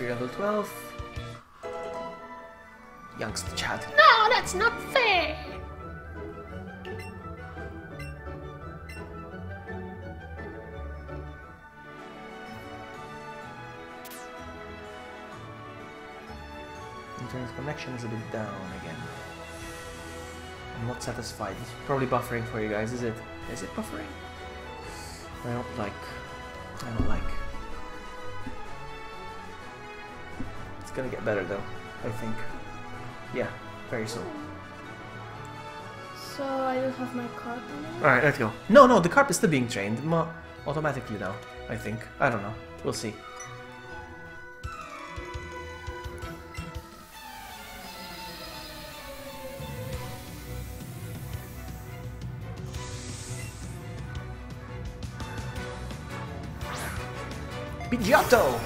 Level 12. Youngster Chad. No, that's not fair. Internet connection is a bit down again. I'm not satisfied. It's probably buffering for you guys, is it? Is it buffering? I don't like. It's gonna get better though, I think. Yeah, very soon. So I don't have my card anymore? Alright, let's go. No, the carp is still being trained. Automatically now, I think. I don't know. We'll see. Pidgeotto!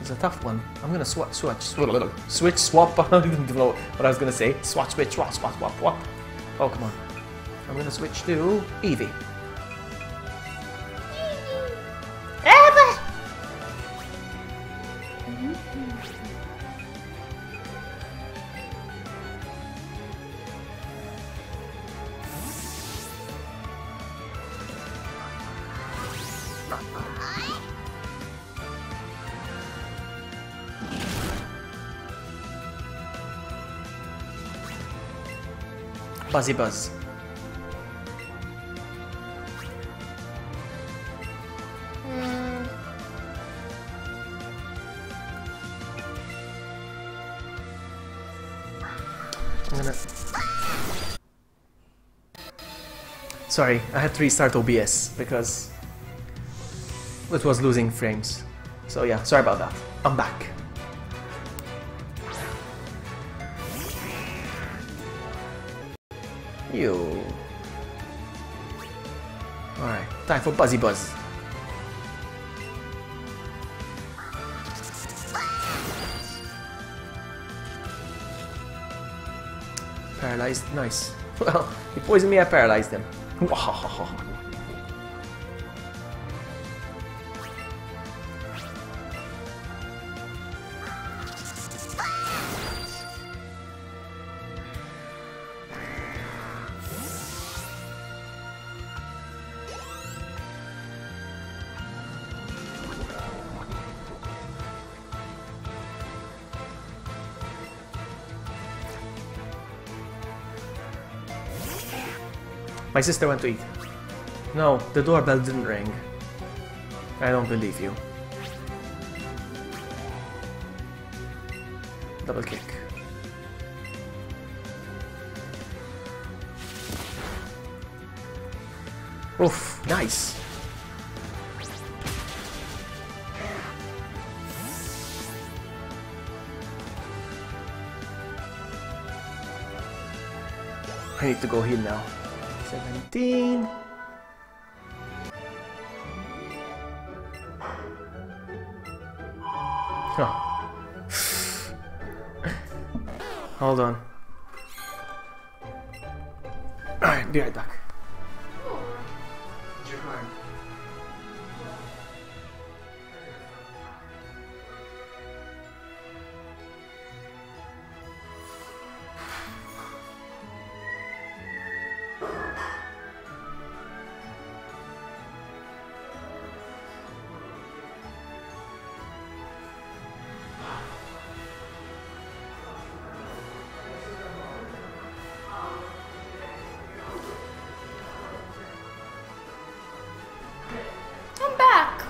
It's a tough one. I'm gonna switch, swap. I didn't know what I was gonna say. Swap. Oh, come on. I'm gonna switch to Eevee. Buzzy Buzz. I'm gonna... Sorry, I had to restart OBS because it was losing frames. So yeah, sorry about that. I'm back. You. Alright, time for Buzzy Buzz. Paralyzed, nice. Well, he poisoned me, I paralyzed him. My sister went to eat. No, the doorbell didn't ring. I don't believe you. Double kick. Oof, nice. I need to go heal now. 17. Huh. Hold on. Alright, be right back. I'm back.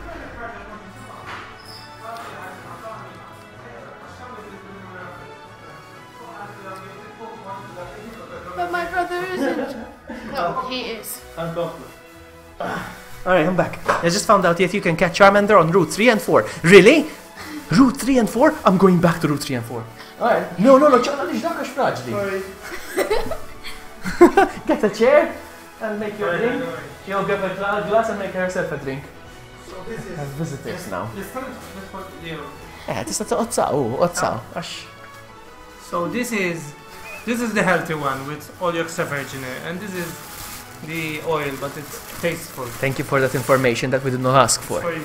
But my brother isn't. No, he is. Alright, I'm back. I just found out yet you can catch Charmander on Route 3 and 4. Really? Route 3 and 4? I'm going back to Route 3 and 4. Alright. No, ċalla dak għax fraġli. Get a chair and make your drink. You'll get a glass and make yourself a drink. So this is... I have visitors now. This Tista toqgħod għax. So this is the healthy one with all your extra virgin, and this is the oil, but it's tasteful. Thank you for that information that we did not ask for. For you.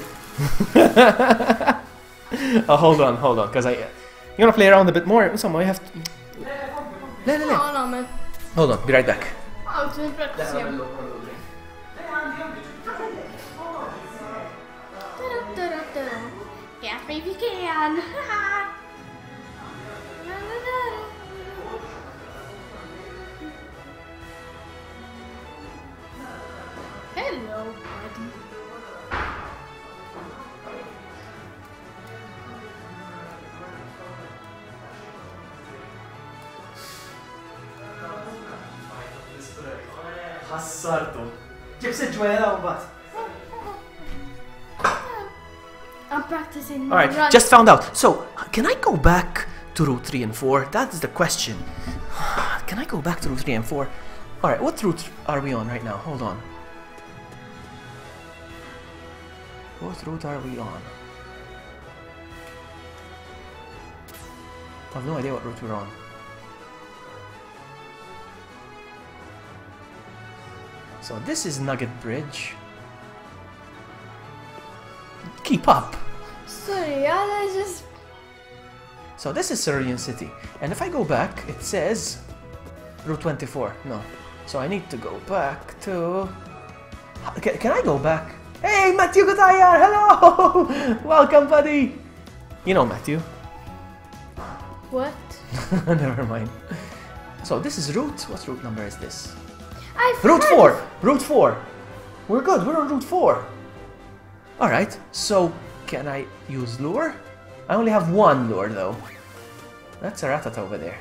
Oh, hold on, because you wanna play around a bit more? Somehow you have to... No. No, man. Hold on, be right back. Oh, to practice him. Yes, baby can. Hello, buddy. ħassartu. Ġib siġwela u bat. I'm practicing. Alright, just found out. So, can I go back to Route 3 and 4? That is the question. Can I go back to Route 3 and 4? Alright, what route are we on right now? Hold on. What route are we on? I have no idea what route we're on. So this is Nugget Bridge. Keep up! Sorry, I just So this is Cerulean City. And if I go back, it says Route 24. No. So I need to go back to... Can I go back? Hey, Matthew Gutayar! Hello! Welcome, buddy! You know Matthew. What? Never mind. So this is route... What route number is this? Route 4! Route 4! We're good, we're on Route 4. Alright, so can I use lure? I only have one lure though. That's a Rattata over there.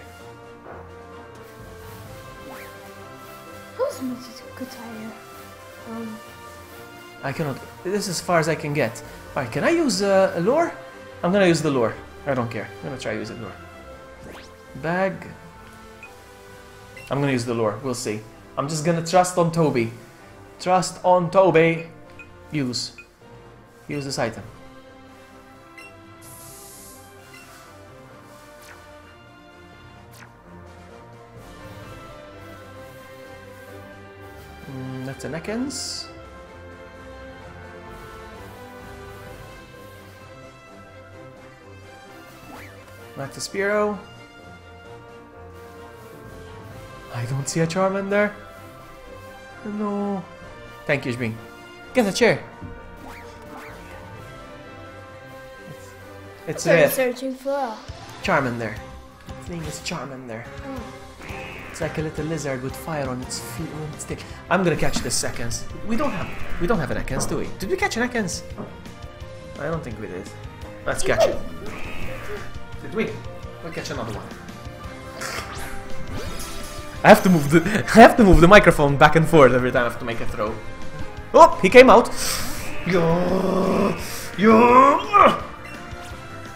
Who's Matthew Gutayar? I cannot... This is as far as I can get. Alright, can I use a lure? I'm gonna use the lure. I don't care. I'm gonna try using lure. Bag. I'm gonna use the lure. We'll see. I'm just gonna trust on Toby. Trust on Toby. Use. Use this item. That's an Ekans. That's a Spearow. I don't see a Charmander. No. Thank you, Jbing. Get a chair. It's I'm rare. searching for a... Charmander. Its name is Charmander. It's like a little lizard with fire on its feet, on its tail. I'm gonna catch this Ekans. We don't have an Ekans, do we? Did we catch an Ekans? I don't think we did. Let's catch it. Did we? We'll catch another one. I have to move the microphone back and forth every time I have to make a throw. Oh, he came out.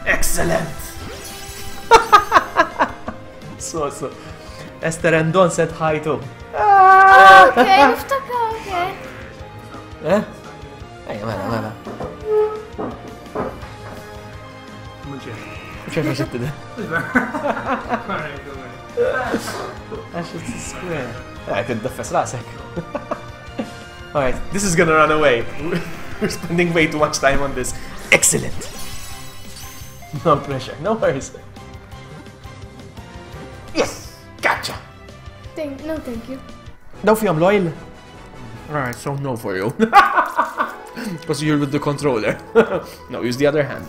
Excellent. so. Esther and Don said hi too. Okay, افتكر okay. Eh? ايوه مالا مش عارف شفت ده. عشان square. تدفس راسك. Alright, this is gonna run away. We're spending way too much time on this. Excellent. No pressure, no worries. Yes! Gotcha! No, thank you. No for I'm loyal. Alright, so no for you. Because you're with the controller. No, use the other hand.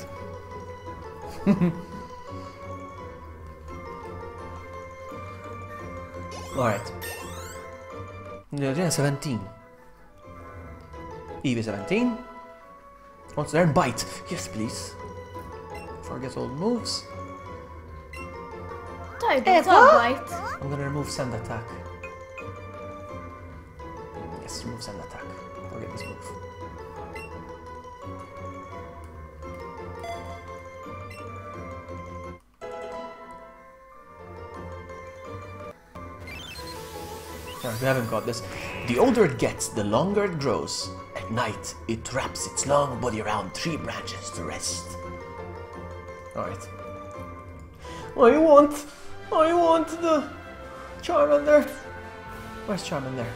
Alright. Yeah, 17. Eevee 17. Wants to learn bite. Yes, please. Forget all moves. Type, it's alright. I'm gonna remove sand attack. Yes, remove sand attack. Forget this move. We haven't got this. The older it gets, the longer it grows. At night, it wraps its long body around tree branches to rest. Alright. I want the Charmander. Where's Charmander?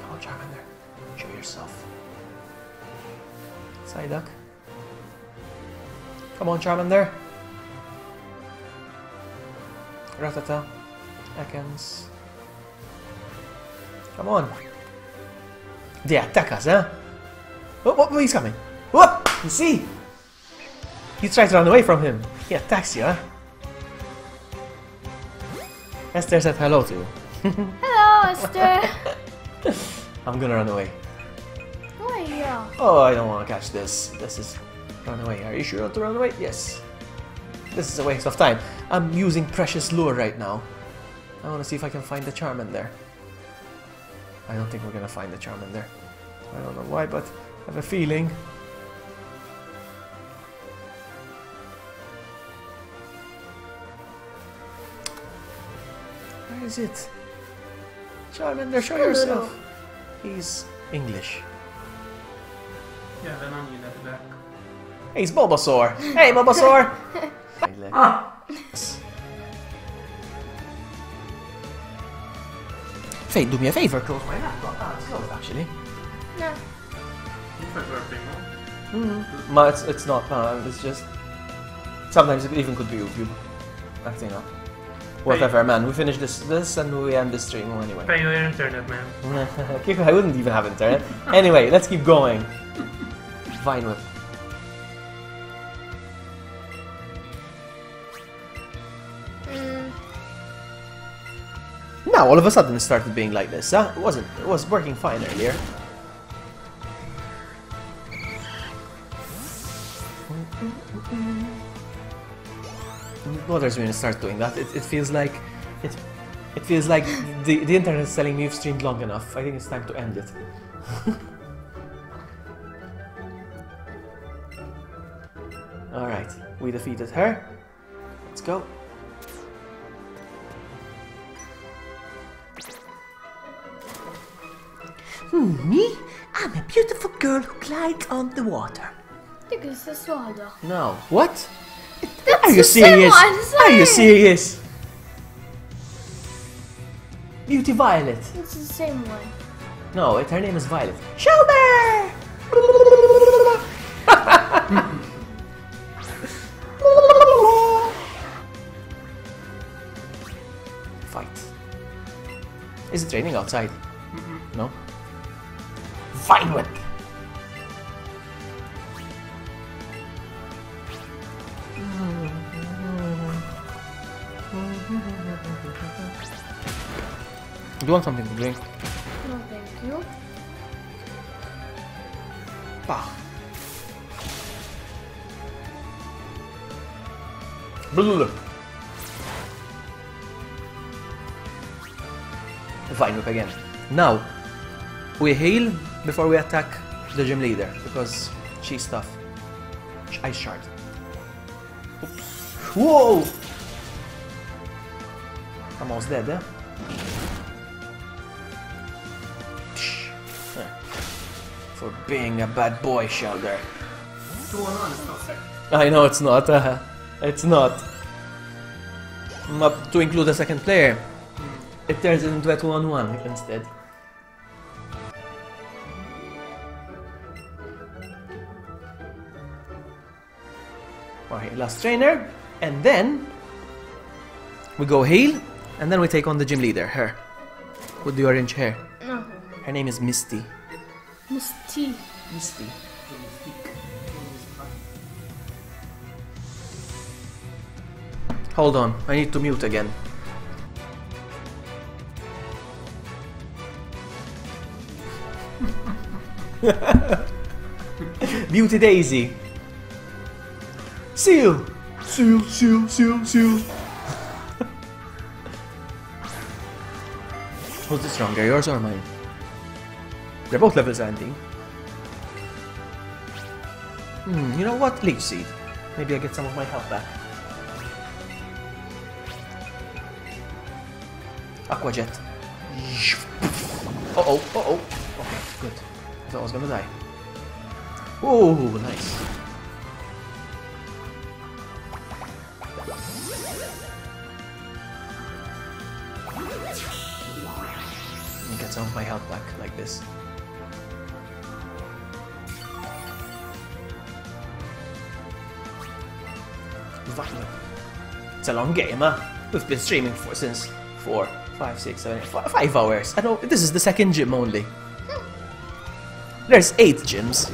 Come on, Charmander. Show yourself. Psyduck. Come on, Charmander. Rattata. Ekans. Come on. They attack us, huh? Oh, he's coming. Whoop! You see? You try to run away from him. He attacks you, huh? Esther said hello to you. Hello, Esther. I'm gonna run away. Why you? Oh, I don't want to catch this. This is... Run away. Are you sure not to run away? Yes. This is a waste of time. I'm using Precious Lure right now. I want to see if I can find the Charmander. I don't think we're gonna find the Charmander. I don't know why, but I have a feeling. Where is it? Charmander, show yourself. He's English. Yeah, the onion at the back. Hey, it's Bulbasaur. Hey, Bulbasaur. Fate, do me a favor, close my laptop. Ah, it's closed actually. No. Looks like we're playing, no? But it's not. It's just Sometimes it even could be YouTube acting up. Whatever, man. We finish this and we end the stream anyway. Pay your internet, man. I wouldn't even have internet. Anyway, let's keep going. Vine Whip. Now all of a sudden it started being like this, huh? It was working fine earlier. What does when it starts doing that? It feels like it feels like the internet is telling me you've streamed long enough. I think it's time to end it. Alright, we defeated her. Let's go. Me? I'm a beautiful girl who glides on the water. Dik l-istess waħda. No. What? That's Are you the same serious? one, Are you sorry. serious? Beauty Violet. It's the same one. No, her name is Violet. Shelby! Fight. Is it raining outside? No? Vine Whip! Do you want something to drink? No, thank you. Bah. Blue. Vine Whip again. Now, we heal before we attack the gym leader because she's tough. Ice shard. Oops. Whoa! Almost dead, eh? For being a bad boy, Shelder. 2-on-1 is not fair. I know it's not. It's not. To include a second player, it turns into a 2-on-1 instead. Alright, last trainer, and then we go heal, and then we take on the gym leader, her, with the orange hair. No. Her name is Misty. Misty. Misty. Hold on, I need to mute again. Beauty Daisy. Seal! Seal, seal, seal, seal. Who's the stronger, yours or mine? They're both level 17. You know what? Leech Seed. Maybe I get some of my health back. Aqua Jet. Uh-oh, uh-oh. Okay, good. I thought I was gonna die. Oh, nice. And get some of my health back like this. It's a long game, huh? We've been streaming since 4, 5, 6, 7, 8, 5 hours. I know this is the second gym only. There's 8 gyms.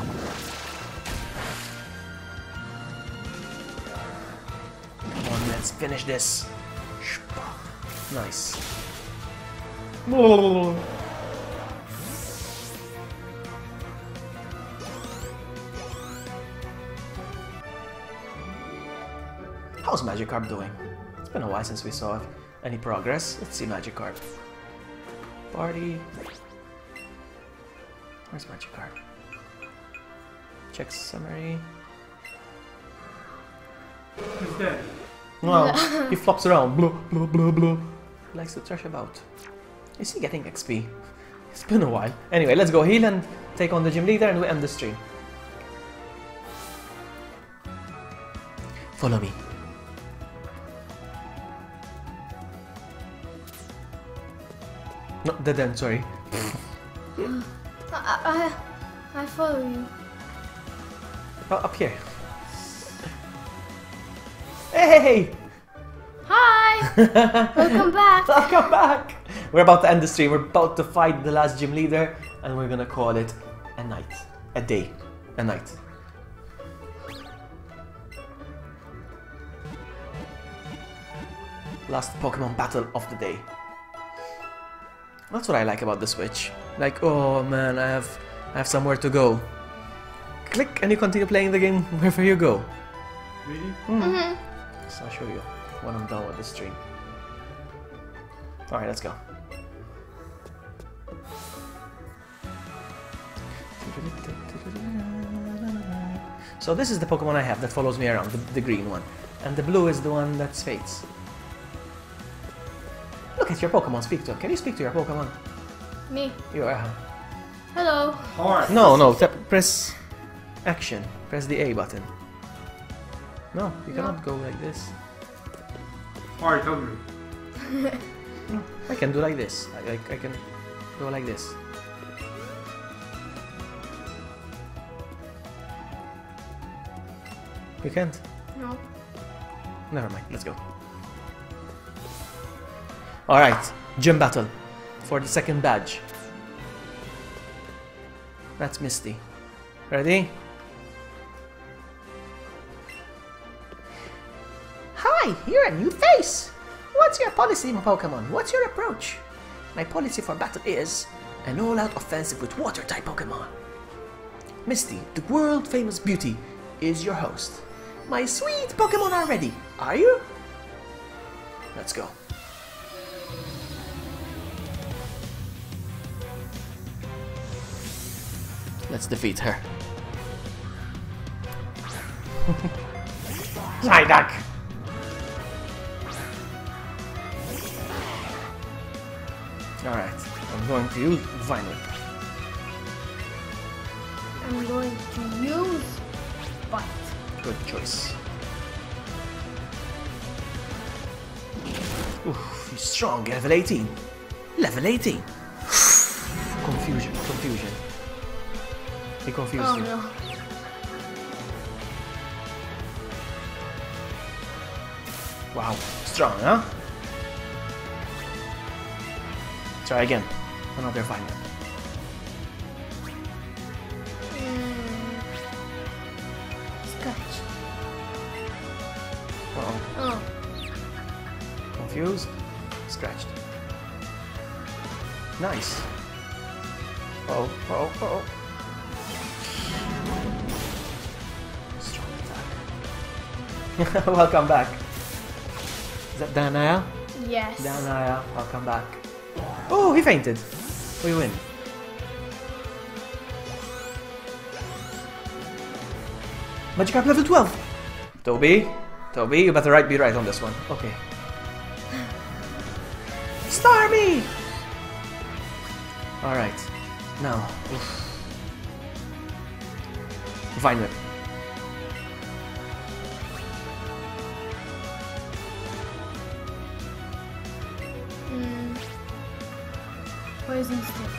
Come on, let's finish this. Nice. How's Magikarp doing? It's been a while since we saw any progress. Let's see Magikarp. Party. Where's Magikarp? Check summary. He's dead. No, he flops around. Blah, blah, blah, blah. He likes to thrash about. Is he getting XP? It's been a while. Anyway, let's go heal and take on the gym leader and we end the stream. Follow me. No, dead end, sorry. I follow you. Oh, up here. Hey! Hi! Welcome back! Welcome back! We're about to end the stream. We're about to fight the last gym leader, and we're gonna call it a night. A day. A night. Last Pokemon battle of the day. That's what I like about the Switch. Like, oh man, I have somewhere to go. Click and you continue playing the game wherever you go. Really? So I'll show you when I'm done with the stream. Alright, let's go. So this is the Pokemon I have that follows me around, the green one. And the blue is the one that's Fates. Look at your Pokemon, speak to him. Can you speak to your Pokemon? Me. You are. Hello. Hard. No, press action. Press the A button. No, you cannot go like this. Hard hungry. I can do like this. I can go like this. You can't? No. Never mind, let's go. Alright, gym battle for the second badge. That's Misty. Ready? Hi, you're a new face. What's your policy, my Pokemon? What's your approach? My policy for battle is an all-out offensive with water-type Pokemon. Misty, the world-famous beauty, is your host. My sweet Pokemon are ready. Are you? Let's go. Let's defeat her. Psyduck. Alright, I'm going to use Vine Whip. I'm going to use Bite. Good choice. Oof, he's strong, level 18. Level 18. Confusion. He confused Oh you. no. Wow, strong, huh? Try again. Another Vine Whip. Scratch. Uh-oh. Oh. Confused. Scratched. Nice. Oh. Strong attack. Welcome back. Is that Danaya? Yes. Danaya, welcome back. Oh, he fainted. We win. Magikarp level 12. Toby, you better be right on this one. Okay. Starmie! Alright. Now. Oof. Vine Whip. Poison stick.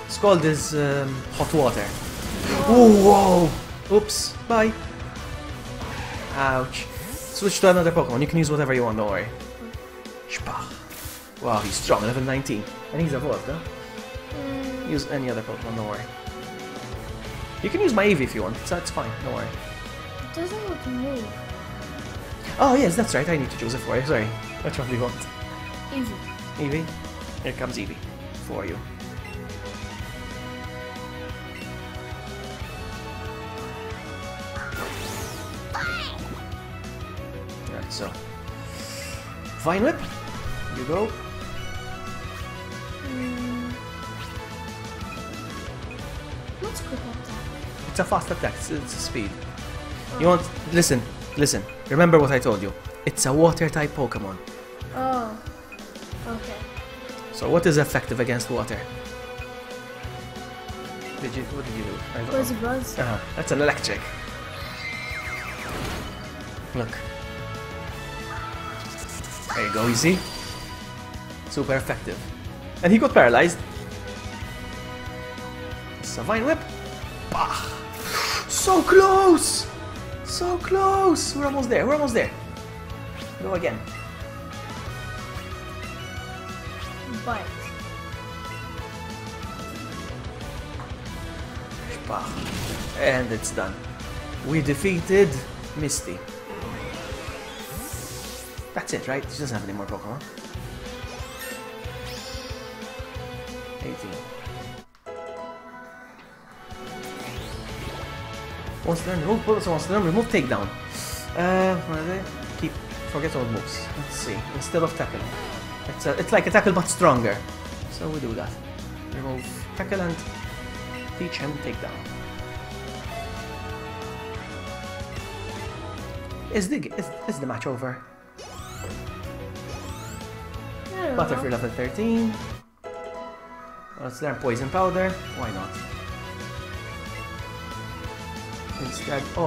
Scald is hot water. Oh, whoa! Oops. Bye. Ouch. Switch to another Pokemon. You can use whatever you want, don't worry. Shpah. Wow, he's strong, level 19. And he's evolved, huh? Use any other Pokemon, don't worry. You can use my Eevee if you want, so that's fine, don't worry. It doesn't want to move. Oh, yes, that's right, I need to choose it for you, sorry. Which one do you want? Easy. Eevee? Here comes Eevee. For you. Alright, so. Vine Whip. You go. What's quick attack? It's a fast attack, it's a speed. You want. Listen. Remember what I told you. It's a water type Pokemon. Oh. Okay. So, what is effective against water? What did you do? I don't know. Fuzzy Buzz. That's an electric. Look. There you go, you see? Super effective. And he got paralyzed. It's a Vine Whip. Bah! So close! So close! We're almost there, we're almost there. Go again. Bite. And it's done. We defeated Misty. That's it, right? She doesn't have any more Pokemon. 18. Wants to learn remove bullets, wants to learn remove takedown. What are they? Keep forget all moves. Let's see. Instead of tackle. It's like a tackle but stronger. So we do that. Remove tackle and teach him takedown. Is the match over? Butterfree level 13. Let's learn Poison Powder. Why not? Instead of